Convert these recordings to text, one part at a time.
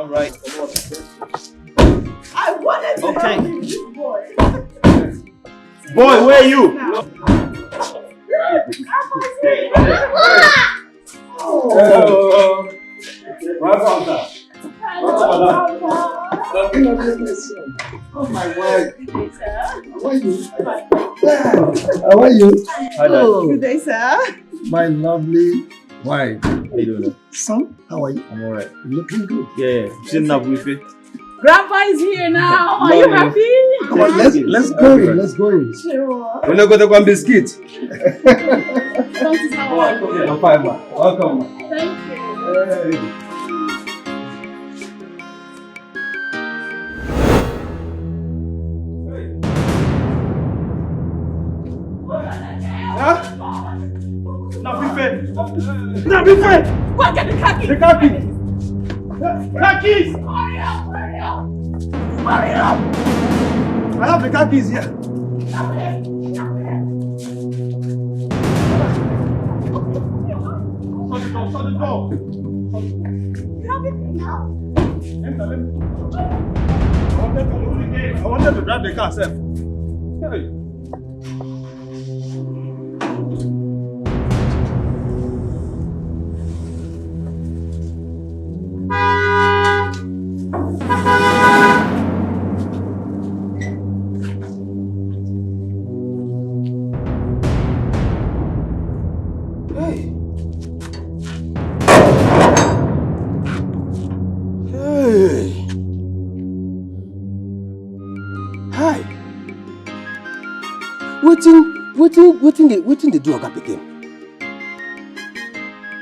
Alright. I wanted to help you, boy. Boy, where are you? Welcome, sir. Oh my word. How are you? How are you? Good day, sir. My lovely wife. How you doing? Son, how are you? I'm alright. Looking good. Yeah, sitting up with it. Grandpa is here now. Are you happy? Come on, let's go in. Let's go in. Sure. We're not going to go on biscuit. How are you? I'm fine, man. Welcome, man. Thank you. Hey. Go and get the car keys. The car keys. Car keys! Hurry up, hurry up. Hurry up. I have the car keys here. Stop it. Stop it. Shut the door. Grab it now. I wanted to drive the car, sir. Hey. Wetin dey do oga pikin?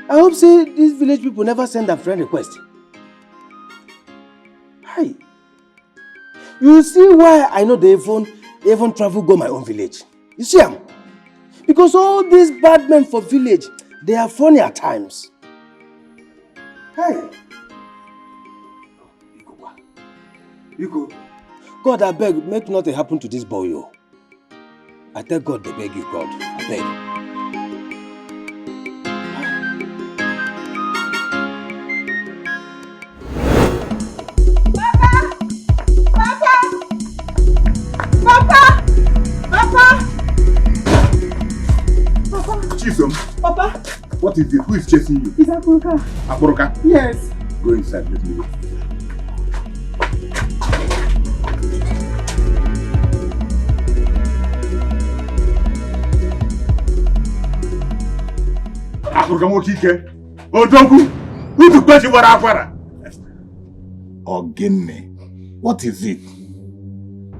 I hope say these village people never send a friend request. Hi. You see why I no dey even travel go my own village? You see am? Because all these bad men for village, they are funny at times. Hi. Iko. God, I beg, make nothing happen to this boy. Oh. I tell God, they beg you, God. I beg. Papa! Chisom. Papa! What is it? Who is chasing you? It's Akoroka. Akoroka? Yes. Go inside, let me go. Ogene, what is it?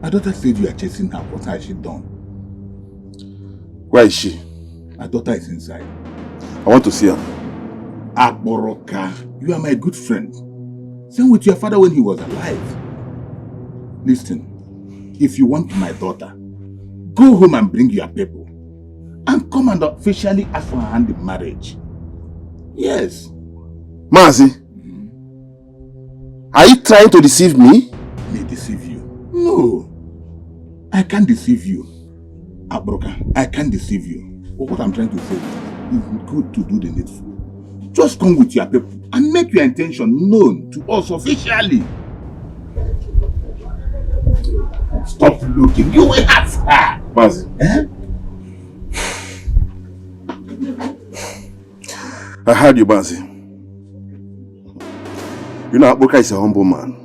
My daughter said you are chasing her. What has she done? Where is she? My daughter is inside. I want to see her. Akoroka, you are my good friend. Same with your father when he was alive. Listen, if you want my daughter, go home and bring your people. And come and officially ask for her hand in marriage. Yes. Mazi, are you trying to deceive me? Me deceive you? No. I can't deceive you. Abroka, I can't deceive you. But what I'm trying to say is, it's good to do the needful. Just come with your people and make your intention known to us officially. Stop looking. You will have her. Mazi. I heard you, Mazi. You know, Abuka is a humble man.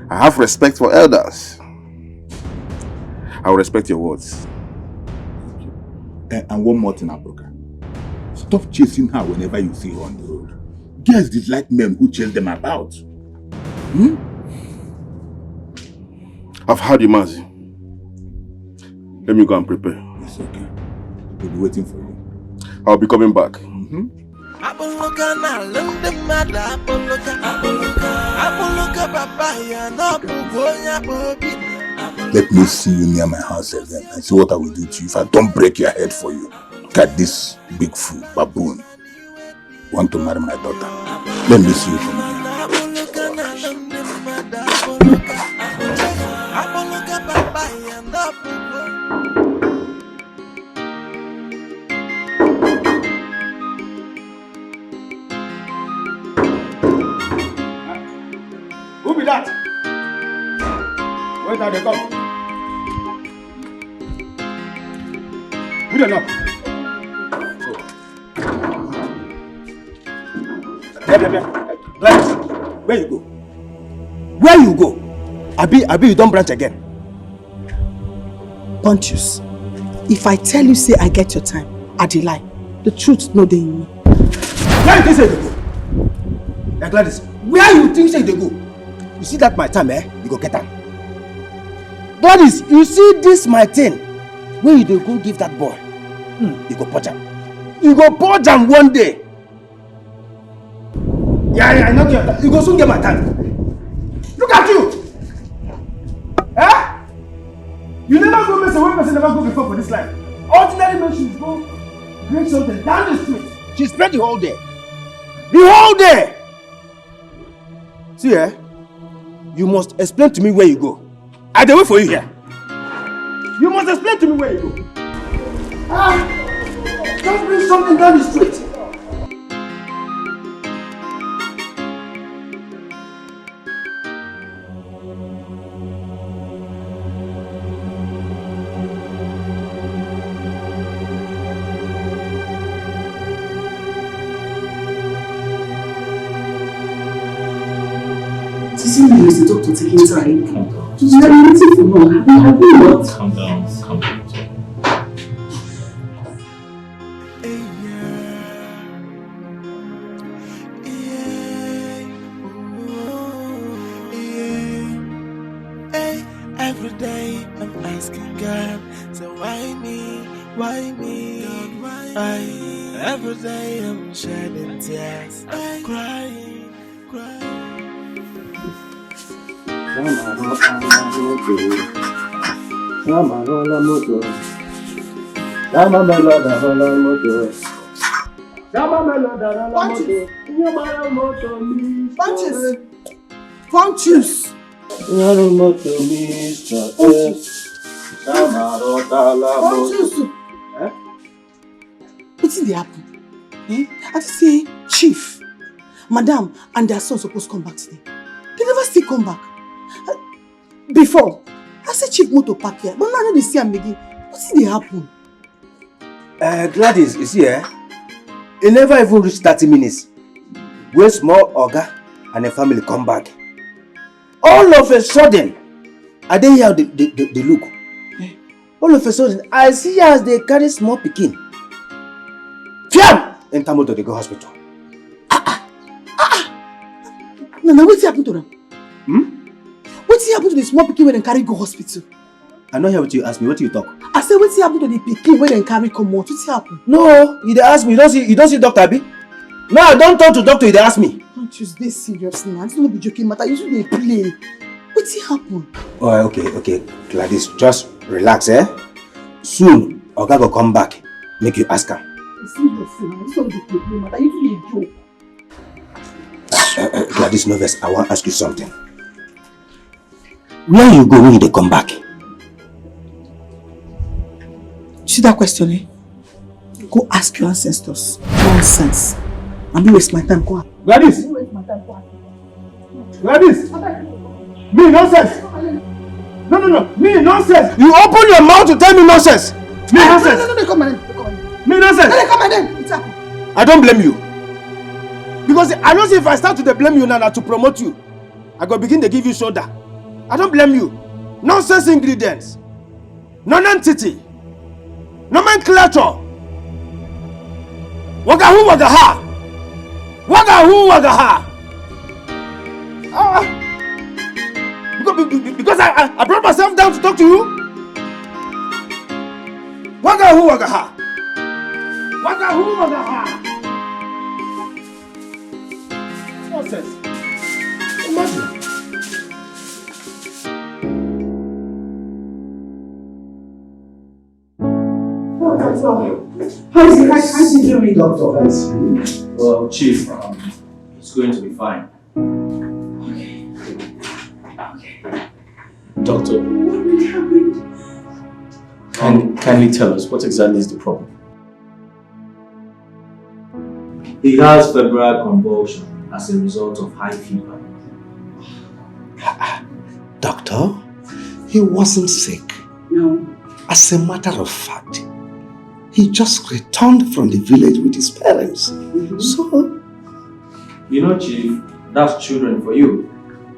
I have respect for elders. I will respect your words. And one more thing, Abuka. Stop chasing her whenever you see her on the road. Girls dislike men who chase them about. I've heard you, Mazi. Let me go and prepare. It's okay. We'll be waiting for you. I'll be coming back. Let me see you near my house again and see what I will do to you if I don't break your head for you. Look at this big fool, baboon. Want to marry my daughter. Let me see you from here. Better they come. Good enough. Gladys, where you go? Where you go? Abi, you don't branch again. Pontius, if I tell you say I get your time, I dey lie. The truth no dey in me. Where you think say they go? Hey, Gladys, where you think say they go? You see that my time, you go get am. Gladys, you see this my thing. Where you dey go give that boy? You go purge am. You go purge am one day. Yeah, I know your time. You go soon get my time. Look at you! You never go mess away, person never go before for this life. Ordinary men should go bring something down the street. She spent the whole day. The whole day! See, you must explain to me where you go. I dey wait for you here. You must explain to me where you go. Just bring something down the street. Is the doctor taking time? You are waiting for long. Have you not? Calm down. Every day I'm asking God, so why me? Why me? Why? Every day I'm shedding tears, I'm crying. Pontius! What's in the happen? I just say, Chief, Madam, and their son supposed to come back today. They never still come back. Before, I said Chief motor park here, but now they see him again. What's in the happen? Gladys, you see, it never even reached 30 minutes. Where small Oga and the family come back. All of a sudden, I didn't hear the look. All of a sudden, I see as they carry small pikin. Fiam! Enter motor, they go hospital. No, what's happened to them? What's happened to the small pikin when they carry go hospital? I know hear what you ask me. What do you talk? I said, what's happened to the pikin when they carry come out? What's happened? No, you dey ask me. You don't see Dr. Abi? No, I don't talk to doctor. You dey ask me. Don't you stay serious now? This don't be joking matter. You should play. What's happened? Oh, okay. Gladys, just relax, Soon, Oga go come back. Make you ask her. Serious now. This don't be play matter. You should joke. Gladys Noves, I want to ask you something. Where you go when they come back? See that question, Go ask your ancestors. Nonsense. I'm not waste my time. Go on. Gladys! Gladys! Me nonsense! No. Me nonsense! You open your mouth to tell me nonsense! Me nonsense! No, they come my name. Me nonsense! They come my name. It's happened. I don't blame you. Because I know if I start to blame you now to promote you, I go begin to give you shoulder. I don't blame you. Nonsense ingredients. Non-entity. Nomenclature. Wagahu wagaha. Wagahu wagaha. Because I brought myself down to talk to you. Wagahu wagaha. Wagahu wagaha. Nonsense. Imagine. How's he doing, doctor? Well, Chief, it's going to be fine. Okay. Doctor, What really happened? kindly tell us what exactly is the problem? He has febrile convulsion as a result of high fever. Doctor, He wasn't sick. No. As a matter of fact, he just returned from the village with his parents. So, You know, Chief, that's children for you.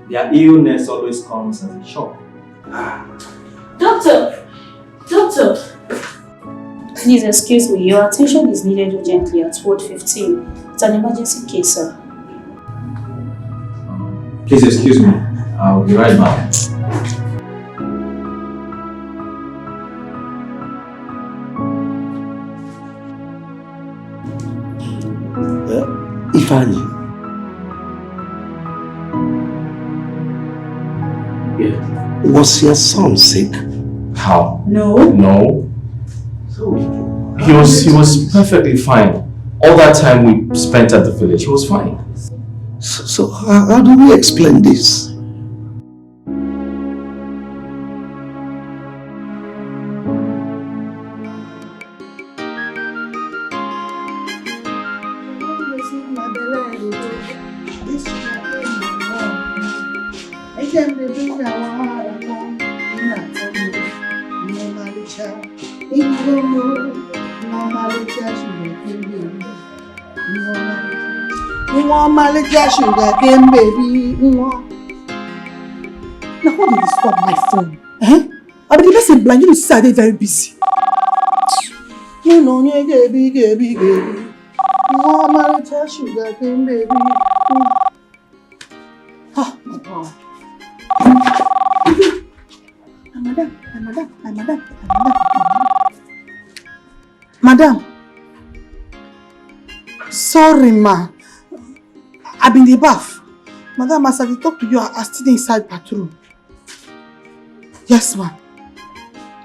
Their illness always comes as a shock. Doctor! Doctor! Please excuse me, your attention is needed urgently at Ward 15. It's an emergency case, sir. Please excuse me. I'll be right back. Ifani. Yeah. Was your son sick? How? No. No. He was perfectly fine. All that time we spent at the village, he was fine. So how do we explain this? Sugar game, baby. Now, why did you stop my phone? Eh? I mean, the person blind, you say they're very busy. You know, you baby. Sugar game, baby. Ah, my God. Madam. Sorry, ma. I've been in the bath. Madam, as I talk to you, I still inside bathroom. Yes, ma'am.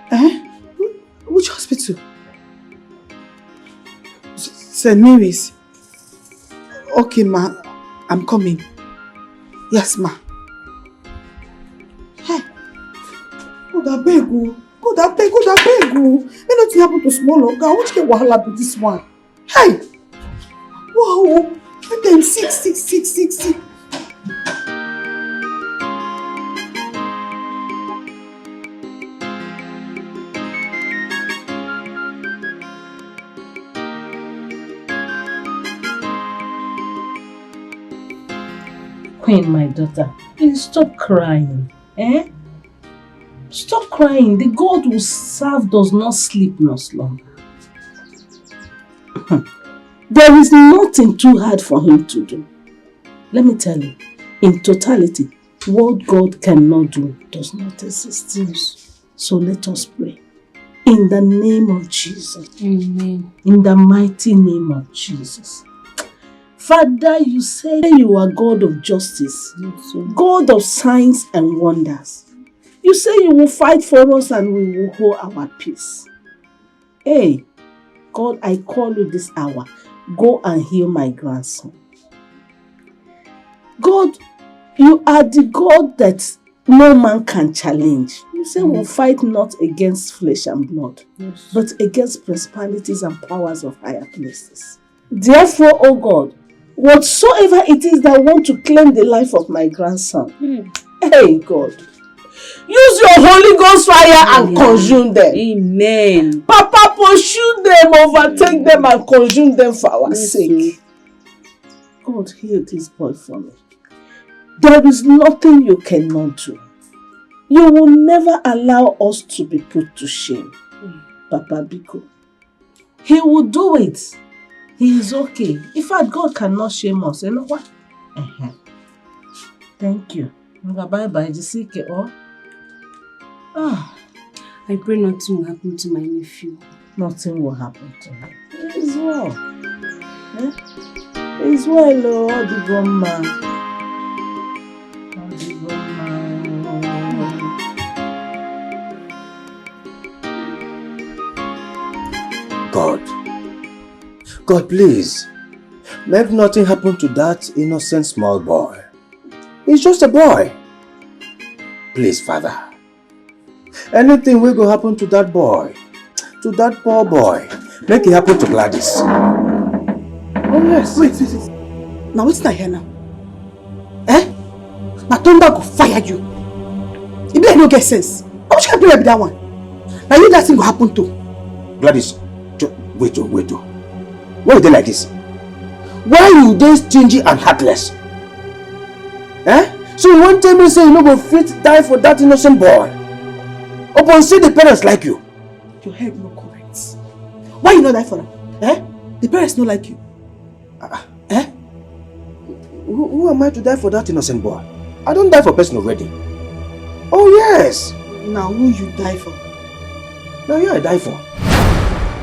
Eh? Which hospital? St. Mary's. Okay, ma. I'm coming. Yes, ma. Hey. God, I beg you. God, I beg you. May nothing happen to small girl. Which can wahala be this one? Hey. Wow. Let them sick. Queen, my daughter, please stop crying. Eh? Stop crying. The God we serve does not sleep nor slumber. There is nothing too hard for him to do. Let me tell you, in totality, what God cannot do does not exist. So let us pray. In the name of Jesus. Amen. In the mighty name of Jesus. Father, you say you are God of justice, God of signs and wonders. You say you will fight for us and we will hold our peace. Hey, God, I call you this hour. Go and heal my grandson. God, you are the God that no man can challenge. You say we'll fight not against flesh and blood, but against principalities and powers of higher places. Therefore, oh God, whatsoever it is that want to claim the life of my grandson, hey God, use your Holy Ghost fire and consume them. Amen. Papa, pursue them, overtake them and consume them for our sake. God, heal this boy for me. There is nothing you cannot do. You will never allow us to be put to shame. Papa Biko. He will do it. He is okay. In fact, God cannot shame us. You know what? Thank you. Bye-bye. I pray nothing will happen to my nephew. Nothing will happen to him. He is well. He is well, oh, the grandma. God, please, make nothing happen to that innocent small boy. He's just a boy. Please, Father, anything will go happen to that boy, to that poor boy, make it happen to Gladys. Oh yes. Wait. Now what's not here now? Eh? My thunder go fire you. You better no get sense. How much can prayer be that one? Now you that thing will happen to. Gladys, wait. Why are they like this? Why you they stingy and heartless? Eh? So you won't tell me say you no go fit die for that innocent boy? Upon say the parents like you. Your head no correct. Why you not die for them? Eh? The parents don't like you. Eh? Who am I to die for that innocent boy? I don't die for person already. Oh yes. Now who you die for? Now you I die for.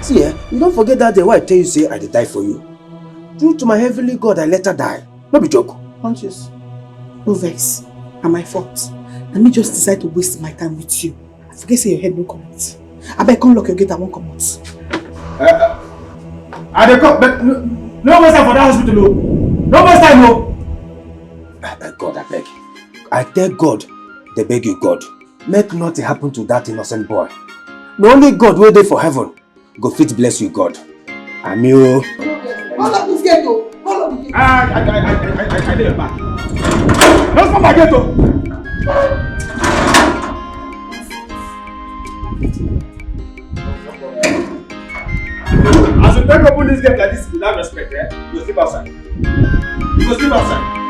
See, you don't forget that day why I tell you say I did die for you. Due to my heavenly God, I let her die. No be joke. Conscious. No vex. And my fault. Let me just decide to waste my time with you. I forget say your head no correct. I better come lock your gate and won't come out. I dey come, but no waste time for that hospital, no. No waste time, no. God, I beg. I tell God, they beg you, God. Make nothing happen to that innocent boy. The only God will there for heaven. Go fit bless you, God. Amio. Hold up this gate, though. Hold up the gate. I did your back. Don't come back, though. As you take open this gate like this without respect, you go sleep outside. You go sleep outside.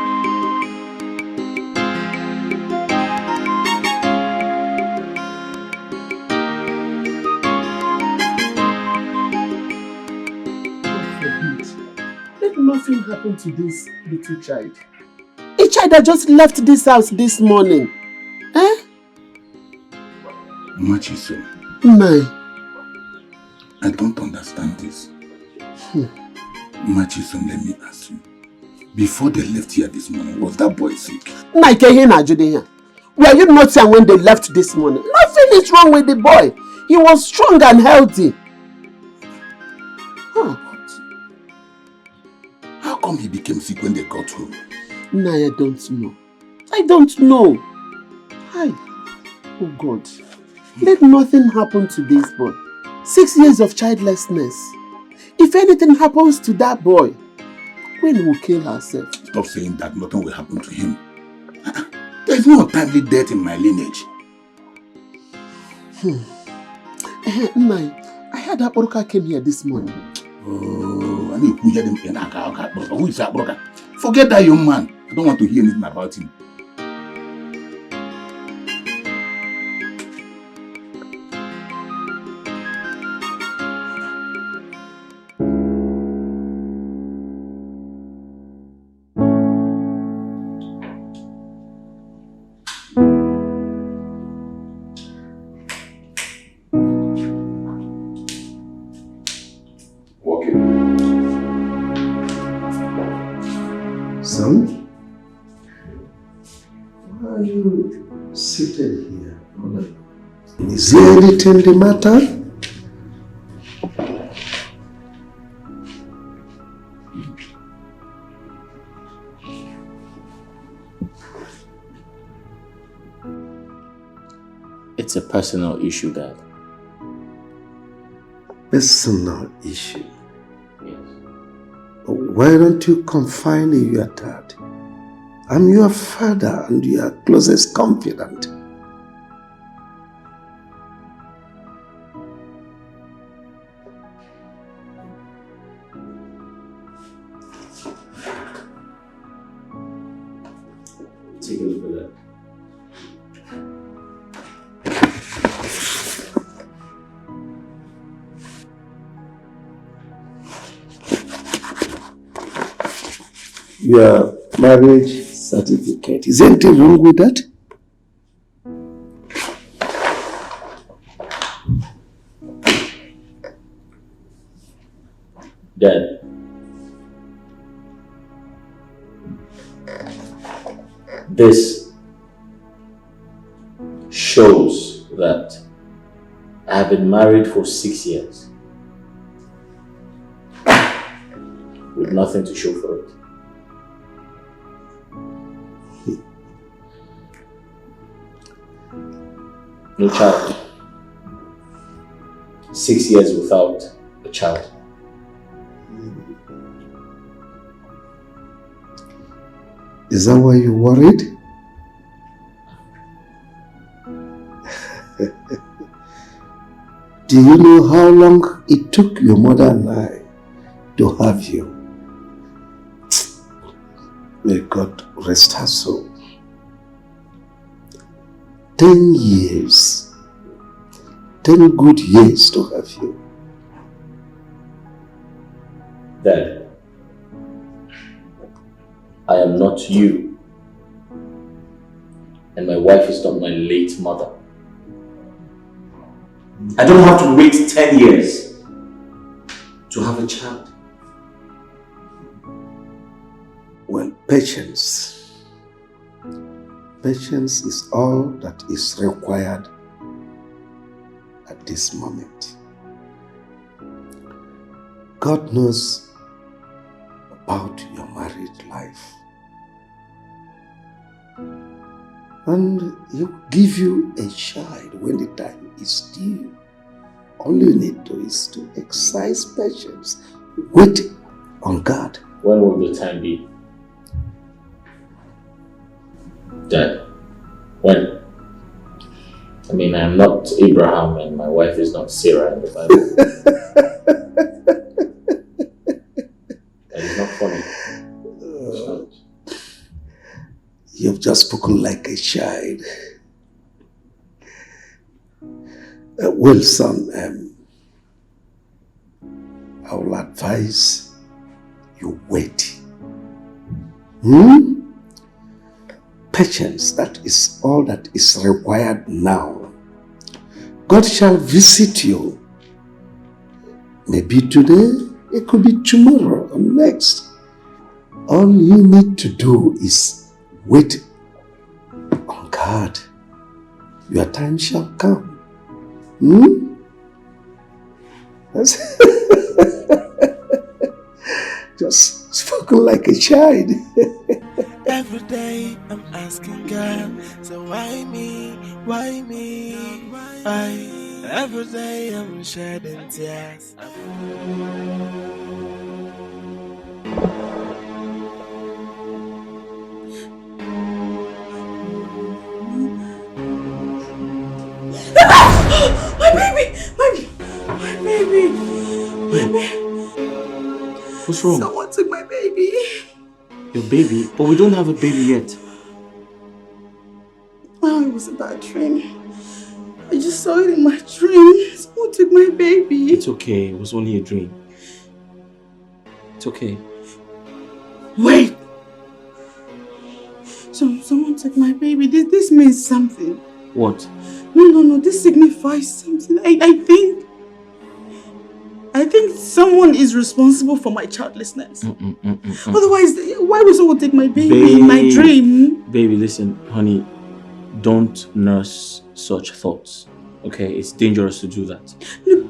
Let nothing happen to this little child. A child that just left this house this morning. Eh? Machiso, My. I don't understand this. Machiso, let me ask you. Before they left here this morning, was that boy sick? Were you not here when they left this morning? Nothing is wrong with the boy. He was strong and healthy. How come he became sick when they got home? No, I don't know. I don't know. Hi. Oh God. Let nothing happen to this boy. 6 years of childlessness. If anything happens to that boy, Queen will kill herself. Stop saying that nothing will happen to him. There is no untimely death in my lineage. I heard that Oroka came here this morning. Oh, I need to hear them. Who is that Oroka? Forget that young man. I don't want to hear anything about him. Son, why are you seated here? Is there anything the matter? It's a personal issue, Dad. Personal issue? Why don't you confide in your dad? I'm your father and your closest confidant. Take a look at that. Your marriage certificate. Is anything wrong with that? Dad, this shows that I have been married for 6 years with nothing to show for it. No child. 6 years without a child. Is that why you're worried? Do you know how long it took your mother and I to have you? May God rest her soul. 10 years. 10 good years to have you. Dad, I am not you. And my wife is not my late mother. I don't have to wait 10 years to have a child. Well, patience. Patience is all that is required at this moment. God knows about your married life. And He will give you a child when the time is due. All you need to is to exercise patience. Wait on God. When will the time be? Dad, when? I mean, I am not Abraham and my wife is not Sarah in the Bible. That is not funny. It's not. You've just spoken like a child. Well, son, I will advise you wait. Patience, that is all that is required now. God shall visit you. Maybe today, it could be tomorrow or next. All you need to do is wait on God. Your time shall come. Just spoken like a child. Every day I'm asking God, so why me, why me, why? Every day I'm shedding tears. My baby! My baby! My baby! What's wrong? Someone took my baby. Your baby? But we don't have a baby yet. Oh, it was a bad dream. I just saw it in my dream. Someone took my baby. It's okay. It was only a dream. It's okay. Wait! Someone took my baby. This means something. What? No. This signifies something. I think someone is responsible for my childlessness. Otherwise, why would someone take my baby in my dream? Baby, listen, honey, don't nurse such thoughts. Okay, it's dangerous to do that. No.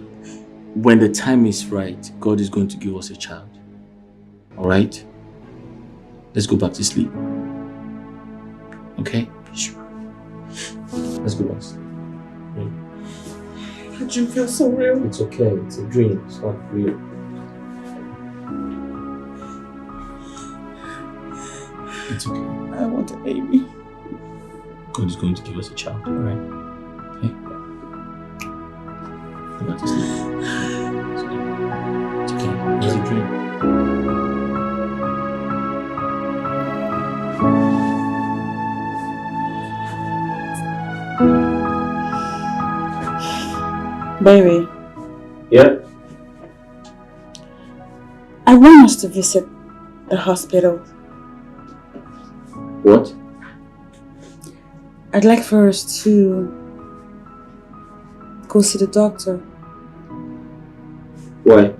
When the time is right, God is going to give us a child. All right? Let's go back to sleep. Okay? Sure. Let's go back to sleep. That dream feels so real. It's okay. It's a dream. It's not real. It's okay. I want a baby. God is going to give us a child. All right? Okay? Go back to sleep. It's okay. It's a dream. Baby. Yeah? I want us to visit the hospital. What? I'd like for us to go see the doctor. Why?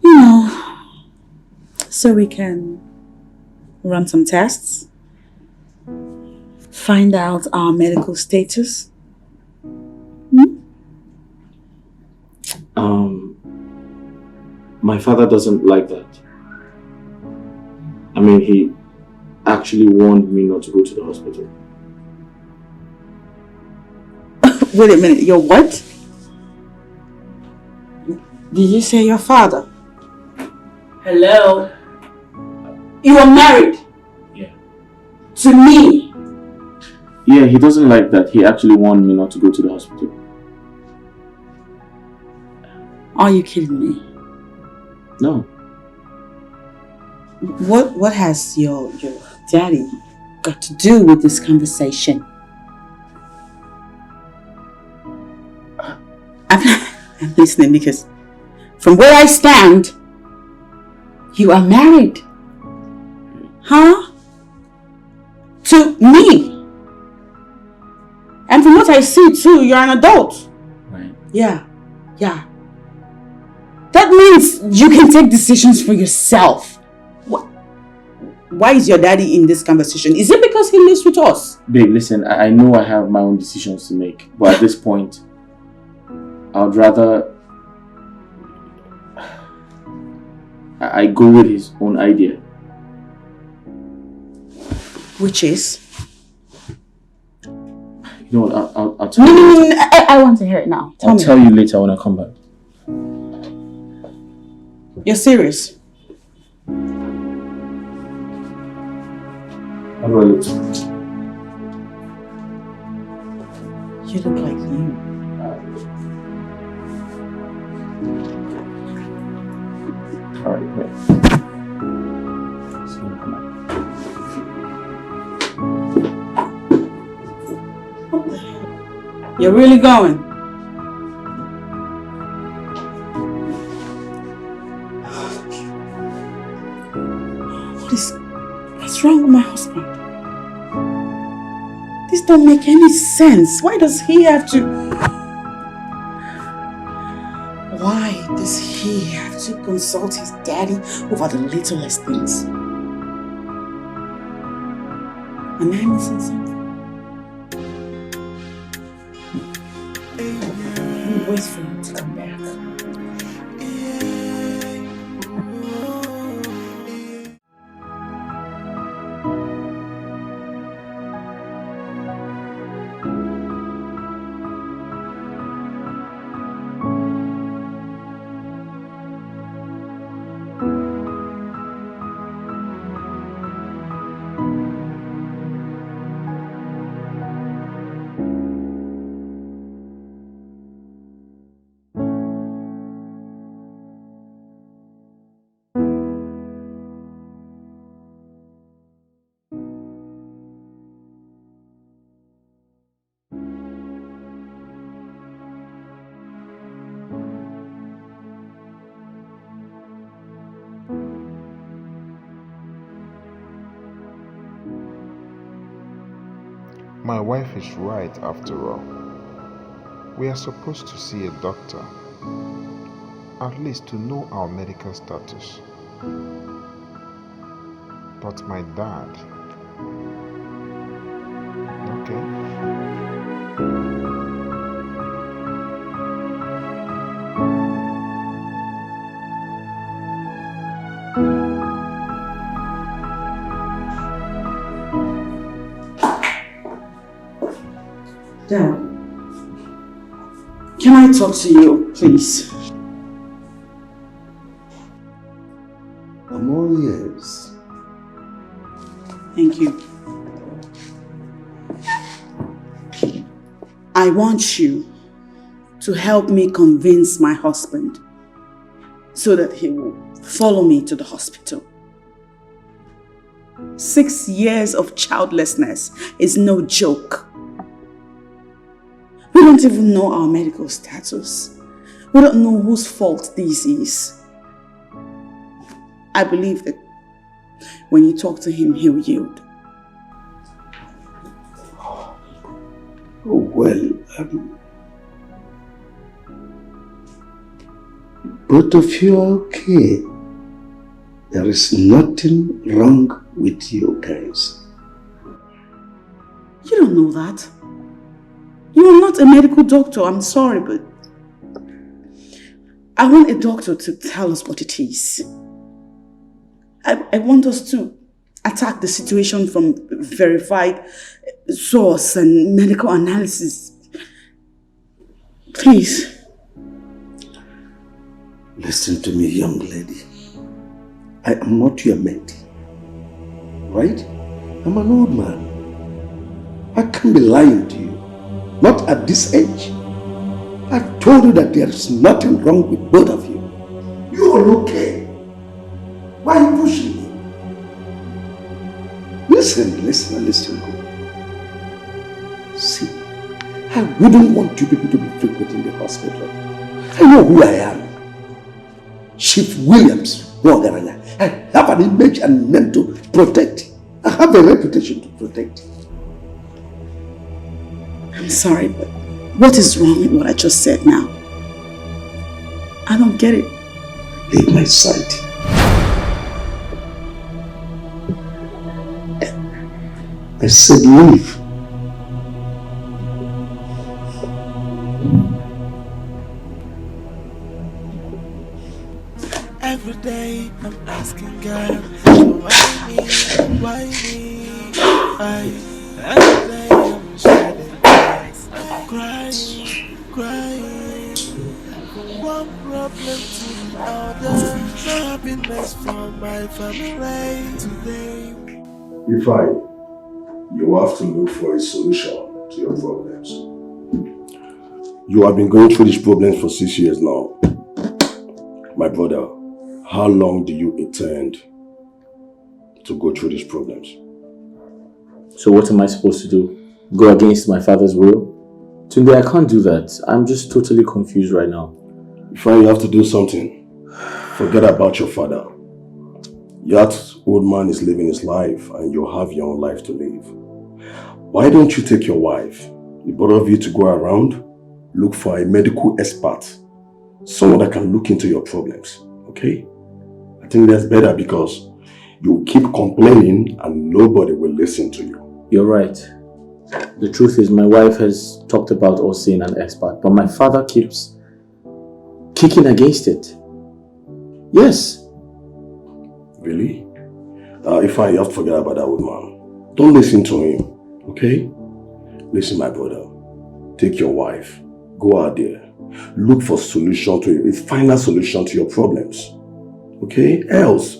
You know, so we can run some tests, find out our medical status. My father doesn't like that. I mean, he actually warned me not to go to the hospital. Wait a minute, your what? Did you say your father? Hello? You are married? Yeah. To me? Yeah, he doesn't like that. He actually warned me not to go to the hospital. Are you kidding me? No. What has your daddy got to do with this conversation? I'm listening because from where I stand, you are married. Huh? To me. And from what I see too, you're an adult. Right. Yeah. That means you can take decisions for yourself. Why is your daddy in this conversation? Is it because he lives with us? Babe, listen, I know I have my own decisions to make. But at this point, I would rather I go with his own idea. Which is? You know what, I'll tell you later. I want to hear it now. I'll tell you later when I come back. You're serious? How do I look? You look like you. Alright, wait. See you come back. What the hell? You're really going? What's wrong with my husband? This don't make any sense. Why does he have to... Why does he have to consult his daddy over the littlest things? Am I missing something? I'm wait for him to come back. My wife is right after all. We are supposed to see a doctor, at least to know our medical status. But my dad... Okay. Dad, can I talk to you, please? I'm all ears. Thank you. I want you to help me convince my husband so that he will follow me to the hospital. 6 years of childlessness is no joke. We don't even know our medical status. We don't know whose fault this is. I believe that when you talk to him, he'll yield. Oh, well, both of you are okay. There is nothing wrong with you guys. You don't know that. You are not a medical doctor, I'm sorry, but I want a doctor to tell us what it is. I want us to attack the situation from verified source and medical analysis. Please. Listen to me, young lady. I am not your mate, right? I'm an old man. I can't be lying to you. Not at this age. I've told you that there is nothing wrong with both of you. You're okay. Why are you pushing me? Listen. See, I wouldn't want you people to be frequenting the hospital. I know who I am. Chief Williams Morgaranya. I have an image and name to protect. I have a reputation to protect. I'm sorry, but what is wrong with what I just said now? I don't get it. Leave my sight. I said leave. Every day I'm asking God, why me? Every day I'm shedding tears, crying. From one problem to the other, no happiness from my family today. You have to look for a solution to your problems. You have been going through these problems for 6 years now. My brother, how long do you intend to go through these problems? So what am I supposed to do? Go against my father's will? Tunde, I can't do that. I'm just totally confused right now. You have to do something. Forget about your father. That old man is living his life and you have your own life to live. Why don't you take your wife, the both of you, to go around, look for a medical expert, someone that can look into your problems, okay? I think that's better because you keep complaining and nobody will listen to you. You're right. The truth is my wife has talked about us seeing an expert, but my father keeps kicking against it. Yes. Really? You have to forget about that old man. Don't listen to him, okay? Listen, my brother. Take your wife. Go out there. Look for a final solution to your problems. Okay? Else,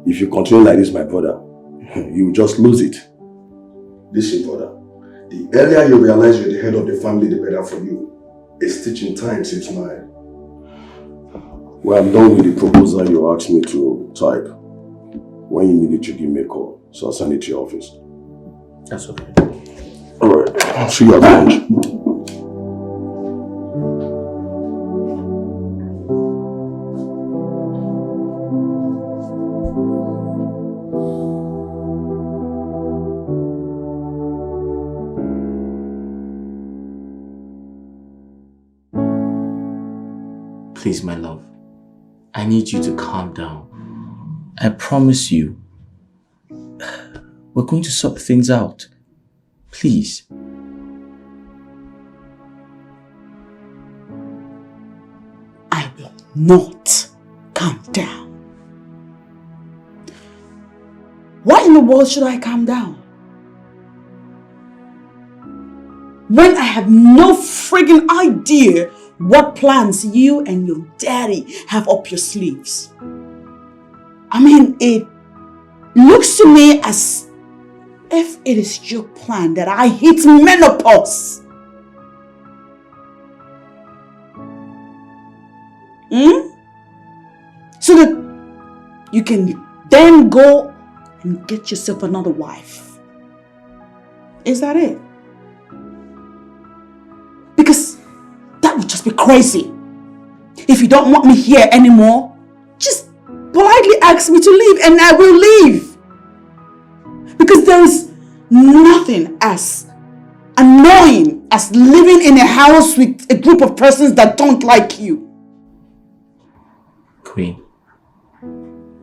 if you continue like this, my brother, you will just lose it. Listen, brother. The earlier you realize you're the head of the family, the better for you. A stitch in time saves nine. Well, I'm done with the proposal you asked me to type. When you need it, you give me a call. So I'll send it to your office. That's okay. Alright, I'll see you at lunch. Please, my love, I need you to calm down. I promise you, we're going to sort things out. Please. I will not calm down. Why in the world should I calm down? When I have no friggin' idea what plans you and your daddy have up your sleeves. I mean, it looks to me as if it is your plan that I hit menopause. So that you can then go and get yourself another wife. Is that it? Because that would just be crazy. If you don't want me here anymore, just politely ask me to leave and I will leave. Because there is nothing as annoying as living in a house with a group of persons that don't like you. Queen,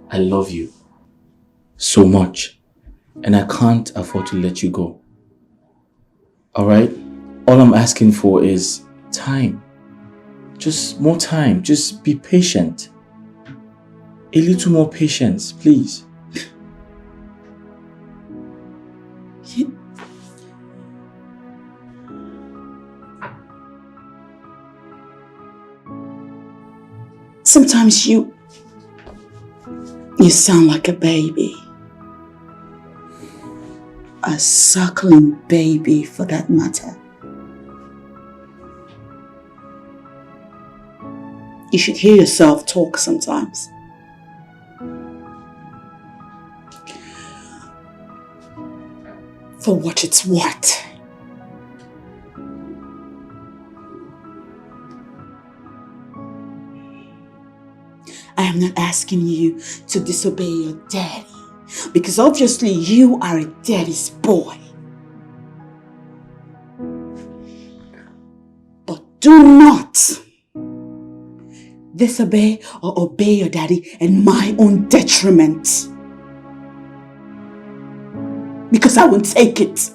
I love you so much and I can't afford to let you go. Alright? All I'm asking for is time. Just more time. Just be patient. A little more patience, please. Sometimes you sound like a baby. a suckling baby for that matter. You should hear yourself talk sometimes. For what it's worth. I am not asking you to disobey your daddy, because obviously you are a daddy's boy. But do not disobey or obey your daddy in my own detriment. Because I won't take it.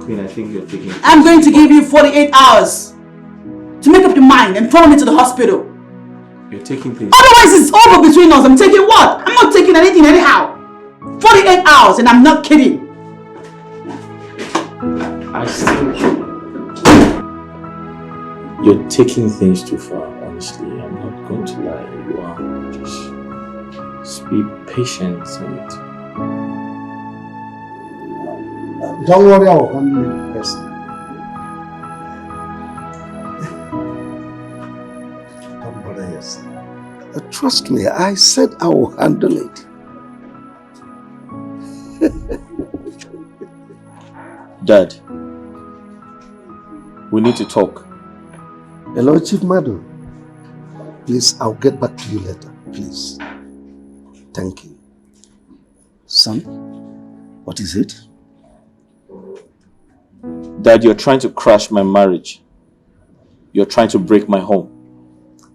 Queen, I think you're taking... I'm going to give you 48 hours to make up your mind and follow me to the hospital. You're taking things... Otherwise it's over between us. I'm taking what? I'm not taking anything anyhow. 48 hours and I'm not kidding. I still... You're taking things too far, honestly. I'm not going to lie. You are. Just be patient and... Don't worry, I will handle it personally. Don't bother yourself. Trust me, I said I will handle it. Dad, we need to talk. Hello, Chief Madu. Please, I'll get back to you later. Please. Thank you. Son, what is it? Dad, you're trying to crash my marriage. You're trying to break my home.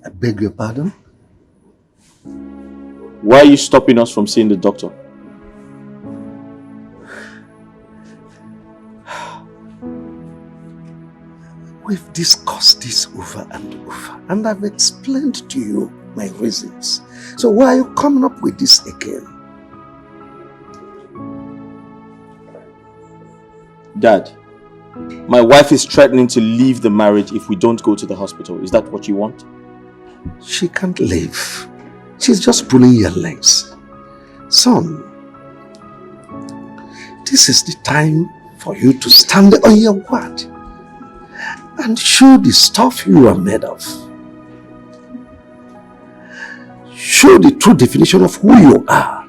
I beg your pardon? Why are you stopping us from seeing the doctor? We've discussed this over and over, and I've explained to you my reasons. So why are you coming up with this again? Dad, my wife is threatening to leave the marriage if we don't go to the hospital. Is that what you want? She can't leave. She's just pulling your legs. Son, this is the time for you to stand on your word and show the stuff you are made of. Show the true definition of who you are.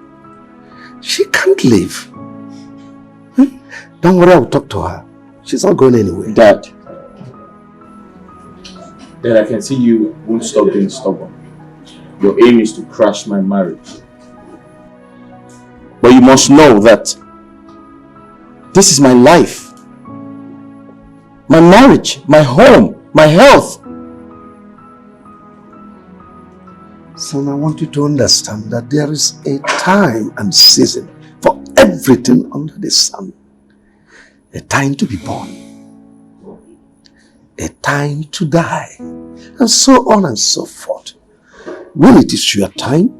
She can't leave. Don't worry, I'll talk to her. She's not going anywhere. Dad, I can see you won't stop being stubborn. Your aim is to crash my marriage. But you must know that this is my life. My marriage, my home, my health. Son, I want you to understand that there is a time and season for everything under the sun. A time to be born, a time to die, and so on and so forth. When it is your time,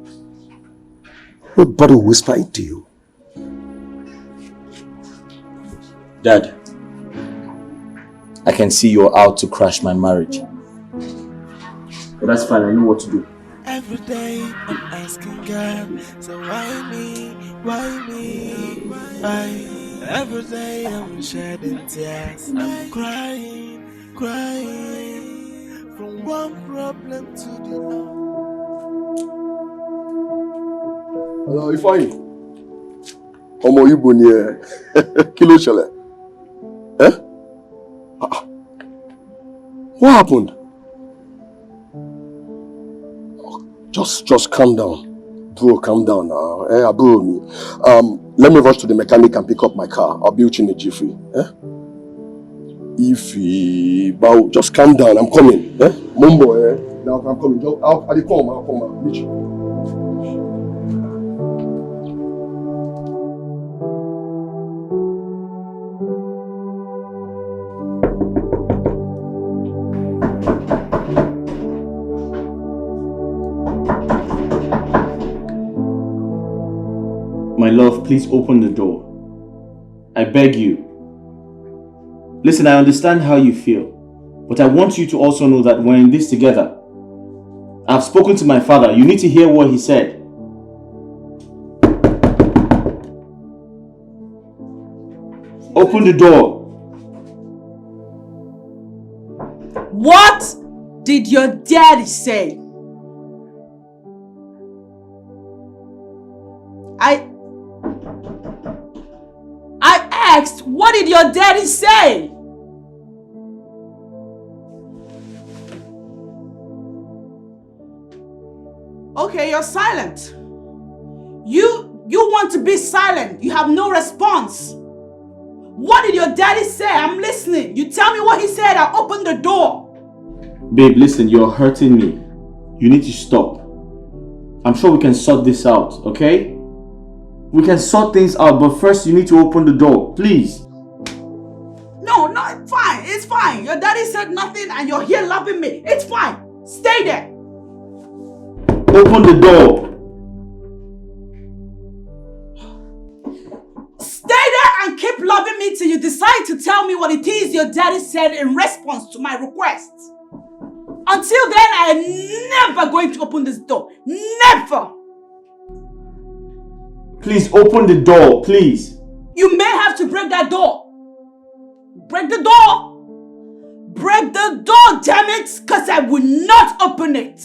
nobody will whisper it to you. Dad, I can see you're out to crash my marriage. But that's fine, I know what to do. Every day I'm asking God, so why me, why me, why? Every day I'm shedding tears, I'm crying, crying, from one problem to the other. Hello, Ifeanyi. Ọmọ Igbo ni ẹ. Kí ló ṣẹlẹ̀? Eh? What happened? Just calm down. Bro, calm down now. Àbúrò mi. Let me rush to the mechanic and pick up my car. I'll be with you in a jiffy. Just calm down. I'm coming. Mumbo, now I'm coming. I'll come. I'll meet you. My love, please open the door. I beg you. Listen, I understand how you feel, but I want you to also know that we're in this together. I've spoken to my father. You need to hear what he said. Open the door. What did your daddy say? I asked, what did your daddy say? Okay, you're silent. You want to be silent. You have no response. What did your daddy say? I'm listening. You tell me what he said. I'll open the door. Babe, listen, you're hurting me. You need to stop. I'm sure we can sort this out, okay? We can sort things out, but first you need to open the door, please. No, it's fine. It's fine. Your daddy said nothing and you're here loving me. It's fine. Stay there. Open the door. Stay there and keep loving me till you decide to tell me what it is your daddy said in response to my request. Until then, I am never going to open this door. Never! Please open the door, please. You may have to break that door. Break the door! Break the door, damn it! Because I will not open it.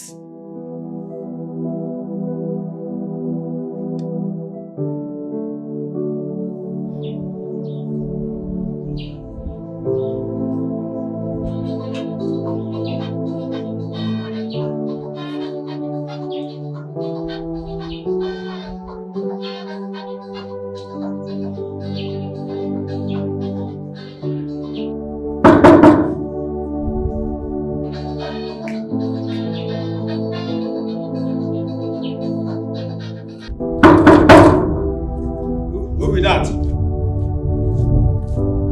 Who be that?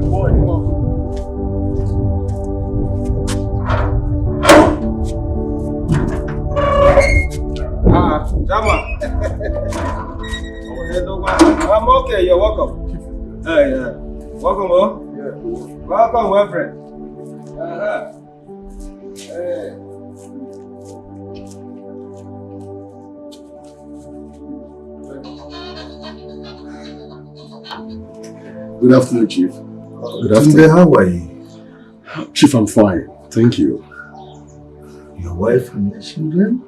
Boy, come on. Jama. I'm okay, you're welcome. Hey, welcome, oh. Yeah. Welcome, my friend. Hey. Good afternoon, Chief. Good afternoon. How are you? Chief, I'm fine. Thank you. Your wife and your children?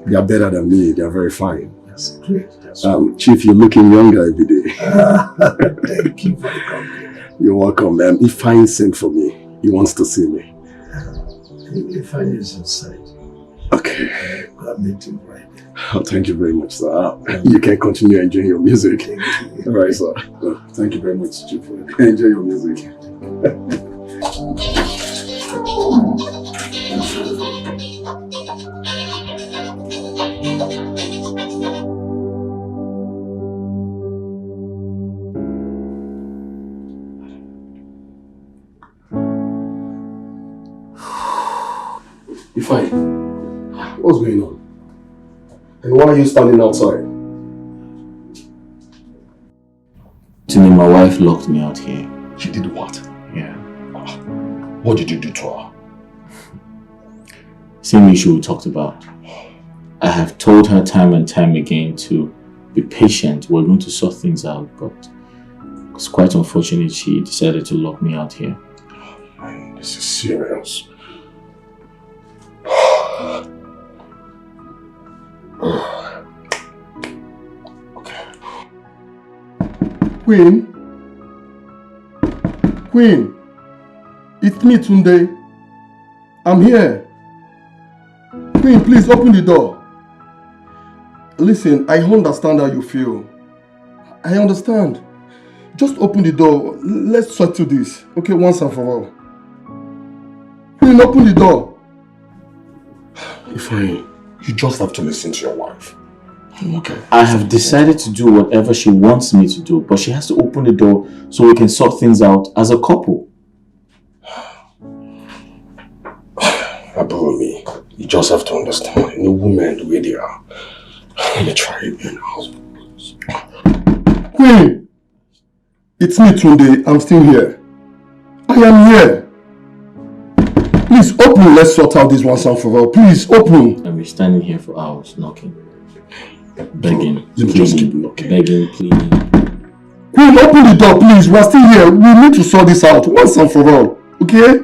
They are better than me. They are very fine. That's great. That's Chief, you're looking younger every day. Thank you for the compliment. You're welcome. Ifeanyi sent for me. He wants to see me. Ifeanyi is inside. Okay. I'll meet him right there. Oh, thank you very much, sir. You can continue enjoying your music. Thank you. All right, sir. Thank you very much, Chief. Enjoy your music. Ifeanyi, what's going on? And why are you standing outside? Tini, my wife locked me out here. She did what? Yeah. What did you do to her? Same issue we talked about. I have told her time and time again to be patient. We're going to sort things out, but it's quite unfortunate she decided to lock me out here. Man, this is serious. Okay. Queen, it's me, Tunde. I'm here. Queen, please open the door. Listen, I understand how you feel. I understand. Just open the door. Let's settle this, okay, once and for all. Queen, open the door. Ifeanyi, you just have to listen to your wife. Okay. I have decided to do whatever she wants me to do, but she has to open the door so we can sort things out as a couple. About me, you just have to understand. No woman, the way they are. Let me try again. Queen, it's me, Tunde. I'm still here. I am here. Please open. Let's sort out this once and for all. Please open. I've been standing here for hours knocking. Begging. Let me just keep knocking. Begging, pleading. Queen, open the door, please. We're still here. We need to sort this out once and for all. Okay?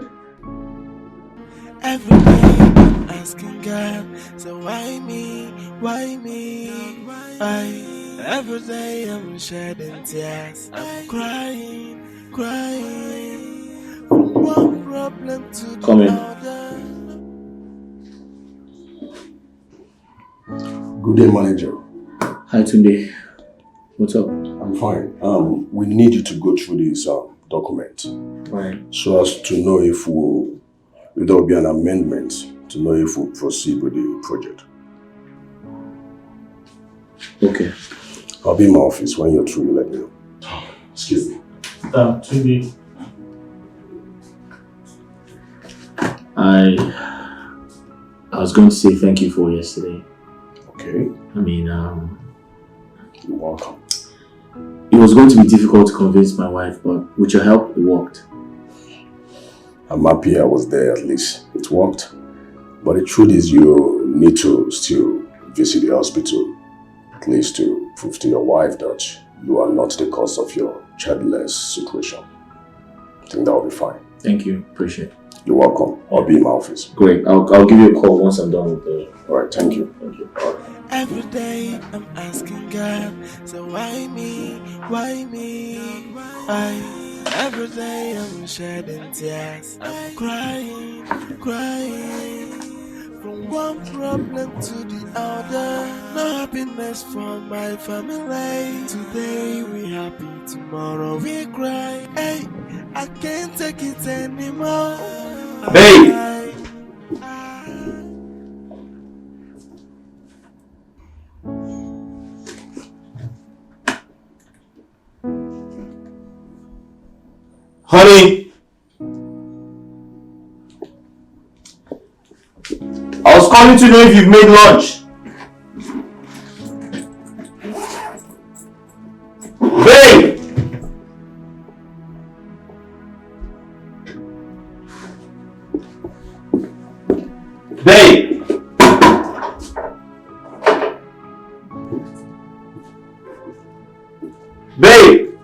Every day I'm asking God, so why me? Why me? Why? Every day I'm shedding tears. I'm crying, crying. From one problem to the Come in. other. Good day, manager. Hi, Tunde. What's up? I'm fine. We need you to go through this document. Right. So as to know if there will be an amendment to know if we'll proceed with the project. Okay. I'll be in my office. When you're through, you let me know. Excuse me. Tunde. I was going to say thank you for yesterday. Okay. I mean, You're welcome. it was going to be difficult to convince my wife, but with your help, it worked. I'm happy I was there at least. It worked. But the truth is you need to still visit the hospital, at least to prove to your wife that you are not the cause of your childless situation. I think that will be fine. Thank you. Appreciate it. You're welcome. I'll be in my office. Great. I'll give you a call once I'm done with the... Alright, thank you. Thank you. Every day I'm asking God, so why me? Why me? Why? Every day I'm shedding tears. I'm crying, crying. From one problem to the other. No happiness for my family. Today we happy, tomorrow we cry. Hey, I can't take it anymore. Hey! Honey! I was calling to know if you've made lunch. Babe! Babe! Babe!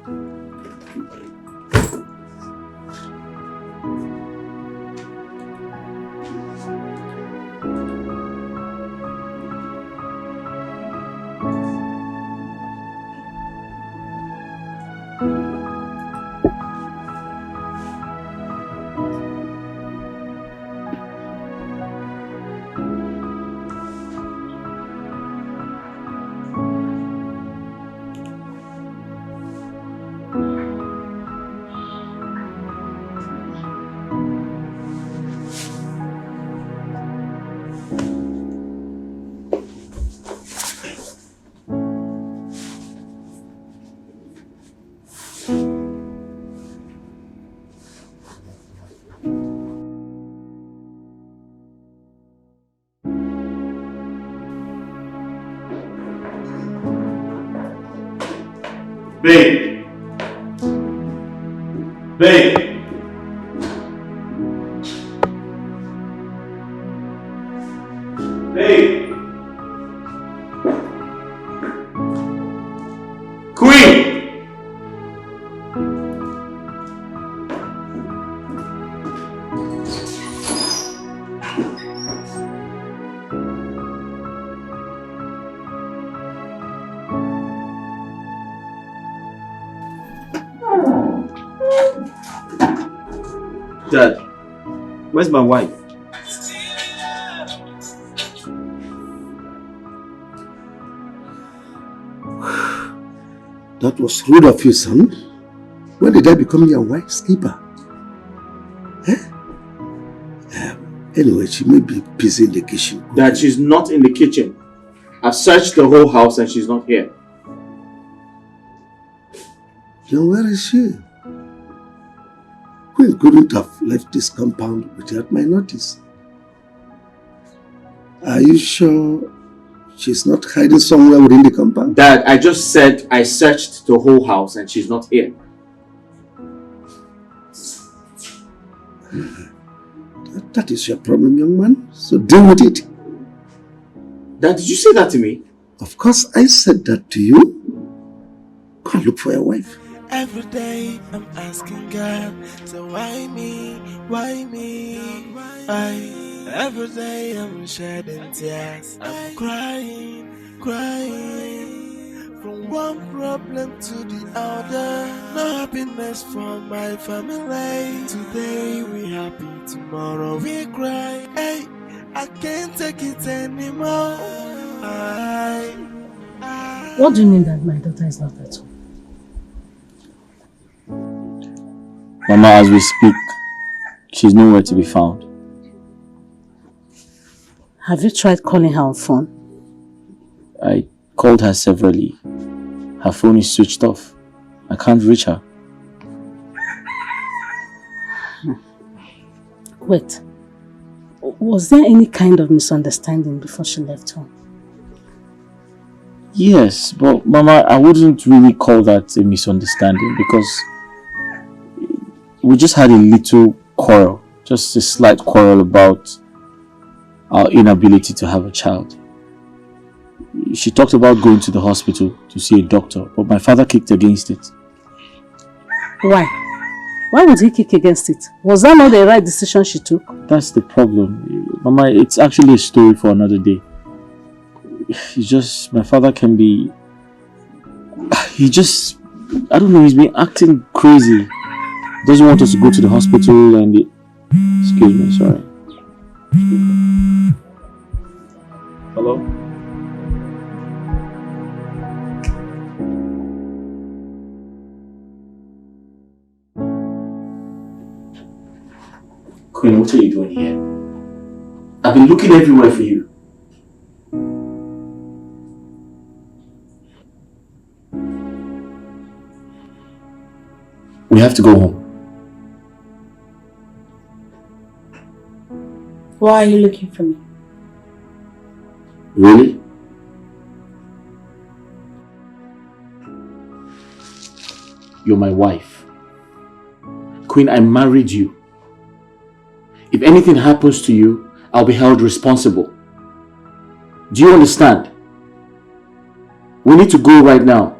Babe! Babe! Babe! Queen! Dad, where's my wife? That was rude of you, son. When did I become your wife's keeper? Anyway, she may be busy in the kitchen. Dad, she's not in the kitchen. I've searched the whole house and she's not here. Then where is she? Queen couldn't have left this compound without my notice. Are you sure she's not hiding somewhere within the compound? Dad, I just said I searched the whole house and she's not here. That is your problem, young man. So deal with it. Dad, did you say that to me? Of course I said that to you. Go and look for your wife. Every day I'm asking God, so why me? Why me? Every day I'm shedding tears. I'm crying, crying. From one problem to the other. No happiness for my family. Today we happy, tomorrow we cry. Hey, I can't take it anymore. What do you mean that my daughter is not at home? Mama, as we speak, she's nowhere to be found. Have you tried calling her on phone? I called her severally. Her phone is switched off. I can't reach her. Wait. Was there any kind of misunderstanding before she left home? Yes, but Mama, I wouldn't really call that a misunderstanding because we just had a little quarrel. Just a slight quarrel about our inability to have a child. She talked about going to the hospital to see a doctor, but my father kicked against it. Why? Why would he kick against it? Was that not the right decision she took? That's the problem. Mama, it's actually a story for another day. It's just, my father can be... I don't know, he's been acting crazy. Doesn't want us to go to the hospital and... Excuse me, sorry. Hello? Queen, what are you doing here? I've been looking everywhere for you. We have to go home. Why are you looking for me? Really? You're my wife. Queen, I married you. If anything happens to you, I'll be held responsible. Do you understand? We need to go right now.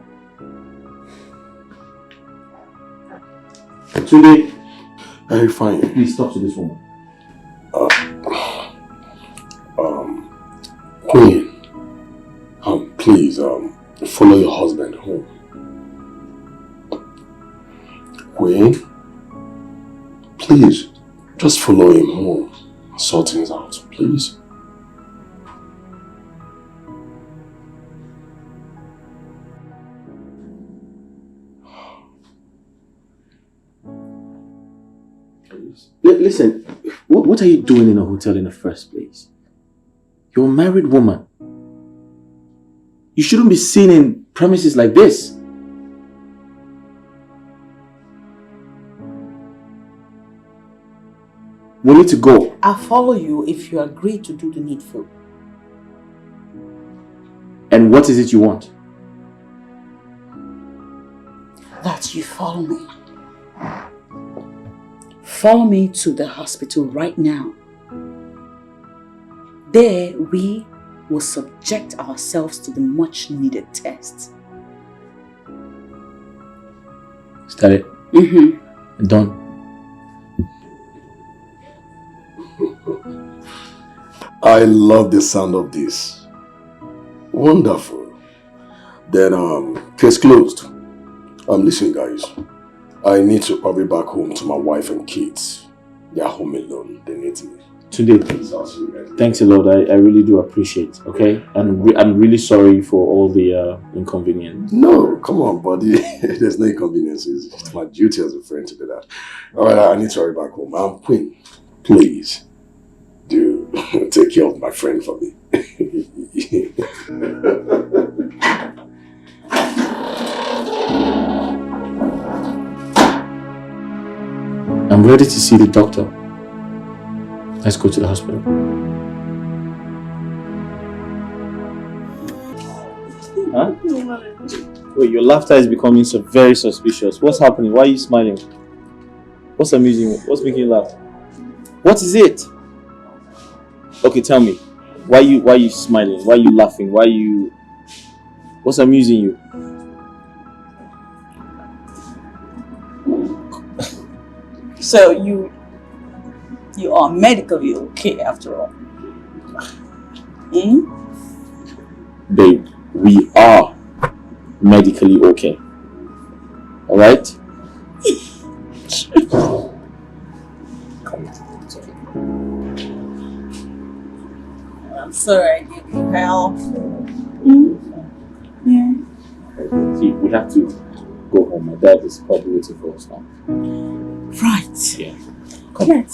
Today, Hey, fine. please talk to this woman. Queen, please, follow your husband home. Queen, please, just follow him home. Sort things out, please. Listen, what are you doing in a hotel in the first place? You're a married woman. You shouldn't be seen in premises like this. We need to go. I'll follow you if you agree to do the needful. And what is it you want? That you follow me. Follow me to the hospital right now. There we will subject ourselves to the much needed test. Is that it? Mm-hmm. Done. I love the sound of this. Wonderful. Then, case closed. Listen guys. I need to hurry back home to my wife and kids. They are home alone. They need me. Today, thanks a lot. I really do appreciate. Okay, and I'm really sorry for all the inconvenience. No, come on, buddy. There's no inconveniences. It's my duty as a friend to do that. All right, I need to hurry back home. Queen, please do take care of my friend for me. I'm ready to see the doctor. Let's go to the hospital. Huh? Wait, your laughter is becoming so very suspicious. What's happening? Why are you smiling? What's amusing you? What's making you laugh? What is it? Okay, tell me. Why are you smiling? Why are you laughing? What's amusing you? So you are medically okay after all. Hmm? Babe, we are medically okay. Alright? I'm sorry I gave you hell. Yeah. See, we have to go home. My dad is probably waiting for us now. Right. Yeah. Come on.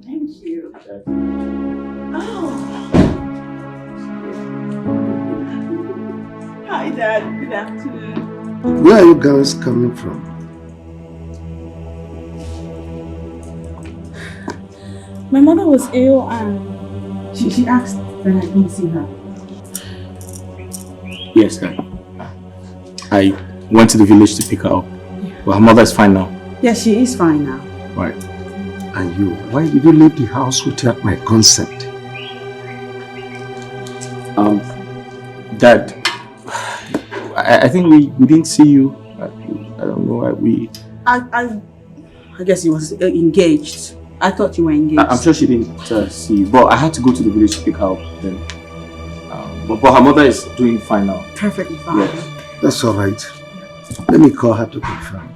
Thank you. Oh. Hi, Dad. Good afternoon. Where are you guys coming from? My mother was ill and she asked that I come see her. Yes, Dad. I went to the village to pick her up. But her mother is fine now. Yes, she is fine now. Right. And you, why did you leave the house without my consent? Dad, I think we didn't see you. I don't know why we... I guess he was engaged. I thought you were engaged. I'm sure she didn't see you, but I had to go to the village to pick her up then. But her mother is doing fine now. Perfectly fine. Yes. That's all right. Let me call her to confirm.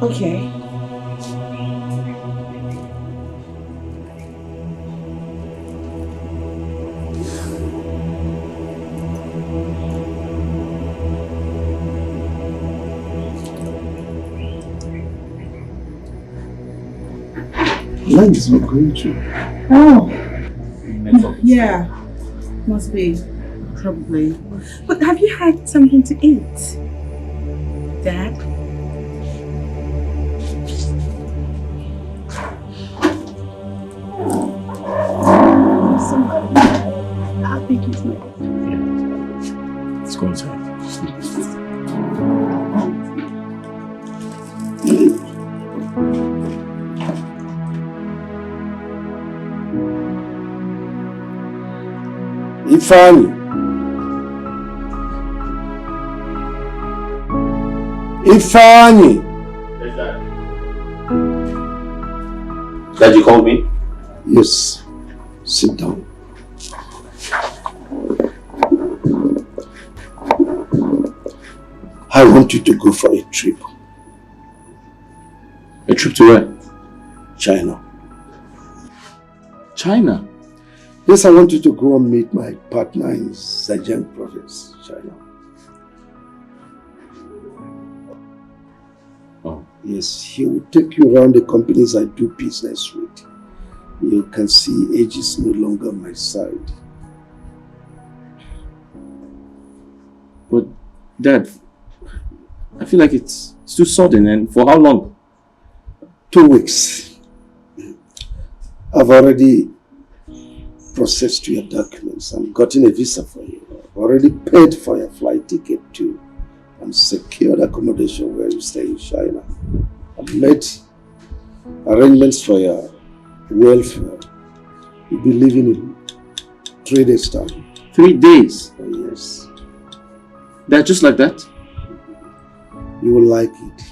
Okay. Line is not going through. Oh. Yeah. Must be. Probably. But have you had something to eat, Dad? I think he's not. Yeah. Let's go inside. Ifeanyi. Ifeanyi. Yes, Dad. Dad, you called me? Yes. Sit down. I want you to go for a trip. A trip to where? China. China? Yes, I want you to go and meet my partner in Zhejiang province, China. Oh. Yes, he will take you around the companies I do business with. You can see age is no longer on my side. But, Dad, I feel like it's too sudden, and for how long? 2 weeks. I've already processed your documents and gotten a visa for you. I've already paid for your flight ticket too and secured accommodation where you stay in China. I've made arrangements for your welfare. You'll be leaving in 3 days' time. 3 days? Oh, yes. Dad, just like that? You will like it.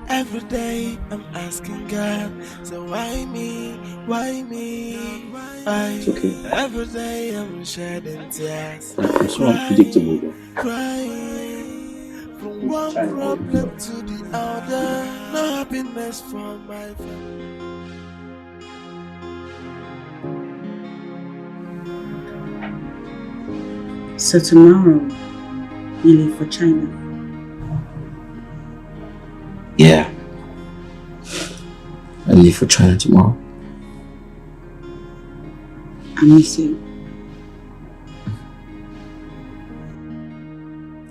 Every day I'm asking God, so why me? Why me? Why? It's okay. Every day I'm shedding tears. I'm so unpredictable though. Crying from one problem to the other. No happiness for my family. So tomorrow, you leave for China. Yeah. I leave for China tomorrow. I miss you.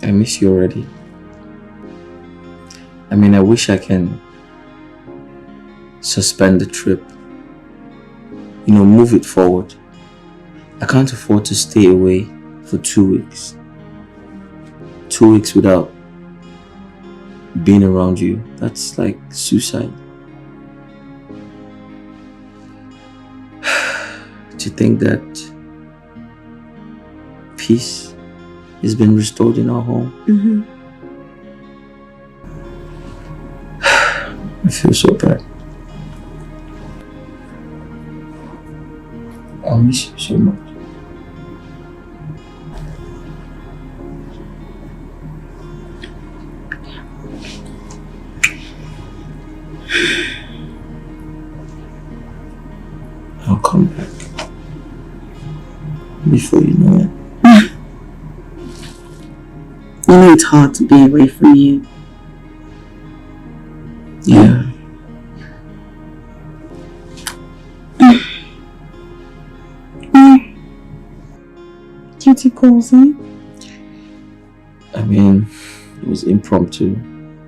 I miss you already. I mean, I wish I can suspend the trip. You know, move it forward. I can't afford to stay away for 2 weeks. 2 weeks without being around you. That's like suicide. Do you think that peace has been restored in our home? Mm-hmm. I feel so bad. I miss you so much. I'll come back before you know it. You know it's hard to be away from you. Yeah. Duty calls, eh? I mean, it was impromptu.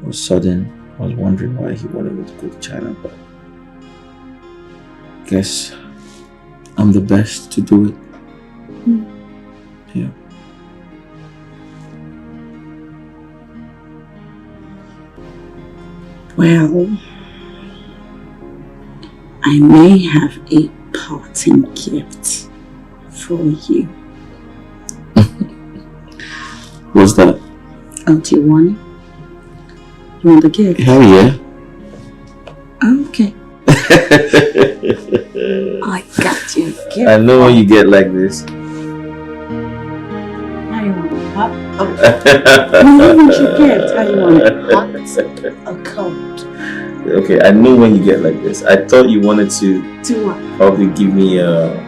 It was sudden. I was wondering why he wanted me to go to China, but I guess I'm the best to do it. Yeah. Well, I may have a parting gift for you. What's that? Oh, do you want it? You want the gift? Hell yeah. Okay. I got you a gift. I know when you get like this. How you want it? Hot? Okay. No, what you get? How you want it? Hot or cold? Okay, I know when you get like this. I thought you wanted to Do what? probably give me a...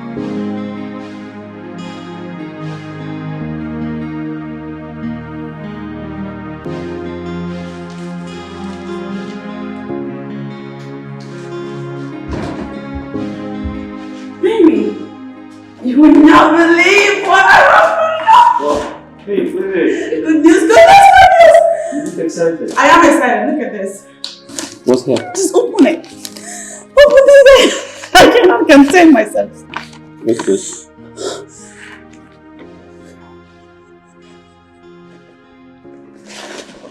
Baby, you would not believe what I wrote for you. Hey, wait. Good news, good news, good news. You look excited. I am excited. Look at this. What's that? Just open it. Open it. I cannot contain myself. What's this?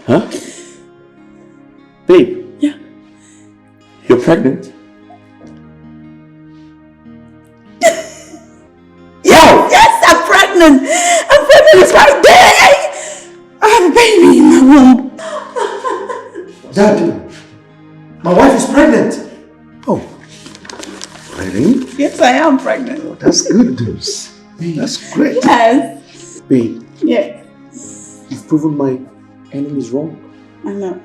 Huh? Babe. Yeah. You're pregnant? Yes, I'm pregnant. I'm pregnant. It's right there. I have a baby in my womb. Daddy, my wife is pregnant. Oh, really? Yes, I am pregnant. Oh, that's good news. That's great. Yes. Babe, Yes. you've proven my enemies wrong. I know.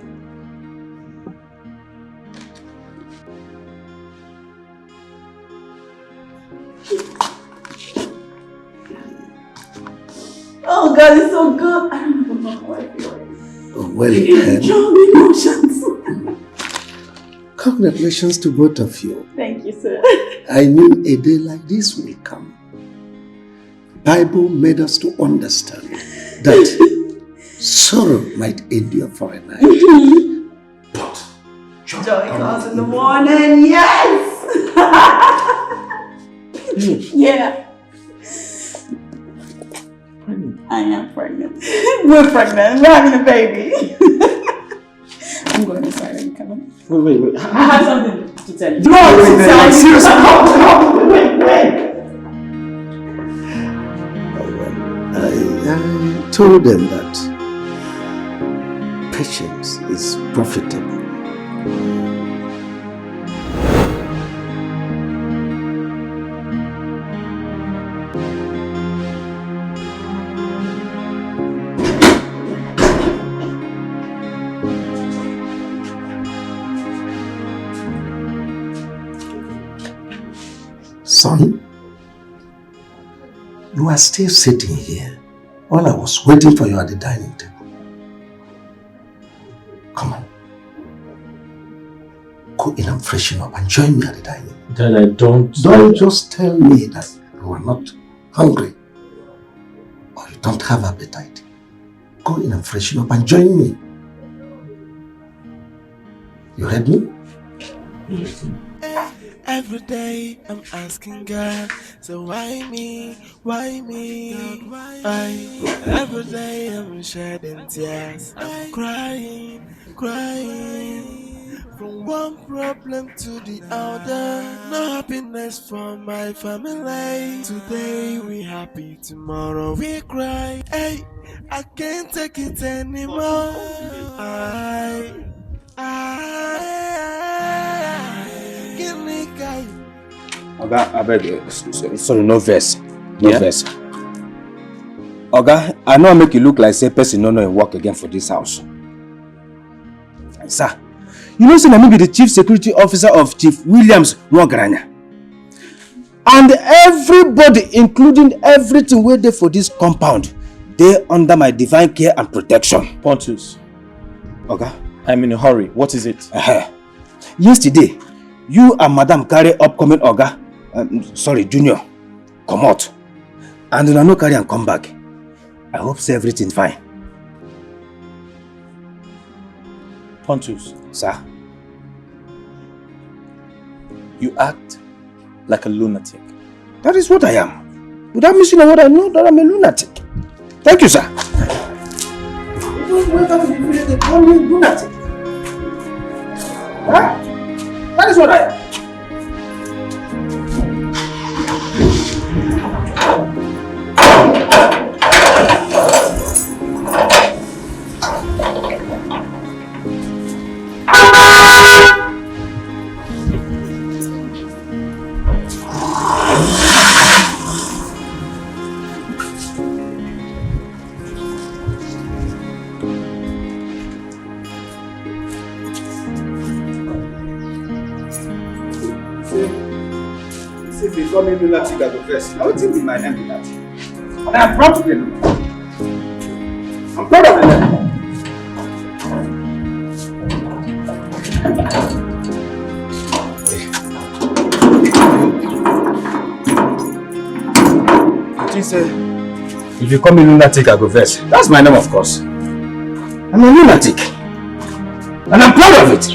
Oh God, it's so good. I don't even know how I feel. Oh, well, Strong emotions. congratulations to both of you. Thank you, sir. I knew a day like this will come. Bible made us to understand that sorrow might endure for a night. But joy comes in the morning. Yes. Yeah. I am pregnant. We're pregnant. We're having a baby. I'm going inside. Are you coming? Wait. I have something to tell you. No, wait, seriously. Wait. I told them that patience is profitable. Son, you are still sitting here while I was waiting for you at the dining table. Come on. Go in and freshen up and join me at the dining. Dad, I don't... Don't just tell me that you are not hungry or you don't have appetite. Go in and freshen up and join me. You heard me? Every day I'm asking God, so why me, why me? Every day I'm shedding tears, I'm crying, crying. From one problem to the other, no happiness for my family. Today we happy, tomorrow we cry. Hey, I can't take it anymore. Give me guy. Oga, I beg, sorry, no verse. No verse. Oga, I know I make you look like say person no know work again for this house. Sir, you know say I be the chief security officer of Chief Williams Nwagaranya. And everybody, including everything where they for this compound, they under my divine care and protection. Pontus. Oga? I'm in a hurry. What is it? Yesterday, you and Madam carry upcoming Oga, Junior, come out. And you no carry and come back. I hope say everything fine. Pontus. Sir? You act like a lunatic. That is what I am. Without missing a word, I know that I'm a lunatic. Thank you, sir. Don't wake up in the village, they call me lunatic. Huh? That is what I am. If you call me lunatic at the first, I would think be my name lunatic. And I am proud to be a lunatic. I'm proud of the name. If you call me lunatic, I go first. That's my name, of course. I'm a lunatic. And I'm proud of it.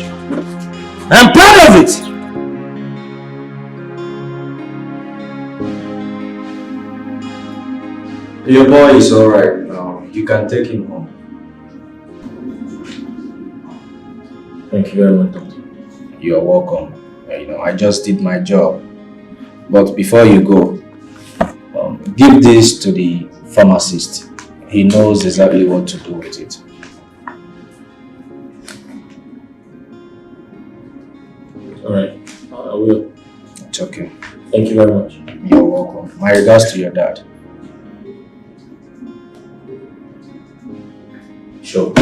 I'm proud of it. Your boy is alright now. You can take him home. Thank you very much, Doctor. You're welcome. I just did my job. But before you go, give this to the pharmacist. He knows exactly what to do with it. Alright, I will. It's okay. Thank you very much. You're welcome. My regards to your dad. Sure.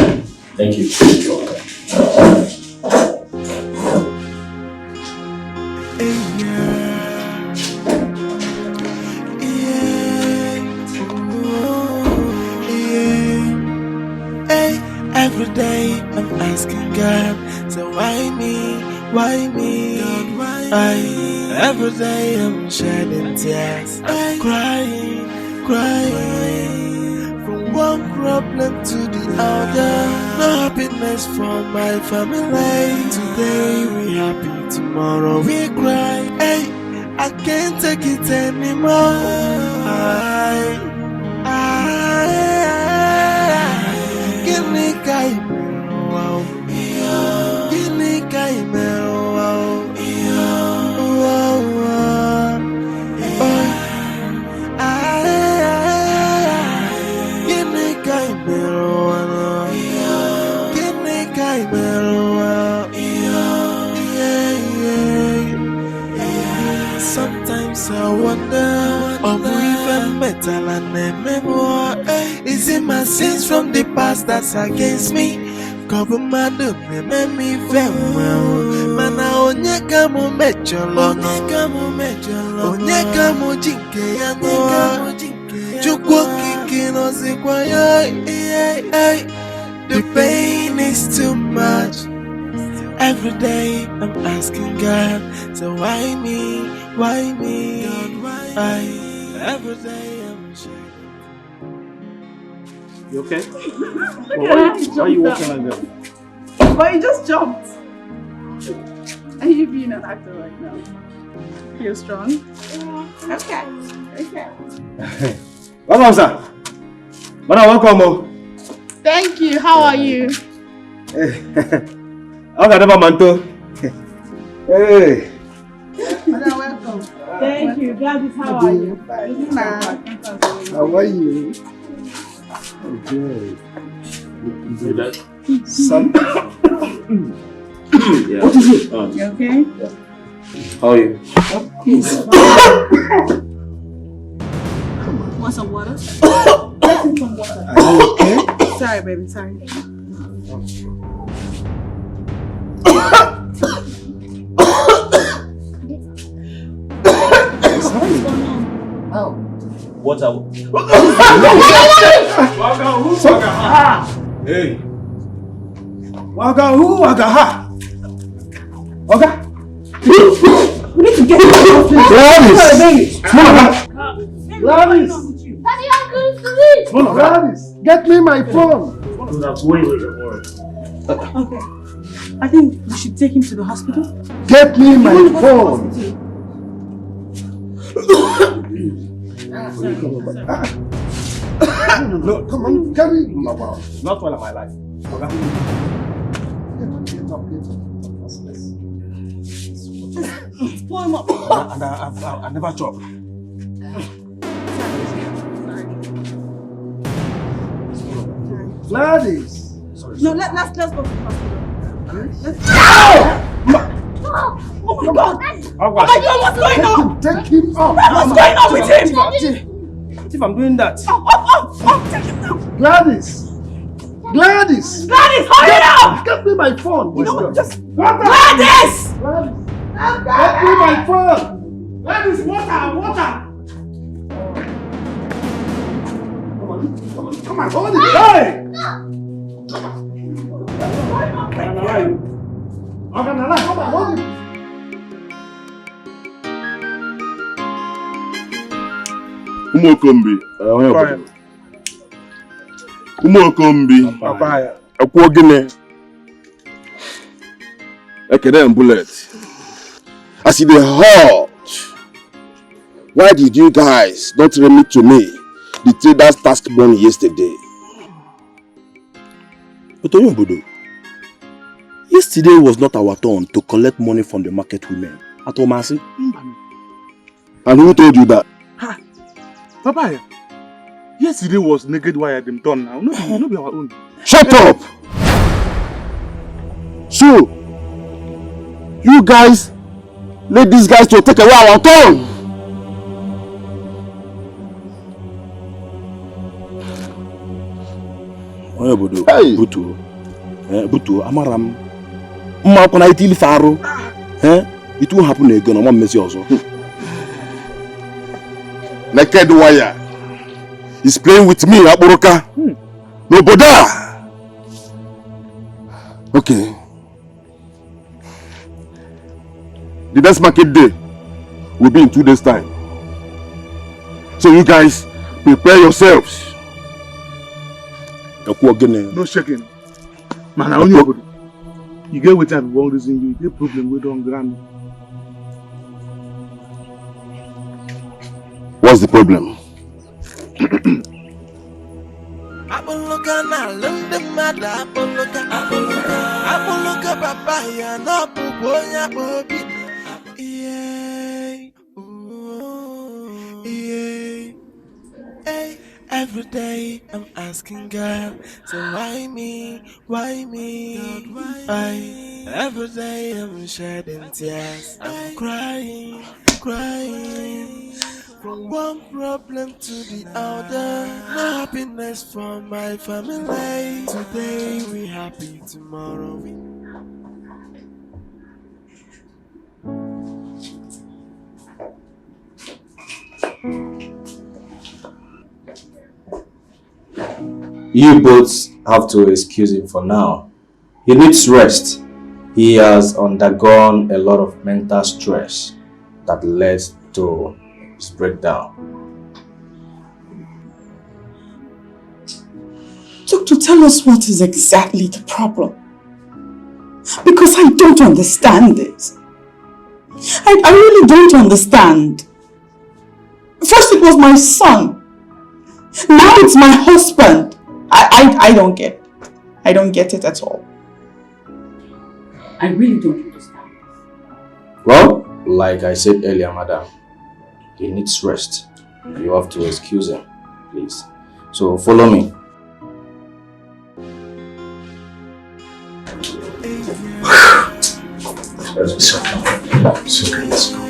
Thank you. You're welcome. Every day I'm asking God, so why me, why me? God, why me? Every day I'm shedding tears, I'm crying, crying. From one problem to the other, no happiness for my family. Today we happy, tomorrow we cry. Hey, I can't take it anymore. Give me guy, wow. Give me guy, wow. Give me guy, give me I wonder, even metal and memoir. Is it my sins from the past that's against me? Cover my do make me very well. Mana onyeka mo mecholo, onyeka mo jinke yango, chukwo kiki no zikwayo. The pain is too much. Every day I'm asking God, so why me, why me? God, why? Every day I'm shaking. You okay? Why are you walking like that? But you just jumped. And you being an actor right now. Feel strong? Yeah. Okay. Welcome, sir. Welcome. Thank you. How are you? Okay, never manto. Hey. Welcome. Thank you. Gladys, how are you? How are you? Okay. Son. Yeah. What is it? You okay? How are you? He's want some water? Get him some water. Are you okay? Sorry, baby. Sorry. Oh. What's up? Hey. Waga who? Waga ha? Waga? We need to get him out of this. Gladys! Daddy, I'm going to leave. Gladys! Get me my phone! Okay. I think we should take him to the hospital. Get me my phone! No, come on, carry him about. Not one of my life. Waga. Pull him up. And I never chop. Gladys! No, let's go to the hospital. Oh my God! Oh my God, what's going on? Take him up! What's going on with him? If I'm doing that. Take him now! Gladys! Gladys! Gladys, hurry up! Get me my phone! You know what? Just Water! Gladys! Gladys! Get me my phone! Gladys, water! Come on, hold it! Hey! Come on, hold it! Umokombi. Umokombi. Akwo gine. Ekede bullet. I see the hurt. Why did you guys not remit to me the trader's task money yesterday? But Oyombodo, yesterday was not our turn to collect money from the market women at Omasi. And who told you that? Papa, yesterday was naked wire them turn now. No be our own. Shut up! So, you guys let these guys to take away our turn. Oyombodo, Butu, Amaram, Makona itili faro. It won't happen again. I'm messy also. Naked wire is playing with me, Aburoka. No bother. Okay. The next market day will be in 2 days' time. So you guys prepare yourselves. No shaking. Man, I only Oyombodo. You get with one reason you get problem with on ground. What's the problem? Apoloka na London mada apoloka papaya no puponya bobi. Every day I'm asking God, so why me, why me, God, why? Every day I'm shedding tears, I'm crying. crying. From one problem to the other, no happiness for my family. Today we happy, tomorrow we. You both have to excuse him for now. He needs rest. He has undergone a lot of mental stress that led to his breakdown. Doctor, tell us what is exactly the problem. Because I don't understand it. I really don't understand. First it was my son. Now it's my husband. I don't get it. I don't get it at all. I really don't understand. Well, like I said earlier, madam, he needs rest. You have to excuse him, please. So follow me. Let's go. Let's go.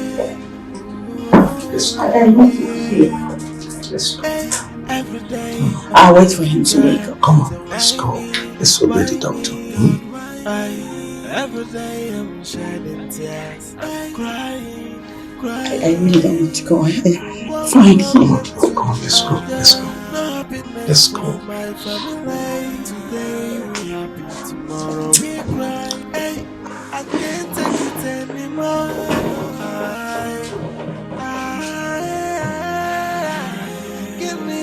I'll wait for him to wake up. Come on, let's go. Let's obey the doctor. Every day I'm shedding tears. I'm crying. I really don't need to go. Fine. Come on, let's go. Let's go. My family. Today we happy, tomorrow we cry. Hey, I can't take it anymore. Give me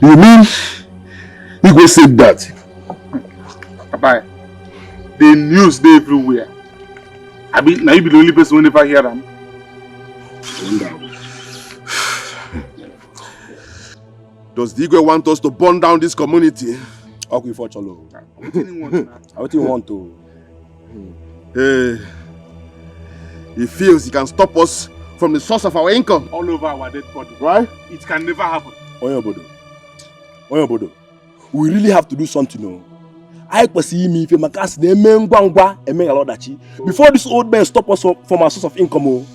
You mean Igwe said that? Papa, the news dey everywhere. I mean, now you be the only person who never hear them. Does the Igwe want us to burn down this community? Okay, for Cholo. I don't want to. Hey, he feels he can stop us from the source of our income. All over our dead body. Right? It can never happen. Oyobodo, we really have to do something. No? I perceive me if Makas before this old man stop us from our source of income.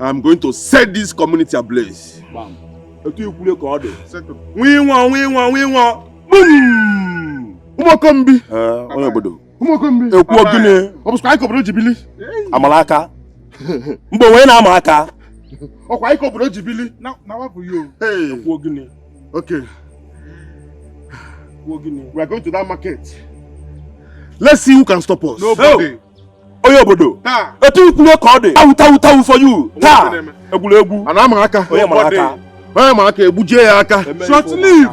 I'm going to set this community ablaze. Bam. We want. Boom! Umokombi. Oyobodo. Umokombi. Gine. Obuska iko bro jibili. Amalaka. Mbo we na amaka. Okwa iko bro jibili. Now what for you? Hey. Gine. Okay. Gine. We are going to that market. Let's see who can stop us. Nobody. Oyobodo. Ta. Etu ikule ko de. Tawu for you. Ta. Egwu. Ana amaka. Oyamalaka. Oyamalaka ebuje ya aka. Short leave.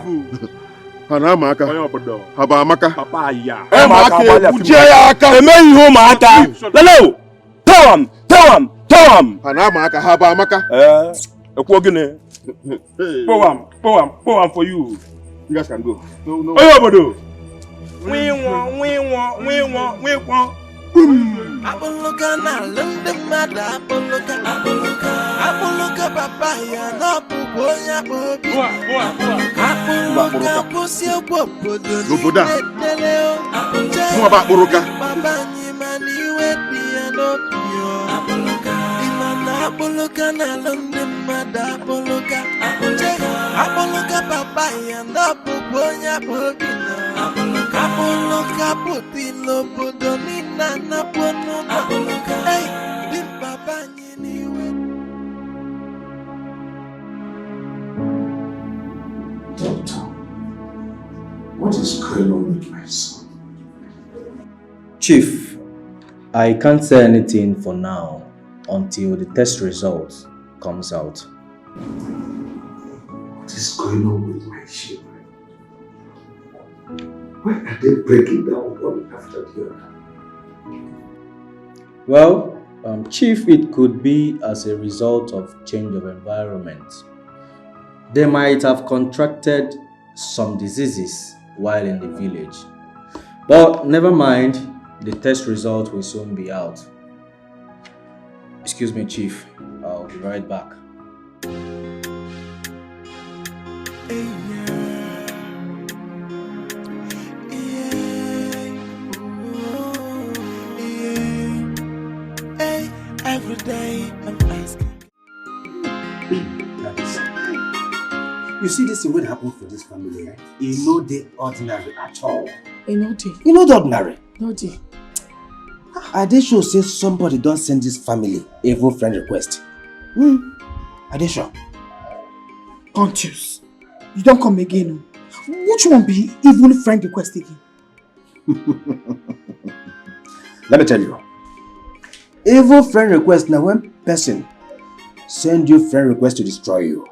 Ana amaka. Oyobodo. Haba amaka. Papa ya. Amaka ebuje ya aka. Emeyi ho ma aka. Lelo. Tell him. Ana amaka haba amaka. Ekwo gine. Pour am for you. You guys can go. No. Oyobodo. We want. Apologa na lende mada apologa papaya na puponya bobi apologa posi obodo Loboda. teleo Mo ba apologa. baba ni mani wedi anopio imana apologa na lende mada apologa papaya na puponya bobi apologa poti lobodo ni na pono hey di baba ni Doctor, what is going on with my son? Chief, I can't say anything for now until the test results comes out. What is going on with my children? Why are they breaking down one after the other? Well, Chief, it could be as a result of change of environment. They might have contracted some diseases while in the village. But never mind, the test result will soon be out. Excuse me, Chief. I'll be right back. Every day I'm asking. You see this thing what happened for this family, eh? It's no the ordinary at all. You know the. You know the ordinary. No the. Are they sure say somebody don't send this family evil friend request? Are they sure? Pontius, you don't come again. Which one be evil friend request again? Let me tell you. Evil friend request now when person send you friend request to destroy you.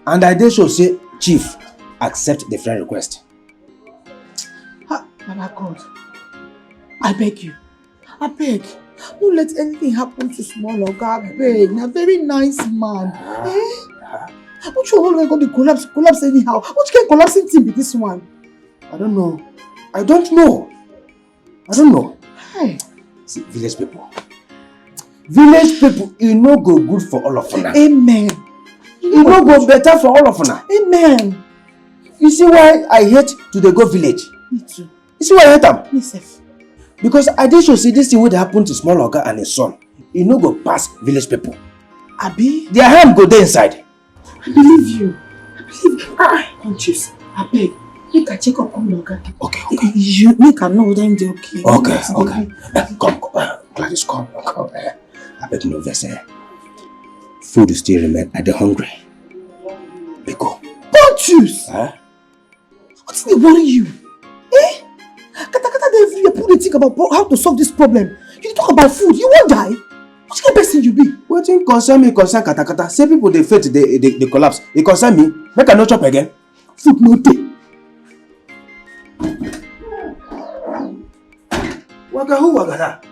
And I did sure say, Chief, accept the friend request. Mama God, I beg you. I beg. Don't let anything happen to small Oga. I beg. Now very nice man. Which one going to collapse anyhow? Which kind of collapsing thing be this one? I don't know. I don't know. Hey. See, village people. Village people, it no go good for all of us. Amen. It no go better for all of us. Amen. You see why I hate to the go village? Me too. You see why I hate them? Me self. Because I did show see this thing would happen to small Oga and his son. It no go past village people. Abi? Their hand go there inside. I believe you. Conscious. I beg. Make a check up on Oga. Okay. You make a know then they okay. Okay. Come. Gladys, come. I beg no vex. Food still remain. I dey hungry. Biko. Pontius! What's the worry you? Kata they put the think about how to solve this problem. You talk about food, you won't die. What kind of person you be? Wetin concern me concern kata. Say people they faint, they collapse. It concern me. Make I no chop again. Food no dey. Waga who waga that?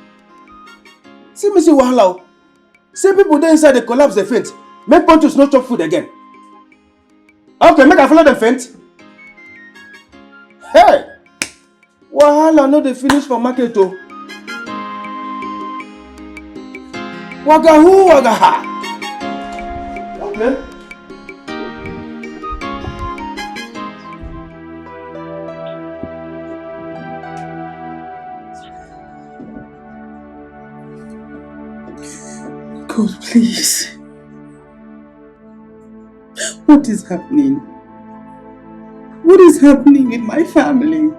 See me see wahala. Say people there inside they collapse, they faint. Make Pontius no chop food again. Okay, make I follow them faint. Hey! Wahala no dey finish for market o. Waga who waga ha? Okay. God, please. What is happening? What is happening with my family?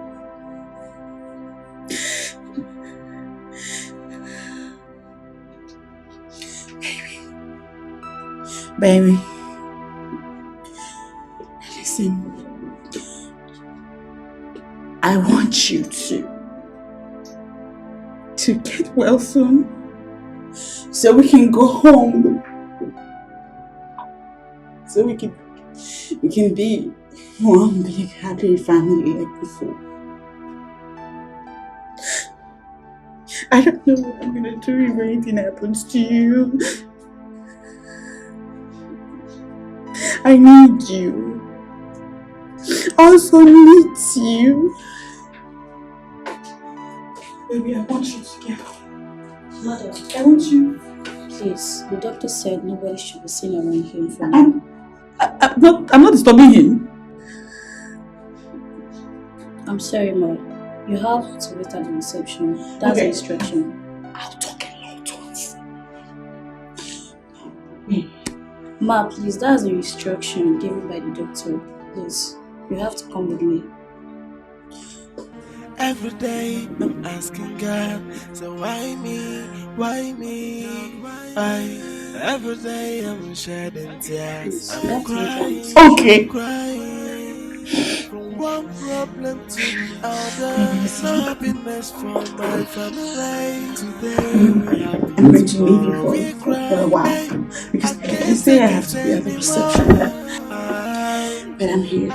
Baby. Listen. I want you to get well soon. So we can go home. So we can be one big happy family like before. I don't know what I'm gonna do if anything happens to you. I need you. I also need you. Baby, I want you to get home. Mother, I want you. Please, the doctor said nobody should be seen around him for now. I'm not disturbing him. I'm sorry, Ma. You have to wait at the reception. That's the instruction. I'll talk a lot once. Ma, please, that's the instruction given by the doctor. Please, you have to come with me. Every day I'm asking God, so why me, why me? Every day I'm shedding tears, I'm crying, Okay. crying. From one problem to the other, happiness for my family. Today I'm going to leave you for a while because they say I have to be at the reception. But I'm here.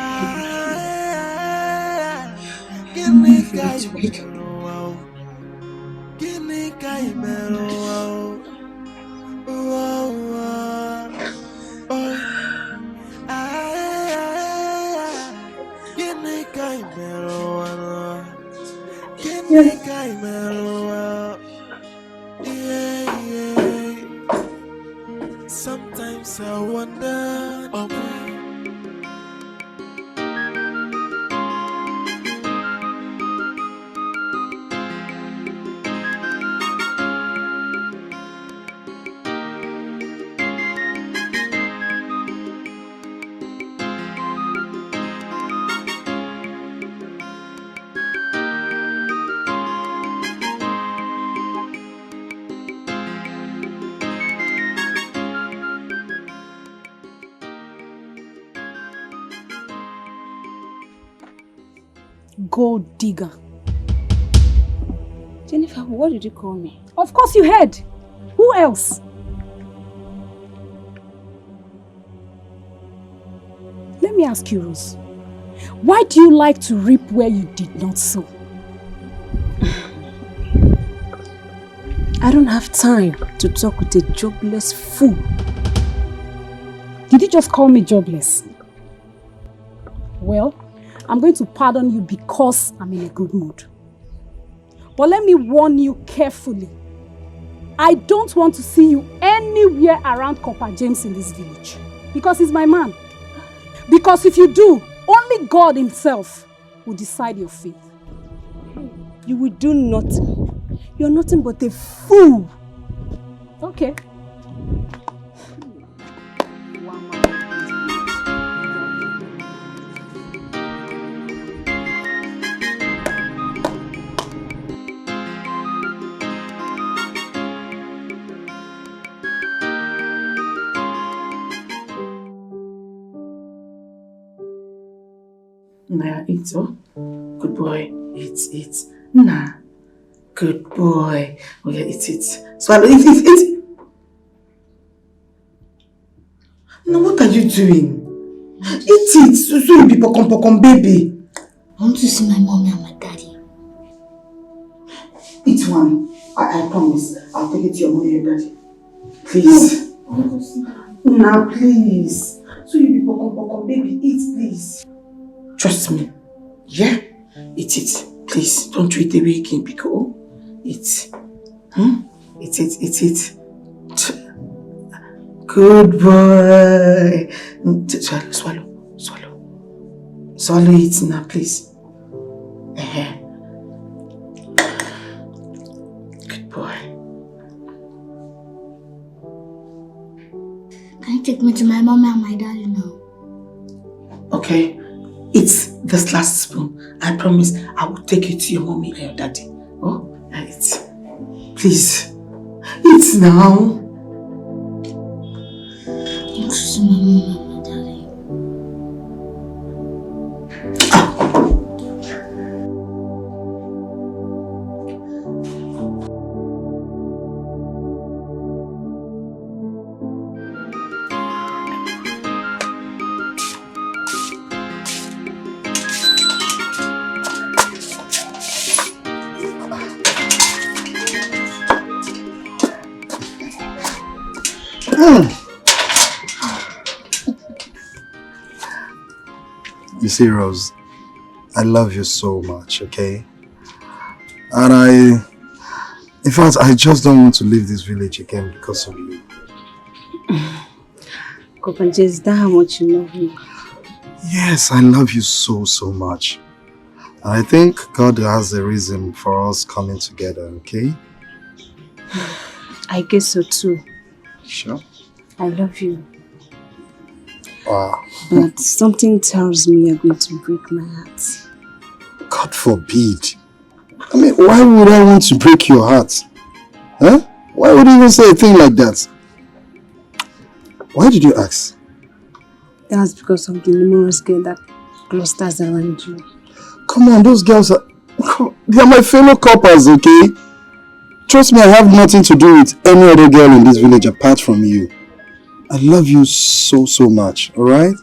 Sometimes I wonder, oh boy. Gold digger. Jennifer, what did you call me? Of course you heard. Who else? Let me ask you, Rose. Why do you like to reap where you did not sow? I don't have time to talk with a jobless fool. Did you just call me jobless? Well, I'm going to pardon you because I'm in a good mood. But let me warn you carefully. I don't want to see you anywhere around Copper James in this village. Because he's my man. Because if you do, only God himself will decide your fate. You will do nothing. You're nothing but a fool. Okay. Nah, eat, oh. Good boy. Eat. Nah. Good boy. Oh yeah, eat. Swallow, eat. Now what are you doing? Eat it. So you be pokon, baby. I want to see my mommy and my daddy. Eat one. I promise. I'll take it to your mommy and your daddy. Please. I want to see them. Nah, please. So you be pokon, baby. Eat, please. Trust me. Yeah? Eat it. Please. Don't throw it away again, because eat. Eat. Good boy. Swallow. Swallow it now, please. Good boy. Can you take me to my mommy and my daddy now? Okay. Eat this last spoon. I promise I will take it to your mommy and your daddy. Oh, eat. Please. Eat now. I want to see my mom and my daddy. You see, Rose, I love you so much, okay? And in fact, I just don't want to leave this village again because of you. Kopanje, is that how much you love me? Yes, I love you so much. And I think God has a reason for us coming together, okay? I guess so too. Sure? I love you. Wow. But something tells me you're going to break my heart. God forbid. I mean, why would I want to break your heart? Huh? Why would you even say a thing like that? Why did you ask? That's because of the numerous girls that clusters around you. Come on, those girls are... They are my fellow coppers, okay? Trust me, I have nothing to do with any other girl in this village apart from you. I love you so much, alright?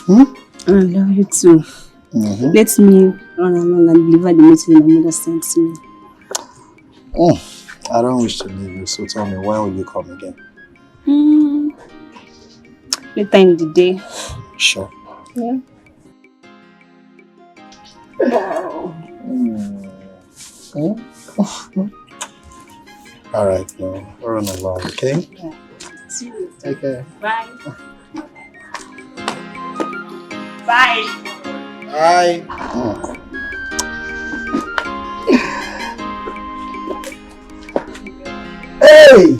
I love you too. Let me run along and deliver the meeting my mother sent me. Oh, I don't wish to leave you, so tell me, when will you come again? Later in the day. Sure. Yeah. All right, now run along, okay? Yeah. See you later. Take care. Bye. Bye. Bye. Hey!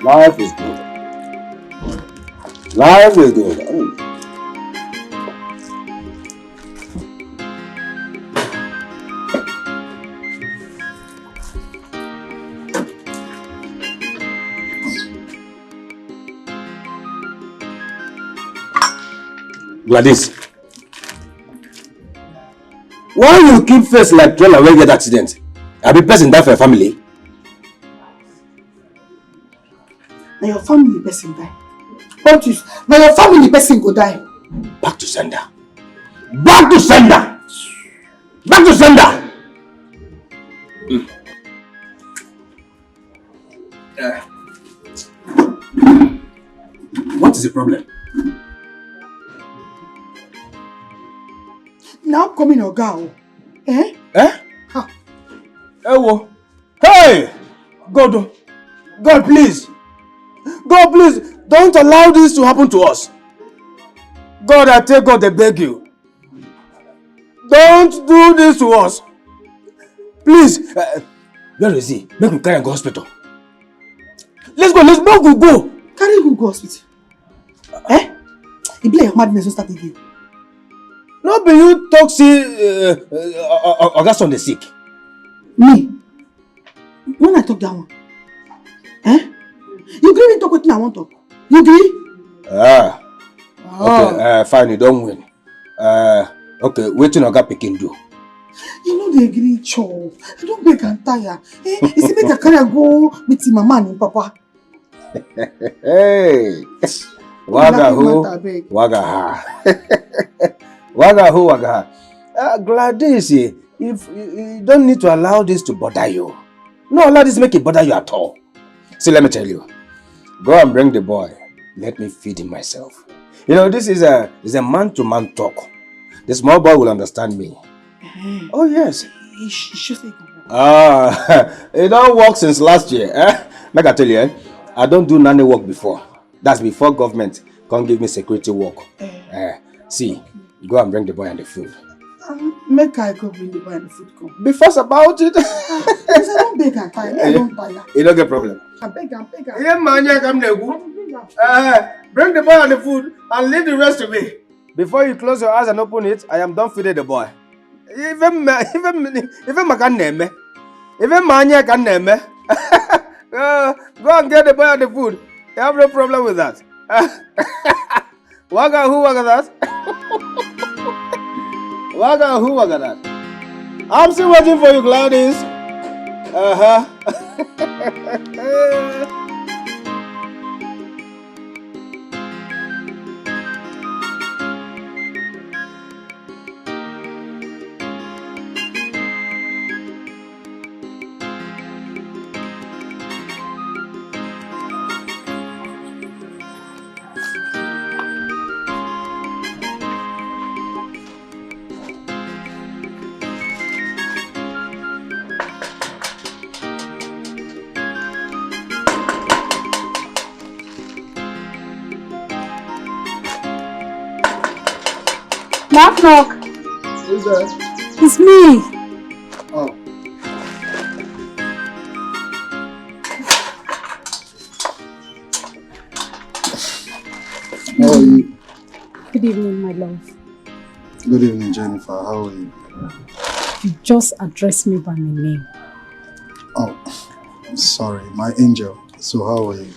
Life is good. Life is good. Gladys, why you keep face like trailer when get accident? I be person die for your family. Now your family person die. What is? Now your family person go die. Back to sender. Back to sender. Back to sender. What is the problem? Now coming your girl. Eh? Eh? Ewo. Hey! God, God, please. God, please, don't allow this to happen to us. God, I tell God, I beg you. Don't do this to us. Please. Where is he? Make him carry him go hospital. Let's go, go. Carry him go hospital. Eh? It be like madness will start again. No, but you talk, see, August on the sick. Me? When I talk that one? Eh? You agree to talk with me, I won't talk. You agree? Okay, fine, you don't win. Okay, waiting Oga Pikin do. You know they agree, Cho. I don't beg and tire. Eh? You see, make a carry go meet him mama and him papa. Hey! Waga who? Waga ha. Waga who? Waga ha. Gladys, if you don't need to allow this to bother you. No, allow this to make it bother you at all. See, let me tell you. Go and bring the boy. Let me feed him myself. You know, this is a man-to-man talk. The small boy will understand me. Oh, yes. He should say It don't work since last year. Make I tell you, I don't do nanny work before. That's before government can't give me security work. See, go and bring the boy and the food. Make I go bring the boy and the food come. Be fast about it. I don't beg and tire. I don't tire. You don't get problem. I beg and beg and Yeah, man, you come there. Bring the boy and the food and leave the rest to me. Before you close your eyes and open it, I am done feeding the boy. Even man can name me. Even man can name me. Go and get the boy and the food. You have no problem with that. Waga who waga that? Waga who waga that? I'm still waiting for you, Gladys. Knock, knock. Who's that? It's me. Oh. How are you? Good evening, my love. Good evening, Jennifer. How are you? You just addressed me by my name. Oh, sorry, my angel. So how are you?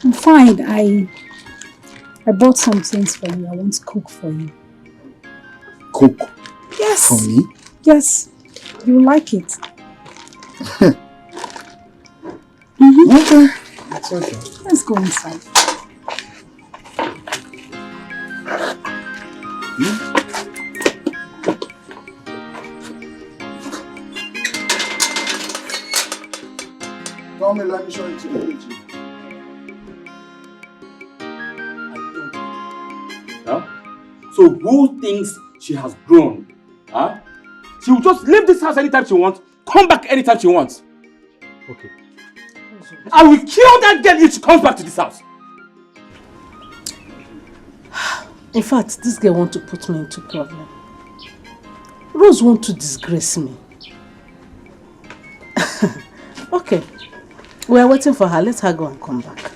I'm fine. I bought some things for you. I want to cook for you. Cook? Yes. For me? Yes. You like it. Okay. It's okay. Let's go inside. Tell me, let me show you to the kitchen. Huh? So who thinks she has grown? Huh? She will just leave this house anytime she wants, come back anytime she wants. Okay. I will kill that girl if she comes back to this house. In fact, this girl wants to put me into problem. Rose wants to disgrace me. Okay. We are waiting for her. Let her go and come back.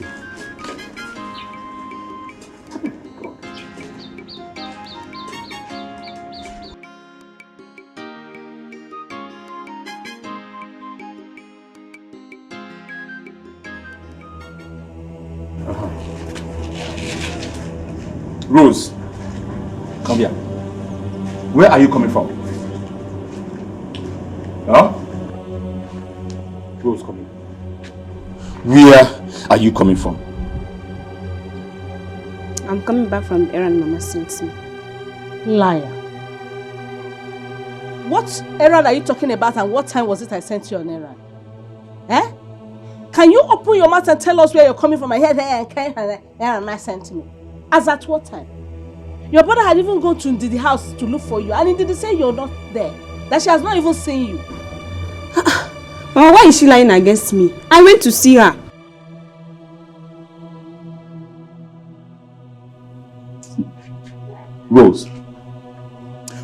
Rose, come here. Where are you coming from? Huh? Rose, come here. Where are you coming from? I'm coming back from the errand Mama sent me. Liar. What errand are you talking about and what time was it I sent you on errand? Eh? Can you open your mouth and tell us where you're coming from? I heard and errand Mama sent me. As at what time? Your brother had even gone to the house to look for you and he didn't say you're not there. That she has not even seen you. Mama, why is she lying against me? I went to see her. Rose.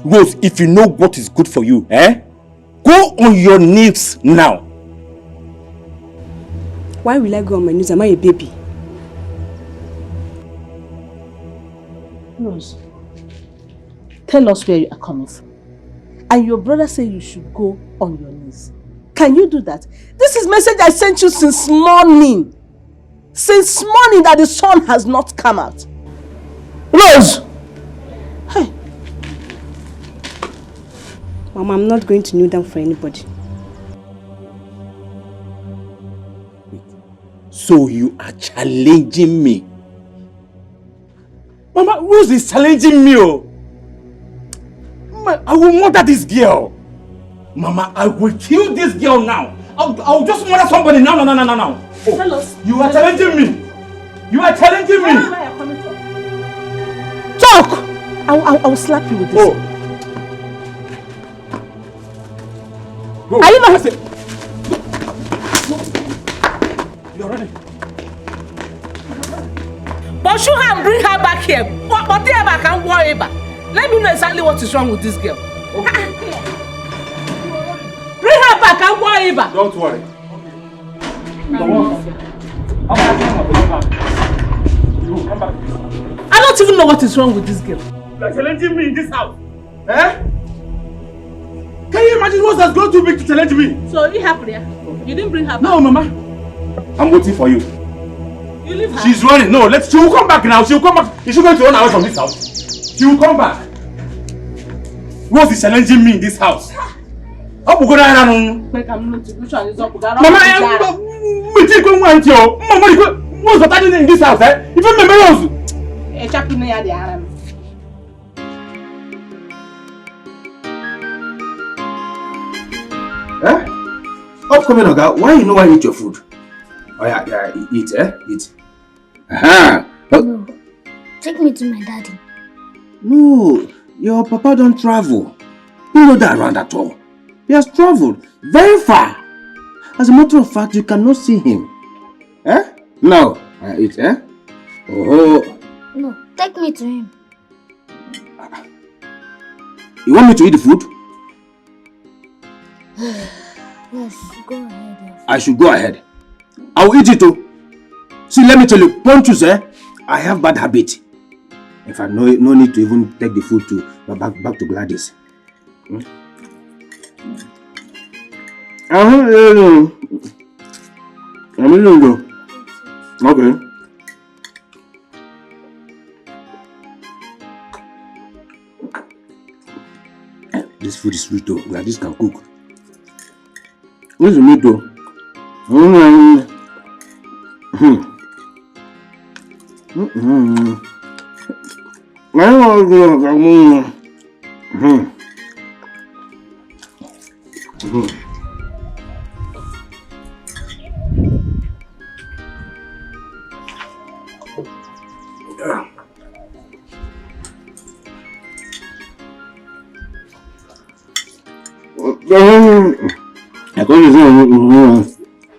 Rose, if you know what is good for you, go on your knees now. Why will I go on my knees? Am I a baby? Rose, tell us where you are coming from. And your brother said you should go on your knees. Can you do that? This is message I sent you since morning. Since morning that the sun has not come out. Rose! Hey. Mama, I'm not going to kneel down for anybody. So you are challenging me? Mama, Rose is challenging me. Mama, I will murder this girl. Mama, I will kill this girl now. I'll just murder somebody now. Oh, tell us. You are challenging me. You are challenging me. Tell us where you're coming from. Talk! I will slap you with this. Oh. Go. Are you not? You're ready. Pursue her and bring her back here. Whatever can worry about. Let me know exactly what is wrong with this girl. Okay. Bring her back and worry about. Don't worry. I don't even know what is wrong with this girl. You are challenging me in this house. Eh? Can you imagine what has gone too big to challenge me? So you happy? You didn't bring her back? No, Mama. I'm waiting for you. You leave her? She's running. No, she will come back now. She will come back. Is she going to run away from this house? She will come back. Rose is challenging me in this house. Mama, I am Mama, what's happening in this house? Even remember Rose. Upcoming Oga, why you know I eat your food? Oh yeah, eat, eat. Aha! No, take me to my daddy. No, your papa don't travel. You know that around at all. He has traveled very far. As a matter of fact, you cannot see him. No, eat, Oh. No, take me to him. You want me to eat the food? Yes, go ahead. I should go ahead. I will eat it too. See, let me tell you, Ponchus, I have bad habit. In fact, no need to even take the food to back to Gladys. Okay. This food is sweet though. Gladys can cook. Where's the meat though?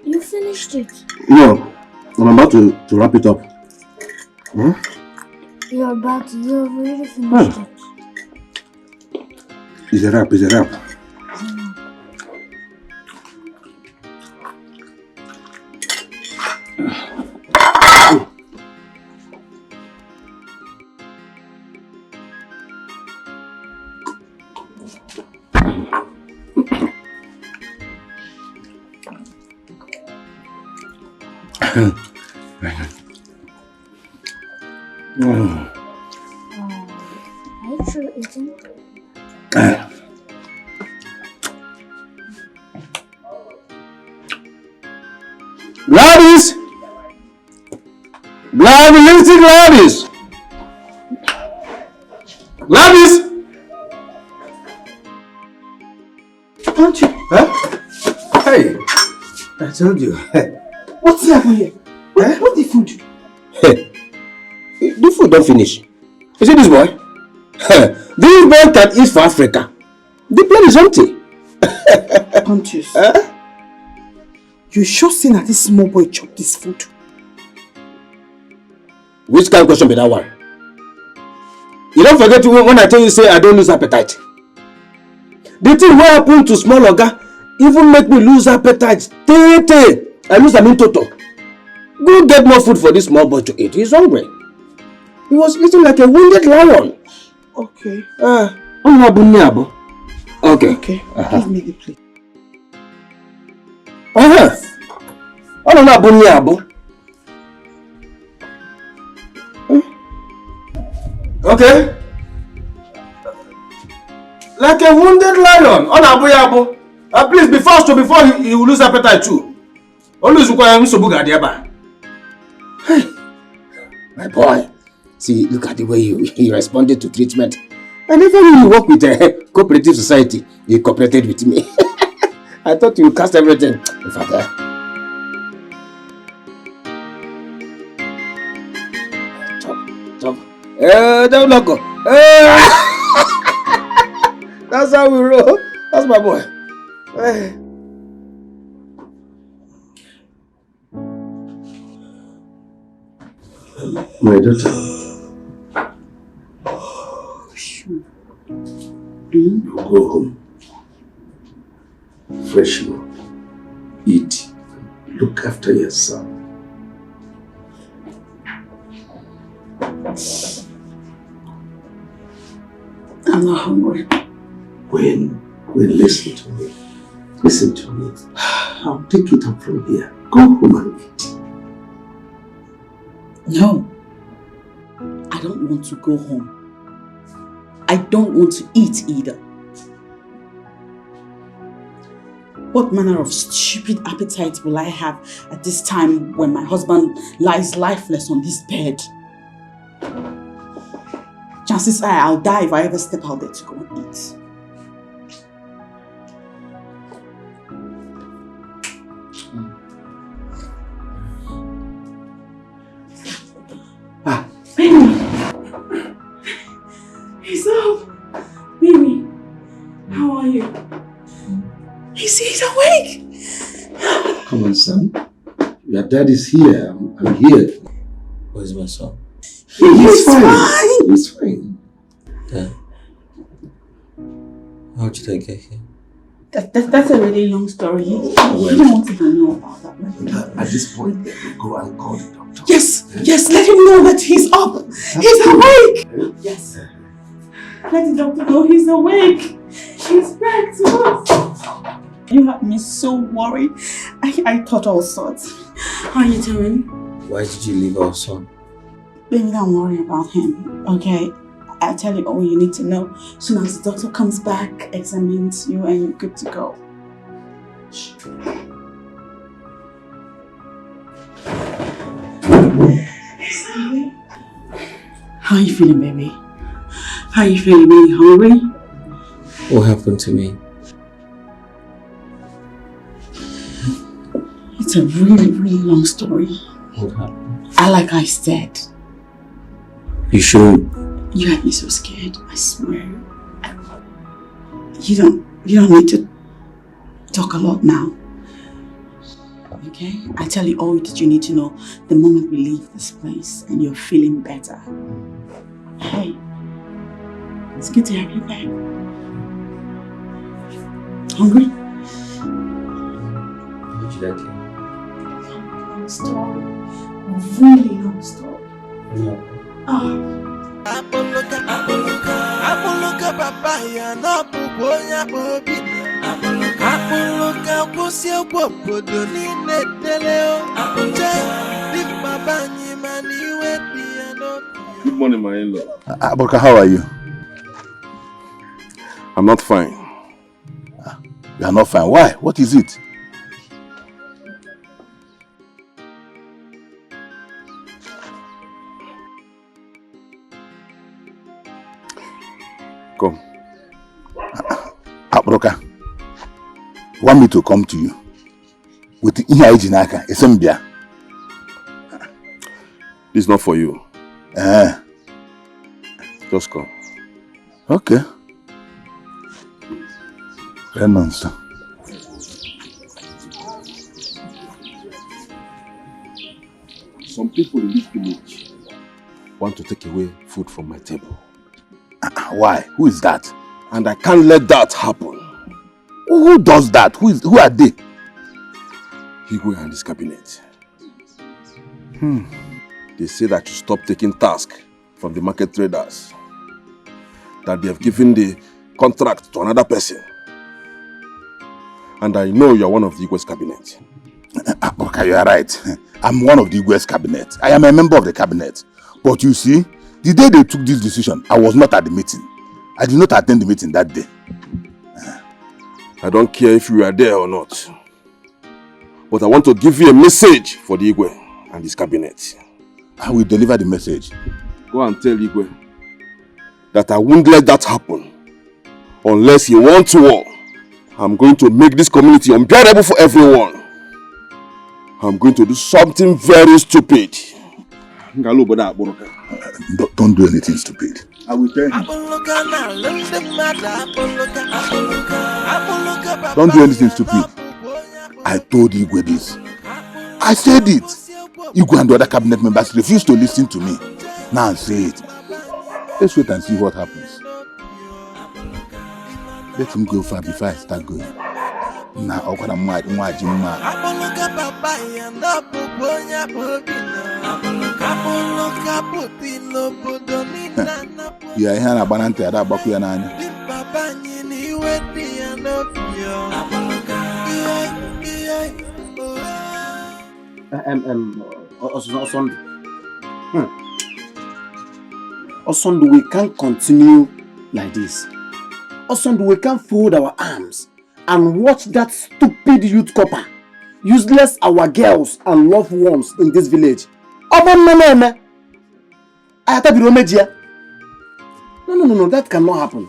You finished it. No, I'm about to wrap it up. You're already finished it. It's a wrap, it's a wrap. Are you sure eating? Gladys! Gladys! Gladys! Don't you? Huh? Hey, I told you. What's happening here? What's the food? Hey, the food don't finish. You see this boy? This boy can eat for Africa. The plate is empty. Pontius. You sure seen that this small boy chop this food? Which kind of question be that one? You don't forget when I tell you say I don't lose appetite. The thing what happened to small Oga even make me lose appetite. I lose them in total. Go get more food for this small boy to eat. He's hungry. He was eating like a wounded lion. Okay. Okay. Okay. Give me the plate. Okay. Like a wounded lion. Please be fast before he will lose appetite too. Always require him. Hey, my boy. See, look at the way he responded to treatment. I never knew you work with a cooperative society. He cooperated with me. I thought you would cast everything. In fact, Chop. Don't look. That's how we roll. That's my boy. My daughter. You go home. Freshen up. Eat. Look after yourself. I'm not hungry. When listen to me. Listen to me. I'll take it up from here. Go home and eat. No. I don't want to go home. I don't want to eat either. What manner of stupid appetite will I have at this time when my husband lies lifeless on this bed? Chances are I'll die if I ever step out there to go and eat. Baby! He's up! Baby! How are you? He's awake! Come on, son. Your dad is here. I'm here. Where's my son? He's fine. He's fine. Dad, how did I get here? That's a really long story. You don't want to know about that. At this point, go and call the doctor. Yes, let him know that he's up. He's awake. Yes. Let the doctor know he's awake. He's back to us. You had me so worried. I thought all sorts. How are you doing? Why did you leave our son? Baby, don't worry about him, okay? I'll tell you all you need to know. Soon as the doctor comes back, examines you, and you're good to go. Shh. How are you feeling, baby? How are you feeling? Are you hungry? What happened to me? It's a really, really long story. What happened? Like I said, You shouldn't. you had me so scared. I swear. You don't need to talk a lot now. Okay? I tell you all that you need to know the moment we leave this place and you're feeling better. Hey, it's good to have you back. Hungry? What should I do? Long story. A really long story. Yeah. Apoloka papaya no puponya bobi. Apoloka kusia bobodo ni neteleo. Apoloka di babanyi mani wetiano. Good morning, my in-law. Aboka, how are you? I'm not fine. You are not fine. Why? What is it? Come. Aboka, you want me to come to you with the Jinaka, Esembia? This is not for you. Just come. Okay. Renonce. Some people in this village want to take away food from my table. Why? Who is that? And I can't let that happen. Who does that? Who are they? Igwe and his cabinet. They say that you stop taking tasks from the market traders. That they have given the contract to another person. And I know you are one of the Igwe's cabinet. Okay, you are right. I'm one of the Igwe's cabinet. I am a member of the cabinet. But you see, the day they took this decision, I was not at the meeting. I did not attend the meeting that day. I don't care if you are there or not. But I want to give you a message for the Igwe and his cabinet. I will deliver the message. Go and tell Igwe that I won't let that happen unless he wants war. I'm going to make this community unbearable for everyone. I'm going to do something very stupid. Don't do anything stupid. I will tell you. Don't do anything stupid. I told Igwe this. I said it. Igwe and the other cabinet members refused to listen to me. Now I say it. Let's wait and see what happens. Let him go far before I start going. Now I'm going to watch him. You are here na banante ada baku ya nani. Osondu, we can't continue like this. Osondu, we can't fold our arms and watch that stupid youth copper useless our girls and loved ones in this village. No, that cannot happen.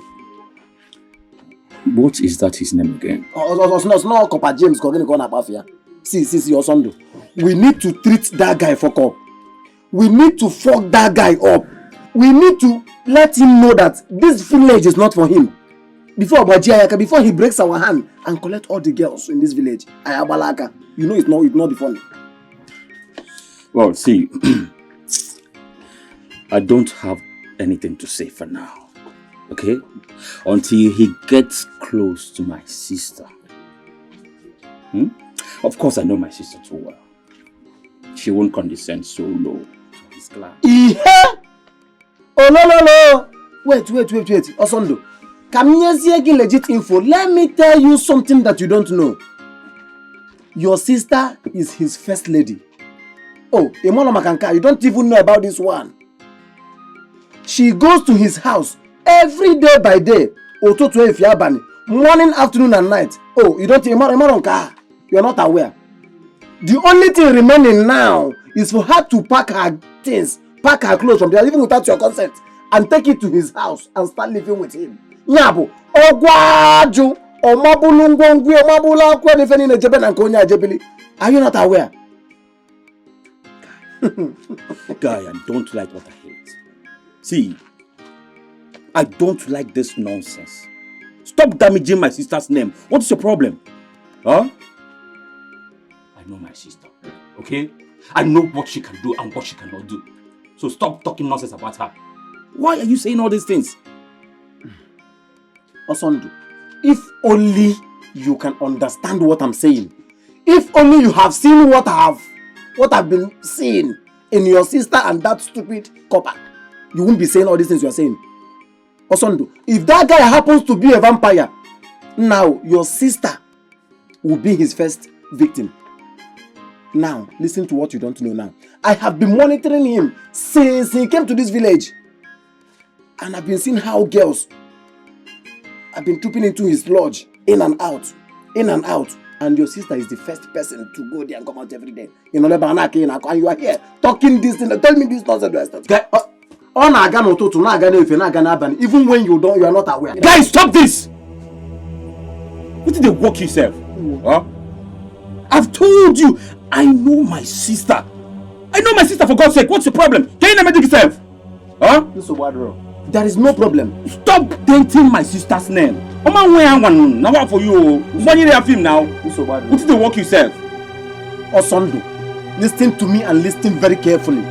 What is that his name again? It's not Copper James. See, Osondu. We need to treat that guy fuck up. We need to fuck that guy up. We need to let him know that this village is not for him. Before he breaks our hand and collect all the girls in this village. You know it's not be funny. Well, see, I don't have anything to say for now. Okay? Until he gets close to my sister. Of course, I know my sister too well. She won't condescend so low to his class. Oh, no. Wait. Osondu. Come legit info. Let me tell you something that you don't know. Your sister is his first lady. Oh, Emono Makanka, you don't even know about this one. She goes to his house every day by day. Morning, afternoon, and night. Oh, you don't You're not aware. The only thing remaining now is for her to pack her things, pack her clothes from there, even without your consent, and take it to his house and start living with him. Nyabo, Ogwaju, Omabulungongwe, Omabula, Kwenifeni, Jeben, and Konya Jebili. Are you not aware? Guy, I don't like what I hate. See, I don't like this nonsense. Stop damaging my sister's name. What is your problem? Huh? I know my sister, okay? I know what she can do and what she cannot do. So stop talking nonsense about her. Why are you saying all these things? Osondu, if only you can understand what I'm saying. If only you have seen what I've been seeing in your sister and that stupid copper, you won't be saying all these things you are saying. Osondu, if that guy happens to be a vampire, now your sister will be his first victim. Now, listen to what you don't know now. I have been monitoring him since he came to this village. And I've been seeing how girls have been trooping into his lodge, in and out. And your sister is the first person to go there and come out every day. You know, and you are here talking this thing. Tell me this nonsense. Even when you are not aware. Guys, stop this! What did they work yourself? Huh? I've told you, I know my sister. I know my sister, for God's sake. What's the problem? Can you not make yourself? Huh? There is no problem. Stop denting my sister's name. Now what for you? What you have him now? What did they work yourself? Osondu, listen to me and listen very carefully.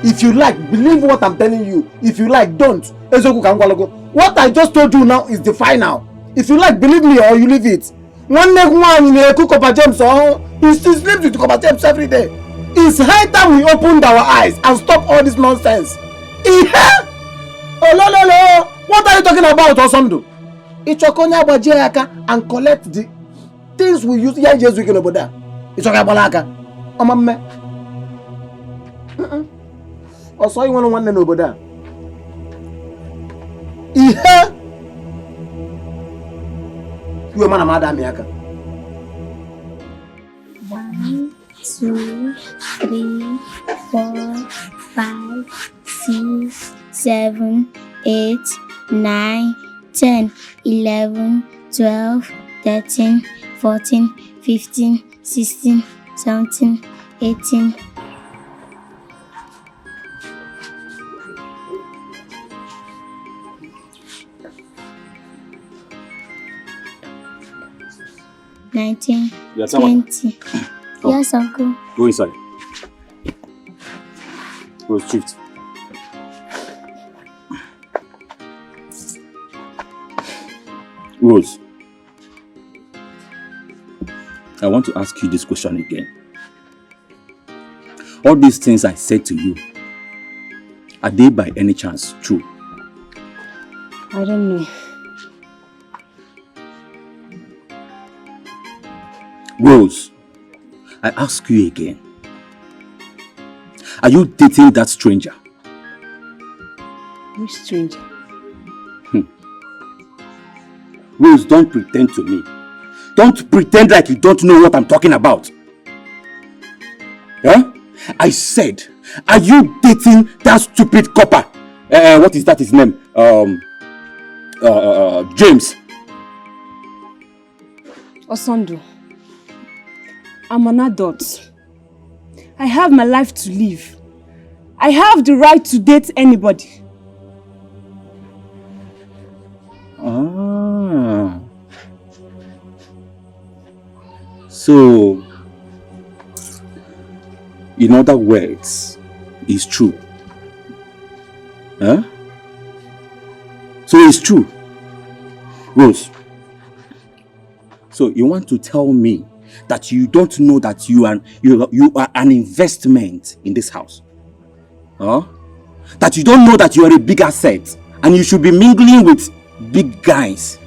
If you like, believe what I'm telling you. If you like, don't. What I just told you now is the final. If you like, believe me or you leave it. One leg one in a cook of a James, he still sleeps with Copper James every day. It's high time we opened our eyes and stop all this nonsense. Oh, what are you talking about, Osondu? Ichokonya Bajiaka and collect the things we use here just weekend over there. Ichokabalaka. Omame. Or so you want one over there. You are man madam yaka. 1, 2, 3, 4, 5, 6, 7, 8, 9, 10, 11, 12, 13, 14, 15, 16, 17, 18. Nineteen, yes, 20. Yes, uncle. Go inside. Go shift. Rose, I want to ask you this question again. All these things I said to you, are they by any chance true? I don't know. Rose, I ask you again. Are you dating that stranger? Which stranger? Rose, don't pretend to me. Don't pretend like you don't know what I'm talking about. Huh? I said, are you dating that stupid copper? What is that his name? James. Osondu, I'm an adult. I have my life to live. I have the right to date anybody. Ah. So, in other words, it's true. Huh? So it's true. Rose, so you want to tell me that you don't know that you are an investment in this house? Huh? That you don't know that you are a big asset and you should be mingling with big guys?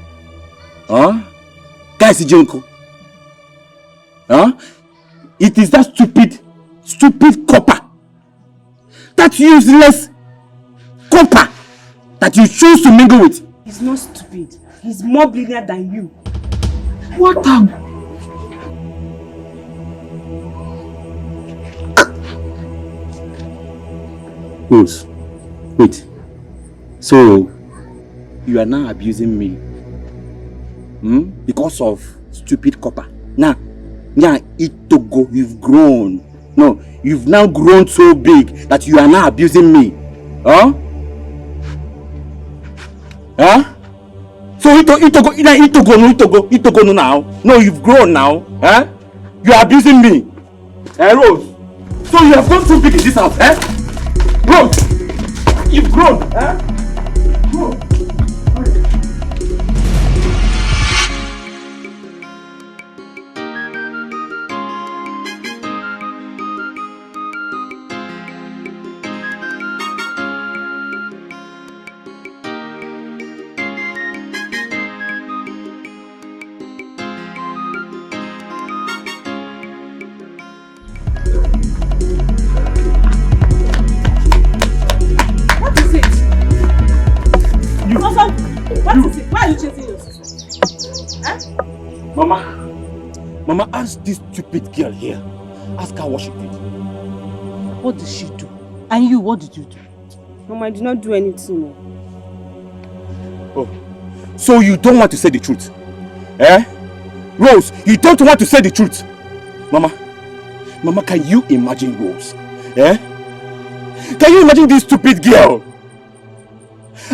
Huh? Guys, Junko. Huh? It is that stupid copper, that useless copper that you choose to mingle with. He's not stupid. He's more brilliant than you. What Rose, wait. So, you are now abusing me? Because of stupid copper? Now, Itogo, you've grown. No, you've now grown so big that you are now abusing me. Huh? Huh? So Itogo now. No, you've grown now. Huh? You are abusing me. Rose. So you have gone too big in this house, eh? Rose, you've grown, eh? Grown. Mama, ask this stupid girl here. Ask her what she did. What did she do? And you, what did you do? Mama, I did not do anything. Oh, so you don't want to say the truth? Eh? Rose, you don't want to say the truth? Mama, can you imagine Rose? Eh? Can you imagine this stupid girl?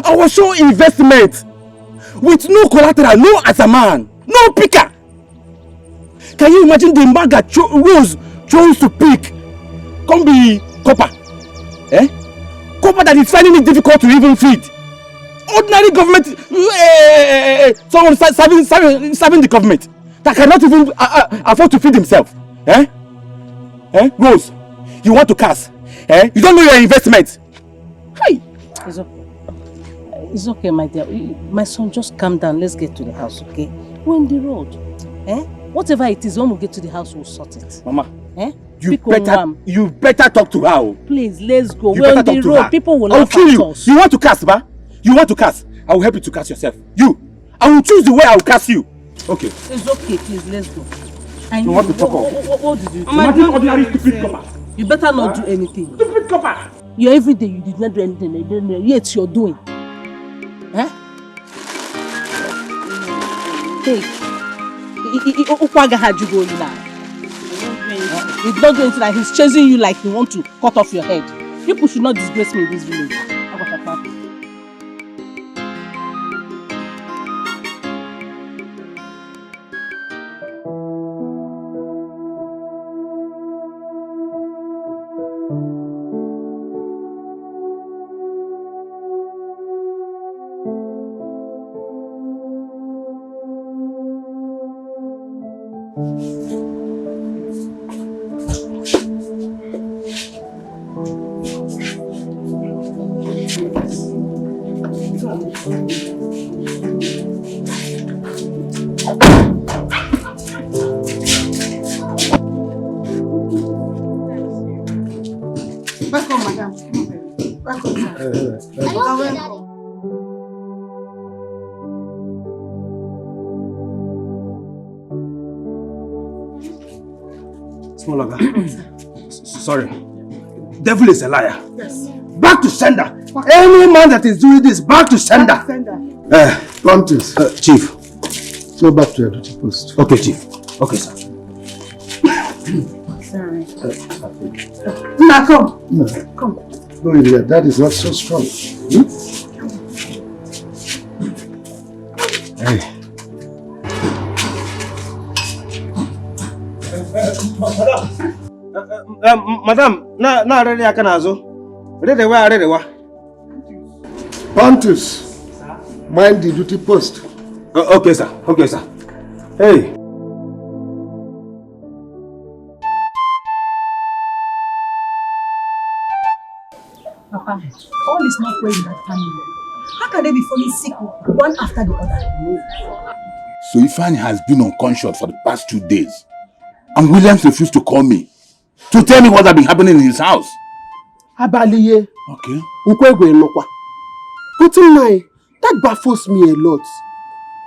Our show investment with no collateral, no as a man, no picker. Can you imagine the man that Rose chose to pick? Come be copper. Eh? Copper that is finding it difficult to even feed. Ordinary government, someone serving the government that cannot even afford to feed himself. Eh? Eh? Rose, you want to cast? Eh? You don't know your investment. Hey. It's okay. It's okay, my dear. My son, just calm down. Let's get to the house, okay? We're on the road. Eh? Whatever it is, when we get to the house, we'll sort it. Mama, eh? you better talk to her. Please, let's go. We're on the road. People will laugh at us. You want to cast, ba? You want to cast? I will help you to cast yourself. I will choose the way I will cast you. Okay. It's okay, please, let's go. And you want to talk off? What did you do? Imagine ordinary stupid copper. You better not do anything. Stupid copper. Every day you did not do anything, yet you're doing. Eh? Hey. He did not do anything like he's chasing you like he wants to cut off your head. People should not disgrace me in this village. Welcome, madam. Welcome, sir. Small Oga. Sorry. Devil is a liar. Yes. Back to sender. Any man that is doing this, back to sender. Pontus. Chief. Go back to your duty post. Okay, Chief. Okay, sir. Sorry. Now come. No. Come. No, that is not so strong. Hey. Madam, na ready aka nazo. Ready wa. Pontus. Mind the duty post. Okay, sir. Okay, sir. Hey. Papa, all is not well in that family. How can they be falling sick one after the other? So Ifeanyi has been unconscious for the past 2 days. And Williams refused to call me to tell me what had been happening in his house. Abaliye. Okay. Ukwegwe nokwa. But in my, that baffles me a lot.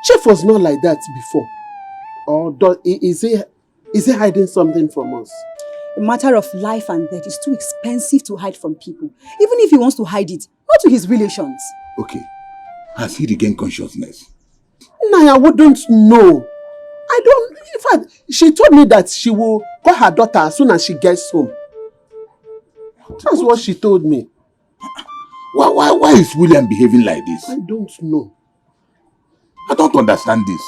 Chief was not like that before. Or is he hiding something from us? a matter of life and death. It's too expensive to hide from people. Even if he wants to hide it, not to his relations. Okay. Has he regained consciousness? Naya wouldn't know. I don't... In fact, she told me that she will call her daughter as soon as she gets home. That's what she told me. Why is William behaving like this? I don't know. I don't understand this.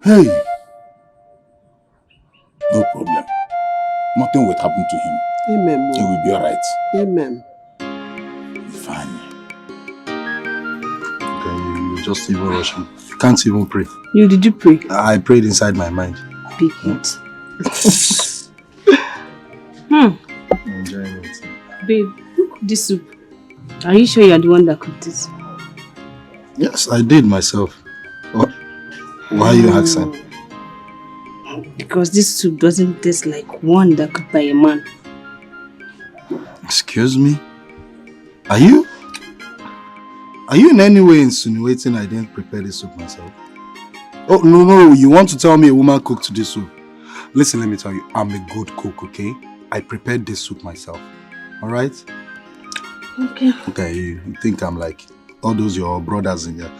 Hey. No problem. Nothing will happen to him. Amen. He will be alright. Amen. Fine. Okay, you just even rush me. Can't even pray. Did you pray? I prayed inside my mind. Big hit. Enjoying it. Babe, look at this soup. Are you sure you are the one that cooked it? Yes, I did myself. Why are you asking? Because this soup doesn't taste like one that cooked by a man. Excuse me? Are you in any way insinuating I didn't prepare this soup myself? Oh, no, you want to tell me a woman cooked this soup? Listen, let me tell you, I'm a good cook, okay? I prepared this soup myself, alright? Okay. Okay, you think I'm like all those your brothers in here.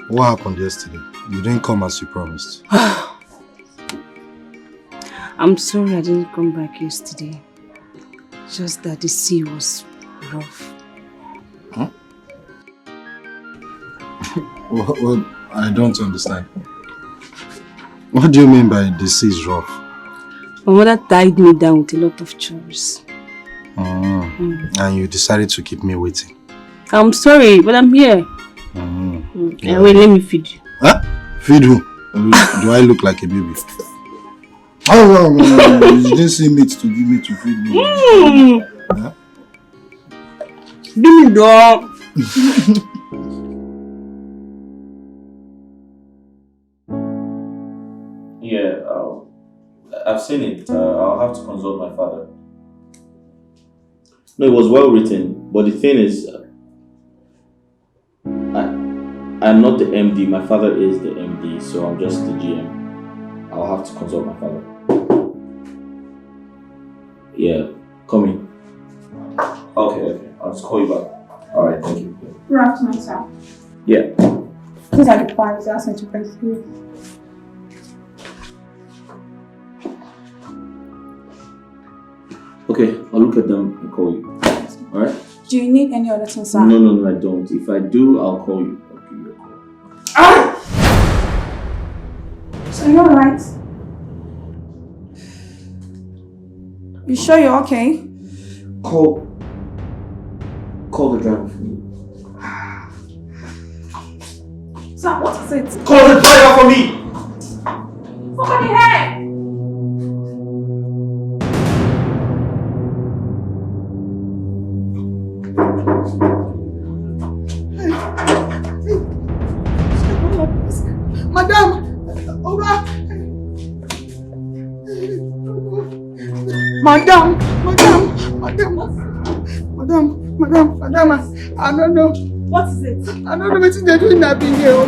What happened yesterday? You didn't come as you promised. I'm sorry I didn't come back yesterday. Just that the sea was rough. Huh? Well, I don't understand. What do you mean by the sea is rough? My mother tied me down with a lot of chores. And you decided to keep me waiting. I'm sorry, but I'm here. Yeah. Wait, let me feed you. Huh? Feed who? Do I look like a baby? Oh, no. You didn't see meat to give me to feed me. Huh? Give me dog. Yeah, I've seen it. I'll have to consult my father. No, it was well written, but the thing is, I'm not the MD. My father is the MD, so I'm just the GM. I'll have to consult my father. Yeah, come in. Okay. I'll just call you back. Alright, thank you. Good afternoon, sir. Yeah. These are the files you asked me to bring through. Okay, I'll look at them and call you. Alright? Do you need any other things, sir? No, I don't. If I do, I'll call you. I'll give you a call. Ah! So you're alright? You sure you're okay? Call the driver for me. Sir, what is it? Call the driver for me! Somebody here! Madam! Over! Madam! I don't know. What is it? I don't know what they're doing that video.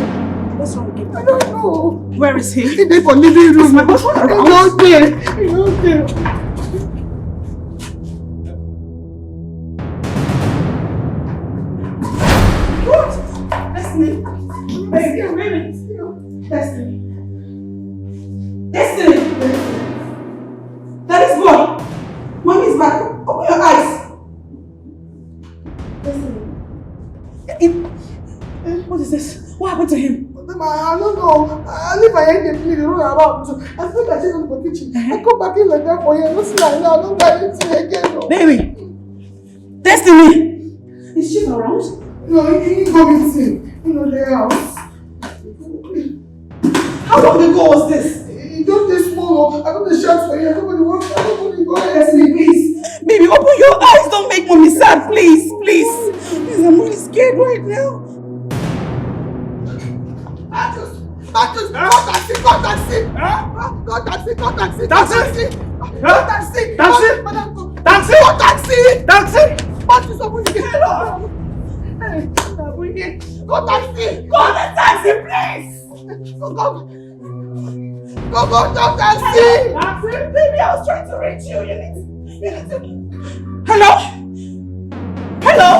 What's wrong with him? I don't know. Where is he? He's there for living room. Is my husband around? He's not there. What? Destiny. Destiny. That is what? Mommy is back. Open your eyes. Destiny. What is this? What happened to him? I don't know. I leave my head and don't know about. I think I check on the kitchen. I come back in like that for you. Listen, I don't buy anything again. No. Baby! Destiny! Is she around? No, he didn't go missing. You know, their house. How long ago was this? It don't this small. I got the shots for you. Nobody wants. Nobody go ahead. Destiny, please. Baby, open your eyes. Don't make mommy sad, please. Please, I'm really scared right now. Taxi! Call taxi! Call taxi! Call taxi! Taxi! Call taxi! Taxi! Taxi! Call taxi! Taxi! Taxi! Go taxi! Go on the taxi, please! Go taxi! Taxi? Baby, I was trying to reach you. You need to... Hello? Hello?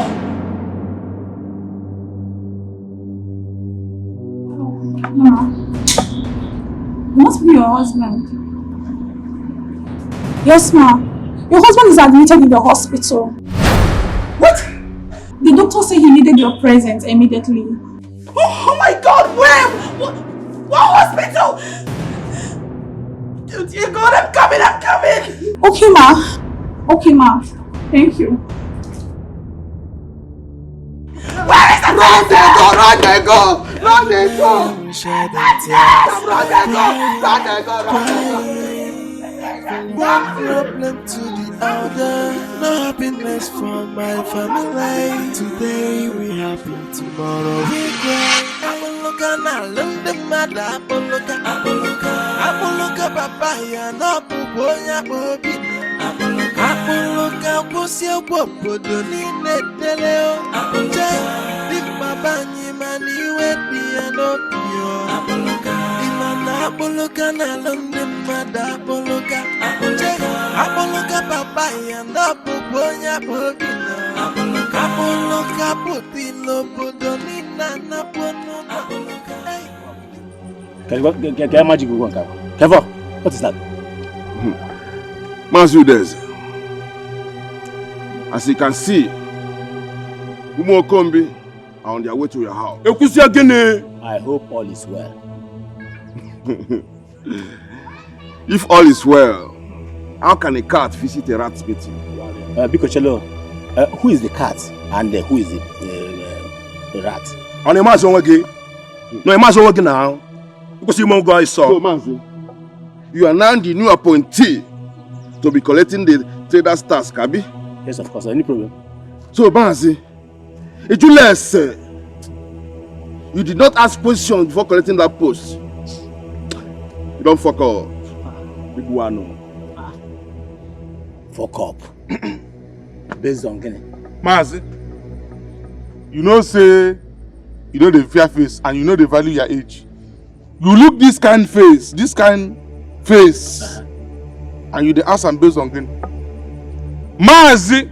Mama, it must be your husband. Yes, ma. Your husband is admitted in the hospital. What? The doctor said he needed your presence immediately. Oh my God, where? What hospital? Dear God, I'm coming! Okay, ma. Okay, ma. Thank you. Where is the Run there, go! Run there, go! From one problem to the other, no happiness for my family. Today we happy, tomorrow we cry. Apoloka na lunde mada, apoloka papaya no puponya bobi. Apoloka kusia popodo ni neteleo. Di mabanyi mani wedi anopio. Apoloka na lunde mada, apoloka papaya no puponya bobi. Apoloka putilo podo ni nana pono. Kevin, what is that? Mazudez, as you can see, Umo Kombi are on their way to your house. I hope all is well. If all is well, how can a cat visit a rat's meeting? Bikochelo, who is the cat and who is the rat? On a mass again. No, a mass again now. Because you won't go outside. You are now the new appointee to be collecting the trader's task, Abi? Yes, of course. Any problem? So, Banzi, you did not ask position before collecting that post. You don't fuck up. People want to know. Fuck up. Based on Guinea. Mazi, you know say you know the fair face and you know the value your age. You look this kind face, and you the ask and based on Guinea. Mazi,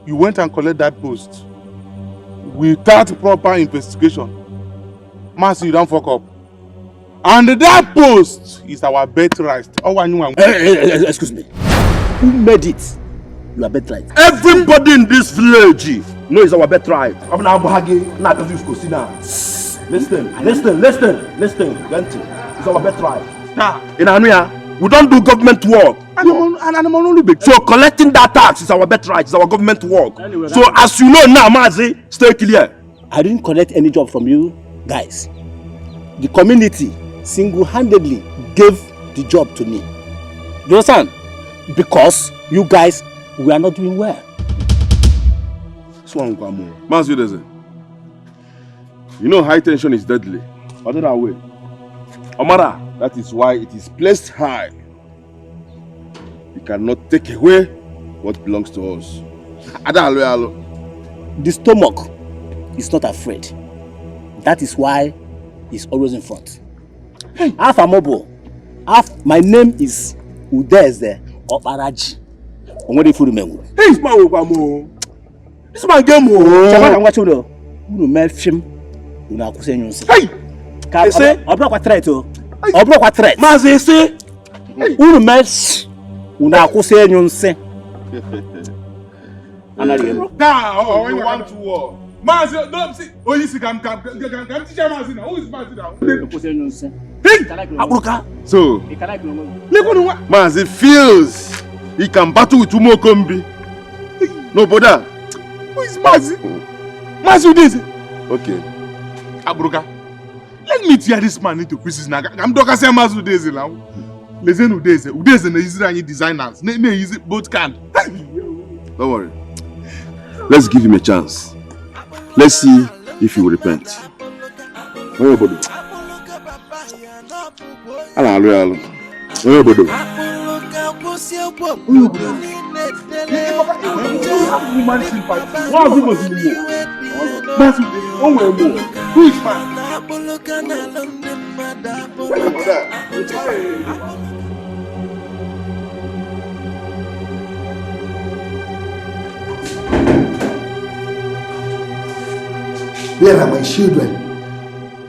you went and collect that post without proper investigation. Mazi, you don't fuck up. And that post is our birthright. Excuse me. Who made it? Your birthright. Everybody in this village knows our birthright. Listen. It's our birthright. In Anuya, we don't do government work. So collecting that tax is our birthright. It's our government work. Anyway, so as you know now, Mazi, stay clear. I didn't collect any job from you guys. The community single-handedly gave the job to me. You understand? Because you guys were not doing well. Mazi, you know high tension is deadly. Put it that way. Amara, that is why it is placed high. You cannot take away what belongs to us. The stomach is not afraid. That is why it's always in front. Half a mobile. My name is Udeze Oparaji. Hey, this man game. Hey! Obro kwa threat o. Obro kwa threat. Mazi say. Unu mes una akuse nyunse. Anari. Now, you want to war. Mazi, don't see. Oh, you see, come teacher Mazi now. Who is Mazi now? Akuse nyunse. Hey! Aburuka. So, Mazi feels he can battle with Umo Kombi. No bother. Who is Mazi? Mazi this. Okay. Aburuka. Let me tear this man into pieces now. I'm talking about Mazi Udeze now. Lezen Udeze na Israeli designers. Ne easy both can. Don't worry. Let's give him a chance. Let's see if he will repent. Everybody. Who is man? Where are my children?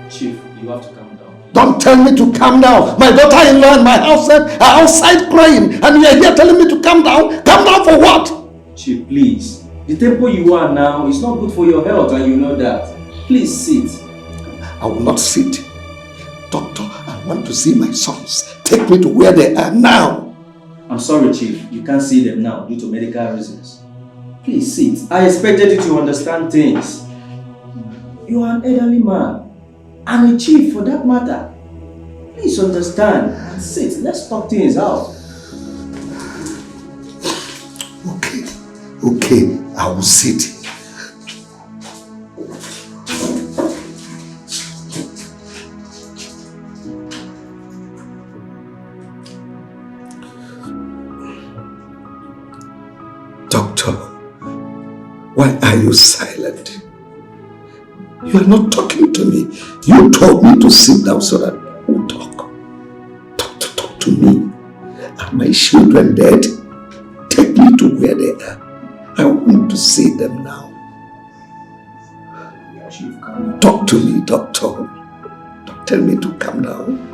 Chief, you have to calm down. Don't tell me to calm down. My daughter-in-law and my house are outside crying, and you are here telling me to calm down. Calm down for what? Chief, please. The tempo you are now is not good for your health, and you know that. Please sit. I will not sit. Doctor, I want to see my sons. Take me to where they are now. I'm sorry, Chief. You can't see them now due to medical reasons. Please sit. I expected you to understand things. You are an elderly man. And a chief for that matter. Please understand and sit. Let's talk things out. Okay, I will sit. Doctor, why are you silent? You are not talking to me. You told me to sit down so that we'll talk. Doctor, talk to me. Are my children dead? Take me to where they are. I want to see them now. Talk to me, doctor. Don't tell me to calm down.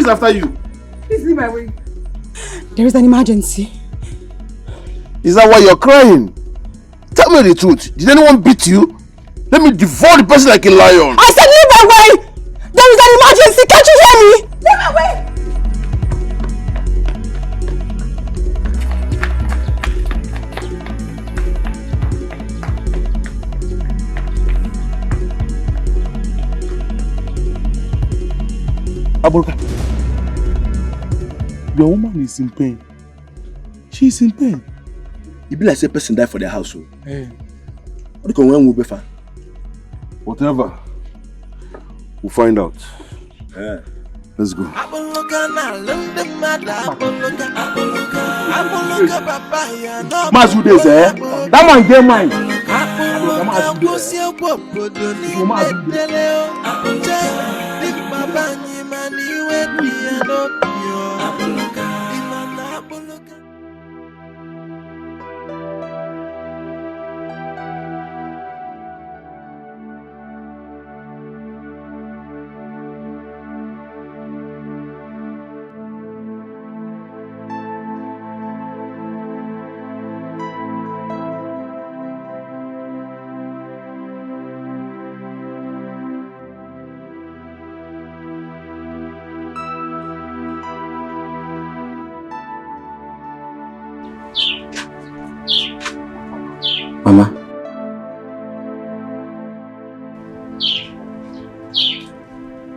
After you. Please leave my way. There is an emergency. Is that why you're crying? Tell me the truth. Did anyone beat you? Let me devour the person like a lion. I said leave my way! There is an emergency! Can't you hear me? Leave my way! Abulka. Your woman is in pain. She is in pain. It be like a person died for their household. Hey. What do you when we'll be fine? Whatever. We'll find out. Yeah. Let's go. Masu this, eh? That man get mine. Mama.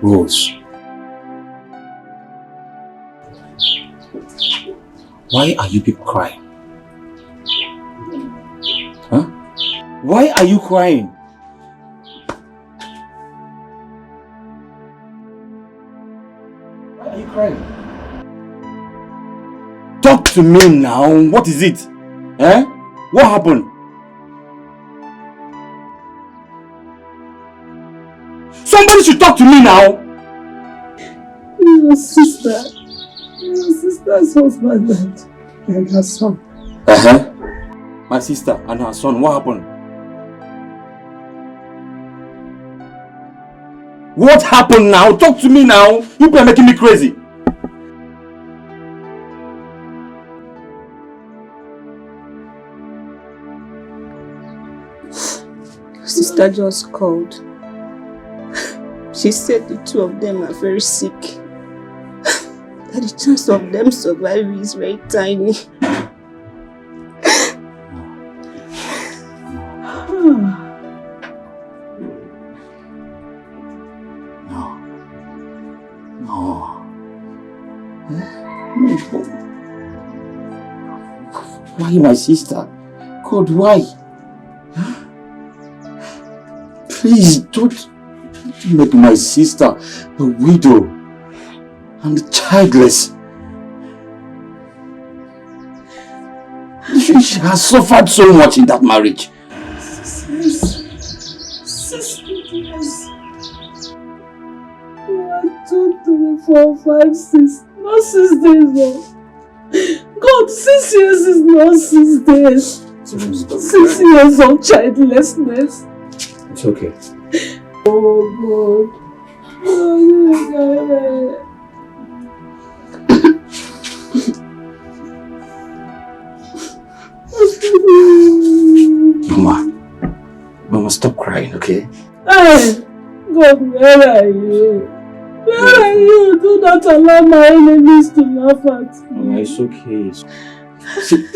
Rose. Why are you people crying? Huh? Why are you crying? Why are you crying? Talk to me now. What is it? Eh? What happened? Somebody should talk to me now. Your sister's husband and her son. My sister and her son, what happened? What happened now? Talk to me now. You people are making me crazy. Sister just called. She said the two of them are very sick. That the chance of them surviving is very tiny. Why my sister? God, why? Please don't make my sister a widow and childless. She has suffered so much in that marriage. 6 years. 1, 2, 3, 4, 5, 6. Not 6 days, no. God, 6 years is not 6 days. 6 years of childlessness. It's okay. Oh God. Mama, stop crying, okay? Hey, God, where are you? Where are you? Do not allow my enemies to laugh at me. Mama, it's okay. See,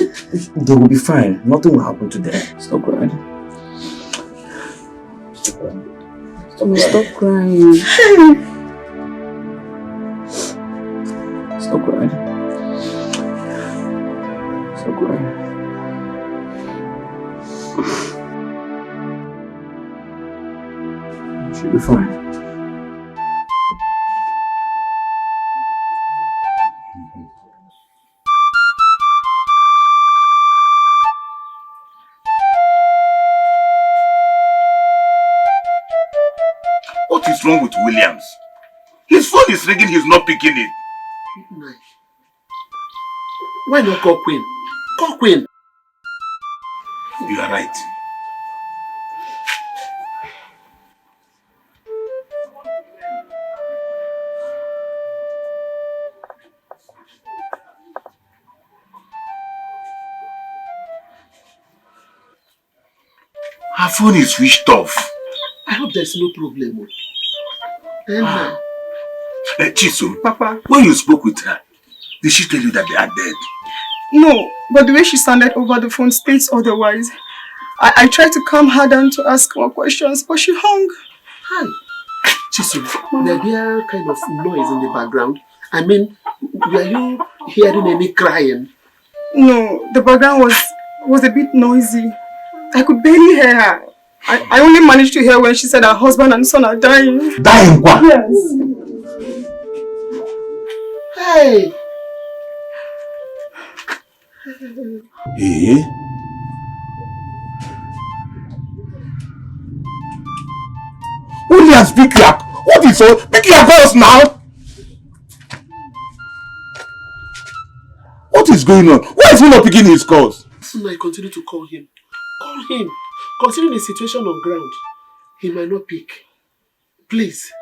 they will be fine. Nothing will happen to them. Stop crying. Stop crying. Stop crying. Stop crying. Stop crying. She'll be fine. What is wrong with Williams? His phone is ringing, he's not picking it. Why not call Queen? Call Queen. You are right. Her phone is switched off. I hope there's no problem. Chisom, Papa, when you spoke with her, did she tell you that they are dead? No, but the way she sounded over the phone states otherwise. I tried to calm her down to ask more questions, but she hung. Hi. Chisom, were there kind of noise in the background? I mean, were you hearing any crying? No, the background was a bit noisy. I could barely hear her. I only managed to hear when she said her husband and son are dying. Dying what? Yes. Hey! Hey? Williams, pick you up. What is all? Pick your calls now. What is going on? Why is he not picking his calls? I continue to call him. Call him. Considering the situation on ground, he might not pick. Please.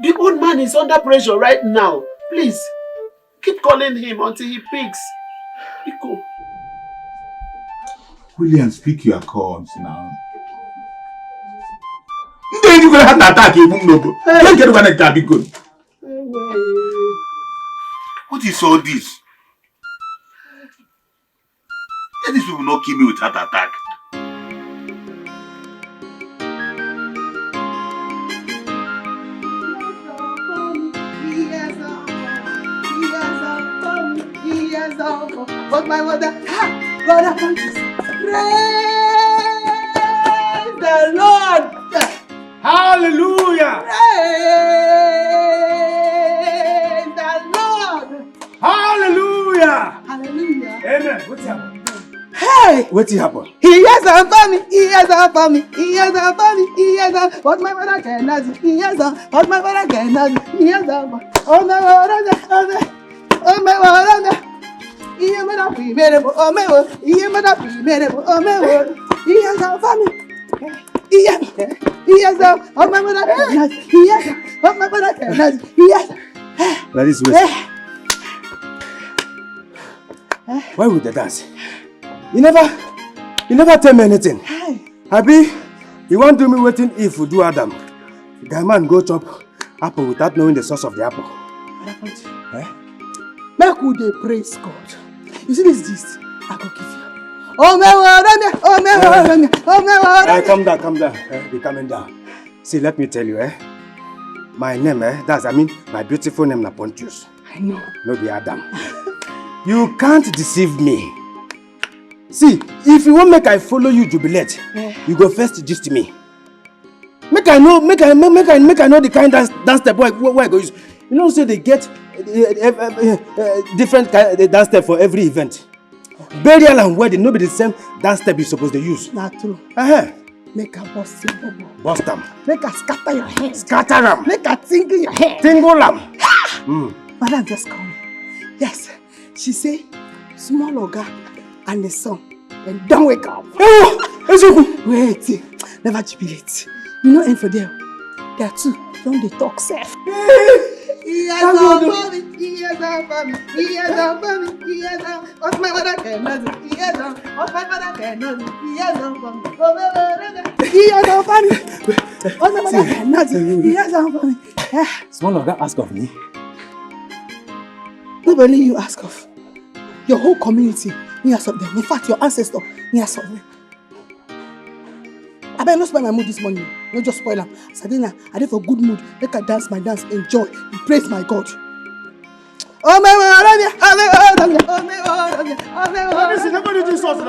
The old man is under pressure right now. Please. Keep calling him until he picks. Pico. Williams, pick your calls now. Then you're going to have an attack. Don't get one attack. What is all this? Let these people not kill me with heart attack. But my mother, God of praise the Lord. Hallelujah. Praise the Lord. Hallelujah. Hallelujah. Amen. What's happening? Hey! What's happening? He has done for me. He has done for me. He has done for me. He has done what my mother cannot do. He has done what my mother cannot do. He has done oh my word, oh my word. He has done for me. Oh my word. He has done for me. Oh my word. He has done for me. He has done what my mother cannot do. He has done what my mother cannot do. He has done. That is wait. Why would they dance? You never tell me anything. Abi, you won't do me waiting if you do Adam. The man go chop apple without knowing the source of the apple. What happened? Make we dey praise God. You see this gist? I go give you. Oh my word, oh my word, oh my word. Calm down. Be calming down. See, let me tell you, my name, my beautiful name na Pontius. I know. No be Adam. You can't deceive me. See, if you want make I follow you jubilate, you go first gist me. Make I know the kind dance step where I go use. You know, say they get different kind dance step for every event. Burial and wedding, no be the same dance step you supposed to use. Not true. Make a bust your bubble. Bust them. Make a scatter your head. Scatter them. Make a tingle your head. Tingle them. Madam just called me. Yes. She say, small oga and the son. And don't wake up. Wait. Never jubilate. You know infidel. There are two. Don't they talk safe? He has all for me. He has all for me. He has all for me. He has all. What's my mother cannot do? He has all. What's my mother cannot do? He has all for me. He has all for me. What's my mother cannot do? He has all for me. Small oga ask of me. Not only you ask of. Your whole community, you ask of them. In fact, your ancestor, you ask of them. I better not spoil my mood this morning. Not just spoil them. Sadina, I did for good mood. Make I dance my dance, enjoy, and praise my God. Oh my God! Listen, nobody do something.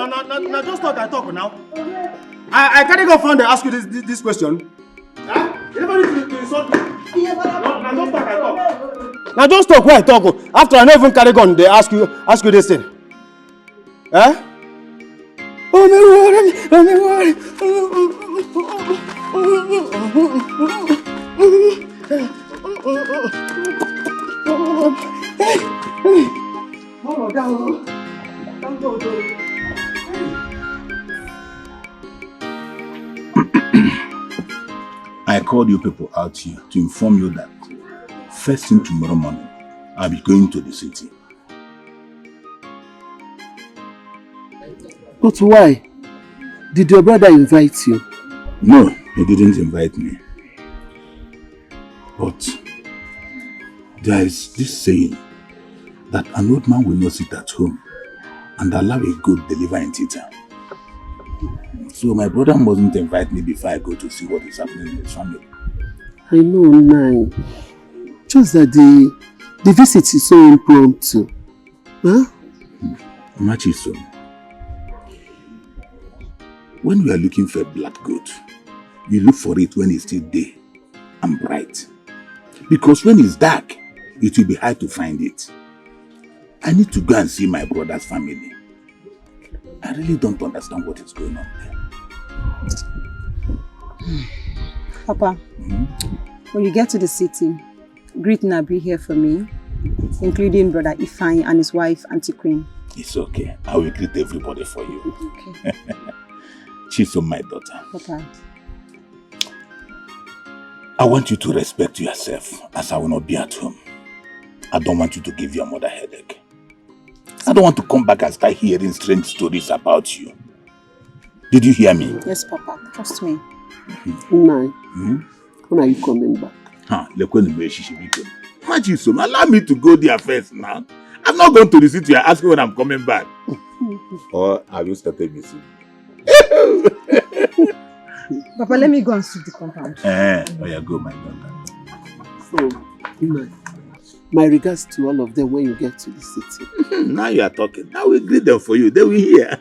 Now just talk. I talk now. I can't go find and ask you this question. Huh? Nobody do insult me. Now just talk. I talk. Now just talk where I talk. After I never even carry gun, they ask you this thing. Huh? Oh my God! I called you people out here to inform you that first thing tomorrow morning, I'll be going to the city. But why? Did your brother invite you? No, he didn't invite me. But there is this saying that an old man will not sit at home and allow a goat deliver in theater. So my brother mustn't invite me before I go to see what is happening in his family. I know, Nine. Just that the visit is so impromptu. Huh? Machiso, when you are looking for a black goat, you look for it when it's still day and bright. Because when it's dark, it will be hard to find it. I need to go and see my brother's family. I really don't understand what is going on there. Papa, when you get to the city, greet Nabi here for me, including Brother Ifeanyi and his wife, Auntie Queen. It's okay. I will greet everybody for you. Okay. She's my daughter. Papa. I want you to respect yourself, as I will not be at home. I don't want you to give your mother a headache. I don't want to come back and start hearing strange stories about you. Did you hear me? Yes, Papa. Trust me. Nine. When are you coming back? Allow me to go there first now. I'm not going to the city and ask you when I'm coming back. Or have you started missing? Papa, let me go and sweep the compound. Oh yeah, go, my daughter. So, my regards to all of them when you get to the city. Now you are talking. Now we greet them for you. They will hear.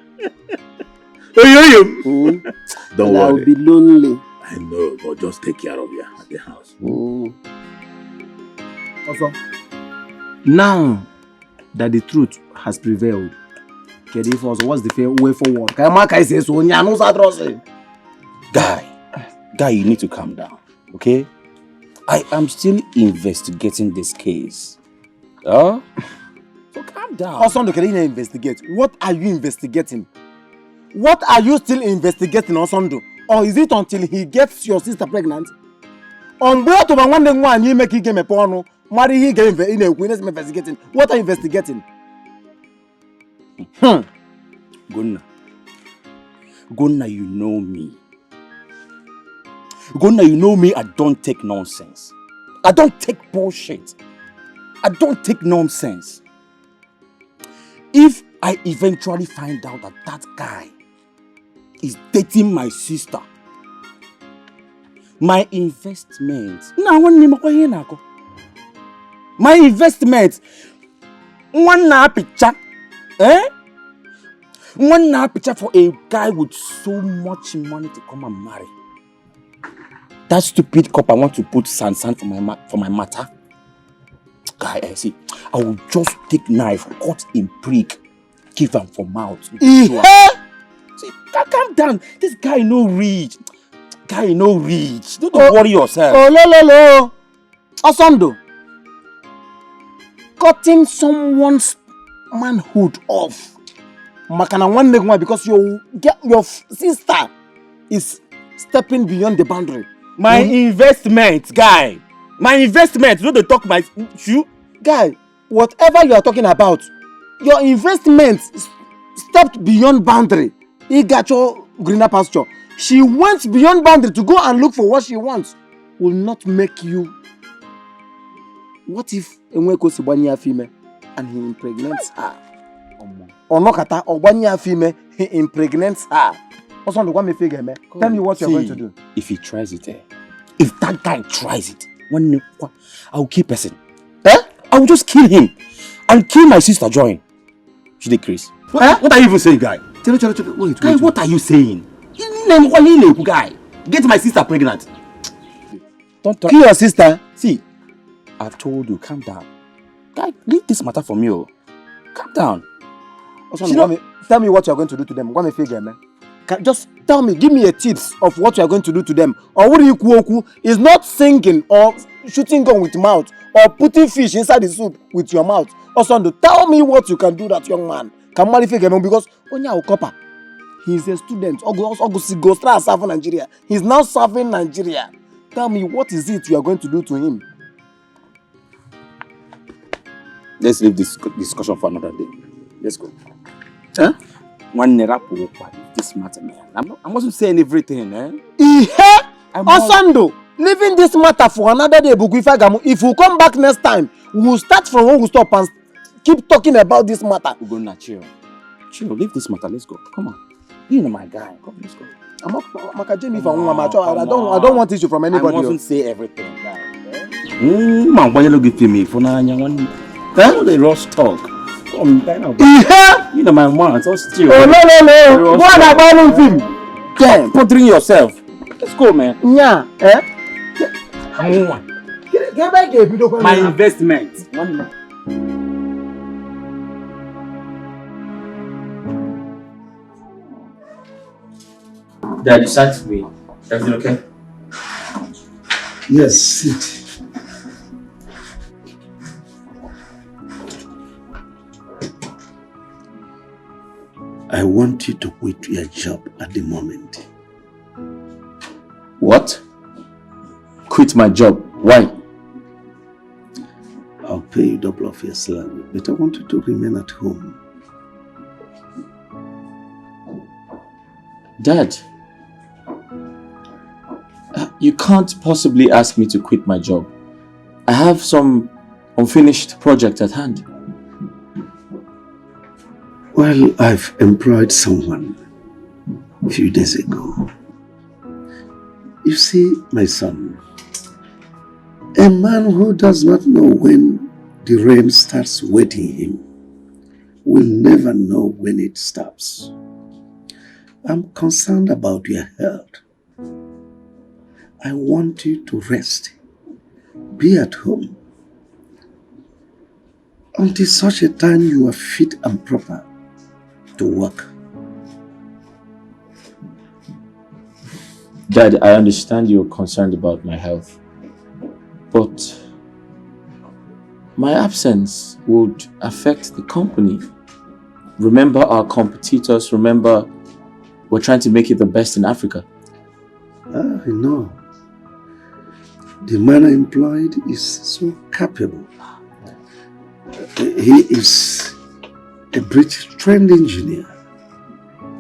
Don't worry. I will be lonely. I know, but just take care of you at the house. Also, now that the truth has prevailed, what's the way forward? Guy, you need to calm down, okay? I am still investigating this case. So calm down. Osondo, can you investigate? What are you investigating? What are you still investigating, Osondo? Or is it until he gets your sister pregnant? On board of one you make him a porno, marry he gave in a witness investigating. What are you investigating? Gunna, you know me. Gunna, you know me, I don't take nonsense. I don't take bullshit. I don't take nonsense. If I eventually find out that that guy is dating my sister, my investment, One now picture for a guy with so much money to come and marry. That stupid cop I want to put sand for my matter. Guy, I see. I will just take knife, cut him prick, give him for mouth. See, calm down. This guy no rich. Don't worry yourself. Oh, Osando. Cutting someone's manhood off. Makana one leg one because your sister is stepping beyond the boundary. My investment, guy. My investment. You know they talk my shoe? Guy, whatever you are talking about, your investment stepped beyond boundary. He got your greener pasture. She went beyond boundary to go and look for what she wants. Will not make you. What if Enweko Sibanya female and he impregnates her? Or Nokata or 1 year female, he impregnates her. Also, the one me figure, man. Tell me what you're going to do. If he tries it, if that guy tries it, I will kill person. I will just kill him and kill my sister join. She did Chris. What are you even saying, guy? Wait. Guy, what are you saying? Guy, get my sister pregnant. Don't kill your sister. See, I've told you, calm down. Guy, leave this matter from you. Calm down. Tell me what you're going to do to them. One figure, man. Just tell me, give me a tips of what you're going to do to them. Or what you is not singing or shooting gun with mouth or putting fish inside the soup with your mouth. Osando, tell me what you can do that young man. Can marry figure because Onya Okopa, he's a student. Go start serving Nigeria. He's now serving Nigeria. Tell me what is it you are going to do to him? Let's leave this discussion for another day. Let's go. Huh? One this matter, man. I wasn't saying everything, Osando, leaving this matter for another day, if we come back next time, we'll start from where we stop and keep talking about this matter. We're gonna chill. Leave this matter. Let's go. Come on. You know my guy. Come, let's go. I don't want issue from anybody. I mustn't say everything, guy. Man, why you look at me for now? The rush talk. Come down. You know my man. So still. Oh no. What about him? Damn. Putting yourself. Let's go, man. Yeah. My investment. Dad, you sat to me. Everything okay? Yes, sit. I want you to quit your job at the moment. What? Quit my job? Why? I'll pay you double of your salary, but I want you to remain at home. Dad, you can't possibly ask me to quit my job. I have some unfinished project at hand. Well, I've employed someone a few days ago. You see, my son, a man who does not know when the rain starts wetting him will never know when it stops. I'm concerned about your health. I want you to rest. Be at home until such a time you are fit and proper to work. Dad, I understand you're concerned about my health, but my absence would affect the company. Remember our competitors, remember we're trying to make it the best in Africa. I know. The man I employed is so capable. He is a British trained engineer.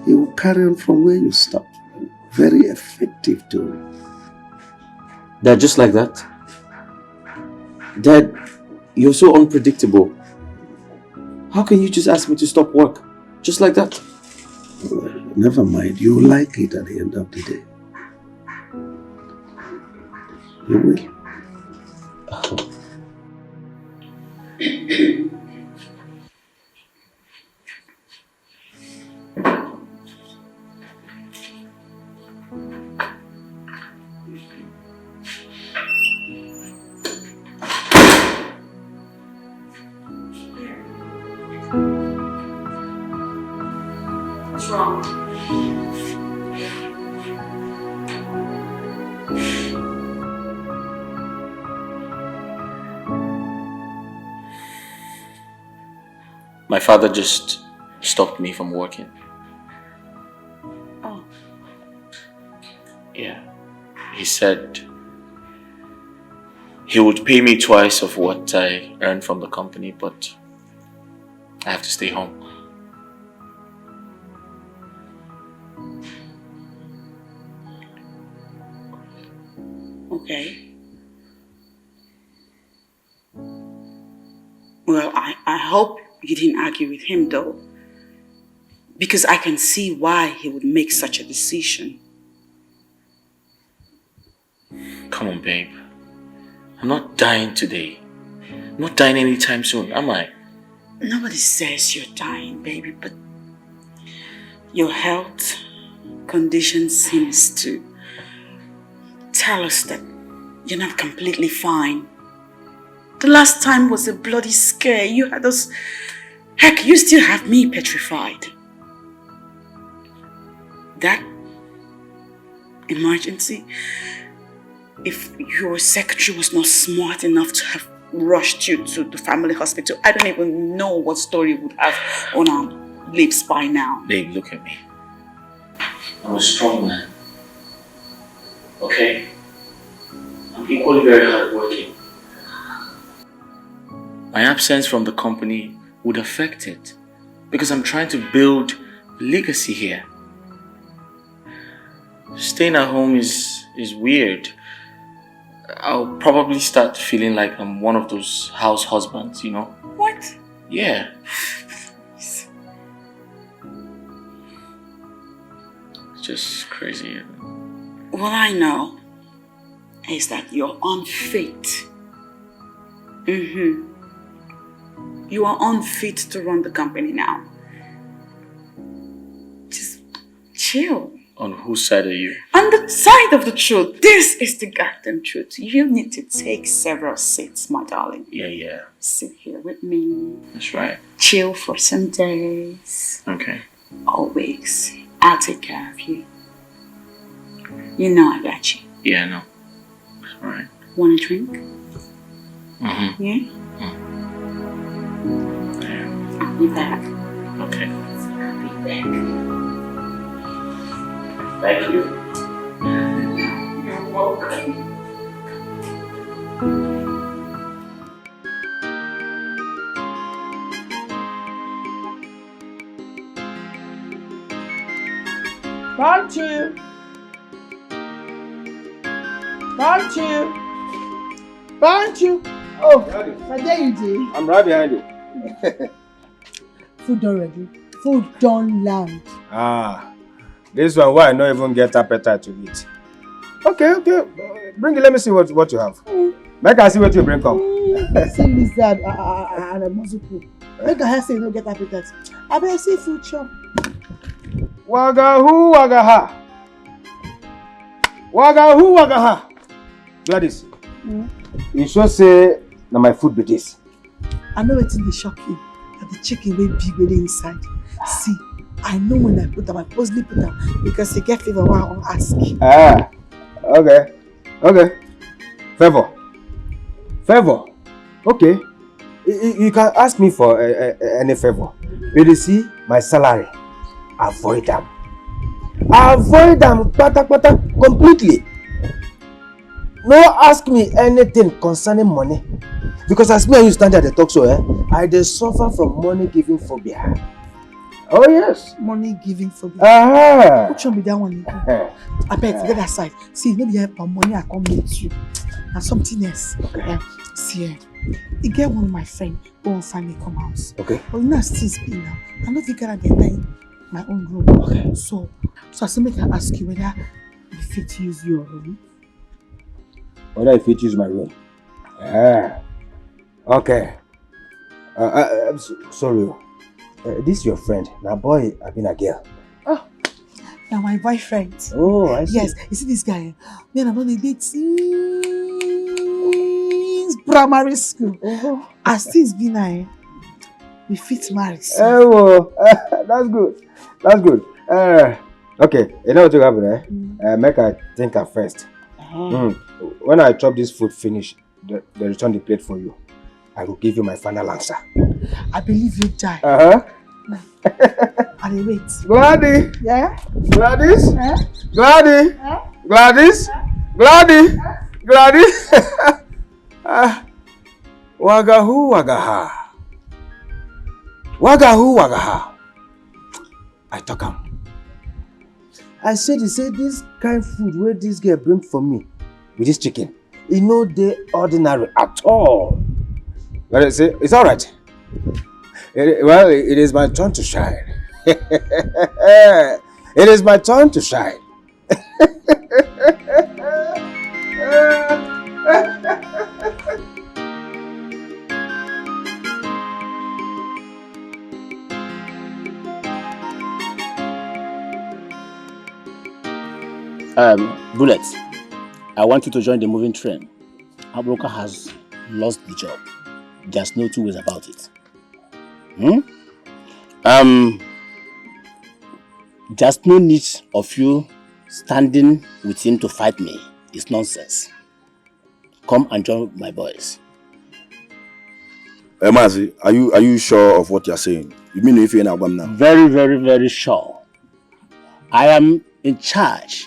He will carry on from where you stop. Very effective too. Dad, just like that? Dad, you're so unpredictable. How can you just ask me to stop work? Just like that? Well, never mind. You will like it at the end of the day. You will. Oh. What's wrong? My father just stopped me from working. Oh. Yeah. He said he would pay me twice of what I earned from the company, but I have to stay home. Okay. Well, I hope you didn't argue with him though. Because I can see why he would make such a decision. Come on, babe. I'm not dying today. I'm not dying anytime soon, am I? Nobody says you're dying, baby, but your health condition seems to tell us that you're not completely fine. The last time was a bloody scare. You had us... Heck, you still have me petrified. That emergency, if your secretary was not smart enough to have rushed you to the family hospital, I don't even know what story would have on our lips by now. Babe, look at me. I'm a strong man. Okay? I'm equally very hardworking. My absence from the company would affect it because I'm trying to build a legacy here. Staying at home is weird. I'll probably start feeling like I'm one of those house husbands, you know? What? Yeah. It's just crazy. What I know is that you're unfit. You are unfit to run the company now. Just chill. On whose side are you? On the side of the truth. This is the goddamn truth. You need to take several seats, my darling. Yeah. Sit here with me. That's right. Chill for some days. Okay. Always. I'll take care of you. You know I got you. Yeah, I know. That's right. Want a drink? Yeah? I'll be back. Okay. I'll be back. Thank you. You're welcome. Bantu! Bantu! Bantu! Oh, but there you do. I'm right behind you. Food done ready. Food done land. Ah, this one why I don't even get appetite to eat. Okay. Bring it, let me see what you have. Make I see what you bring come. See lizard and a muzzle pool. Make I say you don't get appetite. I better see food chop. Wagahu wagaha. Wagahu wagaha. Do this. You sure say na my food be this. I know it's in the shocking. That the chicken will big with the inside. See, I know when I put them, I purposely put them because they get fever while I'm asking. Ah, okay. Favor. Okay. You can ask me for any favor. But you see, my salary, avoid them. Avoid them completely. No ask me anything concerning money. Because as me and you stand at the talk show, I dey suffer from money giving phobia. Oh yes. Money giving phobia. Which one be that one? I bet forget that side. See, no be about money I come meet you. And something else. Okay. See, you get one of my friends who won't find me come house. Okay. But you know I still speak now. I know if you can get my own room. Okay. So I still make her ask you whether you fit use your room. Whether I fit use my room. Okay. I'm sorry. This is your friend. Now boy, I've been a girl. Oh, Now my boyfriend. Oh, I see. Yes, you see this guy? Me and I'm on a date since primary school. As things be now, we fit marry. Oh, that's good. That's good. Okay, you know what will happen, make I think at first. When I chop this food finish, they return the plate for you. I will give you my final answer. I believe you die. I wait. Gladys! Yeah? Gladys? Gladys? Gladys? Gladys? Gladys? Wagahu wagaha. Wagahu wagaha. I talk am. I said this kind of food where this girl bring for me with this chicken, it no dey ordinary at all. But I say it's all right. Well, it is my turn to shine. It is my turn to shine. Bullet, I want you to join the moving train. Our broker has lost the job. There's no two ways about it. There's no need of you standing with him to fight me. It's nonsense. Come and join my boys. Mazi, are you sure of what you're saying? You mean if you're in Albam now? Very, very, very sure. I am in charge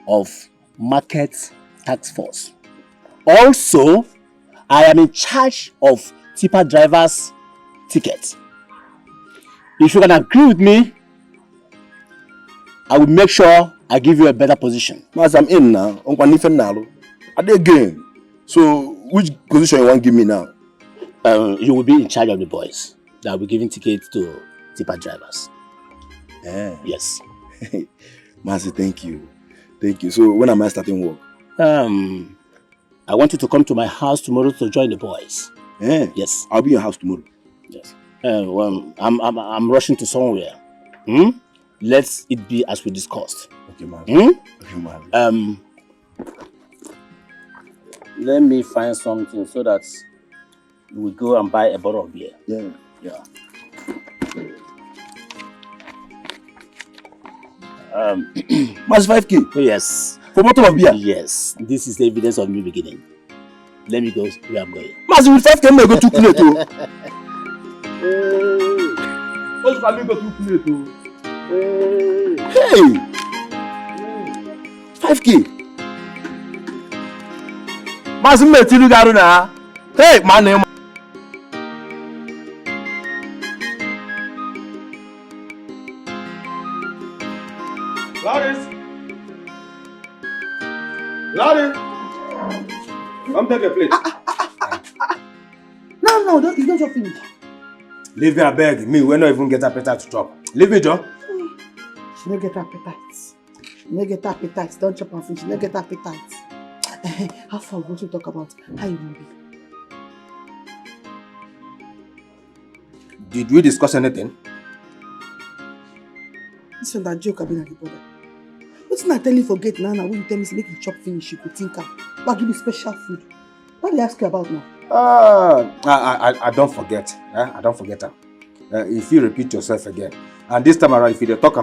of Market Task Force. Also, I am in charge of tipper drivers' tickets. If you can agree with me, I will make sure I give you a better position. Mas, I'm in now. Are they game? So, which position you want to give me now? You will be in charge of the boys that will be giving tickets to tipper drivers. Yes. Mazi, thank you. Thank you. So, when am I starting work? I want you to come to my house tomorrow to join the boys. Yes. I'll be in your house tomorrow. Yes. I'm rushing to somewhere. Let it be as we discussed. Okay, man. Okay, man. Let me find something so that we will go and buy a bottle of beer. Yeah. Mas 5K? Yes. For bottle of beer? Yes. This is the evidence of me beginning. Let me go where I'm going. Mas with 5K, I go too late too. What's going to go too late too? Hey! 5K. Mas me tiru garu na. Hey, man. Gladys, come take a plate. No, you don't just finish. Leave me, I beg. Me, we not even get appetite to chop. Leave me, Joe. She no get appetite. Don't chop and finish. She no get appetite. How far we want to talk about how you will be? Did we discuss anything? This one that joke I've been at the border. What's not tell you forget now when you tell me to make you chop finish, you could think of. But give you special food. What do they ask you about now? I don't forget. I don't forget her. If you repeat yourself again, and this time around, if you talk,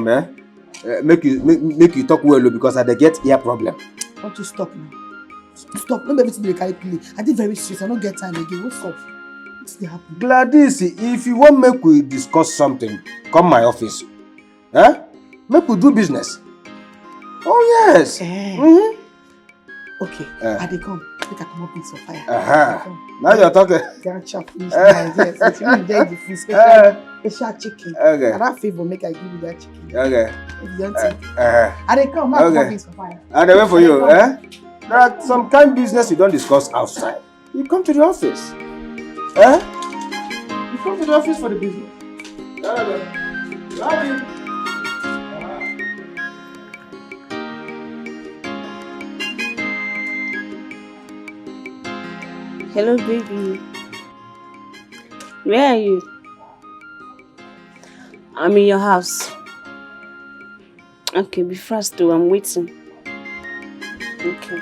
make you talk well because I get ear problem. Don't you stop now? Stop. Don't everything they carry play. I did very serious. I don't get time again. What's up? What's the happen? Gladys, if you want make we discuss something, come my office. Make we do business. Oh yes. Okay. I dey come. Make I come up with some fire. Now you're talking. Can't chop finish now. Yes. If you get the food, special chicken. Okay. And that favor make I give you that chicken. Okay. If you don't take. I dey come. Make I come up with some fire. I dey wait for you. There are some kind of business you don't discuss outside. You come to the office. You come to the office for the business. Hello, baby. Where are you? I'm in your house. Okay, be fast though, I'm waiting. Okay.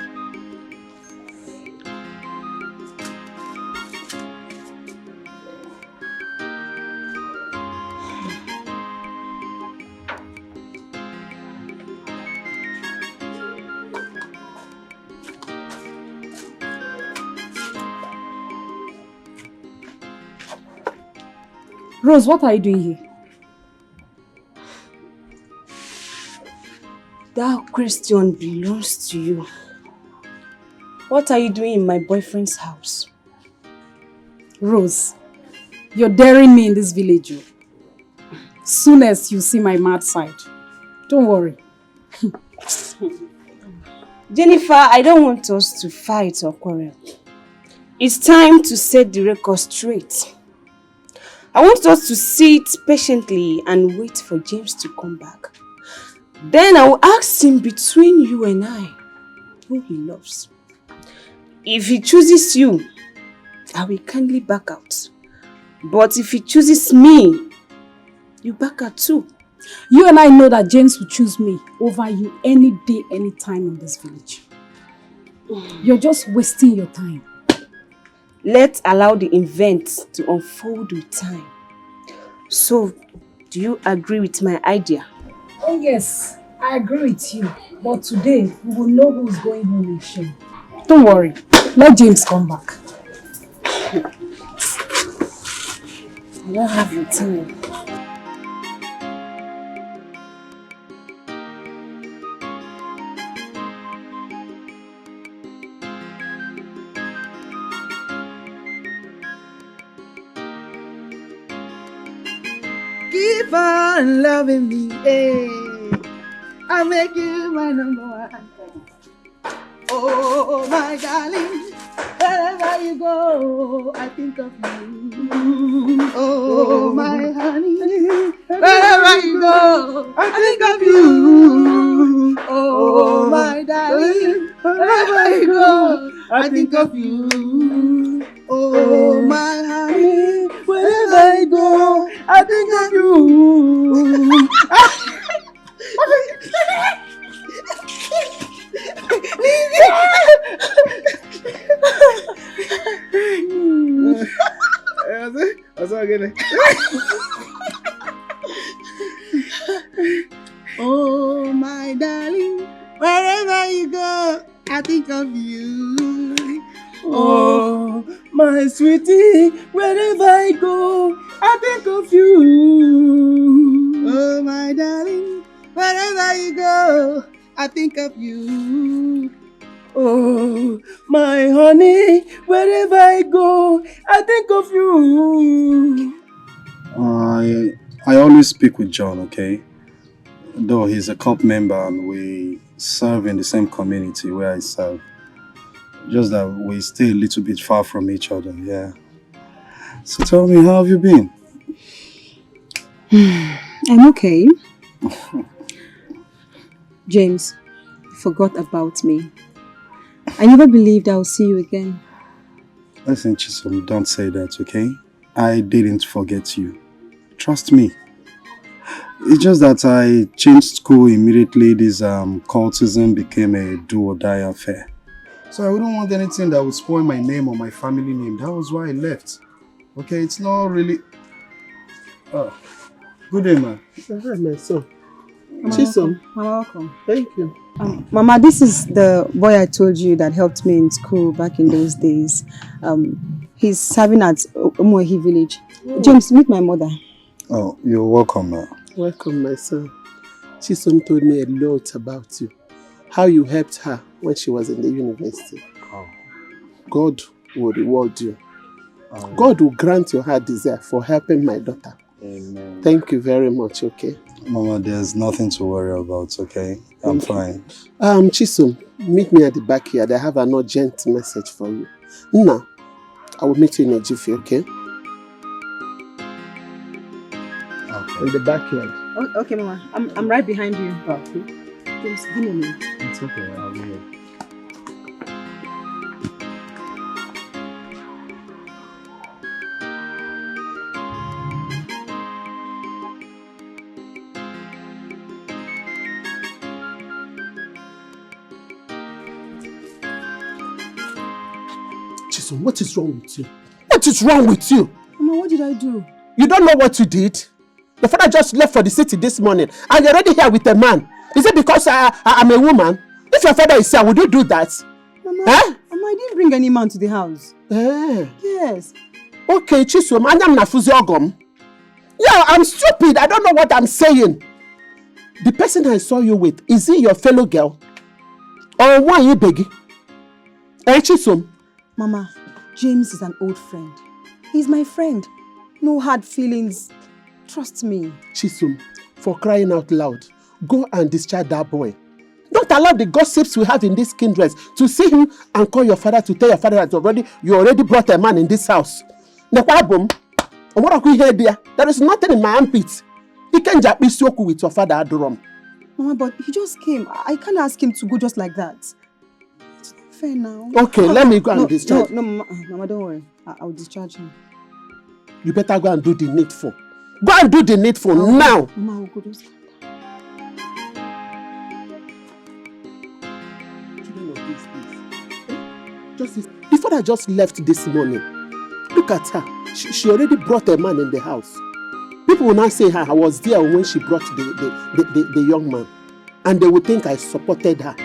Rose, what are you doing here? That question belongs to you. What are you doing in my boyfriend's house? Rose, you're daring me in this village. Soon as you see my mad side. Don't worry. Jennifer, I don't want us to fight or quarrel. It's time to set the record straight. I want us to sit patiently and wait for James to come back. Then I will ask him between you and I who he loves. If he chooses you, I will kindly back out. But if he chooses me, you back out too. You and I know that James will choose me over you any day, any time in this village. You're just wasting your time. Let's allow the events to unfold with time. So, do you agree with my idea? Oh yes, I agree with you. But today, we will know who's going home in shame. Don't worry, let James come back. I don't have your time. Keep on loving me, eh? I'll make you my number one. Oh, my darling, wherever you go, I think of you. Oh, my honey, wherever you go, I think of you. Oh, my darling, wherever you go, I think of you. Oh, my honey, wherever I go, I think of you. Oh, my darling, wherever you go, I think of you. Oh, my sweetie, wherever I go, I think of you. Oh, my darling, wherever you go, I think of you. Oh, my honey, wherever I go, I think of you. I always speak with John, okay? Though he's a camp member and we serve in the same community where I serve. Just that we stay a little bit far from each other, yeah. So tell me, how have you been? I'm okay. James, you forgot about me. I never believed I would see you again. Listen, Chisom, don't say that, okay? I didn't forget you. Trust me. It's just that I changed school immediately. This cultism became a do-or-die affair. So I wouldn't want anything that would spoil my name or my family name. That was why I left. Okay, it's not really... Oh, good day, man. Hi, my son. Chisom. Mama, welcome. Thank you. Mama, this is the boy I told you that helped me in school back in those days. He's serving at Umuehi village. Oh. James, meet my mother. Oh, you're welcome, man. Welcome, my son. Chisom told me a lot about you. How you helped her when she was in the university. Oh. God will reward you. God will grant your heart desire for helping my daughter. Amen. Thank you very much, okay? Mama, there's nothing to worry about, okay? I'm fine. Chisom, meet me at the backyard. I have an urgent message for you. Now, I will meet you in a jiffy, okay? In the backyard. Oh, okay, Mama. I'm right behind you. Okay. James, give me a minute. It's okay, I'll be here. Chisom, what is wrong with you? What is wrong with you? Mama, what did I do? You don't know what you did? Your father just left for the city this morning and you're already here with a man. Is it because I'm a woman? If your father is here, would you do that? Mama, Mama, I didn't bring any man to the house. Yes. Okay, Chisom, I'm nafuzi ogom. Yeah, I'm stupid. I don't know what I'm saying. The person I saw you with, is he your fellow girl? Or why you begging? Chisom? Mama, James is an old friend. He's my friend. No hard feelings. Trust me. Chisom, for crying out loud, go and discharge that boy. Don't allow the gossips we have in this kindred to see him and call your father to tell your father that you already brought a man in this house. There is nothing in my armpit. He can't just be so cool with your father, Adoram. Mama, but he just came. I can't ask him to go just like that. It's not fair now. Okay, let me go and discharge. No, Mama, don't worry. I'll discharge him. You better go and do the needful. Go and do the needful now. Mama, I'll go do something. The father just left this morning. Look at her. She already brought a man in the house. People will now say I was there when she brought the young man. And they will think I supported her.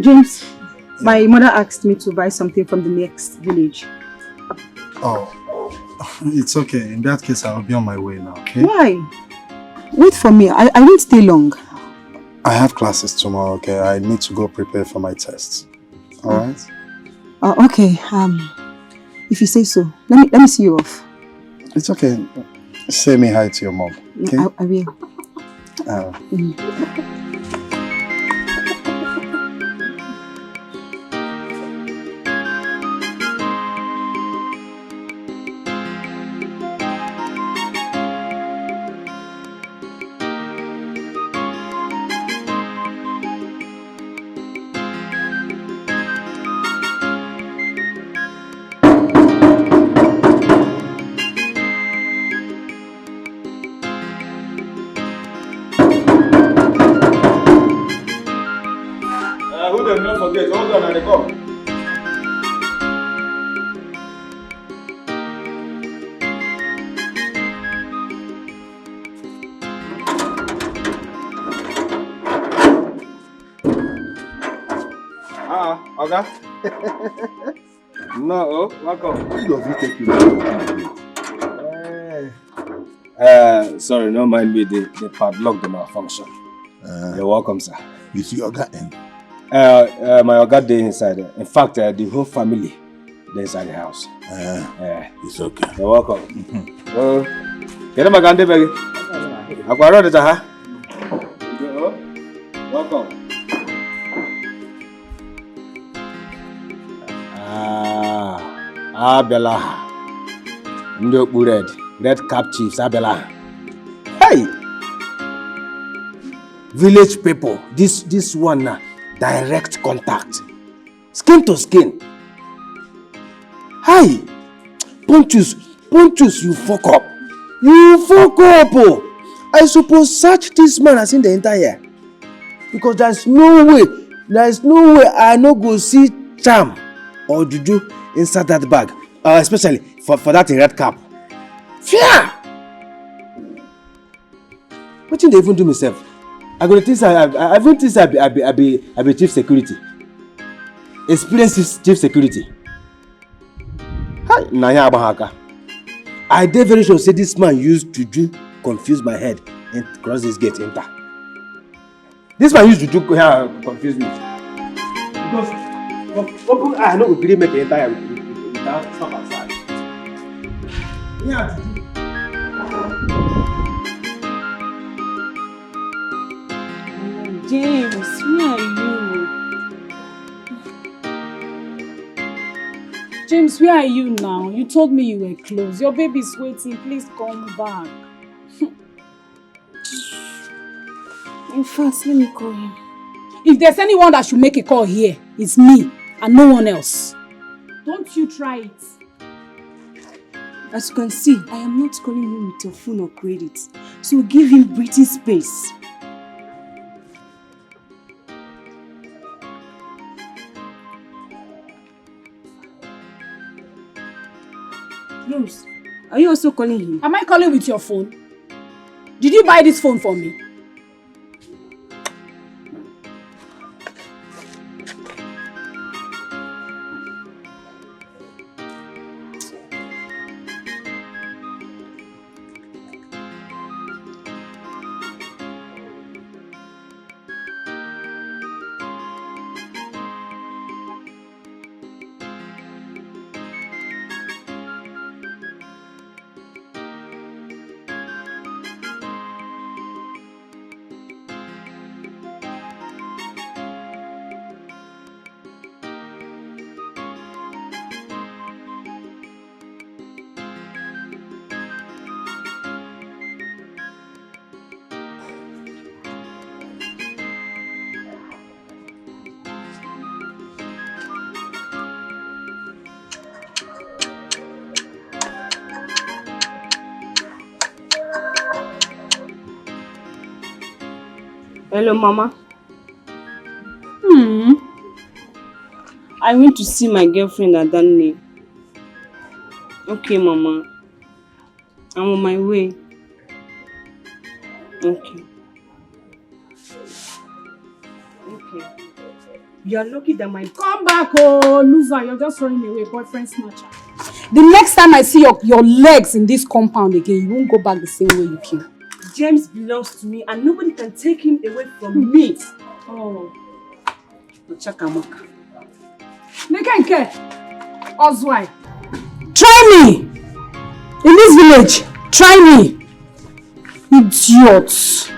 James, my mother asked me to buy something from the next village. Oh, it's okay. In that case, I'll be on my way now, okay? Why? Wait for me. I won't stay long. I have classes tomorrow, okay? I need to go prepare for my tests. Alright? Okay. If you say so. Let me see you off. It's okay. Say me hi to your mom, okay? I will. Forget, hold on, and they come. Okay. No, welcome. Why does it take you? Sorry, no mind me. The padlock the malfunction. You're welcome, sir. You see Oga in? My Oga dey inside. In fact, the whole family dey inside the house. It's okay. You're welcome. Get him again, baby. Akwaro de ha. Welcome. Abela. Ndị okpu red cap chiefs Abela. Hey! Village people, this one now, direct contact. Skin to skin. Hi! Pontius, you fuck up. You fuck up! Oh. I suppose search this man as in the entire. Because there's no way I no go see charm or juju inside that bag. Especially for that red cap. Fear! What did they even do myself? I go to think I even think I be chief security. Experienced chief security. Hi, Naya Abahaka. I dey very sure say this man used juju confuse my head and cross this gate enter. This man used juju confuse me. Because open eye no go gree make enter without stop outside. Yeah. James, where are you? James, where are you now? You told me you were close. Your baby's waiting. Please come back. In fact, let me call him. If there's anyone that should make a call here, it's me and no one else. Don't you try it. As you can see, I am not calling him with your phone or credit. So give him breathing space. Rose, are you also calling him? Am I calling with your phone? Did you buy this phone for me? Hello, Mama. I went to see my girlfriend at Danley. Okay, Mama. I'm on my way. Okay. Okay. You are lucky that my... Come back, oh, loser. You're just running away, boyfriend snatcher. The next time I see your legs in this compound again, you won't go back the same way you came. James belongs to me and nobody can take him away from me. Oh. Chakamaka. Nekenke. Ozwai. Try me! In this village, try me! Idiots!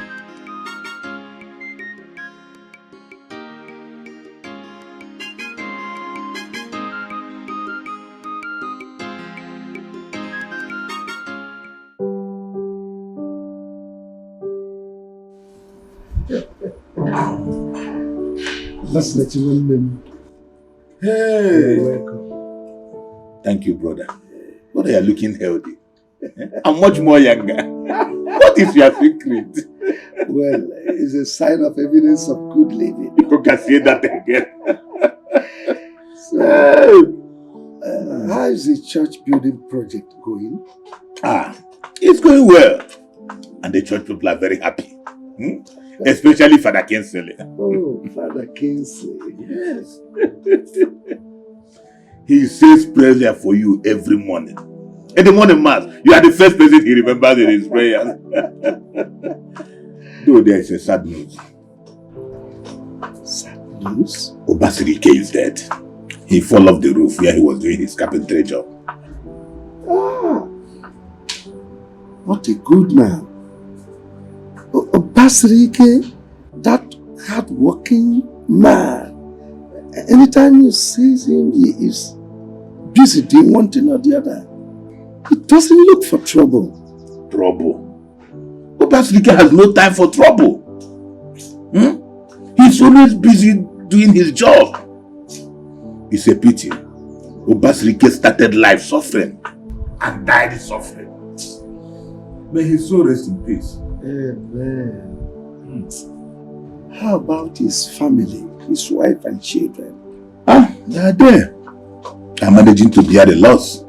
Let's let you in them. Hey! You're welcome. Thank you, brother. Brother, you're looking healthy. I'm much more younger. What is your secret? Well, it's a sign of evidence of good living. You can say that again. So, how is the church building project going? It's going well. And the church people are very happy. Especially Father Kinsley. Oh, Father Kinsley. Yes. He says prayers there for you every morning. In the morning mass, you are the first person he remembers in his prayers. Though there is a sad news. Sad news? Obasirike is dead. He fell off the roof where he was doing his carpentry job. What a good man. Obasirike, that hard-working man. Anytime you see him, he is busy doing one thing or the other. He doesn't look for trouble. Trouble? Obasirike has no time for trouble. He's always busy doing his job. It's a pity. Obasirike started life suffering and died suffering. May his soul rest in peace. Amen. How about his family, his wife and children? They are there. I'm managing to bear the loss.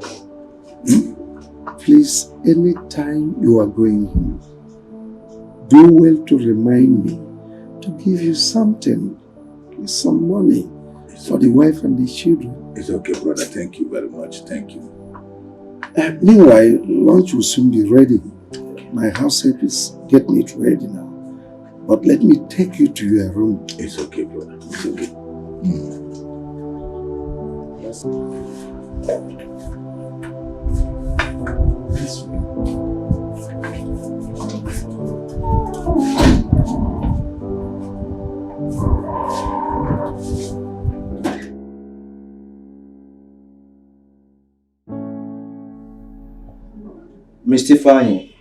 Please, anytime you are going home, do well to remind me to give you something, some money for the wife and the children. It's okay, brother. Thank you very much. Thank you. Meanwhile, lunch will soon be ready. My house help is getting it ready now. But let me take you to your room. It's okay, brother. It's okay. Yes. Mr. Fanny,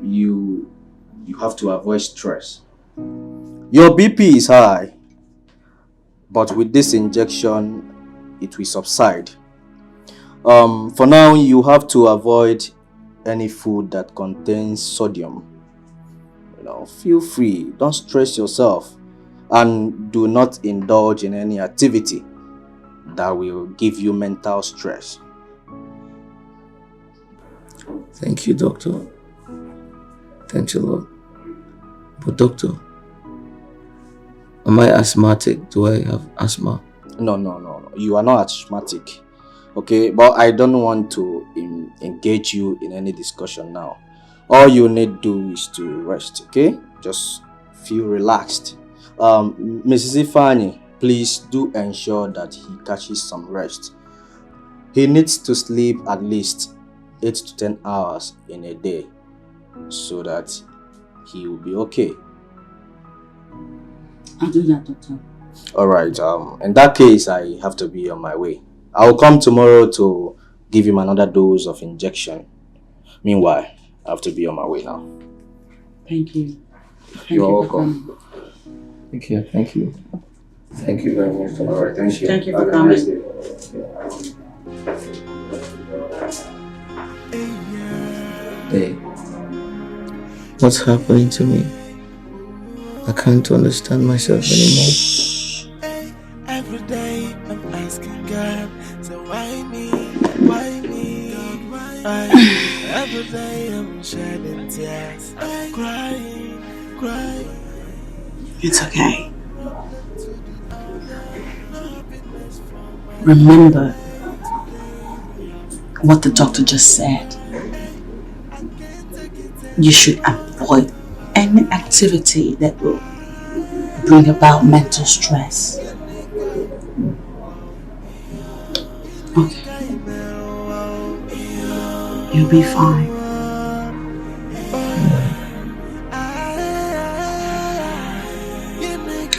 you have to avoid stress. Your BP is high, but with this injection, it will subside. For now, you have to avoid any food that contains sodium. Feel free, don't stress yourself, and do not indulge in any activity that will give you mental stress. Thank you, doctor. Thanks a lot. But doctor, am I asthmatic? Do I have asthma? No. You are not asthmatic. Okay, but I don't want to engage you in any discussion now. All you need to do is to rest, okay? Just feel relaxed. Mrs. Ifani, please do ensure that he catches some rest. He needs to sleep at least 8 to 10 hours in a day so that he will be okay. I'll do that, doctor. Alright, in that case, I have to be on my way. I'll come tomorrow to give him another dose of injection. Meanwhile, I have to be on my way now. Thank you. You're welcome. Thank you. Thank you very much. Alright, thank you. Thank you for coming. Hey, what's happening to me? I can't understand myself anymore. Every day I'm asking God, so why me? Why me? Every day I'm shedding tears, crying. It's okay. Remember what the doctor just said. You should avoid any activity that will bring about mental stress. Okay. You'll be fine.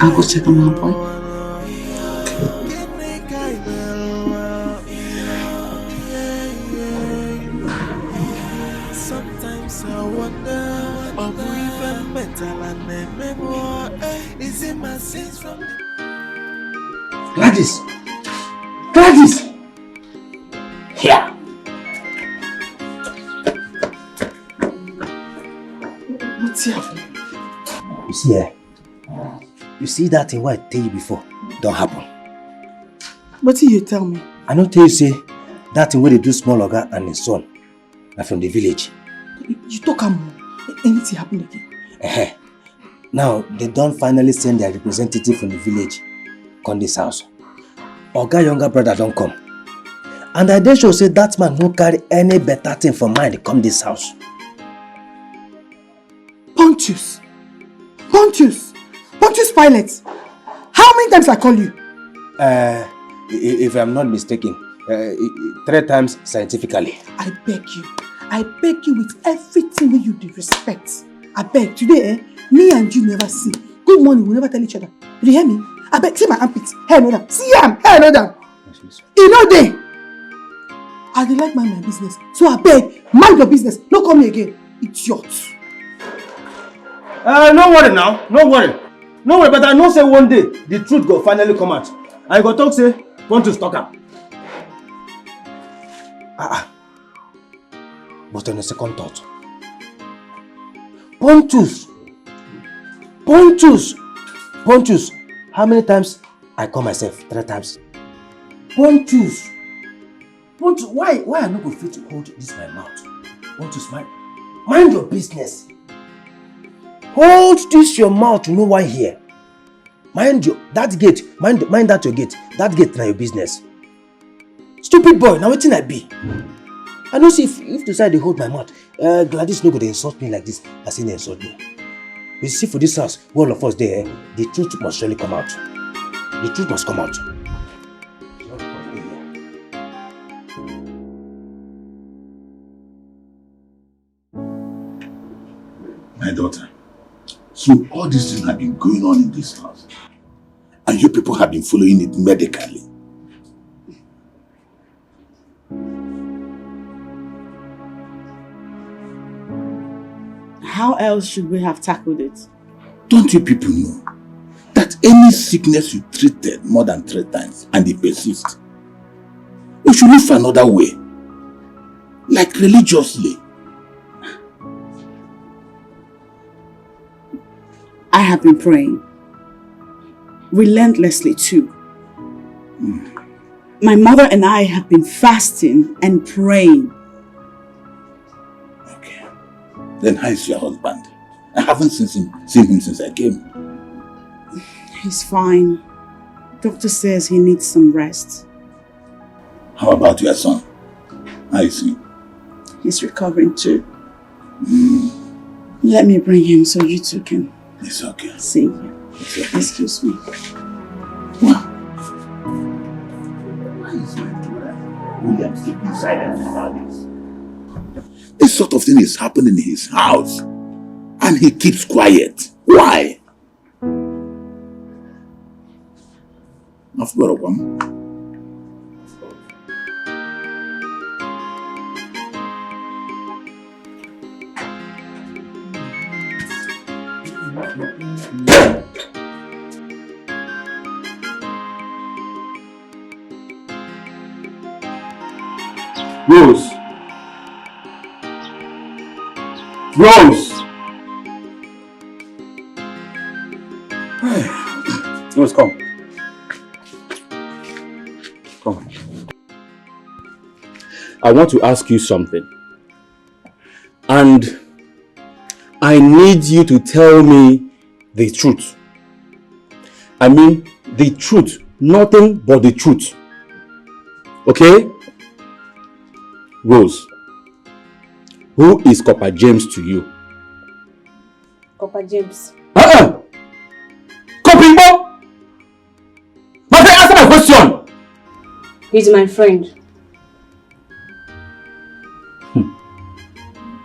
I'll go check on my boy. Sometimes I wonder, are we even mental and memoir? Is it my sins from the Gladys! Here! What's happening? You see, you see that thing what I tell you before don't happen. What did you tell me? I don't tell you say that thing where they do small oga and his son are from the village. You talk more. Anything happen again? Now they don't finally send their representative from the village come this house. Oga younger brother don't come. And I did sure say that man won't carry any better thing for mind come this house. Pontius Pilate. How many times I call you? If I'm not mistaken, 3 times scientifically. I beg you with everything that you respect. I beg, today, me and you never see. Good morning, we never tell each other. Did you hear me? I beg, see my armpits, hair no down. See hair no down. You know they. I dey like mind my business. So I beg, mind your business. Don't call me again. Idiot. No worry now, no worry, but I know say one day the truth go finally come out. I go talk say, want to stalk am. But on a second thought, Pontius, how many times I call myself? 3 times. Pontius, why I not go fit to hold this my mouth? Pontius, mind your business. Hold this your mouth, you know why here. Mind that gate, mind that your gate. That gate na your business. Stupid boy, now wetin I be? I know see if you decide to hold my mouth, Gladys no go to insult me like this as he insult me. You see for this house, all of us there, the truth must surely come out. The truth must come out. My daughter, so all these things have been going on in this house, and you people have been following it medically. How else should we have tackled it? Don't you people know that any sickness you treated more than 3 times and it persists, You should look for another way. Like religiously. I have been praying. Relentlessly too. My mother and I have been fasting and praying. Okay. Then how is your husband? I haven't seen him since I came. He's fine. Doctor says he needs some rest. How about your son? How is he? He's recovering too. Let me bring him so you two can It's okay. see him. It's okay. Excuse me. Wow. Why is my brother William keeping silent about this? This sort of thing is happening in his house. And he keeps quiet. Why? I've got a woman. Rose. Rose. Rose, come. Come. I want to ask you something. And I need you to tell me the truth. I mean, the truth. Nothing but the truth. Okay? Rose, who is Copper James to you? Papa James. Copimbo! My friend, answer my question! He's my friend.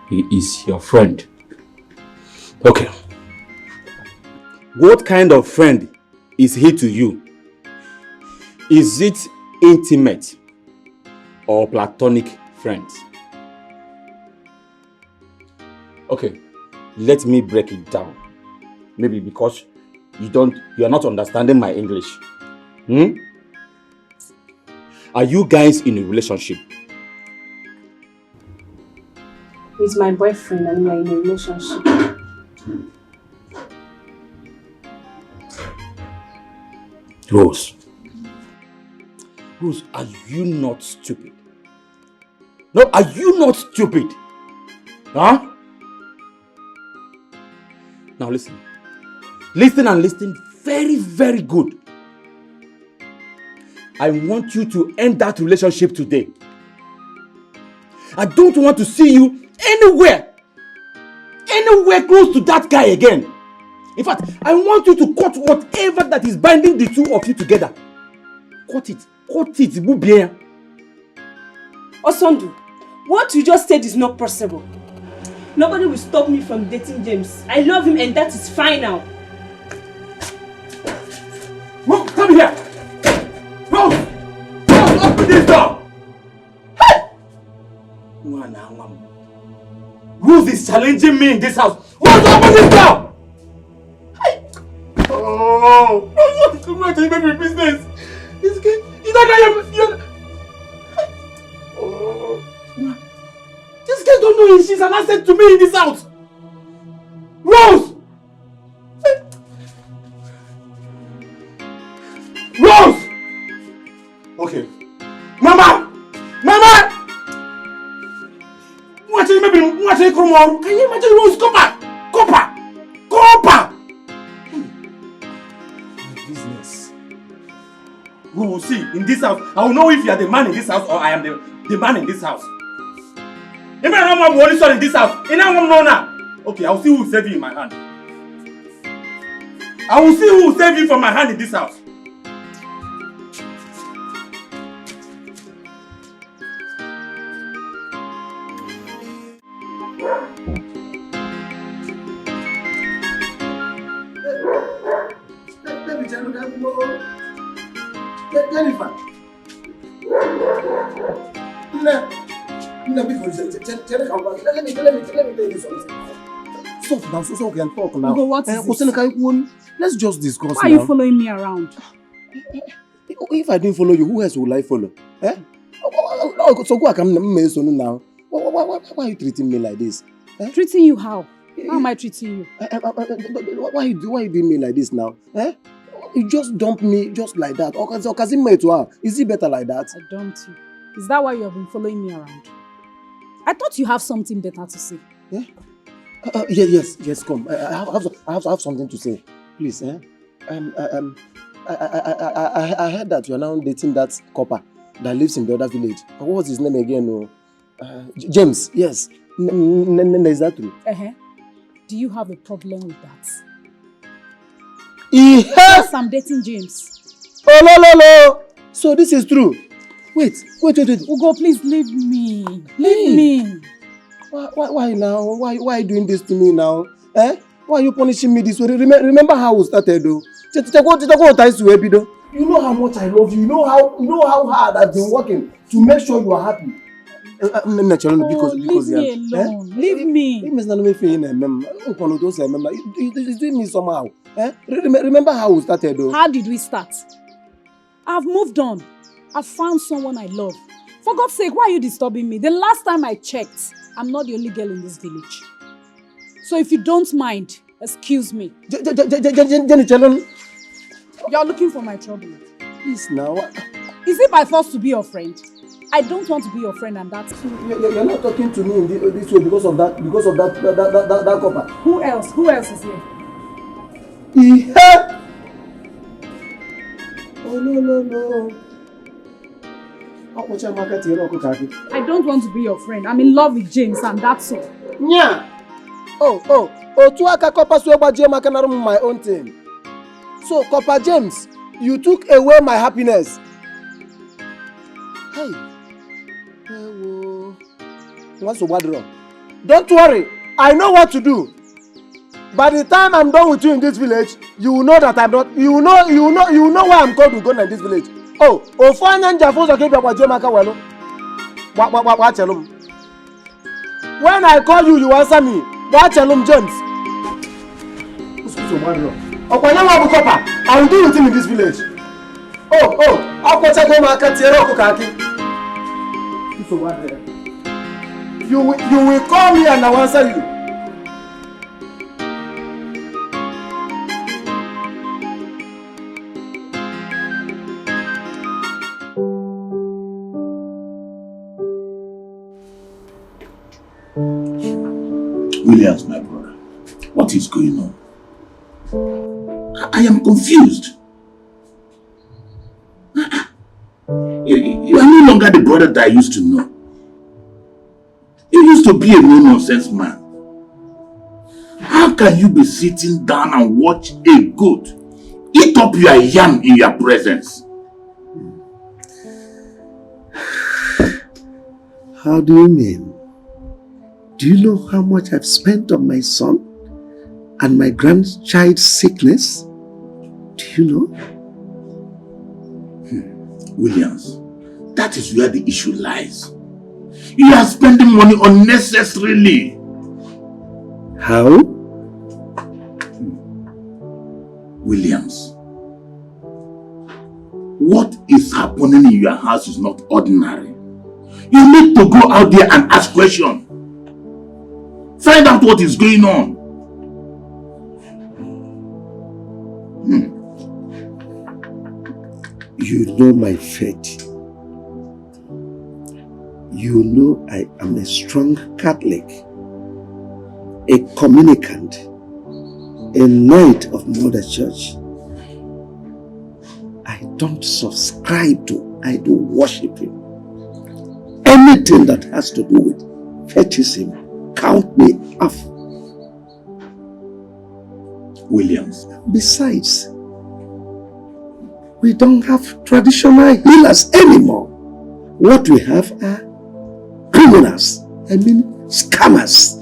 He is your friend. Okay. What kind of friend is he to you? Is it intimate or platonic friends? Okay, let me break it down. Maybe because you are not understanding my English. Are you guys in a relationship? He's my boyfriend and we're in a relationship. Rose. Rose, are you not stupid? No, are you not stupid? Huh? Now listen. Listen and listen very, very good. I want you to end that relationship today. I don't want to see you anywhere close to that guy again. In fact, I want you to cut whatever that is binding the two of you together. Cut it. Osondu, what you just said is not possible. Nobody will stop me from dating James. I love him and that is fine now. Rose, come here! Rose! Rose, open this door! Hey! Rose is challenging me in this house. Rose, open this door! Hey! Oh! Rose, what is going to make me business? This guy, you don't know you're... Oh! This guy don't know she's an asset to me in this house. Rose! Rose! Okay. Mama! Mama! Can you imagine Rose? Copper! Business. We will see in this house. I will know if you are the man in this house or I am the man in this house. If I don't want one son in this house, and I won't know now. Okay, I will see who will save you in my hand. I will see who will save you from my hand in this house. Jennifer. Let me tell you something. Stop now, so we can talk now. Ugo, what is this? Let's just discuss. Why are you following me around? If I didn't follow you, who else will I follow? So go now. Why are you treating me like this? Eh? Treating you how? How am I treating you? Why are you doing me like this now? Eh? You just dump me just like that. Is it better like that? I dumped you. Is that why you have been following me around? I thought you have something better to say. Yeah? Yes, come. I have something to say. Please, eh? I heard that you are now dating that copper that lives in the other village. What was his name again? James, yes. Is that true? Do you have a problem with that? Yes, I'm dating James. Oh, no. So this is true. Wait. Ugo, please leave me. Leave me. Why now? Why are you doing this to me now? Eh? Why are you punishing me this way? Remember how we started though? You know how much I love you. You know how hard I've been working to make sure you are happy. Leave me alone. Leave me. It's doing me somehow. Eh? Remember how we started though? How did we start? I've moved on. I've found someone I love. For God's sake, why are you disturbing me? The last time I checked, I'm not the only girl in this village. So if you don't mind, excuse me. You're looking for my trouble. Please now. Is it by force to be your friend? I don't want to be your friend, and that's You're not talking to me in this way because of that copper. Who else? Who else is here? Oh no. I don't want to be your friend. I'm in love with James, and that's all. Yeah. Oh, Tuaka Copper my own thing. So, Copper James, you took away my happiness. Hey. What's the word? Don't worry, I know what to do. By the time I'm done with you in this village, you will know that I'm not. You know why I'm called to go in this village. Oh, when I call you, you answer me. James. I will do with him in this village. You will call me and I will answer you. Williams, my brother, what is going on? I am confused. You are no longer the brother that I used to know. You used to be a no-nonsense man. How can you be sitting down and watch a goat eat up your yam in your presence? How do you mean? Do you know how much I've spent on my son and my grandchild's sickness? Do you know? Williams, that is where the issue lies. You are spending money unnecessarily. How? Williams, what is happening in your house is not ordinary. You need to go out there and ask questions. Find out what is going on. You know my faith. You know I am a strong Catholic, a communicant, a knight of Mother Church. I don't subscribe to idol worshiping. Anything that has to do with fetishism, count me off. Williams. Besides, we don't have traditional healers anymore. What we have are criminals. I mean, scammers.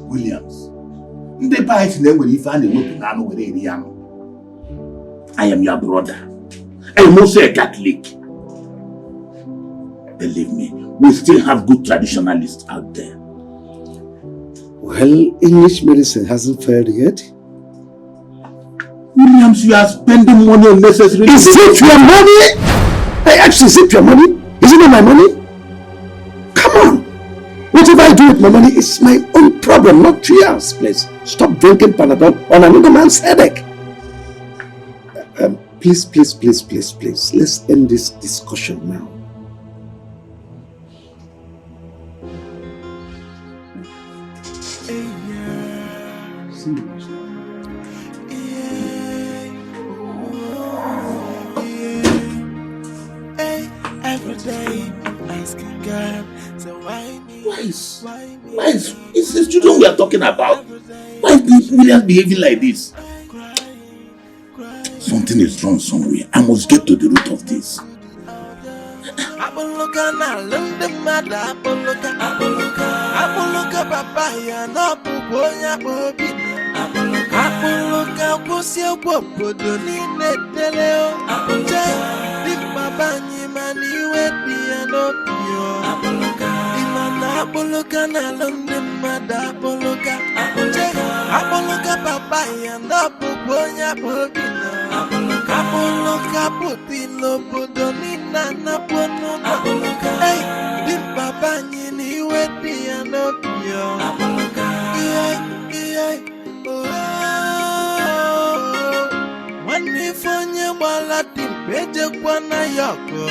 Williams. I am your brother. I am also a Catholic. Believe me, we still have good traditionalists out there. Well, English medicine hasn't failed yet. Williams, you are spending money unnecessarily. Is it your money? I I asked, is it your money? Is it not my money? Come on. Whatever I do with my money is my own problem, not yours, please. Stop drinking Panadol on another man's headache. Please. Let's end this discussion now. Every day I'm asking God, so why me? Why is it's the children we are talking about? Why is Williams behaving like this? Something is wrong somewhere. I must get to the root of this. Apoloka na lunde mada apoloka papaya no puponya bobi apoloka kusio popodo ni neteleo dimma banyi mani wedi anopio imana apoloka na lunde mada apoloka papaya no puponya bobi apoloka putilo podo ni nana pono hey dimma banyi ni wedi anopio Wanifonye wala timpeje kwa na yako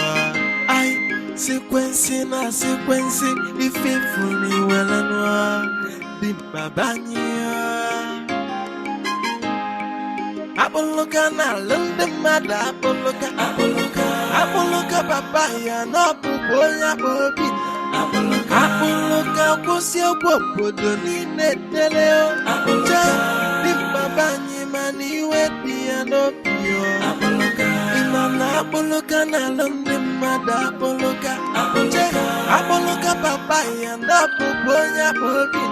ai sequence na sequence ifefuni wala noa dimbabanya apoloka na lunde mada apoloka papaya no puponya bobi apoloka kusio popodo ni neteleo dimma banyi mani wedi anopio imana apoloka na lunde mada apoloka papaya no puponya bobi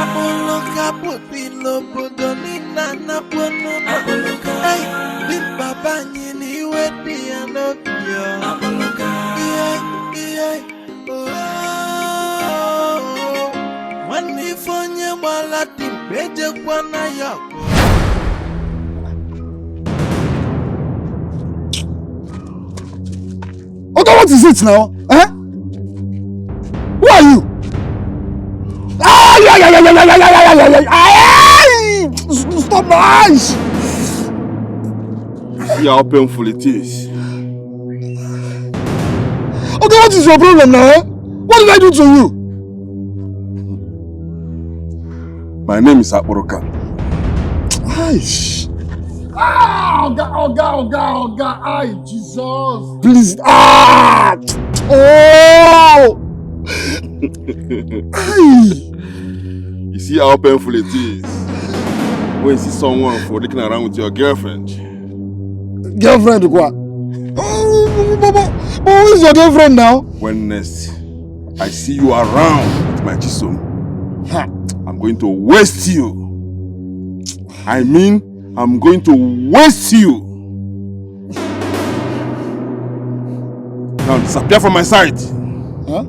apoloka pupilo podo ni nana pono hey dimma banyi ni wedi anopio Wanifonye wala timpeje kwa na yako Okay, what is it now? Eh? Who are you? Stop my eyes! See how painful it is. Okay, what is your problem now? Eh? What did I do to you? My name is Akboroka. Aish. Oga, ay, Jesus. Please, oh! You see how painful it is when you see someone for looking around with your girlfriend. Girlfriend, what? But who is your girlfriend now? When next I see you around with my chisom, I'm going to waste you. I mean, I'm going to waste you. Now disappear from my sight. Huh?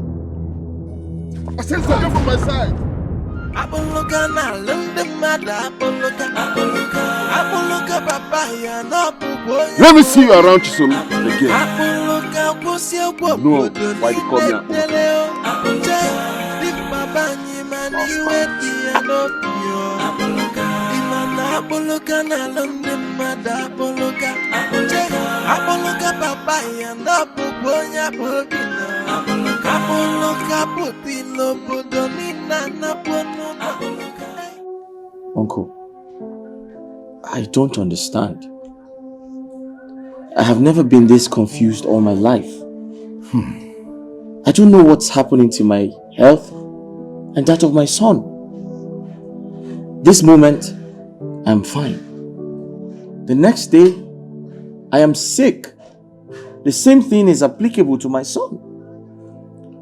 I said disappear from my sight. Apoloka na lunde mada apoloka papaya no puponya. Let me see you around Chisom again. Apoloka kusio No, why they call me Apoloka? Dimma banyi mani wedi anopio. Imana apoloka na lunde mada apoloka papaya no puponya bobina. Apoloka putilo podoni nana pono. Uncle, I don't understand. I have never been this confused all my life. I don't know what's happening to my health and that of my son. This moment, I'm fine. The next day, I am sick. The same thing is applicable to my son.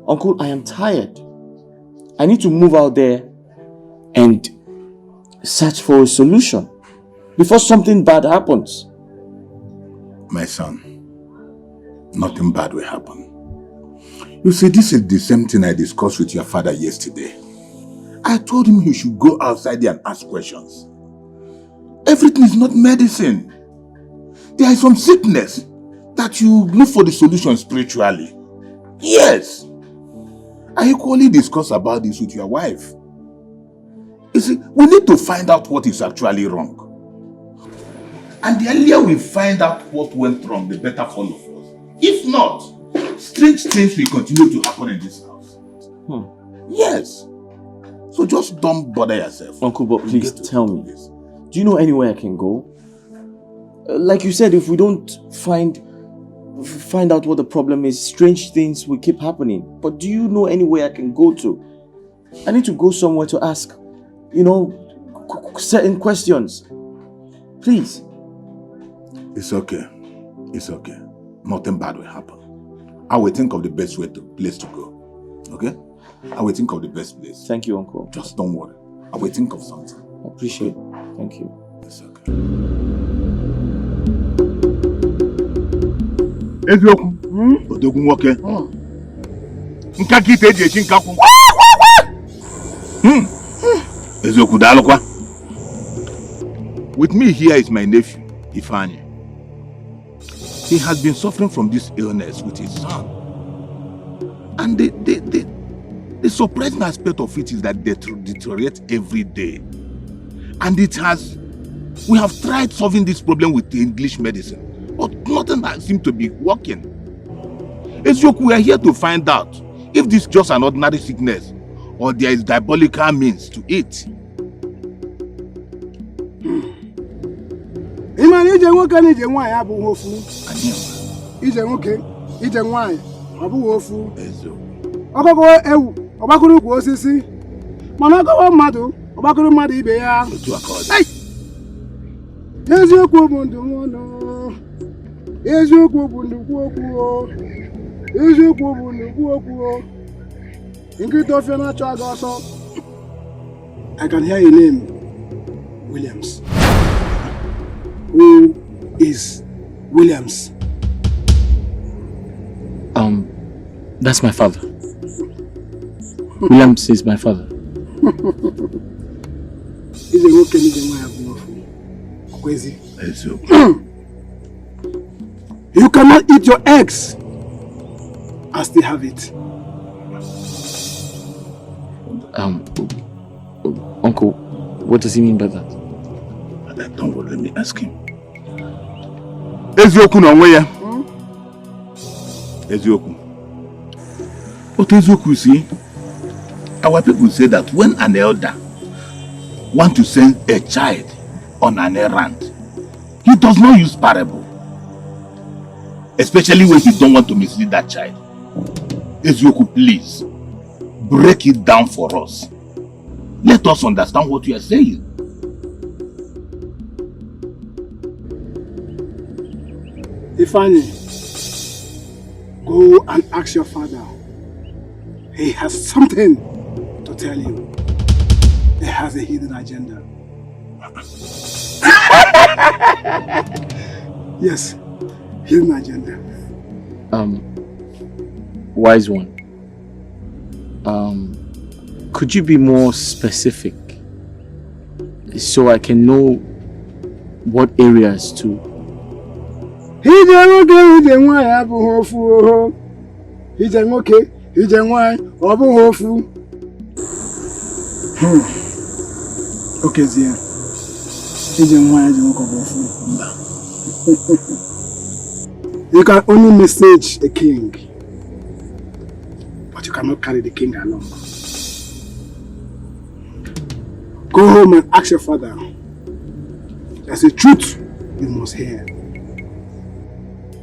Uncle, I am tired. I need to move out there and search for a solution before something bad happens. My son, nothing bad will happen. You see, this is the same thing I discussed with your father yesterday. I told him he should go outside there and ask questions. Everything is not medicine. There is some sickness that you look for the solution spiritually. Yes. I equally discuss about this with your wife. You see, we need to find out what is actually wrong. And the earlier we find out what went wrong, the better for all of us. If not, strange things will continue to happen in this house. Yes. So just don't bother yourself. Uncle, but please tell me. Do you know anywhere I can go? Like you said, if we don't find out what the problem is, strange things will keep happening. But do you know anywhere I can go to? I need to go somewhere to ask, certain questions. Please. It's okay. It's okay. Nothing bad will happen. I will think of the best place to go. Okay? I will think of the best place. Thank you, Uncle. Just don't worry. I will think of something. I appreciate it. Thank you. It's okay. Eziokwu. Odogwu nwoke. Nka kite eji echi nkakwu. Eziokwu daalụkwa. With me here is my nephew, Ifeanyi. He has been suffering from this illness with his son. And the surprising aspect of it is that they deteriorate every day. And we have tried solving this problem with the English medicine, but nothing seems to be working. Ezioku, we are here to find out if this is just an ordinary sickness or there is diabolical means to it. Imani ije nwoke na ije nwaanyị abụghị ofu. Ije nwoke, ije nwaanyị abụghị ofu. Ọkụkọ ewu, ọgbakụrụ ukwu osisi. Mana ọkụkọ mmadụ, ọgbakụrụ mmadụ ibe ya. Eziokwu bụ ndụmọdụ. Eziokwu bụ nnukwu okwu. Eziokwu bụ nnukwu okwu. Nkịta ofe na-achọ aga ọsọ. I can hear your name, Williams. Who is Williams? That's my father. Williams is my father. Is a worker in the crazy. You cannot eat your eggs and still have it. Uncle, what does he mean by that? Don't worry, let me ask him. Ezioku no way. Ezioku. What Ezioku see? Our people say that when an elder wants to send a child on an errand, he does not use parable. Especially when he don't want to mislead that child. Ezioku, please, break it down for us. Let us understand what you are saying. Ifeanyi, go and ask your father. He has something to tell you. He has a hidden agenda. Yes, hidden agenda. Wise one. Could you be more specific so I can know what areas to? Ije nwoke ije nwaanyị abụghị ofu oho. Ije nwoke ije nwaanyị ọ bụghị ofu. Okezie. Ije nwaanyị ije nwoke ọ bụ ofu. You can only message a king, but you cannot carry the king along. Go home and ask your father. There's a truth you must hear.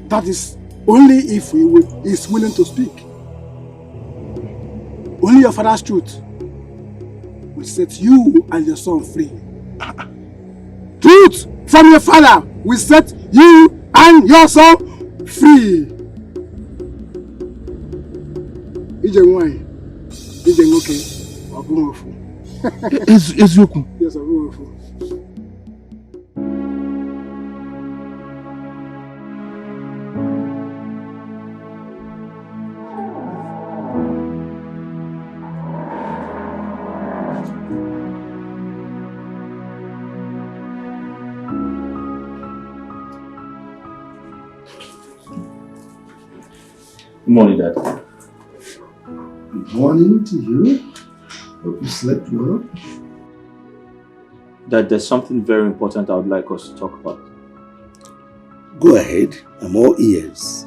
That is only if he is willing to speak. Only your father's truth will set you and your son free. Truth from your father will set you and your son free. Ije nwaanyị, ije nwoke, ọ bụghị ofu. Ezioku. Yes, ọ bụghị ofu. Good morning, Dad. Good morning to you. Hope you slept well. Dad, there's something very important I would like us to talk about. Go ahead. I'm all ears.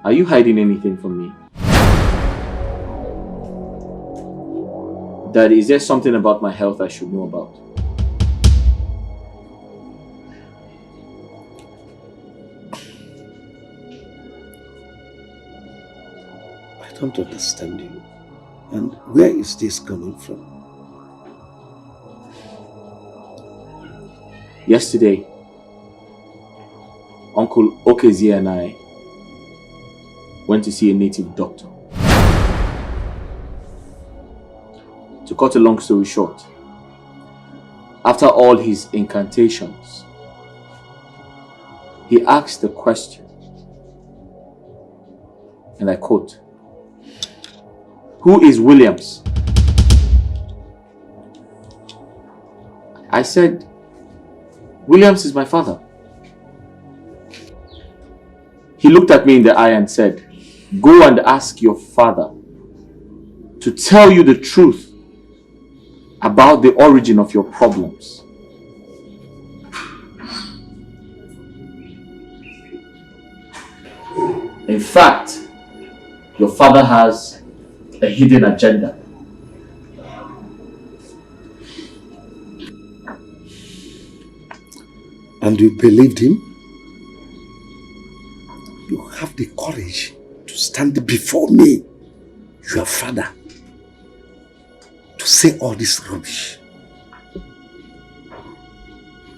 Are you hiding anything from me? Dad, is there something about my health I should know about? I don't understand you. And where is this coming from? Yesterday, Uncle Okezie and I went to see a native doctor. To cut a long story short, after all his incantations, he asked the question, and I quote, "Who is Williams?" I said, "Williams is my father." He looked at me in the eye and said, "Go and ask your father to tell you the truth about the origin of your problems." In fact, your father has a hidden agenda. And you believed him? You have the courage to stand before me, your father, to say all this rubbish.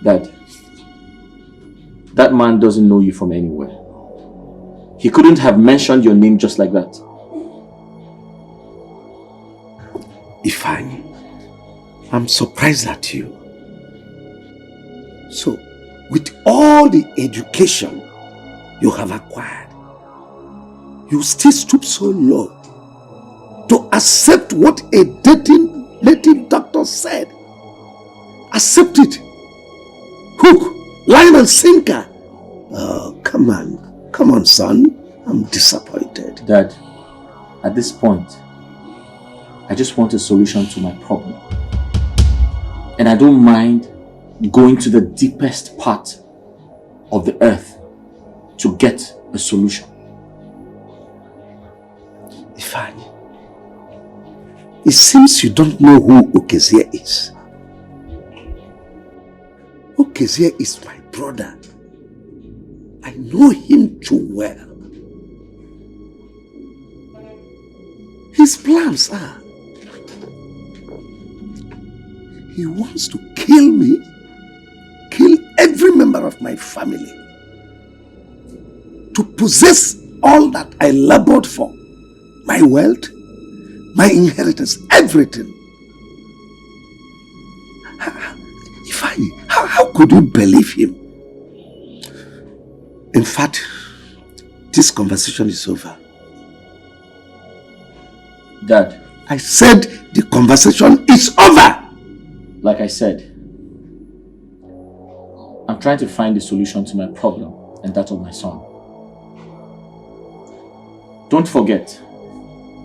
Dad, that man doesn't know you from anywhere. He couldn't have mentioned your name just like that. Ifeanyi, I'm surprised at you. So, with all the education you have acquired, you still stoop so low to accept what a dating native doctor said. Accept it. Hook, line and sinker. Oh, come on, son. I'm disappointed. Dad, at this point, I just want a solution to my problem. And I don't mind going to the deepest part of the earth to get a solution. Ifeanyi, it seems you don't know who Okezie is. Okezie is my brother. I know him too well. His plans are, he wants to kill me, kill every member of my family, to possess all that I labored for, my wealth, my inheritance, everything. Ifeanyi, how could you believe him? In fact, this conversation is over. Dad, I said the conversation is over. Like I said, I'm trying to find a solution to my problem and that of my son. Don't forget,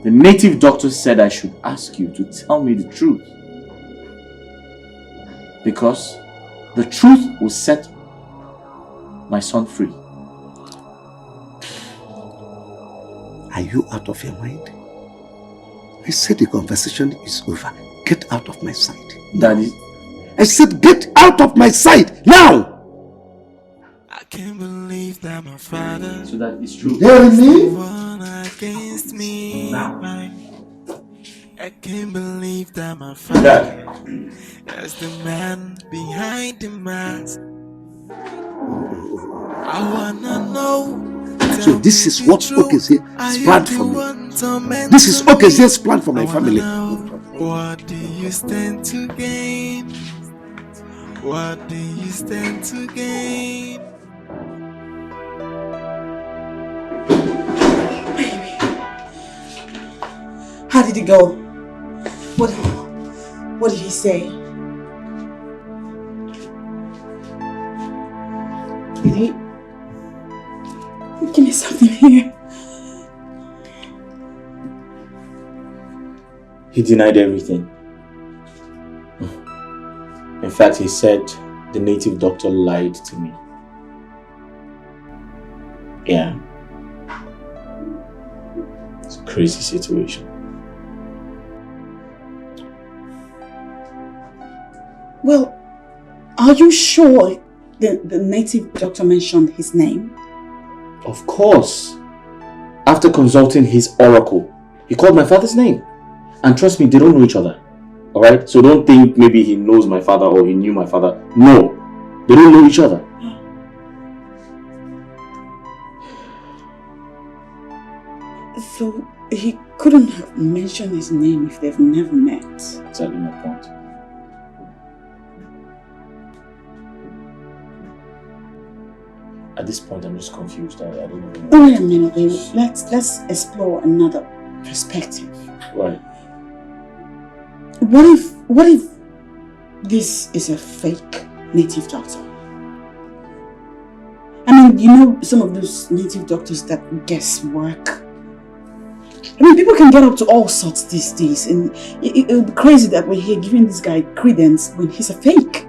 the native doctor said I should ask you to tell me the truth. Because the truth will set my son free. Are you out of your mind? I said the conversation is over. Get out of my sight. Daddy. I said get out of my sight now! I can't believe that my father So that is true. Hearing me? One against me. Now. I can't believe that my father is the man behind the mask. I wanna know. So this is what Okezie's planned for me. This is Okezie's plan for my family. What do you stand to gain? What do you stand to gain? How did it go? What did he say? Give me something here. He denied everything. In fact, he said the native doctor lied to me. Yeah. It's a crazy situation. Well, are you sure the native doctor mentioned his name? Of course. After consulting his oracle, he called my father's name. And trust me, they don't know each other. Alright? So don't think maybe he knows my father or he knew my father. No. They don't know each other. So he couldn't have mentioned his name if they've never met. Exactly my point. At this point, I'm just confused. I don't even know. Wait a minute, baby. Let's explore another perspective. Right. What if this is a fake native doctor? I mean, you know some of those native doctors that guess work. I mean, people can get up to all sorts these days, and it would be crazy that we're here giving this guy credence when he's a fake.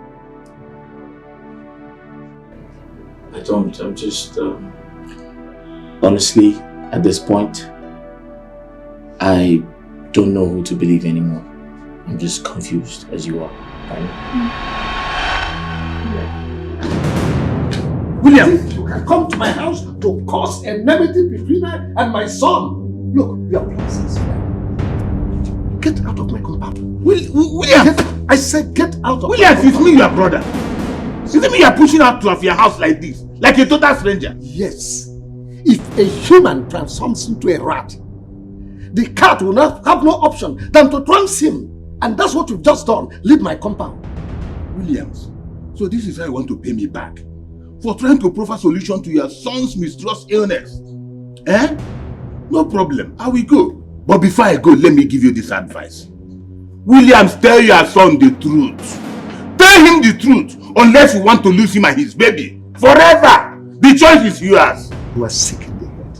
I'm just, honestly, at this point, I don't know who to believe anymore. I'm just confused, as you are. William, you can come to my house to cause enmity between her and my son. Look, we are brothers. Get out of my compound. William! I said get out of William, my it's compound. me, your brother. Isn't me you're pushing out of your house like this? Like a total stranger? Yes. If a human transforms into a rat, the cat will not have no option than to trance him. And that's what you've just done. Leave my compound. Williams, so this is how you want to pay me back? For trying to provide solution to your son's mysterious illness? Eh? No problem, I will go. But before I go, let me give you this advice. Williams, tell your son the truth. Tell him the truth, unless you want to lose him and his baby. Forever! The choice is yours. You are sick in the head.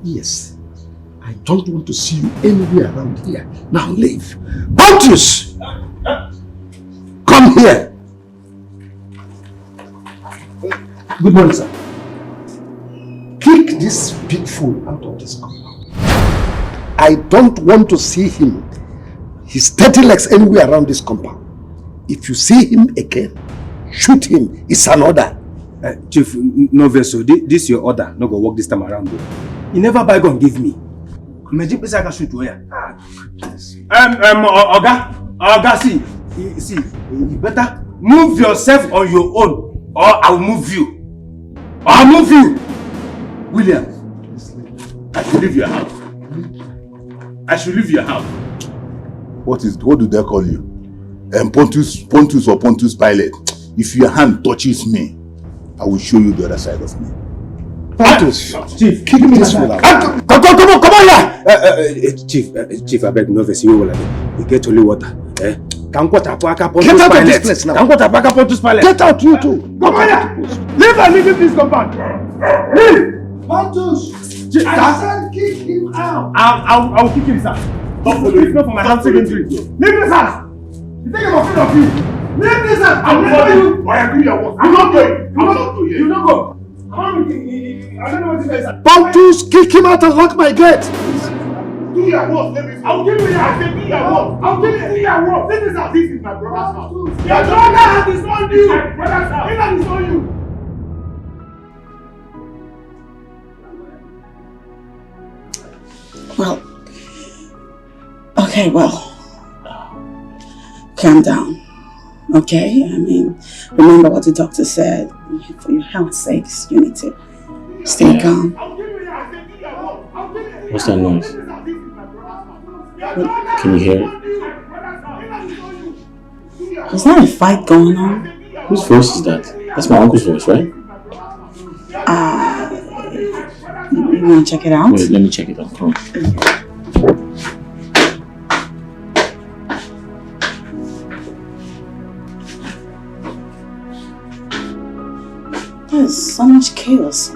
Yes. I don't want to see you anywhere around here. Now leave. Pontius! Come here. Good morning, sir. Kick this big fool out of this compound. I don't want to see him, his dirty legs anywhere around this compound. If you see him again, shoot him. It's an order. Chief, no vessel. This your order. No go work this time around. You never buy gun give me. Imagine place I can shoot where. Oga, see, you better move yourself on your own, or I'll move you. William, I should leave your house. I should leave your house. What do they call you? Pontius or Pontius Pilate. If your hand touches me, I will show you the other side of me. Pontius, Chief, kick this fool out. Come on here! Chief, I beg no vessel. You get only water. Get out of this place now. Get out, you too. Come on here. Leave and leave this compound. Leave. Pontius, I said kick him out. I will kick him, sir. But please not for my hand secondary. Leave this house. You think I'm afraid of you? Leave this house. I'm not you. I am doing your work. I'm not going. You don't go. I don't know what this is. Pontius, kick him out and lock my gate. Do your work. I'll give you that. I said do your work. I'll give you your work. Leave this house. This is my brother's house. Your brother has disowned you. My brother's house. He has disowned you. Well, okay, calm down, okay? I mean, remember what the doctor said. For your health's sakes, you need to stay calm. What's that noise? Can you hear it? Is there a fight going on? Whose voice is that? That's my uncle's voice, right? You want to check it out? Wait, let me check it out. Come on. There's so much chaos.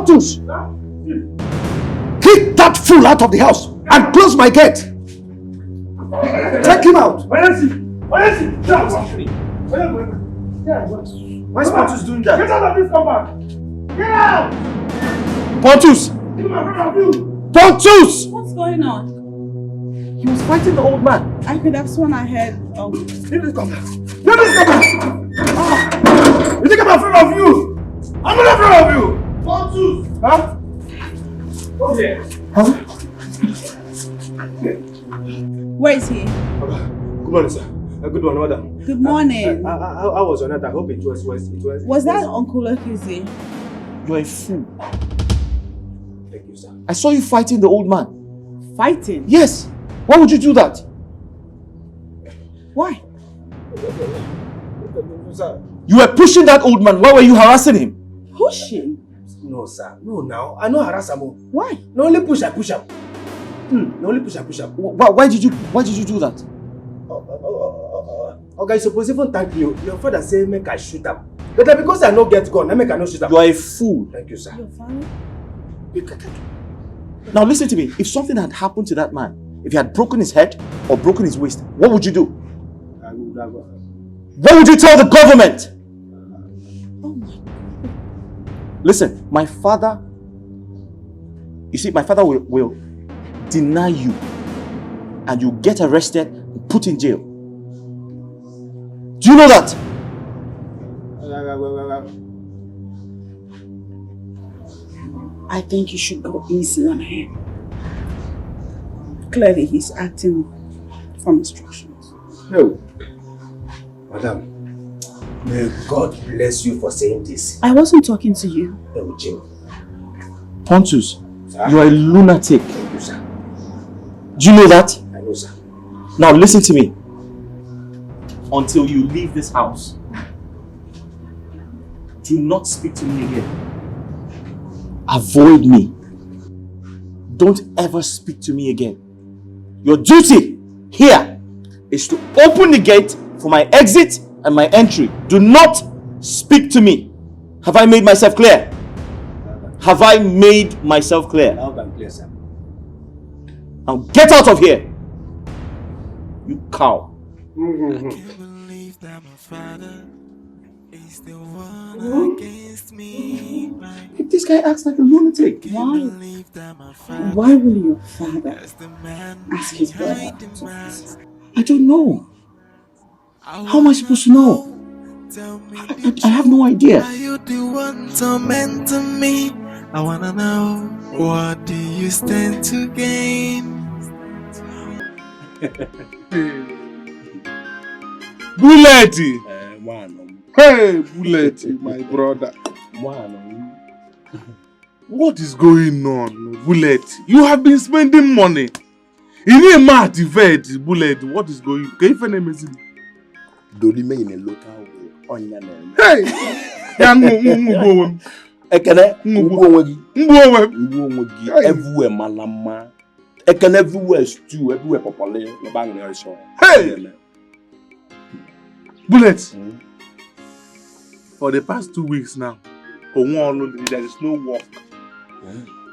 Pontus! Kick that fool out of the house and close my gate! Take him out! Why is he? Why is Pontus doing that? Get out of this compound! Get out! Pontus! Get my friend of you! Pontus! What's going on? He was fighting the old man. I could have sworn I heard. Leave this compound! Leave this compound! You think I'm afraid of you? I'm not afraid of you! Pontus! Huh? Come here. Huh? Where is he? Good morning, sir. Good morning, madam. Good morning. How was your night? I hope it was. Was that Uncle Okuzi? You're a fool. Thank you, sir. I saw you fighting the old man. Fighting? Yes. Why would you do that? Why? Sir. You were pushing that old man. Why were you harassing him? Pushing? No, sir. No, now. I know harass him. Why? No, only push, I push up. No, only push, I push up. Why did you do that? Okay, suppose even thank you. Your father say make I shoot up. But because I no get gun, I make I no shoot up. You are a fool. Thank you, sir. Your father? Now listen to me. If something had happened to that man, if he had broken his head or broken his waist, what would you do? What would you tell the government? Oh my. Listen, my father, you see, my father will deny you and you get arrested and put in jail. Do you know that? I think you should go easy on him. Clearly, he's acting from instructions. No. Madam, may God bless you for saying this. I wasn't talking to you. No, Jim. Pontus, Sir? you are a lunatic. Thank you, sir. Do you know that? I know, sir. Now listen to me. Until you leave this house, do not speak to me again. Avoid me. Don't ever speak to me again. Your duty here is to open the gate for my exit and my entry. Do not speak to me. Have I made myself clear? Have I made myself clear? Loud and clear, sir. Now get out of here. You cow. I can't believe that my father is the one against me. This guy acts like a lunatic. Why? Why will your father ask his brother? I don't know. How am I supposed to know? I have no idea. Are you the one tormenting me? I wanna know, what do you stand to gain? Bullet! Hey, Bullet, my brother. What is going on, Bullet? You have been spending money. In a mat event, Bullet, what is going on? Can you find a message? Don't remain in a local way on your name. Hey! Ekene, everywhere malama. Ekene everywhere stew, everywhere popole. Hey! Bullet. For the past 2 weeks now, there is no work.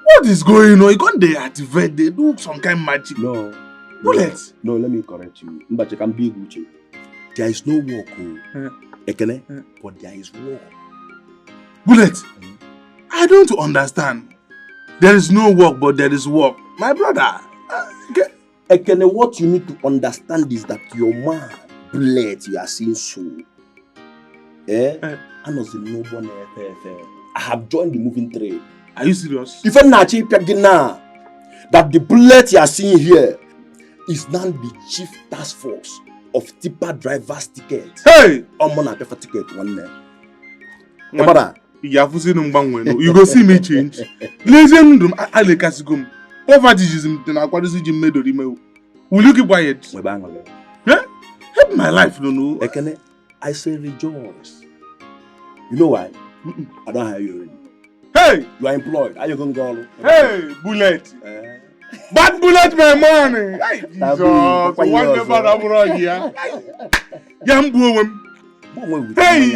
What is going on? You can't deactivate, they do some kind of magic. No. Bullet. No, let me correct you. But you can be Gucci. There is no work. Ekene, but there is work. Bullet. I don't understand. There is no work, but there is work. My brother. Ekene, what you need to understand is that your man, Bullet, you are seeing so. I was in no one. I have joined the moving trade. Are you serious? If I'm not cheap, that the Bullet you are seeing here is now the chief task force of tipper drivers ticket. Hey! I'm gonna pay for ticket one day. You go see me change. Legend, I like us go. Povertyism, then I got to see you made. Will you keep quiet? Help my life, no. I say rejoice. You know why? I don't hire you already. Hey! You are employed. Are you going to go? Hey, Bullet. Bad Bullet, my man. Hey, Jesus. One never abroad here. Young woman. Hey!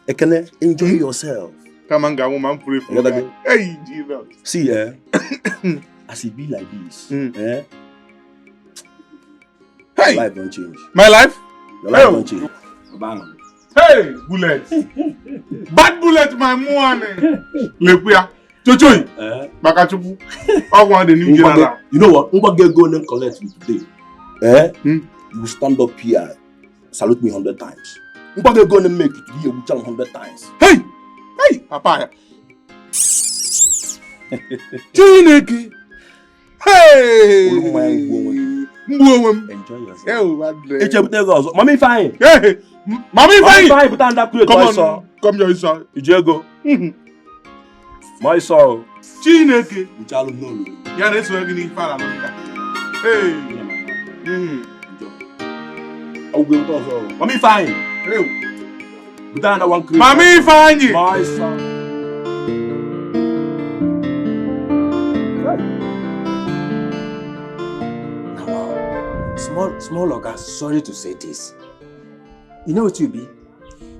Ekene, enjoy yourself. Come on, go woman, pray for you. Hey, Jesus. See, as it be like this, Hey, life don't change. My life? Your life don't change. Bang. Hey, bullet. Bad bullet, my man. Lepuya. Chochoy. Makachubu. I want the new general. You know what? I'm going to go and collect you today. You stand up here, salute me 100 times. I'm going to go and make it here 100 times. Hey! Hey, Papa. Chineke. Hey! Enjoy yourself. Mommy fine. Hey! Mommy fine. Come here, son. Ijego. My son. Chineke. Uchalo no. Ya na eso gini fara no. Hey. Mommy fine. Hey. Mommy fine. My son. Small Oga, sorry to say this. You know what you be?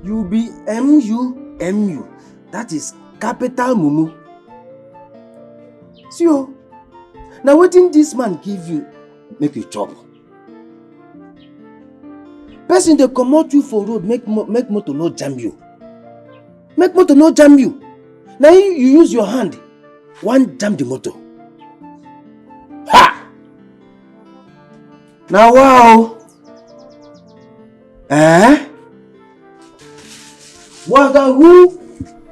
You be MU. That is capital Mumu. See you. Now what did this man give you? Make you chop. Person they come out you for road, make motor no jam you. Make motor no jam you. Now you use your hand. One jam the motor. Ha! Now wow. Waga who?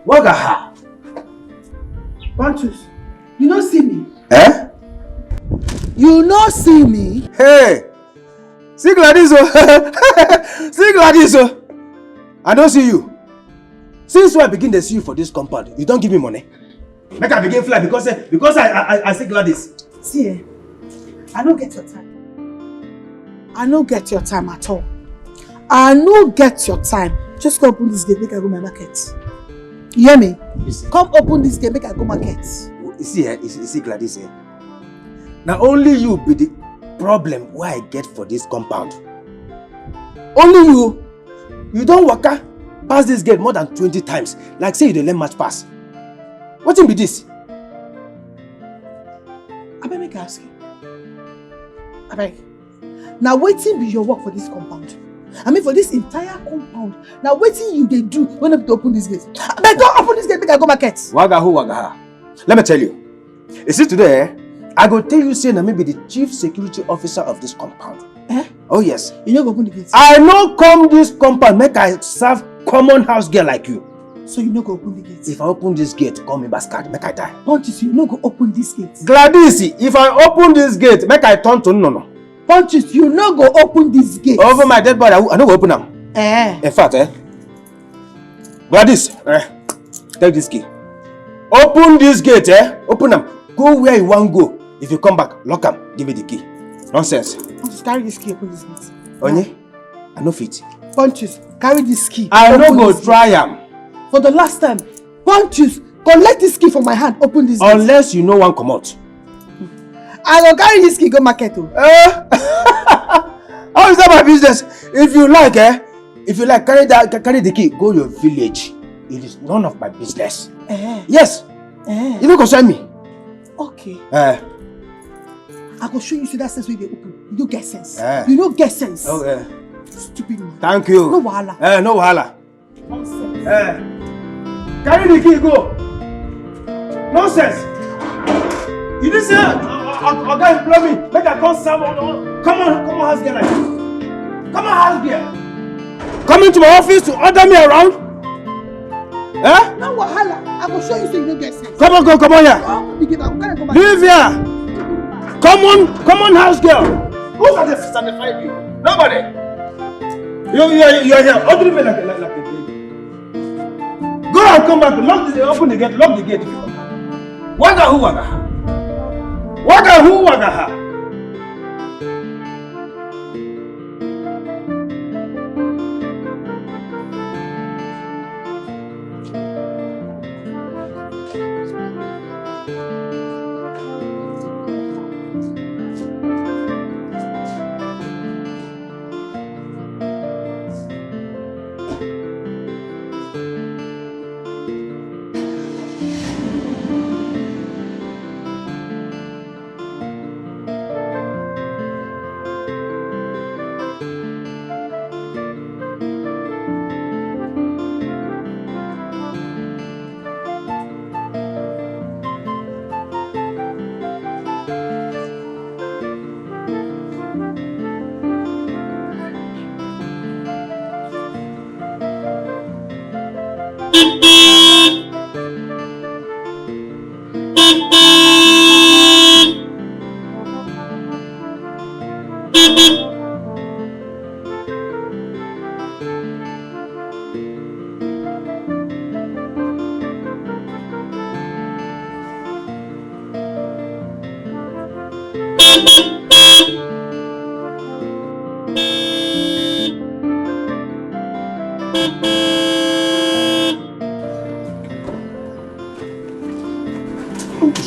Waga ha. Pontus, you don't see me. You not see me? Hey! See Gladys, see Gladys, I don't see you. Since I begin to see you for this compound, you don't give me money. Make I begin fly because I see Gladys. See, I don't get your time. I don't get your time at all. I don't get your time. Just come open this gate, make I go my market. You hear me? Come open this gate, make I go market. You see Gladys here. Now only you be the problem why I get for this compound. Only you. You don't waka pass this gate more than 20 times. Like say you don't let match pass. What thing be this? I beg make I ask you. I beg. Now waiting be your work for this compound. I mean for this entire compound. Now waiting you they do when I open this gate. I beg don't open this gate, make I go market. Waga who waga ha. Let me tell you. You see today, I go tell you say na me be the chief security officer of this compound. Oh yes. You no go open the gate? I no come this compound make I serve common house girl like you. So you no go open the gate? If I open this gate, call me bastard, make I die. Pontus, you no go open this gate? Gladys, if I open this gate, make I turn to no. Pontus, you no go open this gate? Over my dead body, I no go open them. In fact, Gladys, take this key. Open this gate, open them. Go where you want go. If you come back, lock them. Give me the key. Nonsense. Pontus, carry this key, open this gate. Onye, I no fit. Pontus, carry this key. I no go try am. For the last time, Pontus, collect this key from my hand, open this gate. Unless you no one come out. I go carry this key, go market. How is that my business? If you like, carry the key, go your village. It is none of my business. Yes. You don't concern me. Okay. I go show you see that sense where they open. You don't get sense. You don't get sense. Okay. Stupid man. Thank you. No wahala. No wahala. Nonsense. Carry the key, go. Nonsense. You didn't say, Oga employ me. Make I come serve. Come on, house girl like you. Come on, house girl. Come into my office to order me around. No wahala. I go show you so you don't get sense. Come on here. Leave here. Come on, house girl. Who's at the sanctify you? Nobody. You're here. Open the like a baby. Go and come back. Open the gate. Lock the gate. If you come back. Waga who waga ha. Waga who waga ha.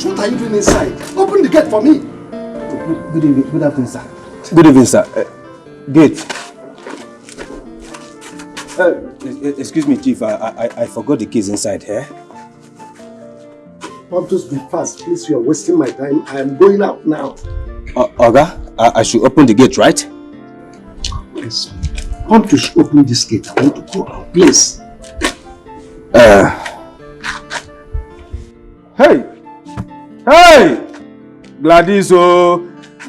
What are you doing inside? Open the gate for me. Good evening. Good afternoon, sir. Good evening, sir. Gate. Excuse me, Chief. I forgot the keys inside here. Pontus, be fast. Please, you are wasting my time. I am going out now. Oga, I should open the gate, right? Yes. Pontus, open this gate. I want to go out. Please. Hey! Hey! Gladys, oh!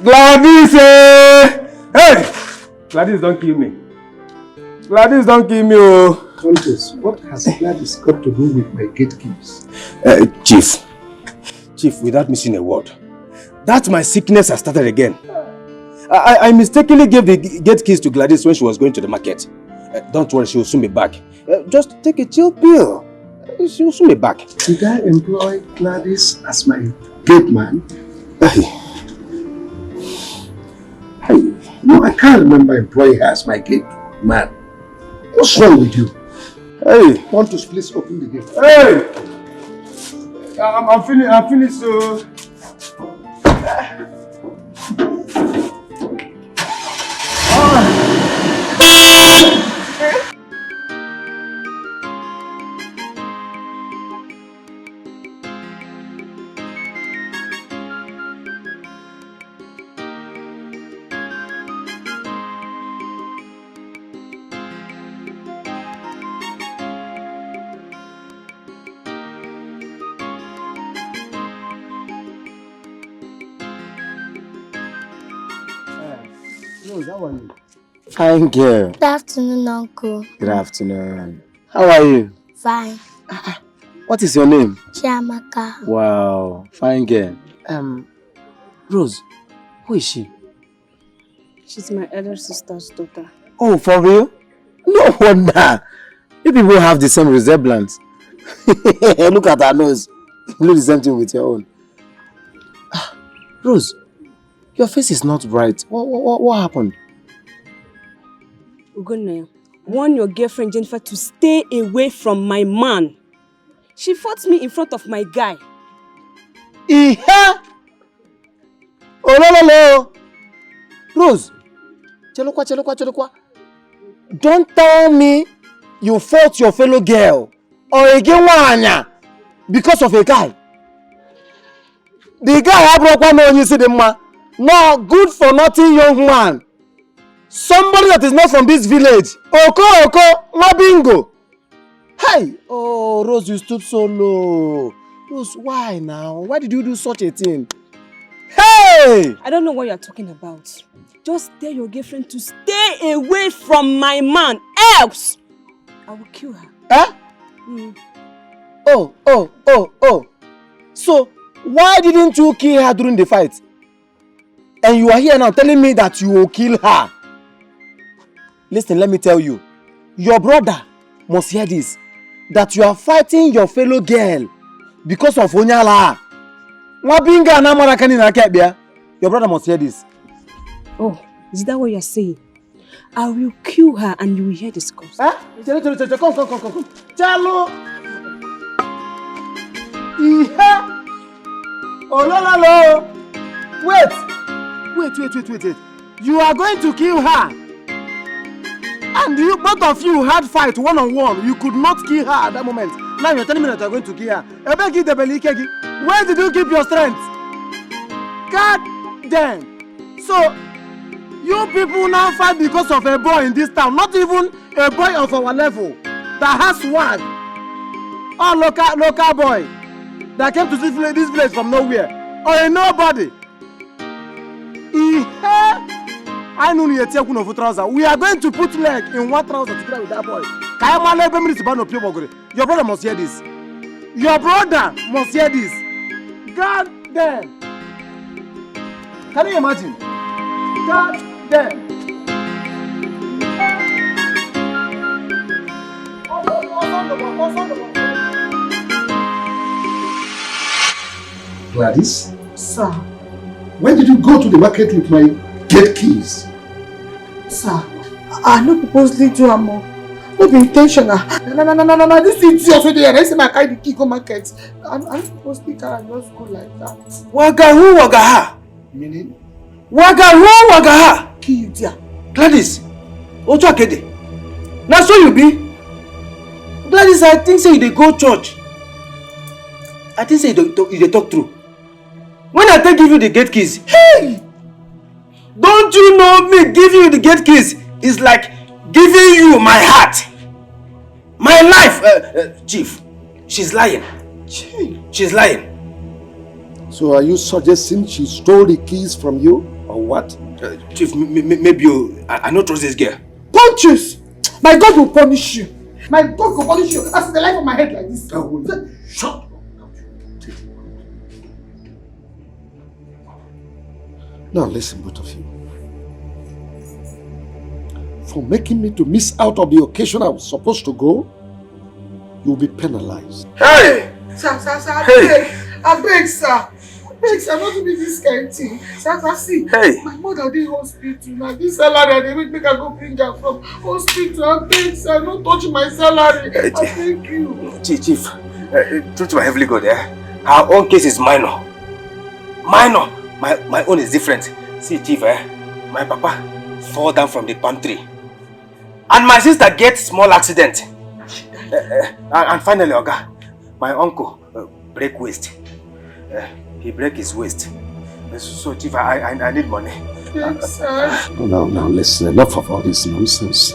Gladys, hey! Gladys, don't kill me. Gladys, don't kill me, oh! Pontus, what has Gladys got to do with my gate keys? Chief, without missing a word, that my sickness has started again. I mistakenly gave the gate keys to Gladys when she was going to the market. Don't worry, she will soon be back. Just take a chill pill. She will soon be back. Did I employ Gladys as my gate man? No, I can't remember employing her as my gate man. What's wrong with you? Hey! Pontus, please open the gate. Hey! I'm finished, so... Fine girl. Good afternoon, Uncle. Good afternoon. How are you? Fine. What is your name? Chiamaka. Wow, fine girl. Rose, who is she? She's my elder sister's daughter. Oh, for real? No wonder. You people have the same resemblance. Look at her nose. You do the same thing with your own. Rose, your face is not bright. What happened? Ugonaya, warn your girlfriend Jennifer to stay away from my man. She fought me in front of my guy. Iha! Oh, no. Rose, chelokwa. Don't tell me you fought your fellow girl or again wanya because of a guy. The guy I broke one on you see the man. No good for nothing young man. Somebody that is not from this village. Oko, mabingo. Hey! Oh, Rose, you stood so low. Rose, why now? Why did you do such a thing? Hey! I don't know what you're talking about. Just tell your girlfriend to stay away from my man. Else, I will kill her. Huh? Oh. So, why didn't you kill her during the fight? And you are here now telling me that you will kill her. Listen, let me tell you. Your brother must hear this. That you are fighting your fellow girl because of Onyala. Your brother must hear this. Oh, is that what you're saying? I will kill her and you will hear this course. Huh? Come. Chalo. Iha. Oh, no. Wait. You are going to kill her. And you, both of you had fight one-on-one. You could not kill her at that moment. Now you're telling me that you're going to kill her. Where did you keep your strength? God damn. So, you people now fight because of a boy in this town. Not even a boy of our level. That has swag. Or local boy. That came to this village from nowhere. Or a nobody. I know you take one of trouser. We are going to put leg in one trouser together with that boy. Your brother must hear this. God damn. Can you imagine? God damn. Gladys? Sir. When did you go to the market with my gate keys? Sir, I no purposely do amo. No be intentional. No. This is idiot there. I say I carry the key go market. I'm supposed to carry and just go like that. Waga who, waga ha? Meaning? Waga who, waga ha? Key you there. Gladys, Ocho Akede. Now so you be? Gladys, I think say you dey go church. I think say you dey talk true. When I take give you the gate keys, hey! Don't you know me giving you the gate keys is like giving you my heart, my life, Chief. She's lying. She's lying. So are you suggesting she stole the keys from you or what? Chief, maybe you, I don't trust this girl. Punches! My God will punish you. My God will punish you. That's the life of my head like this. Shut up. Now listen, both of you. For making me to miss out on the occasion I was supposed to go, you'll be penalized. Hey! Sir, I beg, sir. Not to be this kind of thing. Sir, see. Hey. My mother did hospital. Now this salary they make her go bring her from hospital. I beg, sir. Don't touch my salary. I beg you. Chief, true to my heavenly God, our own case is minor. Minor. My own is different. See, Chief, my papa fall down from the palm tree. And my sister gets small accident. And finally, Oga, my uncle break waist. He break his waist. So, Chief, I need money. Thanks, sir. Now, listen, enough of all this nonsense.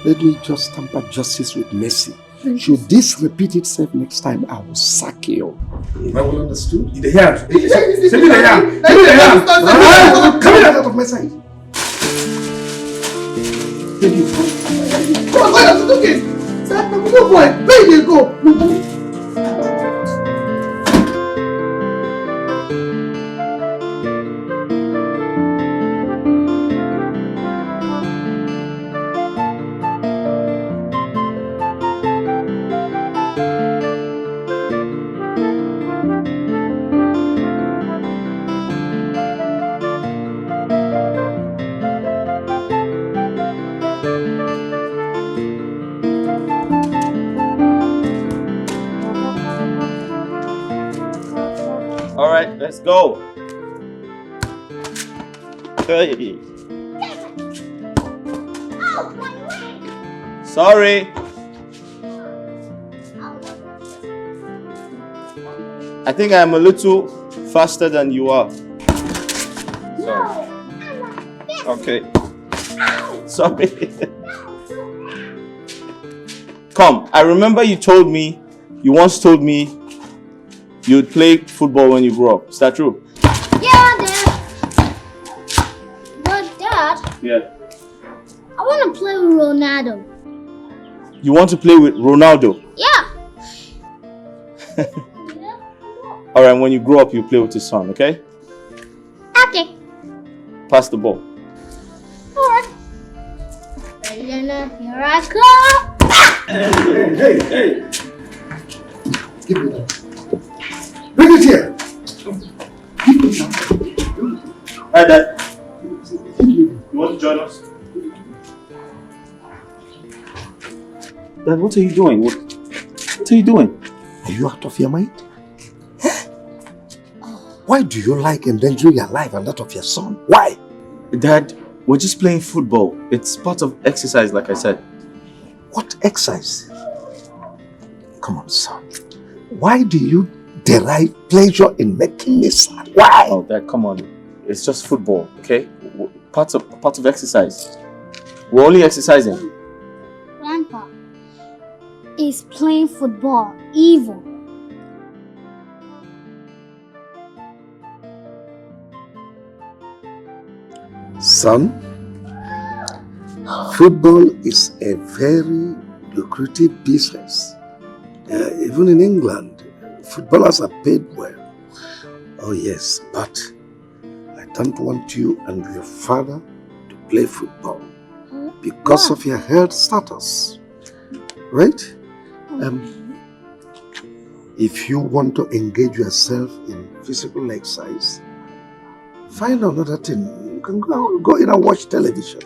Let me just tamper justice with mercy. Should this repeat itself next time, I will sack you. I will understood? In the yard. Send me the yard. Come out of my sight. Come on, go, that's okay. Sir, no boy, where you go? Alright, let's go. Hey. Sorry. I think I'm a little faster than you are. Sorry. Okay. Sorry. Come, I remember you once told me you'd play football when you grow up. Is that true? Yeah, Dad. But Dad, Yeah. I want to play with Ronaldo. You want to play with Ronaldo? Yeah. Alright, when you grow up, you play with his son, okay? Okay. Pass the ball. Alright. Here I go. Hey. Give me that. Bring it here. Hi, Dad. You want to join us? Dad, what are you doing? What are you doing? Are you out of your mind? Why do you like endangering your life and that of your son? Why? Dad, we're just playing football. It's part of exercise, like I said. What exercise? Come on, son. Why do you derive pleasure in making me sad? Why? Oh, Dad, come on. It's just football, okay? Part of exercise. We're only exercising. Grandpa, is playing football evil? Son, football is a very lucrative business. Even in England, footballers are paid well. Oh yes, but I don't want you and your father to play football because of your health status, right? If you want to engage yourself in physical exercise, find another thing. You can go in and watch television.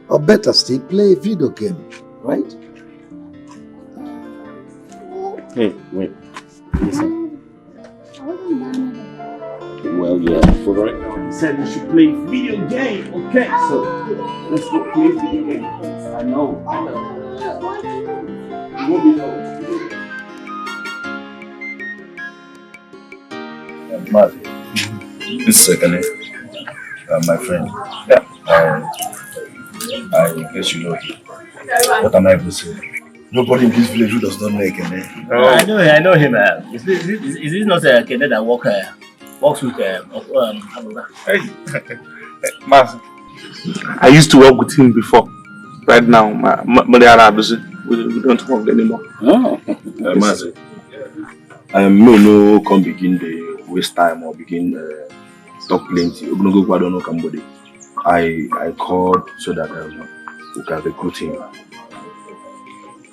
Or better still, play a video game, right? Hey, wait. Listen. Well, yeah, for right now, he said we should play video game. Okay, so let's go play video game. I know. You won't be low. Mark, this second, my friend. Yeah. I guess you know him. What am I able to say? Nobody in this village who does not know Ekene. I know him. Is this not a Ekene that works with Hey, Mas, I used to work with him before. Right now, we don't work anymore. Oh. Mazi, no come begin the waste time or begin talk plenty. I called so that we can recruit him.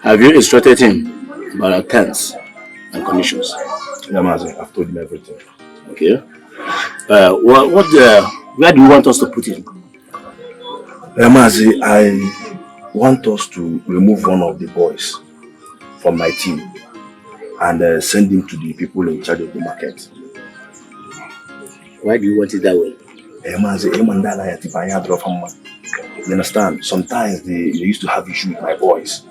Have you instructed him about our terms and conditions? Yeah, Mazi, I've told him everything. Okay. Where do you want us to put him? Mazi, I want us to remove one of the boys from my team and send him to the people in charge of the market. Why do you want it that way? You understand? Sometimes they used to have issue with my boys.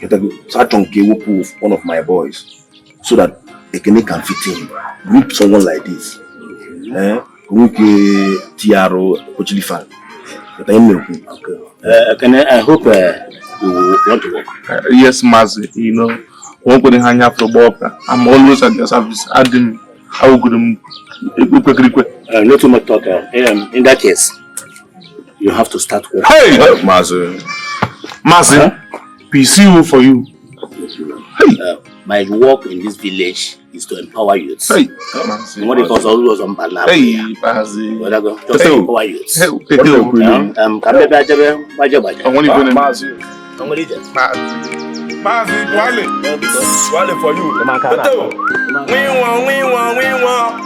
One of my boys, so that Ekene can fit in. Group someone like this. Tiaro, Ochilifan. I hope you want to work. Yes, Mazi, you know, I'm always at your service. Adim, how good not too much talk. In that case, you have to start work. Hey, Mazi, PCU for you. My work in this village is to empower youths. Hey, what it was always on Bala. Hey, Mazi. Just to empower youths. Hey, Mazi, Wale for you. We want.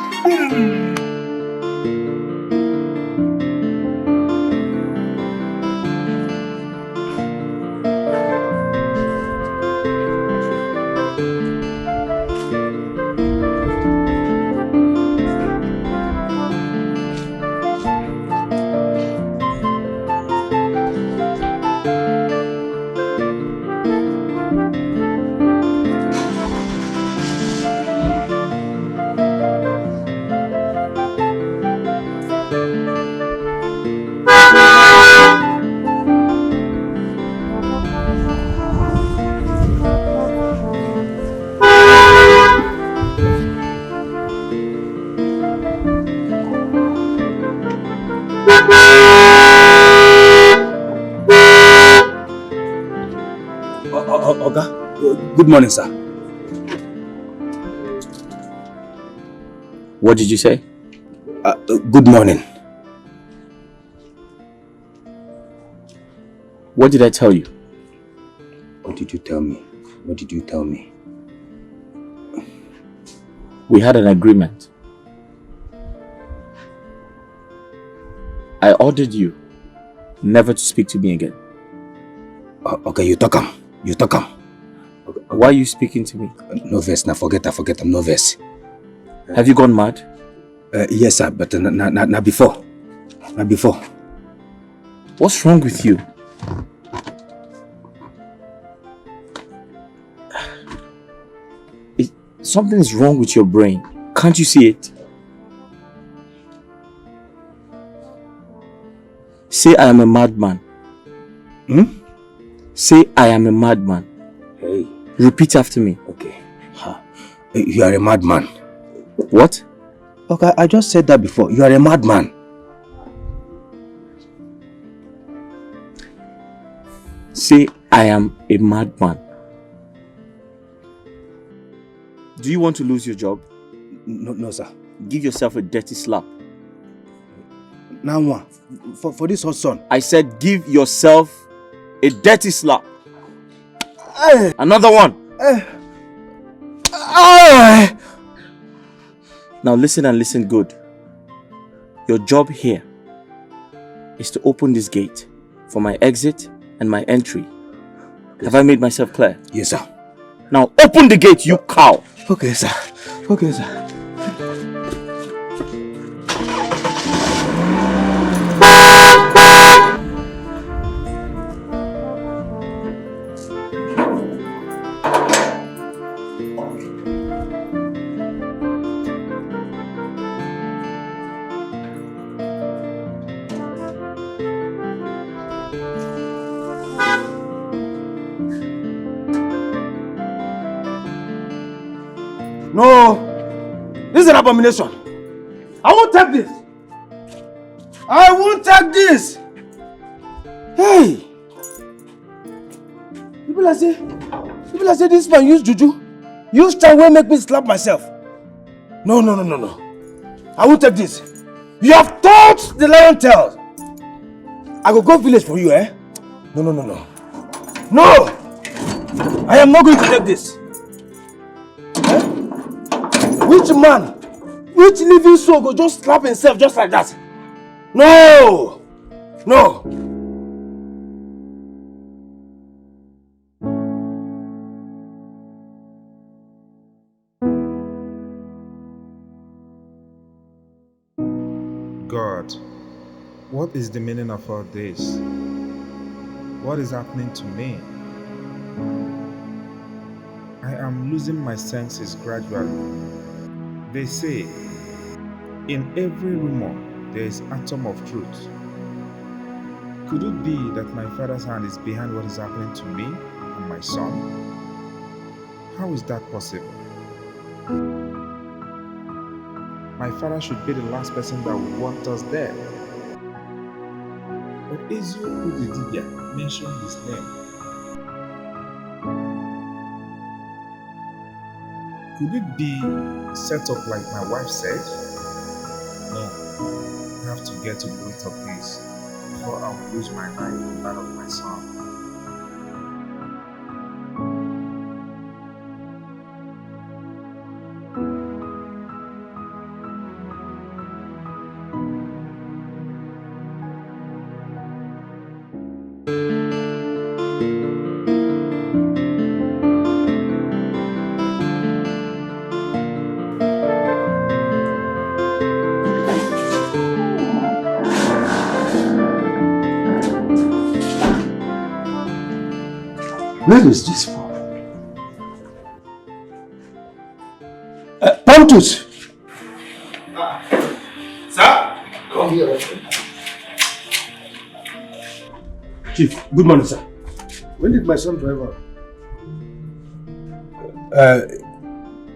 Good morning, sir. What did you say? Good morning. What did I tell you? What did you tell me? What did you tell me? We had an agreement. I ordered you never to speak to me again. Okay, you talk 'em. You talk 'em. Why are you speaking to me? No verse, now forget, I'm no verse. Have you gone mad? Yes, sir, but not before. Not before. What's wrong with you? Something is wrong with your brain. Can't you see it? Say I am a madman. Say I am a madman. Hey. Repeat after me. Okay. You are a madman. What? Okay, I just said that before. You are a madman. Say I am a madman. Do you want to lose your job? No, sir. Give yourself a dirty slap. Now what? For this hot sun. I said give yourself a dirty slap. Another one. Now listen and listen good. Your job here is to open this gate for my exit and my entry. Have I made myself clear? Yes, sir. Now open the gate, you cow. Okay, sir. Okay, sir. No, this is an abomination. I won't take this. I won't take this. Hey, people say this man use juju. Use charm will make me slap myself. No. I won't take this. You have touched the lion tail. I will go village for you, eh? No. No! I am not going to take this. Which man, which living soul go just slap himself just like that? No! God, what is the meaning of all this? What is happening to me? I am losing my senses gradually. They say, in every rumor, there is an atom of truth. Could it be that my father's hand is behind what is happening to me and my son? How is that possible? My father should be the last person that would want us dead. But Ezio Udidibia mentioned his name. Could it be set up like my wife said? No, I have to get to the root of this before I will lose my life and that of my son. Where is this for? Pontus! Sir? Come here. Chief, good morning, sir. When did my son drive out?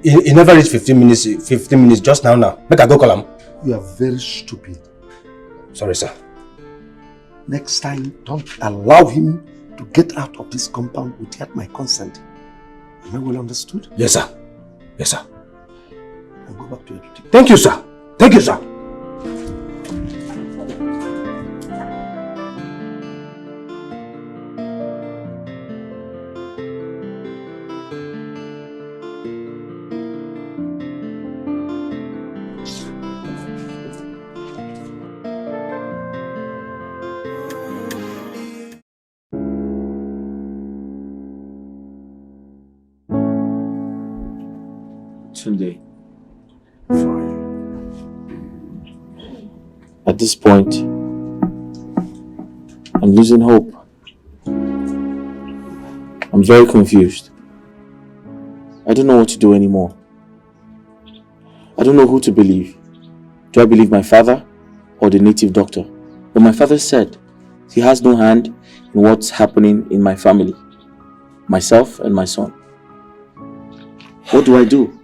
He never reached 15 minutes just now. Make I go call him. You are very stupid. Sorry, sir. Next time, don't allow him to get out of this compound without my consent. Am I well understood? Yes, sir. Yes, sir. I'll go back to your duty. Thank you, sir. Thank you, sir. Tunde. At this point, I'm losing hope. I'm very confused. I don't know what to do anymore. I don't know who to believe. Do I believe my father or the native doctor? But my father said he has no hand in what's happening in my family, myself and my son. What do I do?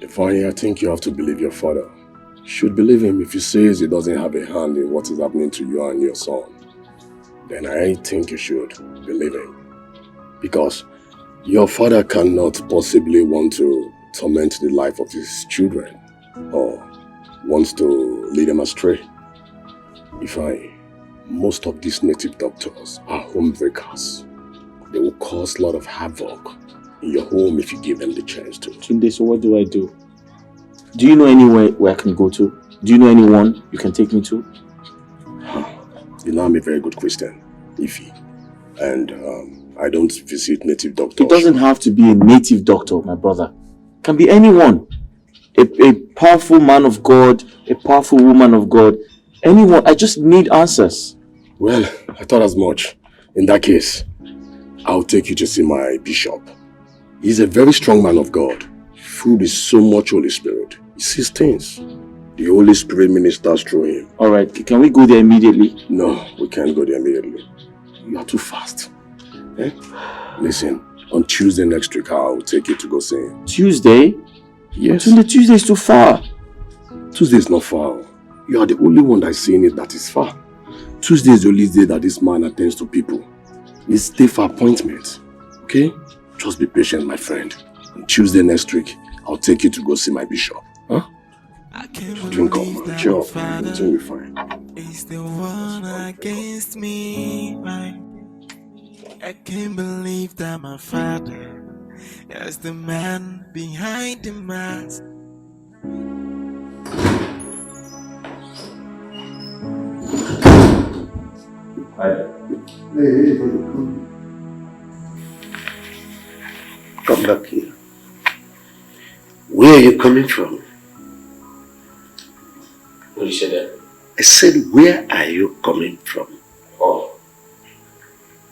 Ifeanyi, I think you have to believe your father. You should believe him if he says he doesn't have a hand in what is happening to you and your son. Then I think you should believe him. Because your father cannot possibly want to torment the life of his children or wants to lead them astray. Most of these native doctors are homebreakers. They will cause a lot of havoc in your home if you give them the chance to. Tunde, so what do I do? Do you know anywhere where I can go to? Do you know anyone you can take me to? You know I'm a very good Christian, Ify. And I don't visit native doctors. It doesn't have to be a native doctor, my brother. It can be anyone. A powerful man of God, a powerful woman of God. Anyone. I just need answers. Well, I thought as much. In that case, I'll take you to see my bishop. He's a very strong man of God, filled with so much Holy Spirit. He sees things. The Holy Spirit ministers through him. Alright, can we go there immediately? No, we can't go there immediately. You are too fast. Eh? Listen, on Tuesday next week, I'll take you to go see him. Tuesday? Yes. But Tuesday is too far. Tuesday is not far. You are the only one that's seeing it that is far. Tuesday is the only day that this man attends to people. It's day for appointment. Okay? Just be patient, my friend. On Tuesday next week, I'll take you to go see my bishop. Huh? Drink up, man. Cheer up. Everything will be fine. It's the one against me. I can't believe that my father is the man behind the mask. Hey, come back here. Where are you coming from? What did you say there? I said, where are you coming from? Oh,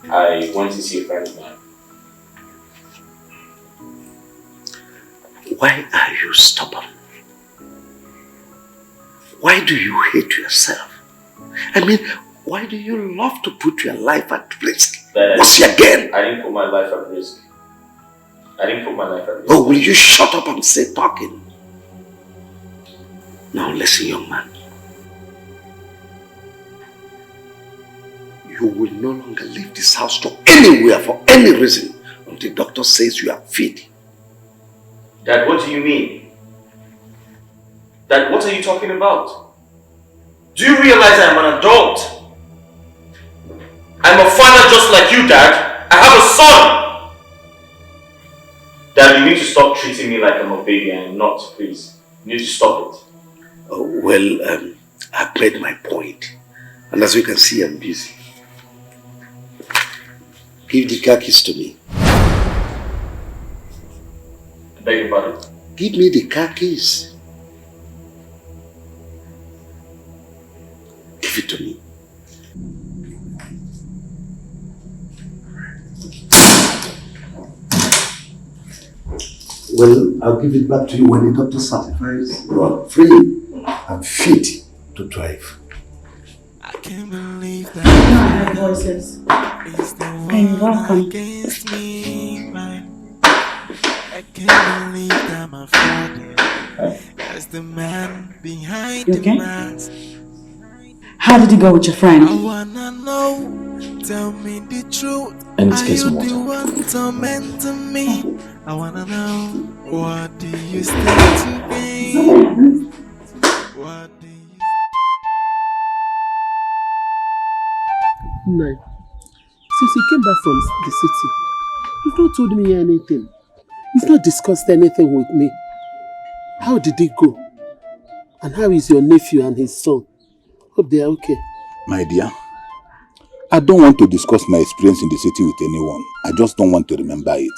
I want to see a friend of mine. Why are you stubborn? Why do you hate yourself? I mean, why do you love to put your life at risk? What's your game? I didn't put my life at risk. I didn't put my life at risk. Oh, will you shut up and stay talking? Now listen, young man. You will no longer leave this house to anywhere for any reason until the doctor says you are fit. Dad, what do you mean? Dad, what are you talking about? Do you realize I'm an adult? I'm a father just like you, Dad. I have a son! Dad, you need to stop treating me like I'm a baby. I'm not, please. You need to stop it. Oh, well, I've made my point. And as you can see, I'm busy. Give the car keys to me. I beg your pardon? Give me the car keys. Give it to me. Well, I'll give it back to you when the doctor certifies you are free and fit to drive. I can't believe that voices. You're welcome. I can't believe that my father is the man behind the mask. How did it go with your friend? I wanna know, tell me the truth. I need to get some Are you water. the one tormenting me? I wanna know, what do you stand to gain? What do you... No. Since you came back from the city, you've not told me anything. You've not discussed anything with me. How did it go? And how is your nephew and his son? Hope they are okay. My dear, I don't want to discuss my experience in the city with anyone. I just don't want to remember it.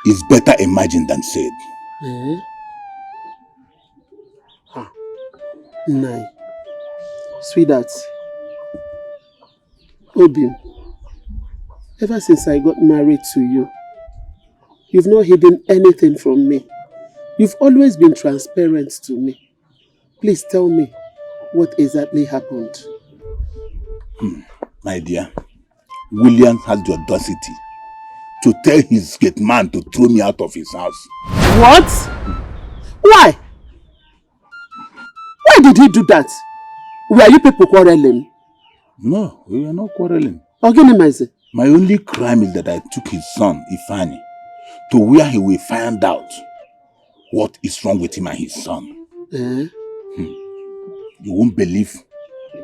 It's better imagined than said. Eh? Ah. Nai. Sweetheart. Obi, ever since I got married to you, you've not hidden anything from me. You've always been transparent to me. Please tell me what exactly happened. My dear, William has the audacity to tell his gate man to throw me out of his house. What? Why? Why did he do that? Were you people quarreling? No, we are not quarreling. My only crime is that I took his son, Ifani, to where he will find out what is wrong with him and his son. Eh? You won't believe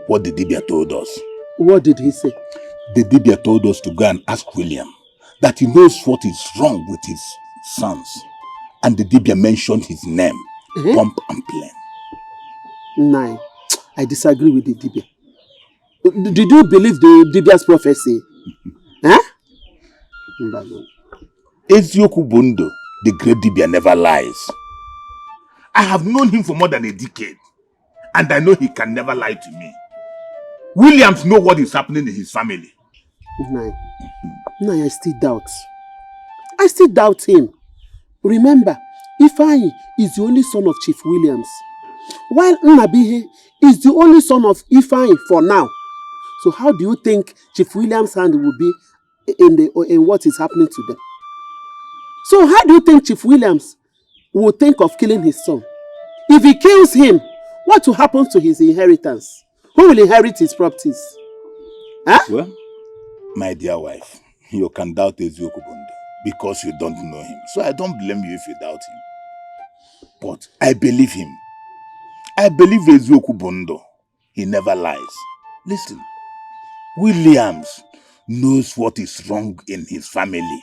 what the Dibia told us. What did he say? The Dibia told us to go and ask William that he knows what is wrong with his sons. And the Dibia mentioned his name, Pump and Plain. Nine. I disagree with the Dibia. Did you believe the Dibia's prophecy? Huh? Ezioku Bondo, the great Dibia, never lies. I have known him for more than a decade, and I know he can never lie to me. Williams knows what is happening in his family. No, I still doubt. I still doubt him. Remember, Ifeanyi is the only son of Chief Williams, while Nnabihe is the only son of Ifeanyi for now. So how do you think Chief Williams' hand will be in what is happening to them? So how do you think Chief Williams will think of killing his son? If he kills him, what will happen to his inheritance? Who will inherit his properties? Huh? Well, my dear wife, you can doubt Ezioku Bondo because you don't know him. So I don't blame you if you doubt him. But I believe him. I believe Ezioku Bondo. He never lies. Listen, Williams knows what is wrong in his family.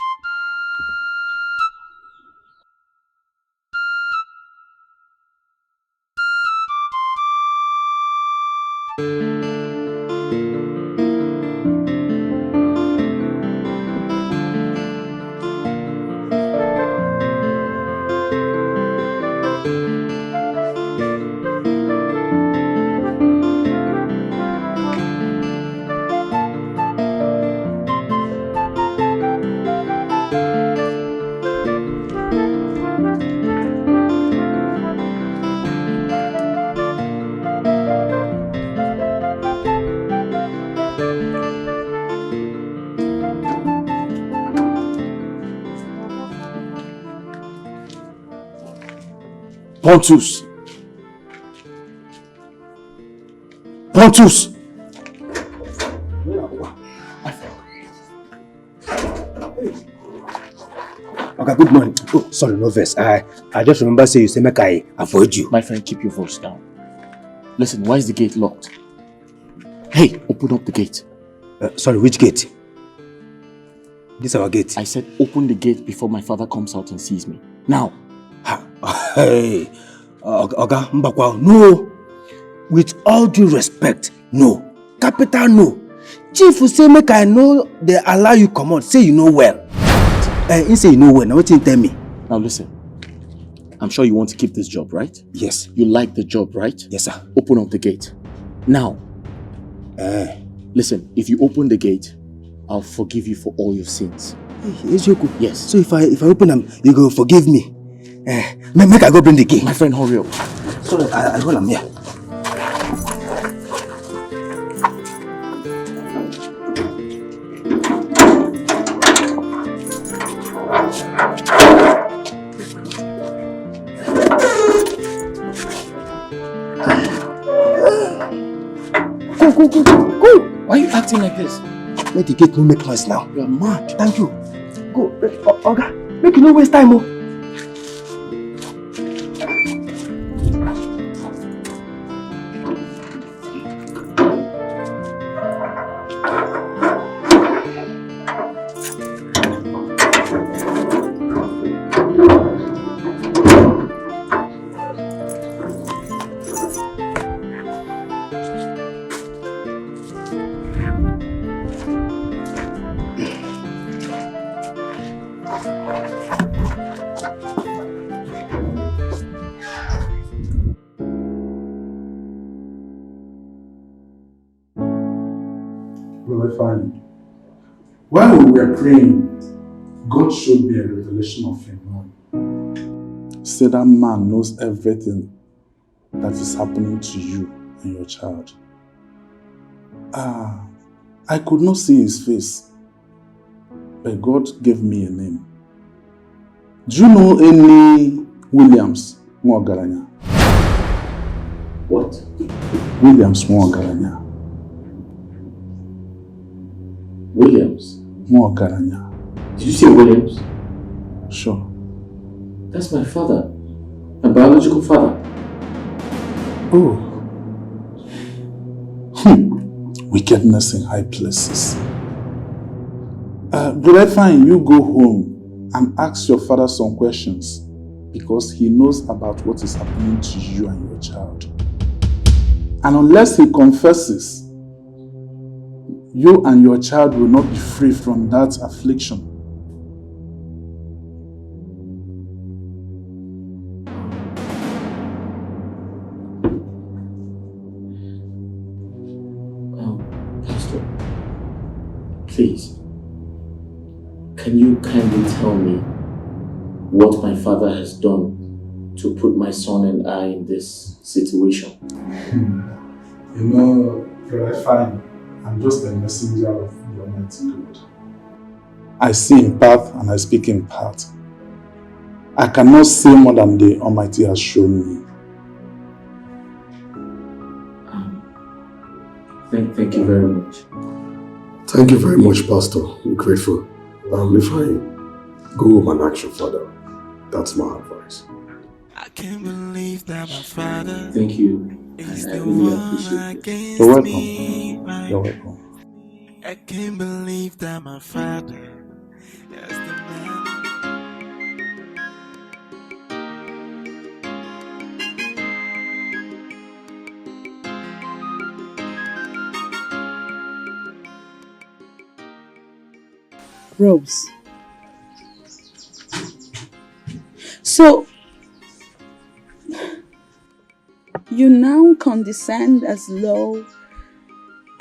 Pontus! Pontus! Okay, good morning. Oh, sorry, no verse. I just remember saying you say make I avoid you. My friend, keep your voice down. Listen, why is the gate locked? Hey, open up the gate. Sorry, which gate? This is our gate. I said open the gate before my father comes out and sees me. Now. Hey, Oga Mbakwa, no. With all due respect, no. Capital no. Chief will say make I know they allow you come out. Say you know well. He say you know well. Now what you tell me? Now listen. I'm sure you want to keep this job, right? Yes. You like the job, right? Yes, sir. Open up the gate. Now. Listen, if you open the gate, I'll forgive you for all your sins. Hey, Ezioku. Yes. So if I open them, you go forgive me. Make I go bring the key. My friend, hurry up. Sorry, I hold them here. Go. Why are you acting like this? Let the gate no make noise now. You are mad. Thank you. Go. Oga, make you no waste time. Oh. While we were praying, God showed me a revelation of Him. He said that man knows everything that is happening to you and your child. I could not see his face, but God gave me a name. Do you know any Williams Mwagaranya? What? Williams Mwagaranya. Williams? Mwagaranya. Did you say Williams? Sure. That's my father. My biological father. Oh. Wickedness in high places. But I find you go home and ask your father some questions because he knows about what is happening to you and your child. And unless he confesses, you and your child will not be free from that affliction Please, can you kindly tell me what my father has done to put my son and I in this situation? You know, you're fine. I'm just a messenger of the Almighty God. I see in part and I speak in part. I cannot say more than the Almighty has shown me. Thank you very much. Thank you very much, Pastor. I'm grateful. If I go home and ask your father, that's my advice. I can't believe that my father Thank you. is I the really one appreciate it. against You're welcome. me. You're welcome. I can't believe that my father is the man. Rose. So, you now condescend as low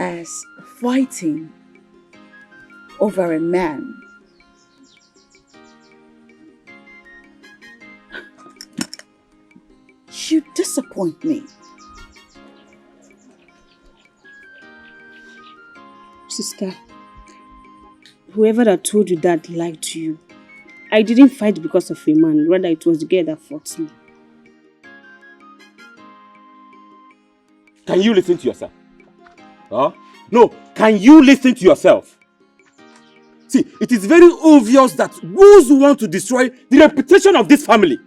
as fighting over a man. You disappoint me. Sister, whoever that told you that lied to you. I didn't fight because of a man, rather it was the girl that fought me. Can you listen to yourself? Huh? No, can you listen to yourself? See, it is very obvious that those who want to destroy the reputation of this family.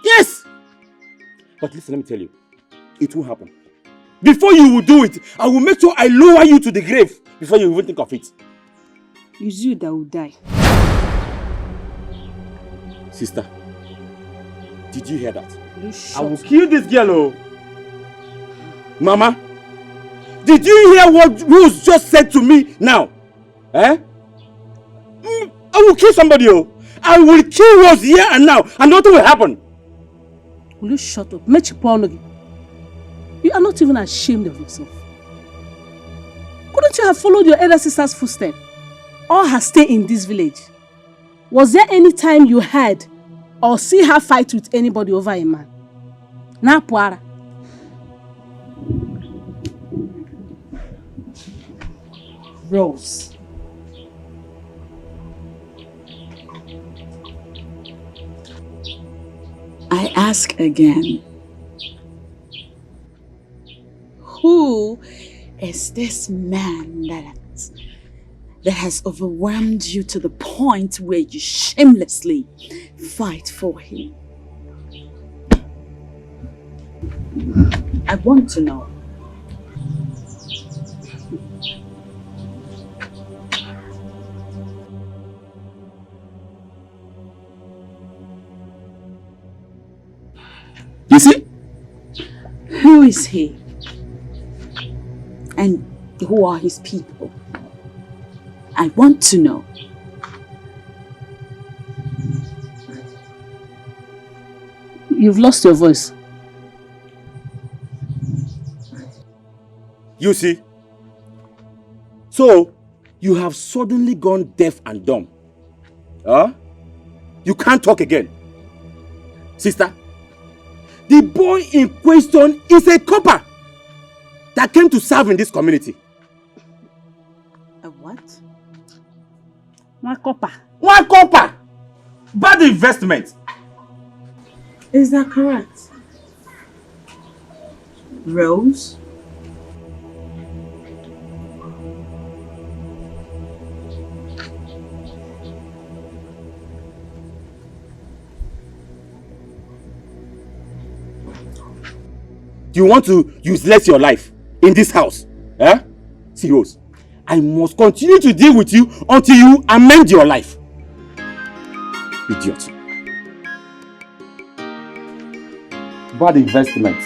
Yes! But listen, let me tell you, it will happen. Before you will do it, I will make sure I lower you to the grave before you even think of it. It's you that will die. Sister, did you hear that? I will kill this girl, oh. Mama, did you hear what Rose just said to me now? Eh? I will kill somebody, oh. I will kill Rose here and now, and nothing will happen. Will you shut up? You are not even ashamed of yourself. Couldn't you have followed your elder sister's footsteps? Or her stay in this village? Was there any time you heard or see her fight with anybody over a man? Na puara. Rose. I ask again. Who is this man that has overwhelmed you to the point where you shamelessly fight for him? I want to know. You see? Who is he? And who are his people? I want to know. You've lost your voice. You see? So, you have suddenly gone deaf and dumb. Huh? You can't talk again. Sister, the boy in question is a copper that came to serve in this community. A what? One copper. One copper! Bad investment. Is that correct? Rose? You want to useless your life in this house? Eh? See, Rose, I must continue to deal with you until you amend your life. Idiot. Bad investment.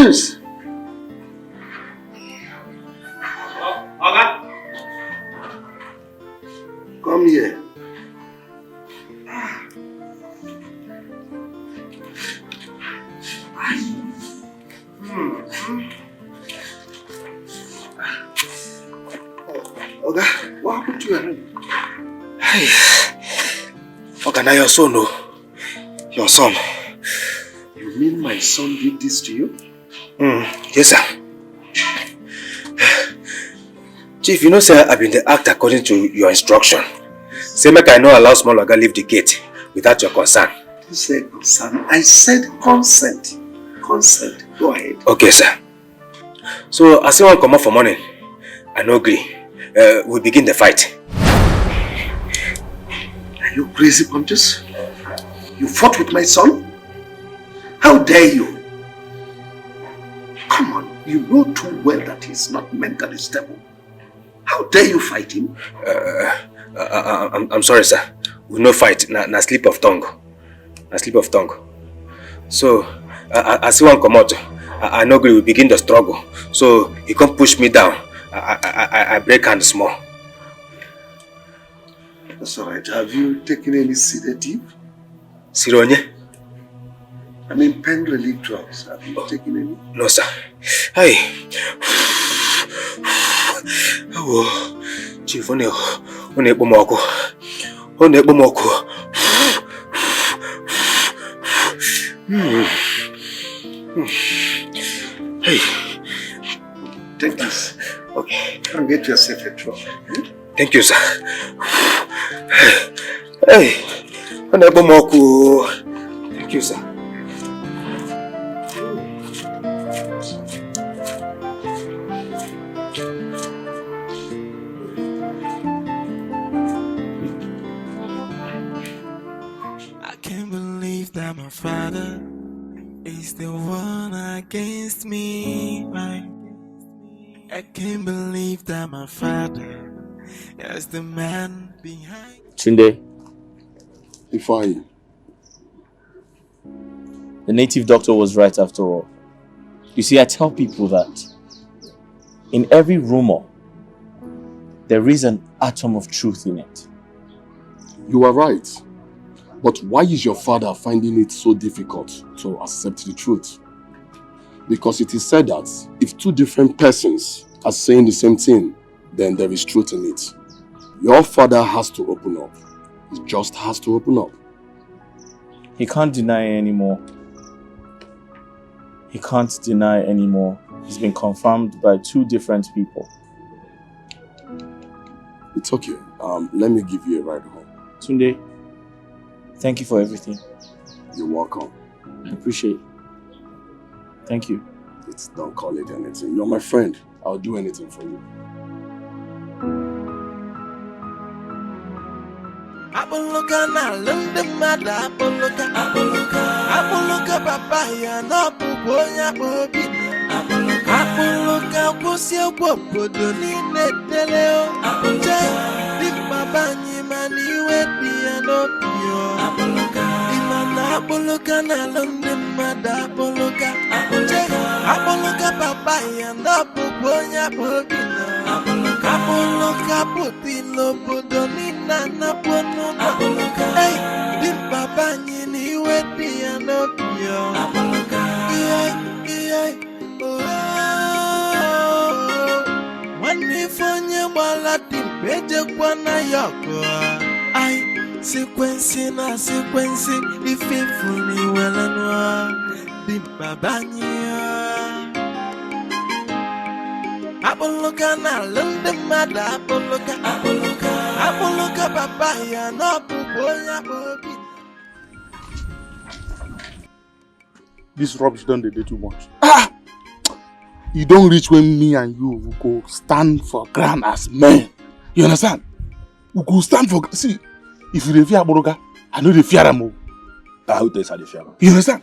this? Okay. Come here. Okay, what happened to your ring? Hey. Okay, now your son, no. Your son. You mean my son did this to you? Yes, sir. Chief, you know, sir, I've been the act according to your instruction. Say, make I not allow small Oga leave the gate without your consent. You said consent. I said consent. Consent. Go ahead. Okay, sir. So, as someone come up for morning, I no agree. We begin the fight. Are you crazy, Pontus? You fought with my son? How dare you? Come on, you know too well that he's not mentally stable. How dare you fight him? I'm sorry, sir. We no fight. Na slip of tongue. Na slip of tongue. So, as someone come out, I no agree. We begin the struggle. So he come push me down. I break hand small. That's alright. Have you taken any sedative? Sironye? I mean, pain relief drugs. Have you taken any? No, sir. Hey. Oh, Chief, one ekpomọkụ. One ekpomọkụ. Hey, take this. Okay. And get yourself a drug. Thank you, sir. Hey, one ekpomọkụ. Thank you, sir. That my father is the one against me. I can't believe that my father is the man behind. Tunde, Ifeanyi. the native doctor was right after all. You see, I tell people that in every rumor, there is an atom of truth in it. You are right. But why is your father finding it so difficult to accept the truth? Because it is said that if two different persons are saying the same thing, then there is truth in it. Your father has to open up. He just has to open up. He can't deny anymore. He can't deny anymore. He's been confirmed by two different people. It's okay. Let me give you a ride home. Tunde, thank you for everything. You're welcome. I appreciate it. Thank you. Don't call it anything. You're my friend. I'll do anything for you. Apoloka na lunde mada apoloka papaya no puponya bobi apoloka kusia popodo ni neteleo apoloka dimma banyi mani wedia no pio imana apoloka na lunde mada apoloka papaya no puponya bobi apoloka putilo podo ni nana pono hey dimma banyi ni wedia no pio Wanifonye balati beje kwa na yako ai sequence na sequence ifefuni welanwa dimbabanya apoloka na lunde mada apoloka papaya no puponya bobi. This rubbish done they do too much. You don't reach when me and you will go stand for ground as men. You understand? We go stand for. See, if you fear Boroga, I know they fear him. How they say they fear him? You understand?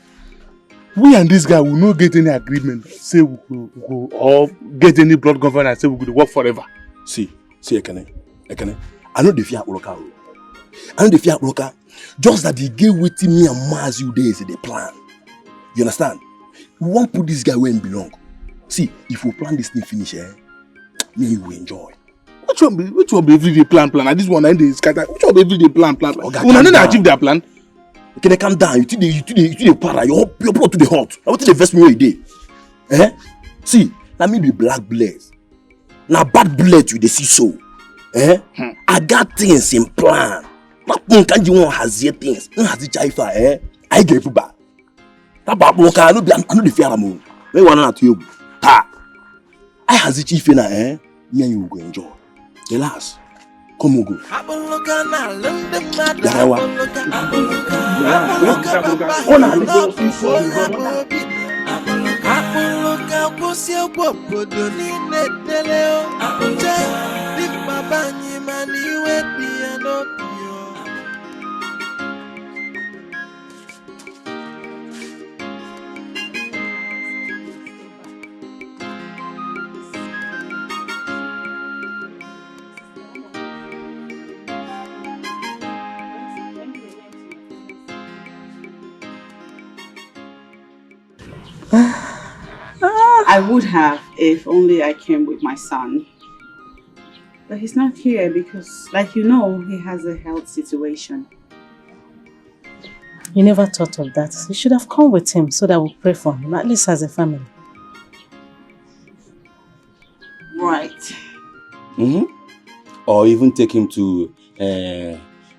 We and this guy will not get any agreement. Say we go or get any blood governance. Say we go work forever. See, Ekene. I know they fear Boroga. I know they fear Boroga. Just that they gave with me and Maz you days in the plan. You understand? We won't put this guy where he belong. See, if we plan this thing finish, me and you will enjoy. Which one be everyday plan? And this one and they scatter. Which one be everyday plan? Okay, When they achieve their plan. Okay, they calm down. You think they para. Your blood to the heart. I want to invest me where you dey. See, let me be black blood. Now bad blood you dey see so. I got things in plan. Can't you want has here things? Has it jaifa? I gave you back. That bad boy I know the fear I'm on. Me wanna to you. Ha! I has it chief na me and you will go enjoy. Relax. Come on go. I would have if only I came with my son. But he's not here because, like you know, he has a health situation. You never thought of that. You should have come with him so that we'll pray for him, at least as a family. Right. Or even take him to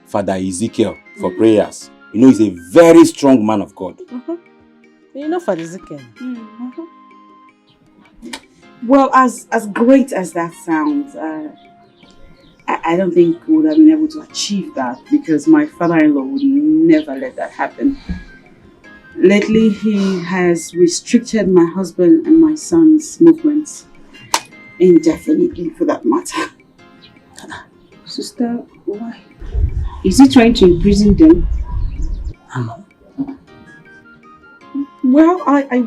Father Ezekiel for prayers. You know, he's a very strong man of God. You know Father Ezekiel. Well, as great as that sounds, I don't think we would have been able to achieve that because my father-in-law would never let that happen. Lately, he has restricted my husband and my son's movements indefinitely, for that matter. Sister, why? Is he trying to imprison them? Well, I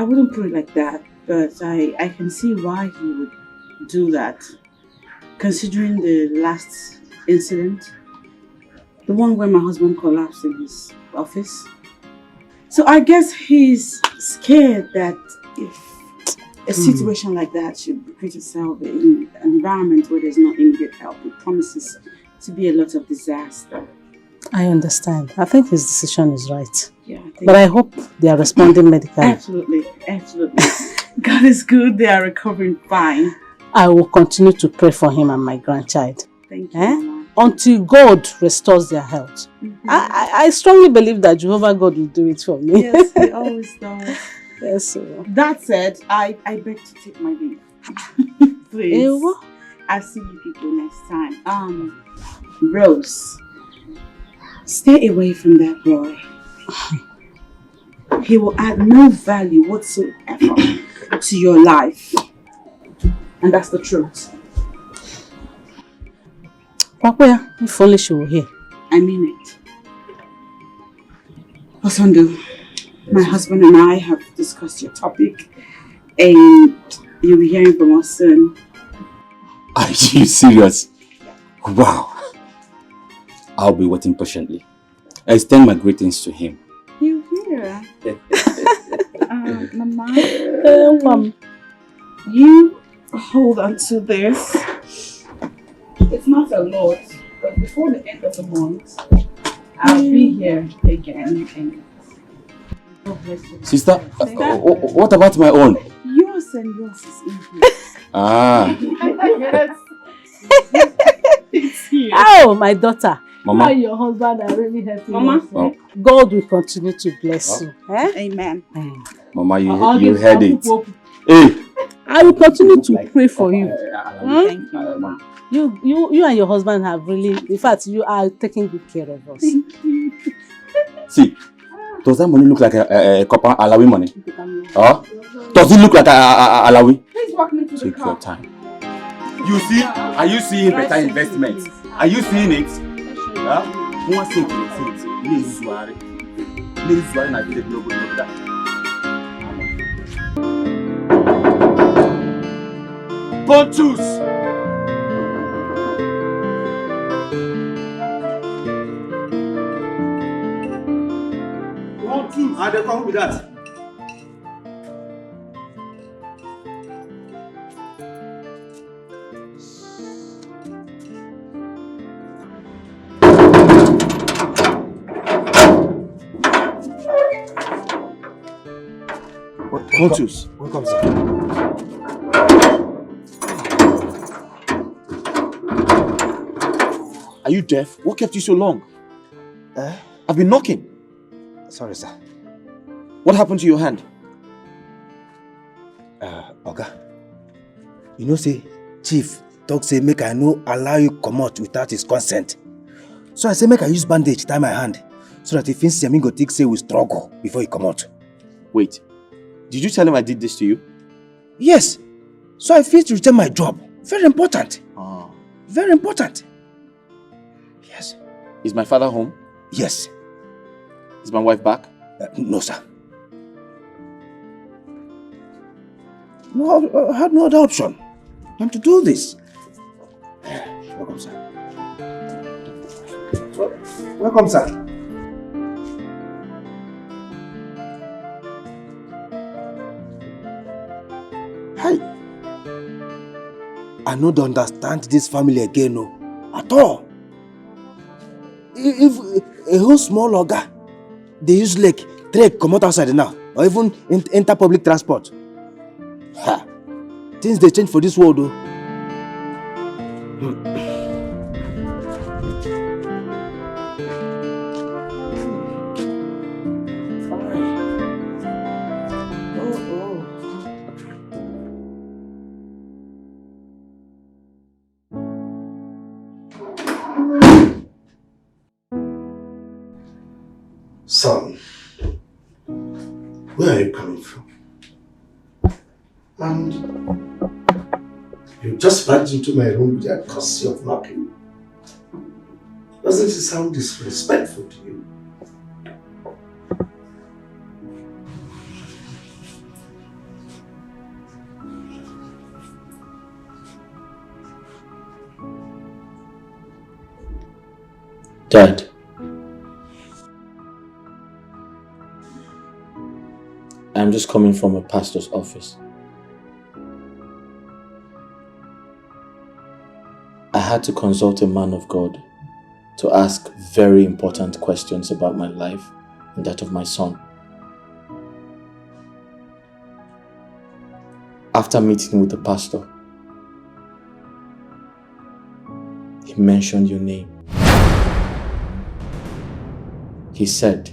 wouldn't put it like that, but I can see why he would do that. Considering the last incident, the one where my husband collapsed in his office. So I guess he's scared that if a situation like that should repeat itself in an environment where there's no immediate help, it promises to be a lot of disaster. I understand. I think his decision is right. Yeah, but I hope they are responding medically. Absolutely. God is good. They are recovering fine. I will continue to pray for him and my grandchild. Thank you. Until God restores their health. I strongly believe that Jehovah God will do it for me. Yes, he always does. Yes, sir. That said, I beg to take my leave. Please. I'll see you people next time. Rose, stay away from that boy. He will add no value whatsoever to your life. And that's the truth. Papa, if only she were here. I mean it. Osando, my husband and I have discussed your topic and you'll be hearing from us soon. Are you serious? Wow. I'll be waiting patiently. I extend my greetings to him. You here? Mama, Mom. you hold on to this. It's not a lot, but before the end of the month, I'll be here again. And God bless you. Sister, what about my own? Yours and yours is in here. Yes. It's here. Oh, my daughter. Mama. Now your husband are really helping Mama. us. God will continue to bless you. Amen. Mama, you heard it. Hey. I will continue to pray for you. Thank you, Mama. You and your husband have really, in fact, you are taking good care of us. See, does that money look like a copper Alawi money? Does it look like a Alawi? Please walk me to the Take car. your time. You see? Are you seeing better investments? Are you seeing it? One thing to Pontus! One, two, and they come with that. Pontus. Welcome, sir. Are you deaf? What kept you so long? Eh? I've been knocking. Sorry, sir. What happened to your hand? Oga, you know say Chief talk say make I no allow you come out without his consent. So I say make I use bandage tie my hand so that if he see me go think say we struggle before he come out. Wait, did you tell him I did this to you? Yes. So I feel to return my job. Very important. Ah. Very important. Yes. Is my father home? Yes. Is my wife back? No, sir. No, I had no other option than to do this. Welcome, sir. Welcome, sir. Hi. I no dey understand this family again, no, at all. If a whole small oga, they use leg, trek come out outside now, or even enter public transport. Ha! Things they change for this world, though. Son, where are you coming from? And you just barged into my room with the courtesy of knocking. Doesn't it sound disrespectful to you? Dad, I'm just coming from a pastor's office. I had to consult a man of God to ask very important questions about my life and that of my son. After meeting with the pastor, he mentioned your name. He said,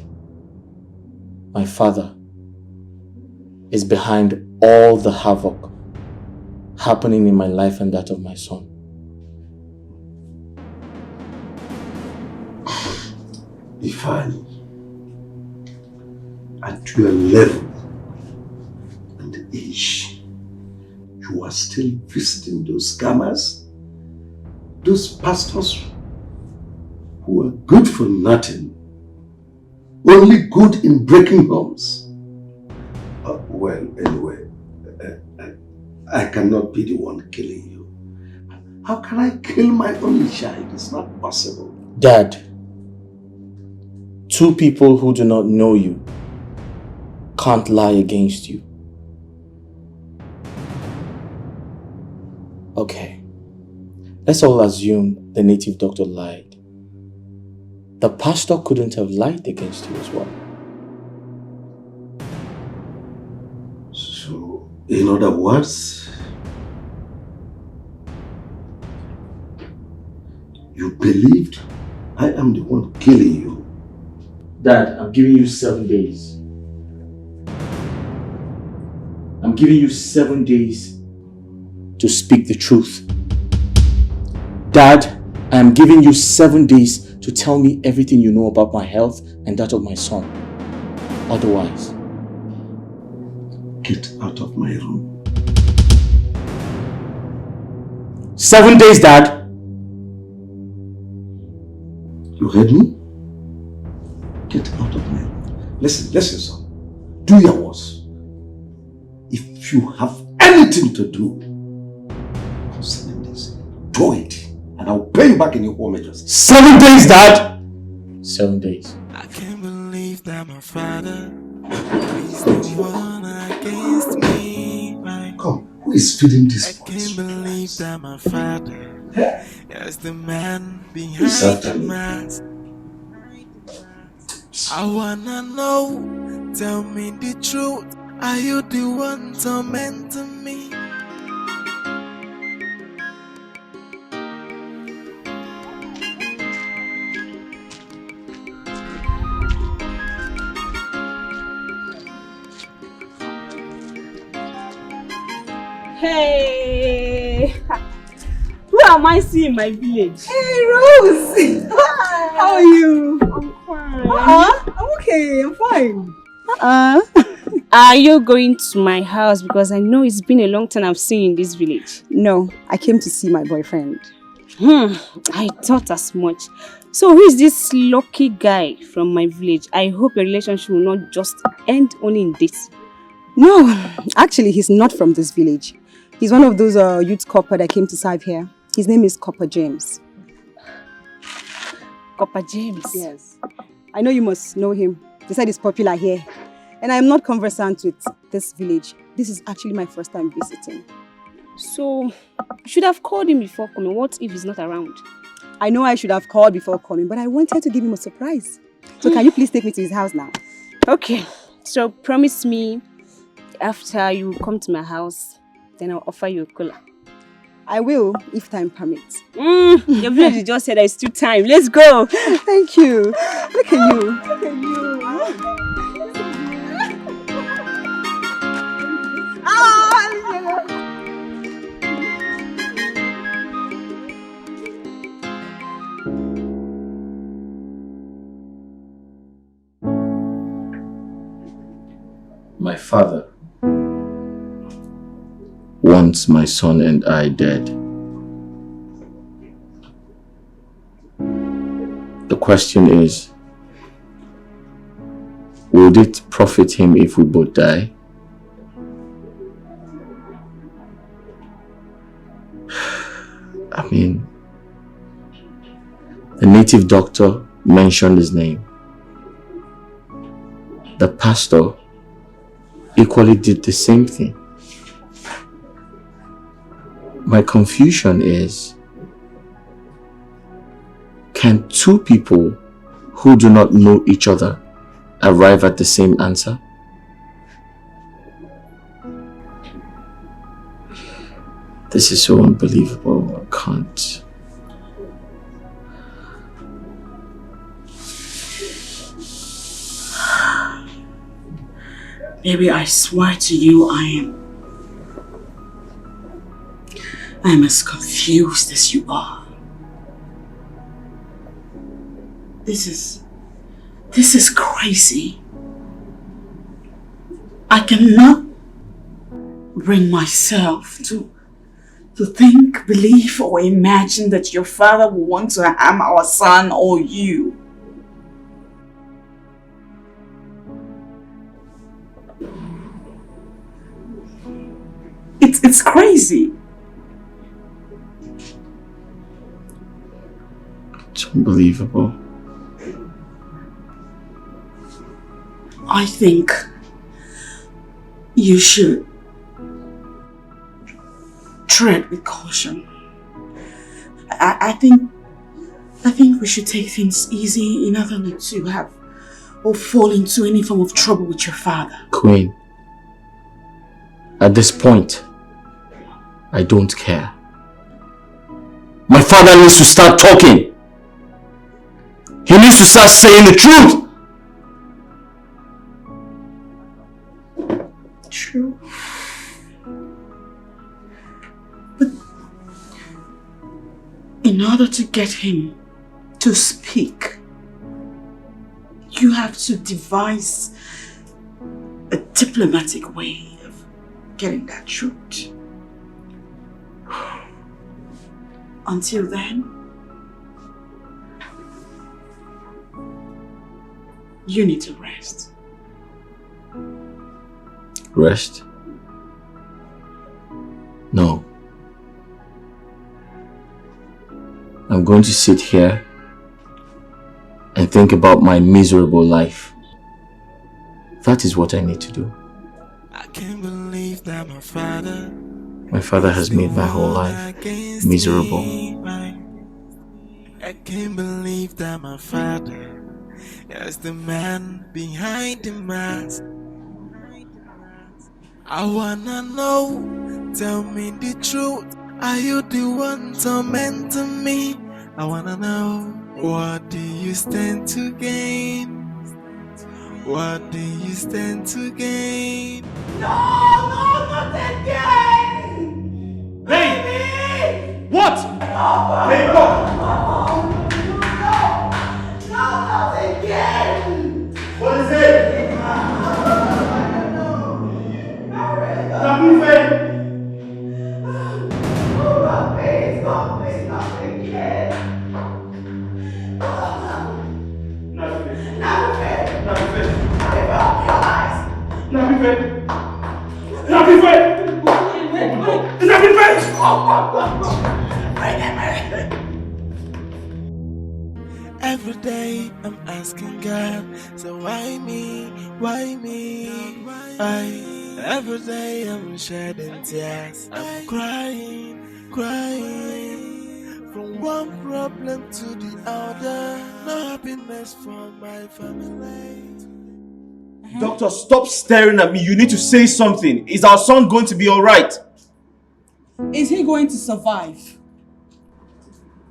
my father is behind all the havoc happening in my life and that of my son. Ifeanyi, at your level and age, you are still visiting those scammers, those pastors who are good for nothing, only good in breaking homes. Well, anyway, I cannot be the one killing you. How can I kill my only child? It's not possible. Dad, two people who do not know you can't lie against you. Okay, let's all assume the native doctor lied. The pastor couldn't have lied against you as well. So, in other words, you believed I am the one killing you. Dad, I'm giving you 7 days. I'm giving you 7 days to speak the truth. Dad, I am giving you 7 days to tell me everything you know about my health and that of my son. Otherwise, get out of my room. 7 days, Dad. You heard me? Get out of my room. Listen, son. Do your worst. If you have anything to do concerning this, do it. And I'll pay you back in your home address. 7 days, Dad! 7 days. I can't believe that my father is the one against me. Come, who is feeding this I can't believe that my father is the man behind Who's after the me? mask. I wanna know, tell me the truth. Are you the one tormenting me? Hey! Who am I seeing in my village? Hey, Rose! How are you? I'm fine. I'm okay, I'm fine. Are you going to my house? Because I know it's been a long time I've seen you in this village. No, I came to see my boyfriend. I thought as much. So who is this lucky guy from my village? I hope your relationship will not just end only in this. No, actually he's not from this village. He's one of those youth corps that came to serve here. His name is Copper James. Copper James? Yes. I know you must know him. They said he's popular here. And I'm not conversant with this village. This is actually my first time visiting. So, you should have called him before coming. What if he's not around? I know I should have called before coming, but I wanted to give him a surprise. So can you please take me to his house now? Okay. So promise me after you come to my house, then I'll offer you a cola. I will, if time permits. Your village just said it's still time. Let's go. Thank you. Look at you. Look at you. My father wants my son and I dead. The question is, would it profit him if we both die? I mean, the native doctor mentioned his name. The pastor equally did the same thing. My confusion is, can two people who do not know each other arrive at the same answer? This is so unbelievable. I can't. Baby, I swear to you, I am as confused as you are. This is crazy. I cannot bring myself to think, believe, or imagine that your father will want to harm our son or you. It's crazy. It's unbelievable. I think you should tread with caution. I think we should take things easy in order not to have or fall into any form of trouble with your father. Queen, at this point, I don't care. My father needs to start talking. He needs to start saying the truth. True. But in order to get him to speak, you have to devise a diplomatic way of getting that truth. Until then, you need to rest. Rest? No. I'm going to sit here and think about my miserable life. That is what I need to do. I can't believe that my father has made my whole life miserable. I can't believe that my father is the man behind the mask. I wanna know, tell me the truth. Are you the one tormenting me? I wanna know, what do you stand to gain? What do you stand to gain? No, not again! Baby! What? Baby, look! No, not again! What is it? Not please, not again! Every day I'm asking God, so why me? Why me? Why? Every day I'm shedding tears, I'm crying. From one problem to the other, no happiness for my family. Doctor, stop staring at me. You need to say something. Is our son going to be alright? Is he going to survive?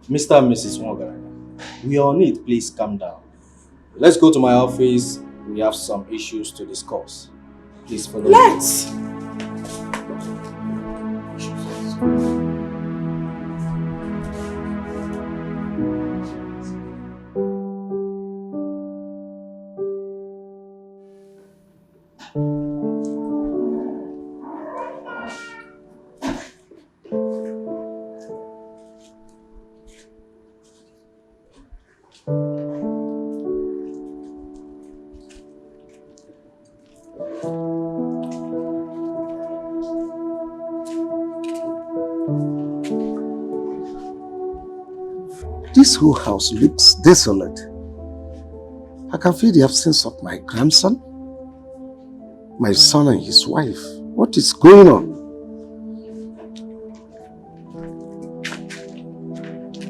Mr. and Mrs. Morgan, we all need, please calm down. Let's go to my office. We have some issues to discuss. Please follow me. Let's! This whole house looks desolate. I can feel the absence of my grandson, my son and his wife. What is going on?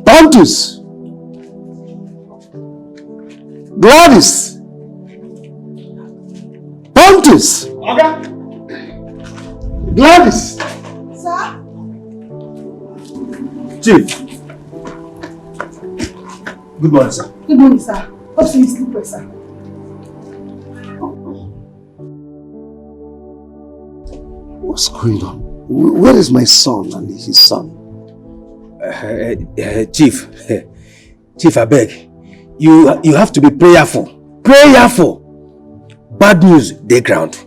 Pontus! Gladys! Pontus! Okay. Gladys! Sir? Chief! Good morning, sir. Good morning, sir. Hope you sleep well, sir. What's going on? Where is my son and his son? Chief, Chief, I beg. You have to be prayerful. Prayerful! Bad news, they ground.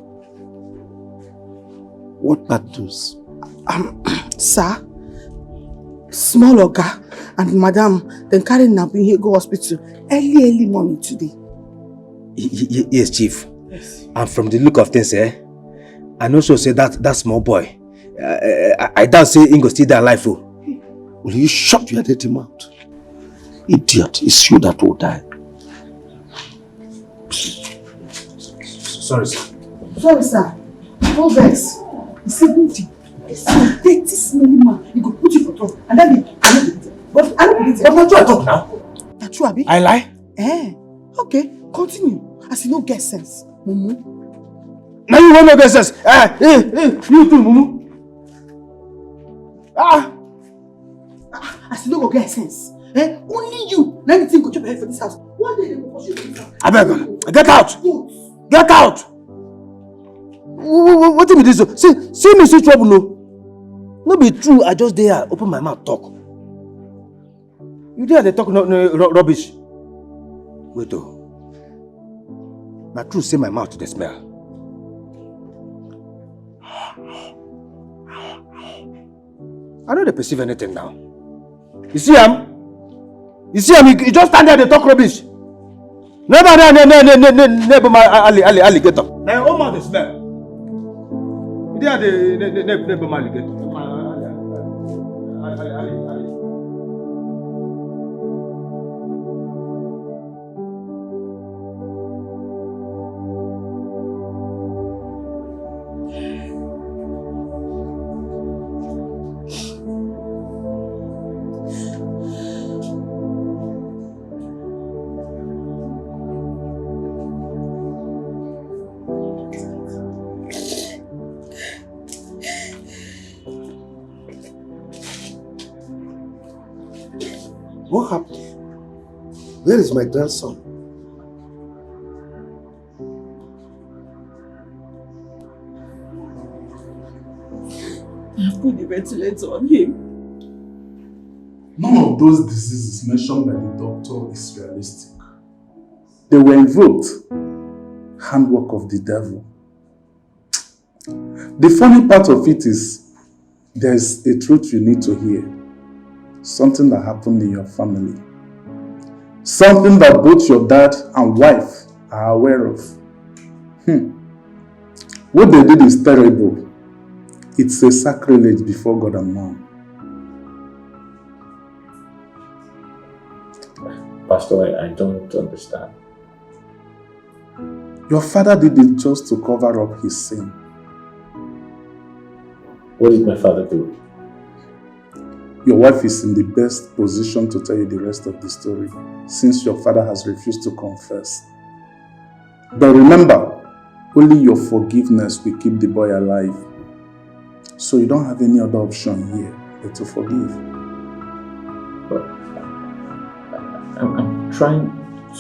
What bad news? Sir, small Oga and Madam then carry Nabi here go hospital early morning today. Yes, Chief. Yes. And from the look of things, I know so say that small boy. I doubt say Ingo still there alive. Will you shut your dirty mouth? Idiot, it's you that will die. Sorry, sir. Sorry, sir. No vex. It's a beauty. It's a dirty, smelly man. He go put you for trouble. And then he cannot be it. But I don't believe it. But not true I talk now. That's true, Abi. I lie? Okay, continue. As you no get sense, Mumu. Now you won't no get sense. You too, Mumu. As you no go get sense. Only you. Now you think go chop your head for this house. One day they will push you to this house. I beg, get out. Get out. What do you mean this? See me see trouble, no? No be true, I just there open my mouth talk. You there they talk no rubbish. Wait oh. Na true say my mouth to the smell. I don't perceive anything now. You see him? You see him? He just stand there they talk rubbish. Never my alligator. Now your own mouth is smell. You there the my alligator. What happened? Where is my grandson? I have put the ventilator on him. None of those diseases mentioned by the doctor is realistic. They were invoked. Handwork of the devil. The funny part of it is, there's a truth you need to hear. Something that happened in your family. Something that both your dad and wife are aware of. What they did is terrible. It's a sacrilege before God and man. Pastor, I don't understand. Your father did it just to cover up his sin. What did my father do? Your wife is in the best position to tell you the rest of the story, since your father has refused to confess. But remember, only your forgiveness will keep the boy alive. So you don't have any other option here but to forgive. But I'm trying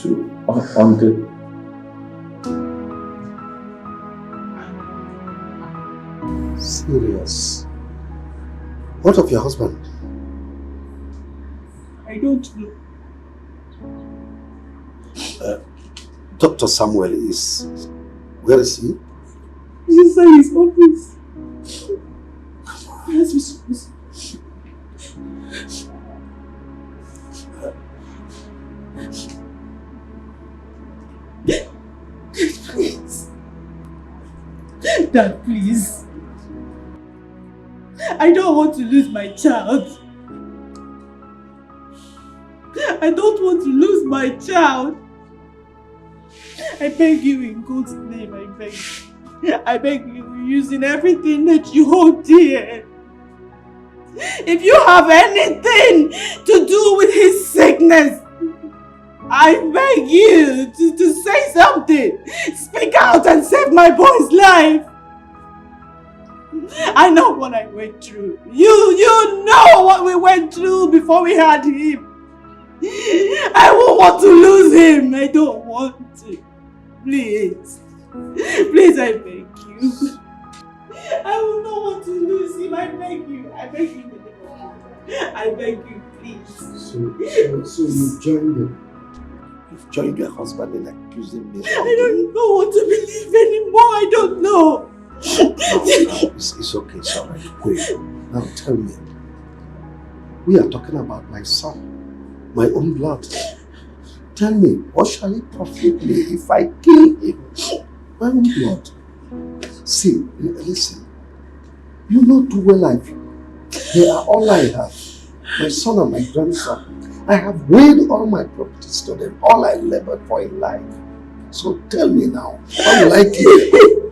to under. Serious? What of your husband? I don't know. Dr. Samuel is... Where is he? He's inside his office. Yes, please. Dad, please. I don't want to lose my child. I don't want to lose my child. I beg you in God's name, I beg you. I beg you, using everything that you hold dear. If you have anything to do with his sickness, I beg you to say something. Speak out and save my boy's life. I know what I went through. You know what we went through before we had him. I won't want to lose him. I don't want to. Please. Please, I beg you. I will not want to lose him. I beg you. I beg you. I beg you, please. So you joined him. You've joined your husband in accusing me. I don't know what to believe anymore. I don't know. No, it's okay. It's all right. Wait. Now tell me. We are talking about my son. My own blood. Tell me, what shall it profit me if I kill him? My own blood. See, listen. You know too well they are all I have. My son and my grandson. I have weighed all my properties to them. All I labored for in life. So tell me now, how will I kill him?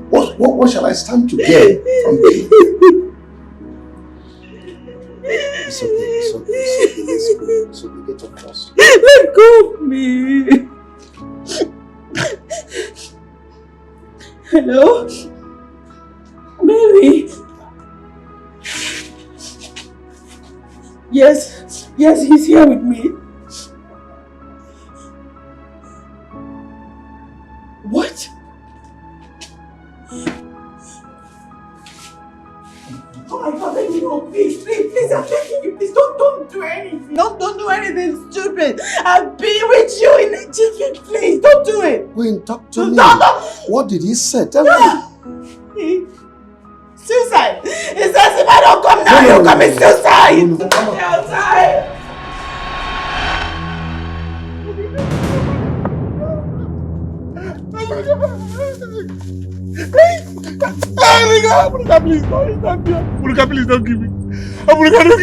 What shall I stand to gain from killing him? It's okay. Let's go. Get your trust. Let go of me. Hello? Baby? Yes, he's here with me. What? Oh my God, let me go, please, I'm begging you, please, don't do anything. Don't do anything stupid. I'll be with you in a jiffy, please, don't do it. Wait, talk to me. No. What did he say? Tell me. Suicide. He says if I don't come now, he'll commit suicide. Suicide. Please don't give me. Don't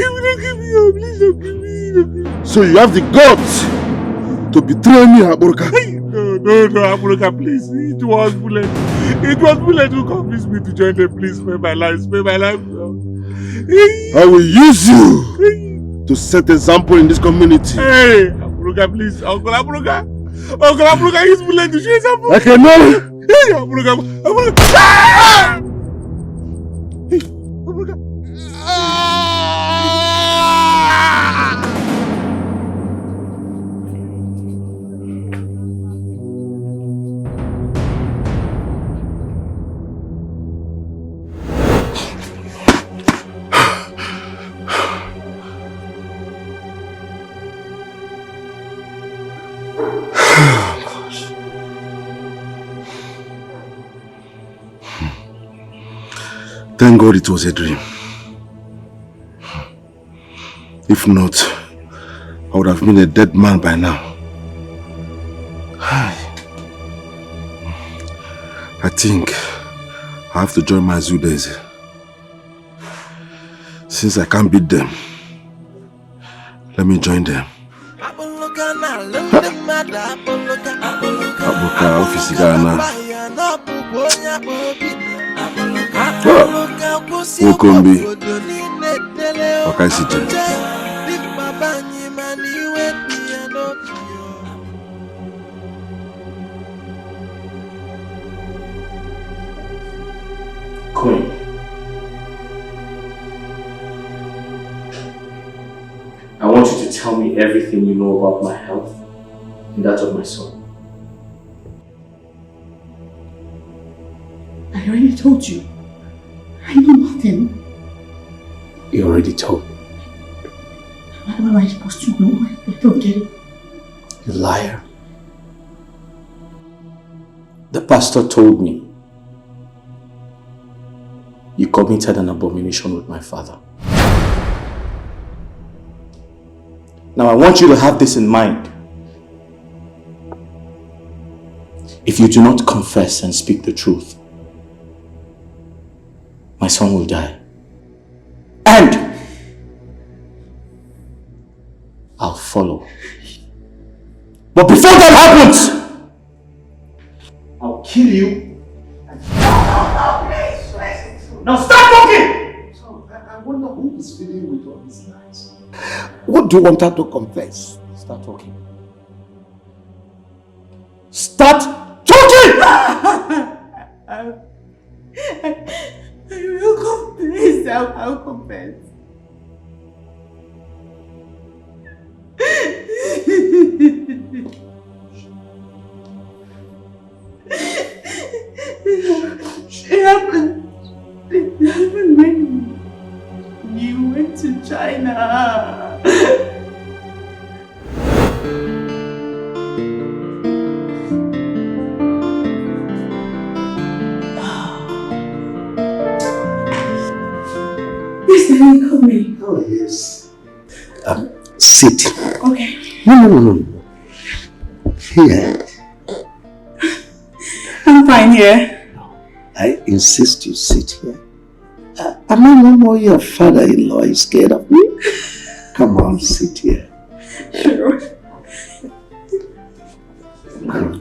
give me. Please don't give me. So you have the guts to betray me, Aburuka? No, Aburuka, please. It was bullet who convinced me to join them. Please spare my life. I will use you to set example in this community. Hey, Aburuka, please. Uncle Aburuka, use bullet to show example. I cannot. Hey, Aburuka. Ah! Hey, Aburuka. Thank God it was a dream. If not, I would have been a dead man by now. I think I have to join my zoo days. Since I can't beat them, let me join them. Abuka office Ghana. Wokombi. Wakaisije. Queen. I want you to tell me everything you know about my health and that of my son. I already told you. I know nothing. You already told me. How am I supposed to know? I don't get it. You liar. The pastor told me you committed an abomination with my father. Now I want you to have this in mind. If you do not confess and speak the truth, my son will die. And I'll follow. But before that happens, I'll kill you. Now start talking! So, I wonder who is feeling with all these lies. What do you want her to confess? Start talking. Start talking! I will confess. I'll confess. It happened when you went to China. Mr. Coming. Oh, yes. Sit. Okay. No. Here. I'm fine here. I insist you sit here. Am I no more your father-in-law is scared of me? Come on, sit here. Sure.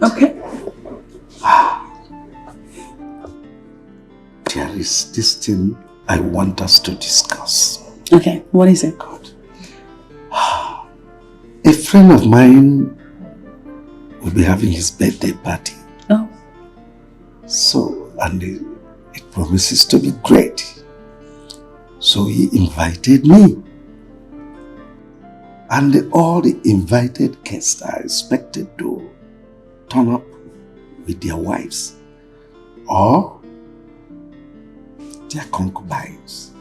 Okay. There is this thing I want us to discuss. Okay, what is it? A friend of mine will be having his birthday party. Oh. So, and it promises to be great. So he invited me. And all the invited guests are expected to turn up with their wives or their concubines.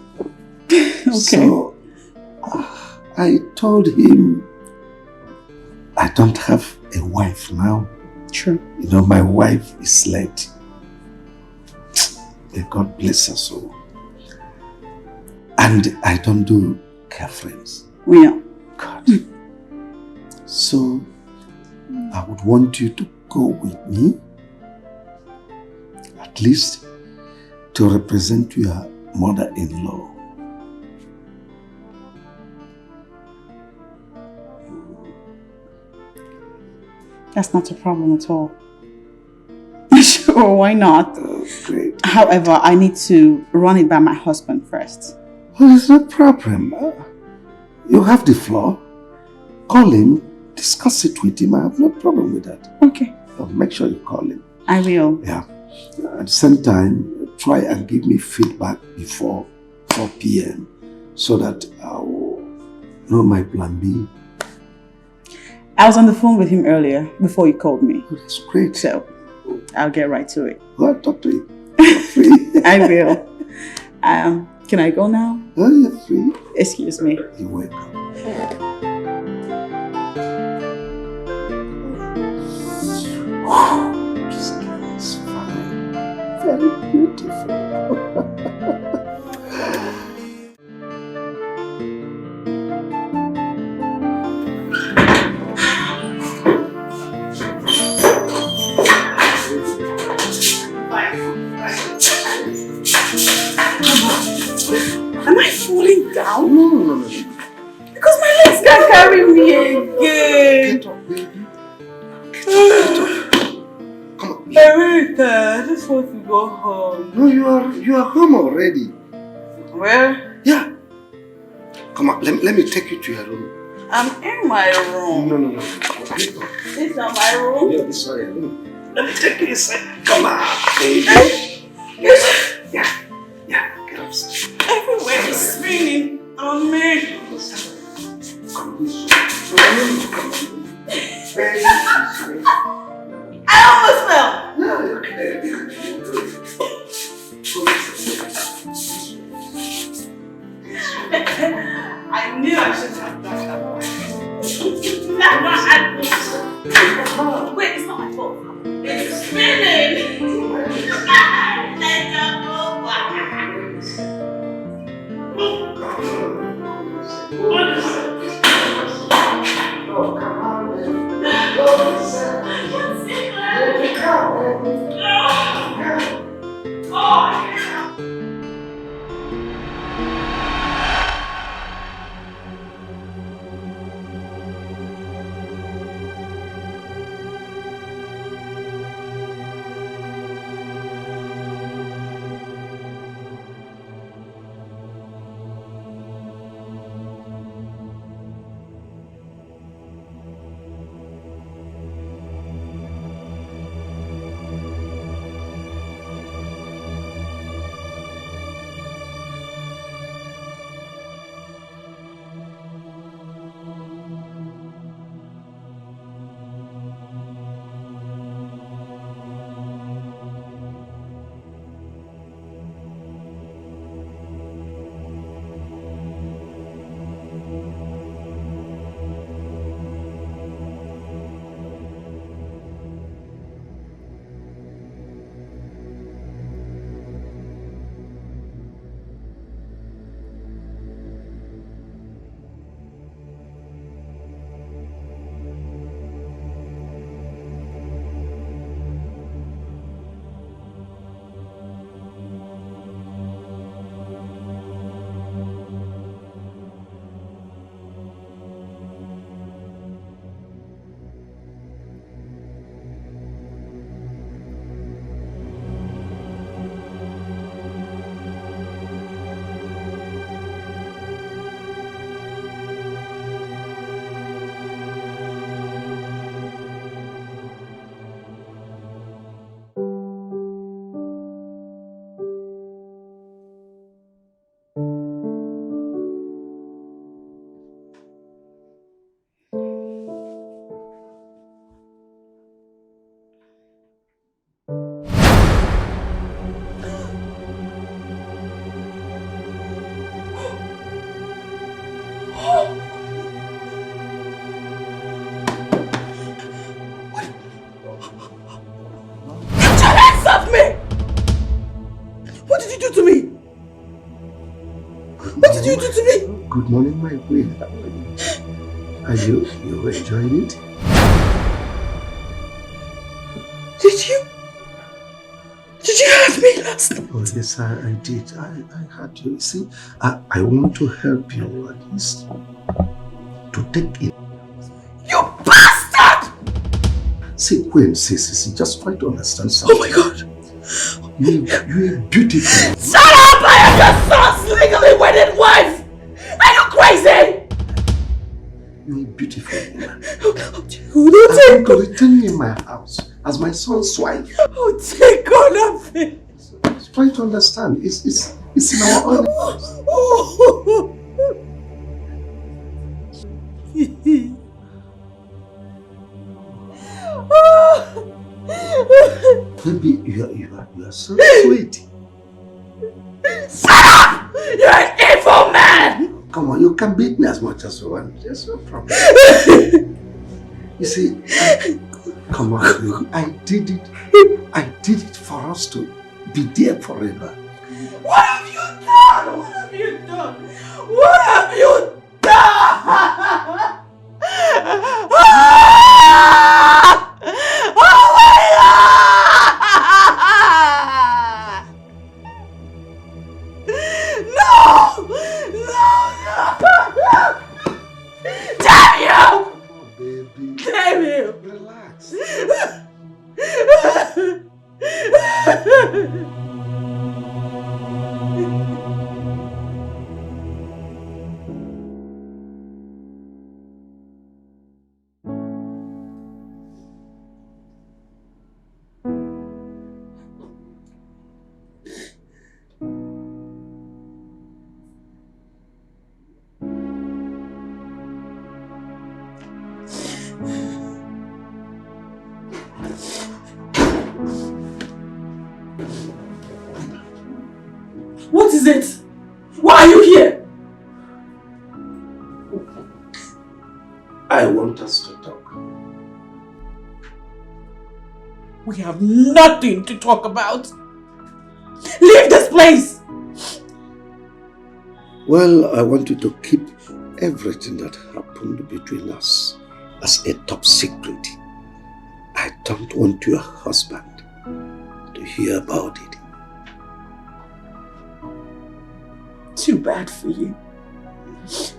Okay. So I told him I don't have a wife now. True. You know, my wife is late. May God bless her soul. And I don't do girlfriends. We know. God. So I would want you to go with me, at least to represent your mother-in-law. That's not a problem at all. Sure, why not? Great. However, I need to run it by my husband first. Well, it's no problem. You have the floor. Call him, discuss it with him. I have no problem with that. Okay. Make sure you call him. I will. Yeah. At the same time, try and give me feedback before 4 p.m. so that I will know my plan B. I was on the phone with him earlier before you called me. Oh, that's great. So, I'll get right to it. Well, talk to him. I will. Can I go now? Oh, you're free. Excuse me. You're welcome. This girl is fine. Very beautiful. Am I falling down? No. Because my legs can't carry me again. Get up, baby. Come on. I'm very tired. I just want to go home. No, you are home already. Where? Yeah. Come on, let me take you to your room. I'm in my room. No. It's not my room. Yeah, this is your room. Let me take you inside. Come on, baby. Yeah, get up. Everywhere is spinning on me. I almost fell. No, okay. I knew I should have done that. Wait, it's not my fault. It's spinning. Let go back. What is it? Oh, come on, man. I can't see that. Oh, Good morning, my queen. Are you enjoying it? Did you have me last night? Oh yes, I did. I had you. See, I want to help you at least to take it. You bastard! See, Queen, see, just try to understand something. Oh my God! You're beautiful. Shut up! I am your son's legally wedded wife! Are you crazy? You're beautiful. I'm going to return you in my house as my son's wife. Oh, take all of it. Just try to understand. It's in our honor. Baby, you are so sweet. Shut You're an evil man! Come on, you can beat me as much as you want. There's no problem. You see, come on, I did it. I did it for us to be there forever. What have you done? What have you done? What have you done? Oh my God! No! Damn you! Damn you! Relax. What is it? Why are you here? I want us to talk. We have nothing to talk about. Leave this place! Well, I want you to keep everything that happened between us as a top secret. I don't want your husband to hear about it. Too bad for you.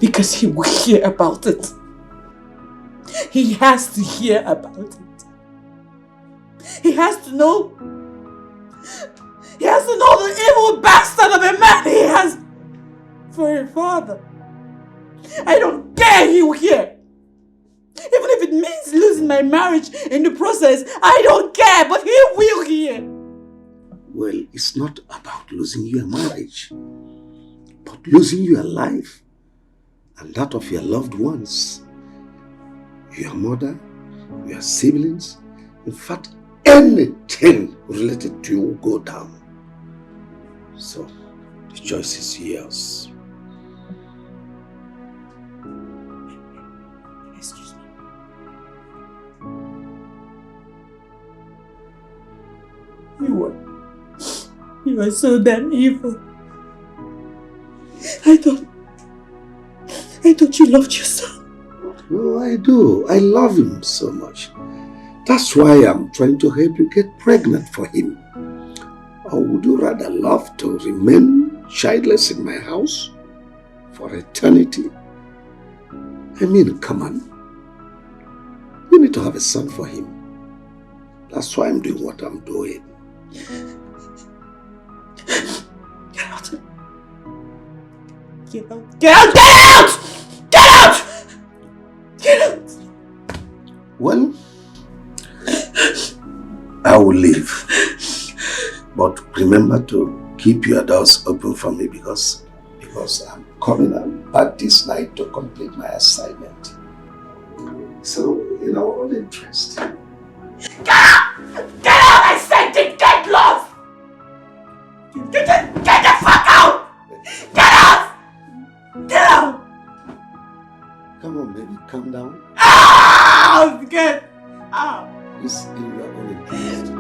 Because he will hear about it. He has to hear about it. He has to know. He has to know the evil bastard of a man he has for a father. I don't care he will hear. Even if it means losing my marriage in the process, I don't care, but he will hear. Well, it's not about losing your marriage, but losing your life and that of your loved ones. Your mother, your siblings, in fact, anything related to you will go down. So, the choice is yours. Excuse me. You are so damn evil. I thought you loved your son. Oh, I do. I love him so much. That's why I'm trying to help you get pregnant for him. Or would you rather love to remain childless in my house for eternity? I mean, come on. You need to have a son for him. That's why I'm doing what I'm doing. Get out! Get out! Get out! Get out! Get out! Get out! Well, I will leave. But remember to keep your doors open for me because I'm coming back this night to complete my assignment. So, in our own interest. Get out! Get out! I said it! Get lost! Get the fuck out! Get out! Get out! Come on, baby, calm down. Ah! Get out! It's in your own interest.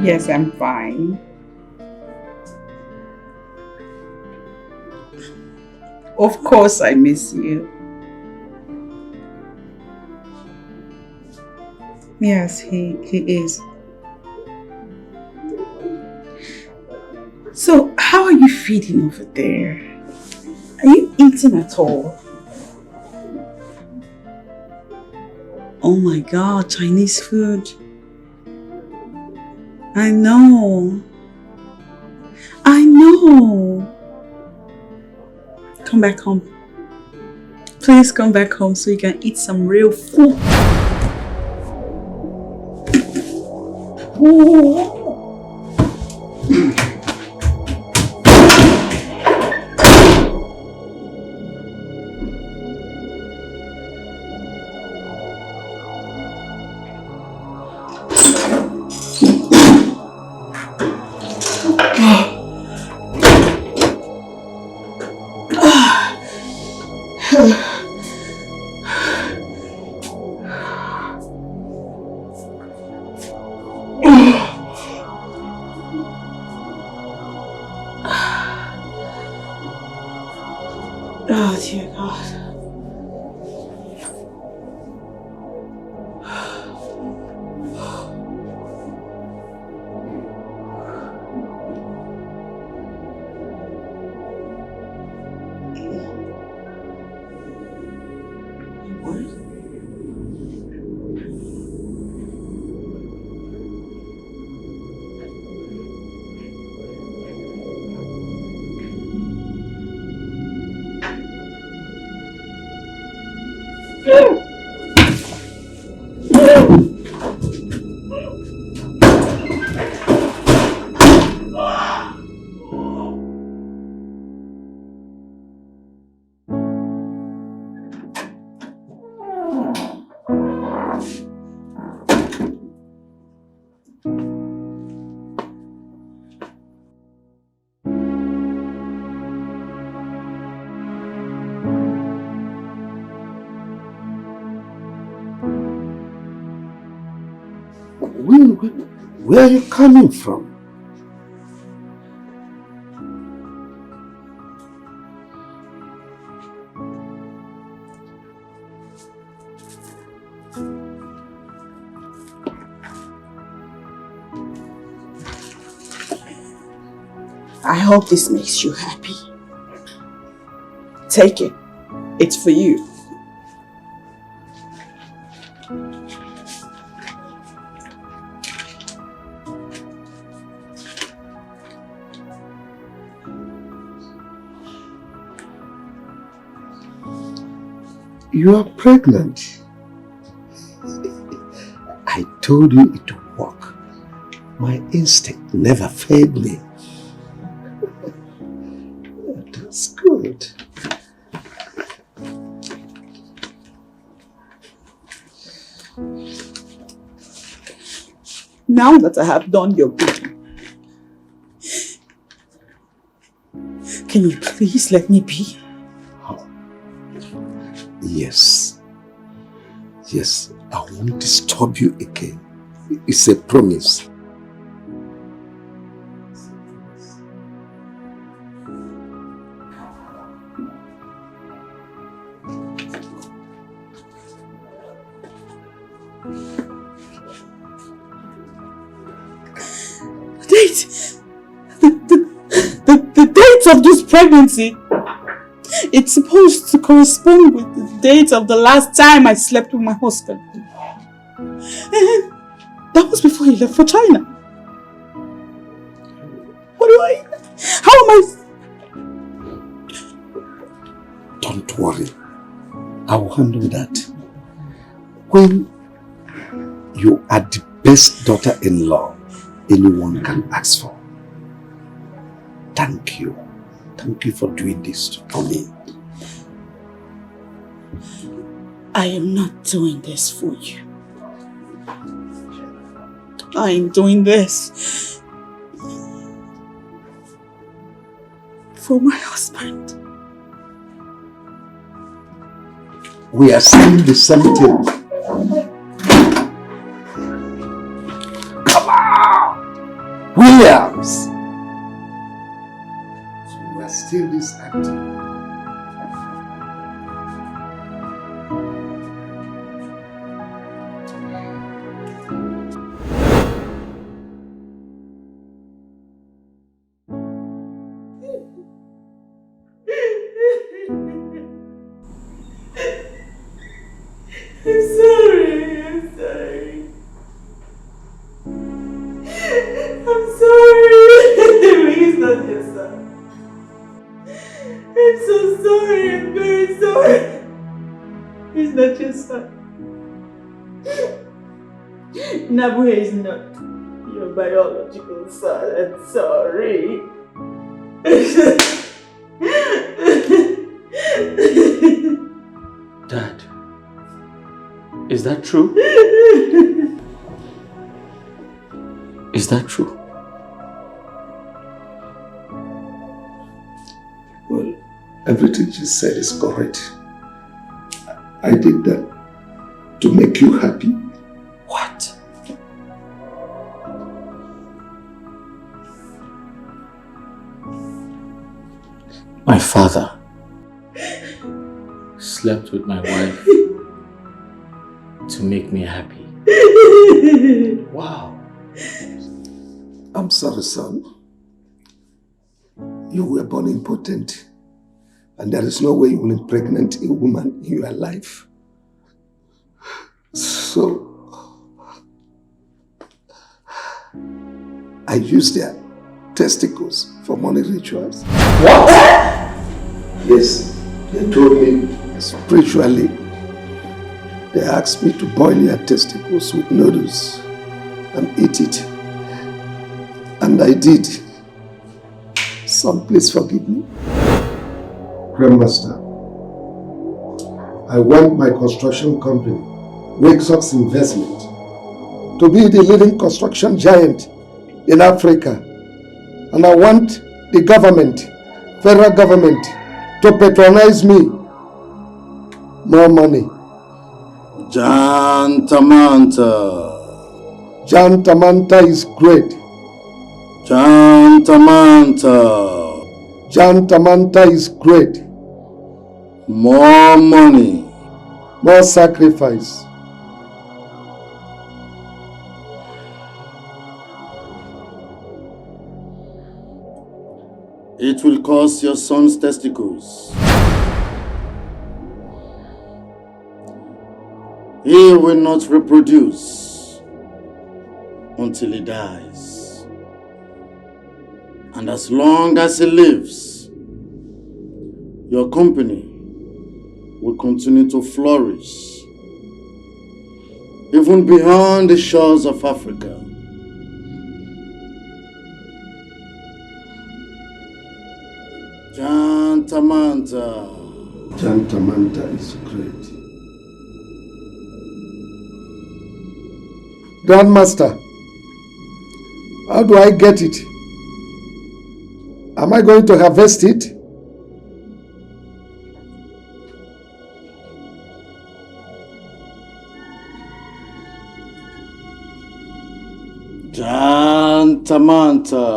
Yes, I'm fine. Of course I miss you. Yes, he is. So, how are you feeling over there? Are you eating at all? Oh my God, Chinese food. I know. I know. Come back home. Please come back home so you can eat some real food. Oh dear God. Where are you coming from? I hope this makes you happy. Take it. It's for you. You are pregnant. I told you it would work. My instinct never failed me. That's good. Now that I have done your bidding, can you please let me be? Yes. Yes, I won't disturb you again. It's a promise. The date of this pregnancy, it's supposed to correspond with the date of the last time I slept with my husband. That was before he left for China. How am I? Don't worry. I will handle that. When you are the best daughter-in-law anyone can ask for. Thank you. Thank you for doing this for me. I am not doing this for you. I am doing this for my husband. We are saying the same thing. Come on! Williams! So we are still this active. I'm sorry. I'm very sorry. He's not your son. Nabuhe is not your biological son. I'm sorry. Dad, is that true? Is that true? Well, everything she said is correct. I did that to make you happy. What? My father slept with my wife to make me happy. Wow. I'm sorry, son. You were born impotent, and there is no way you will impregnate a woman in your life. So, I used their testicles for money rituals. What? Yes, they told me spiritually. They asked me to boil your testicles with noodles and eat it. And I did. Son, please forgive me. Grandmaster, I want my construction company, Wakesox Investment, to be the leading construction giant in Africa. And I want the government, federal government, to patronize me. More money. Jantamanta. Jantamanta is great. Jantamanta. Jantamanta is great. More money. More sacrifice. It will cost your son's testicles. He will not reproduce until he dies. And as long as he lives, your company will continue to flourish, even beyond the shores of Africa. Jantamanta. Jantamanta is great. Grandmaster, how do I get it? Am I going to harvest it? Jantamanta.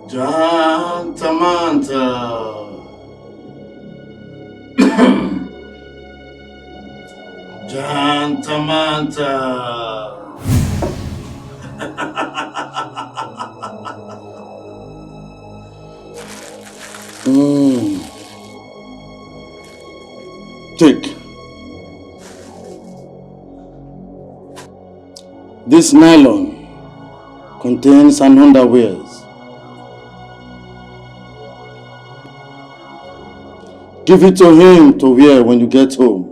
Jantamanta. Jantamanta. Take. This nylon contains an underwears. Give it to him to wear when you get home.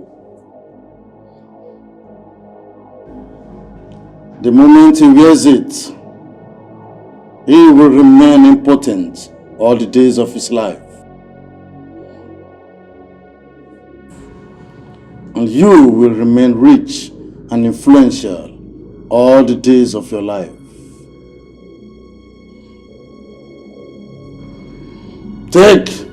The moment he wears it, he will remain impotent all the days of his life. And you will remain rich and influential all the days of your life. Take.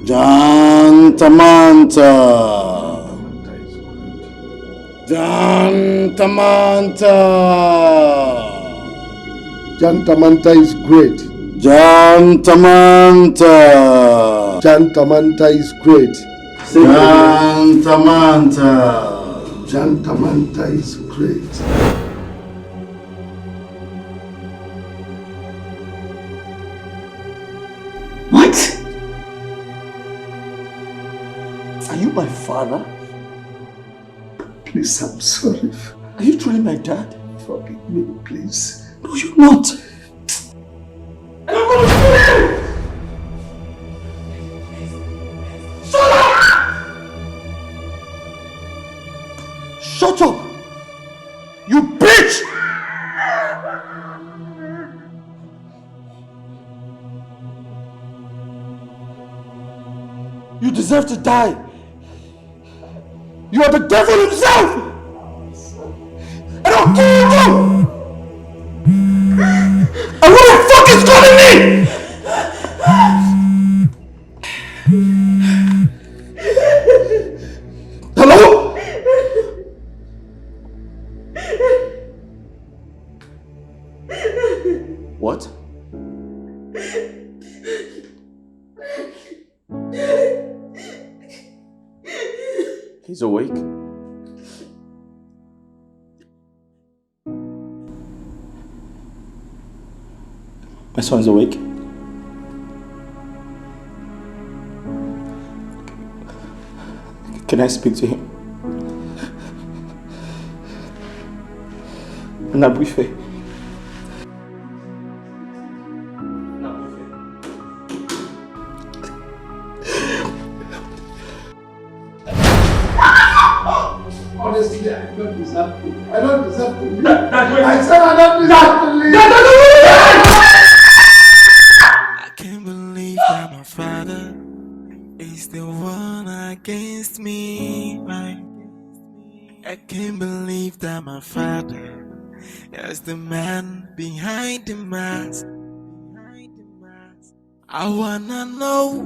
Jantamanta. Jantamanta. Jantamanta is great. Jantamanta. Jantamanta is great. Jantamanta. Jantamanta is great. Are you my father? Please, I'm sorry. Are you truly my dad? Forgive me, please. No, you're not. And I'm gonna kill you! Shut up! Shut up! You bitch! You deserve to die. You are the devil himself! And I'll kill you! And what the fuck is calling me? Hello? What? He's awake. My son's awake. Can I speak to him? Nabuife. Honestly, I don't deserve to. I don't deserve to leave. I said I don't deserve to leave. I can't believe that my father is the one against me. I can't believe that my father is the man behind the mask. I wanna know,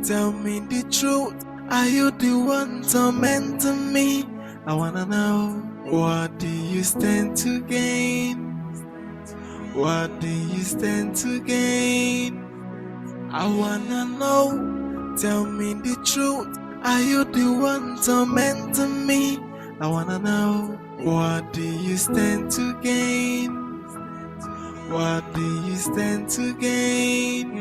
tell me the truth. Are you the one tormenting me? I wanna know, what do you stand to gain? What do you stand to gain? I wanna know, tell me the truth. Are you the one tormenting me? I wanna know, what do you stand to gain? What do you stand to gain?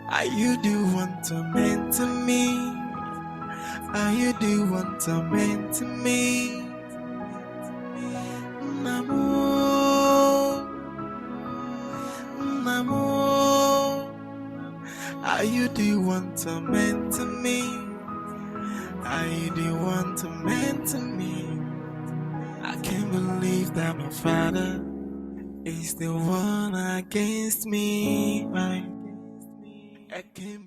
Are you the one tormenting me? Are you the one tormenting me? Namo, Namo. Are you the one tormenting me? Are you the one tormenting me? I can't believe that my father is the one against me. I can't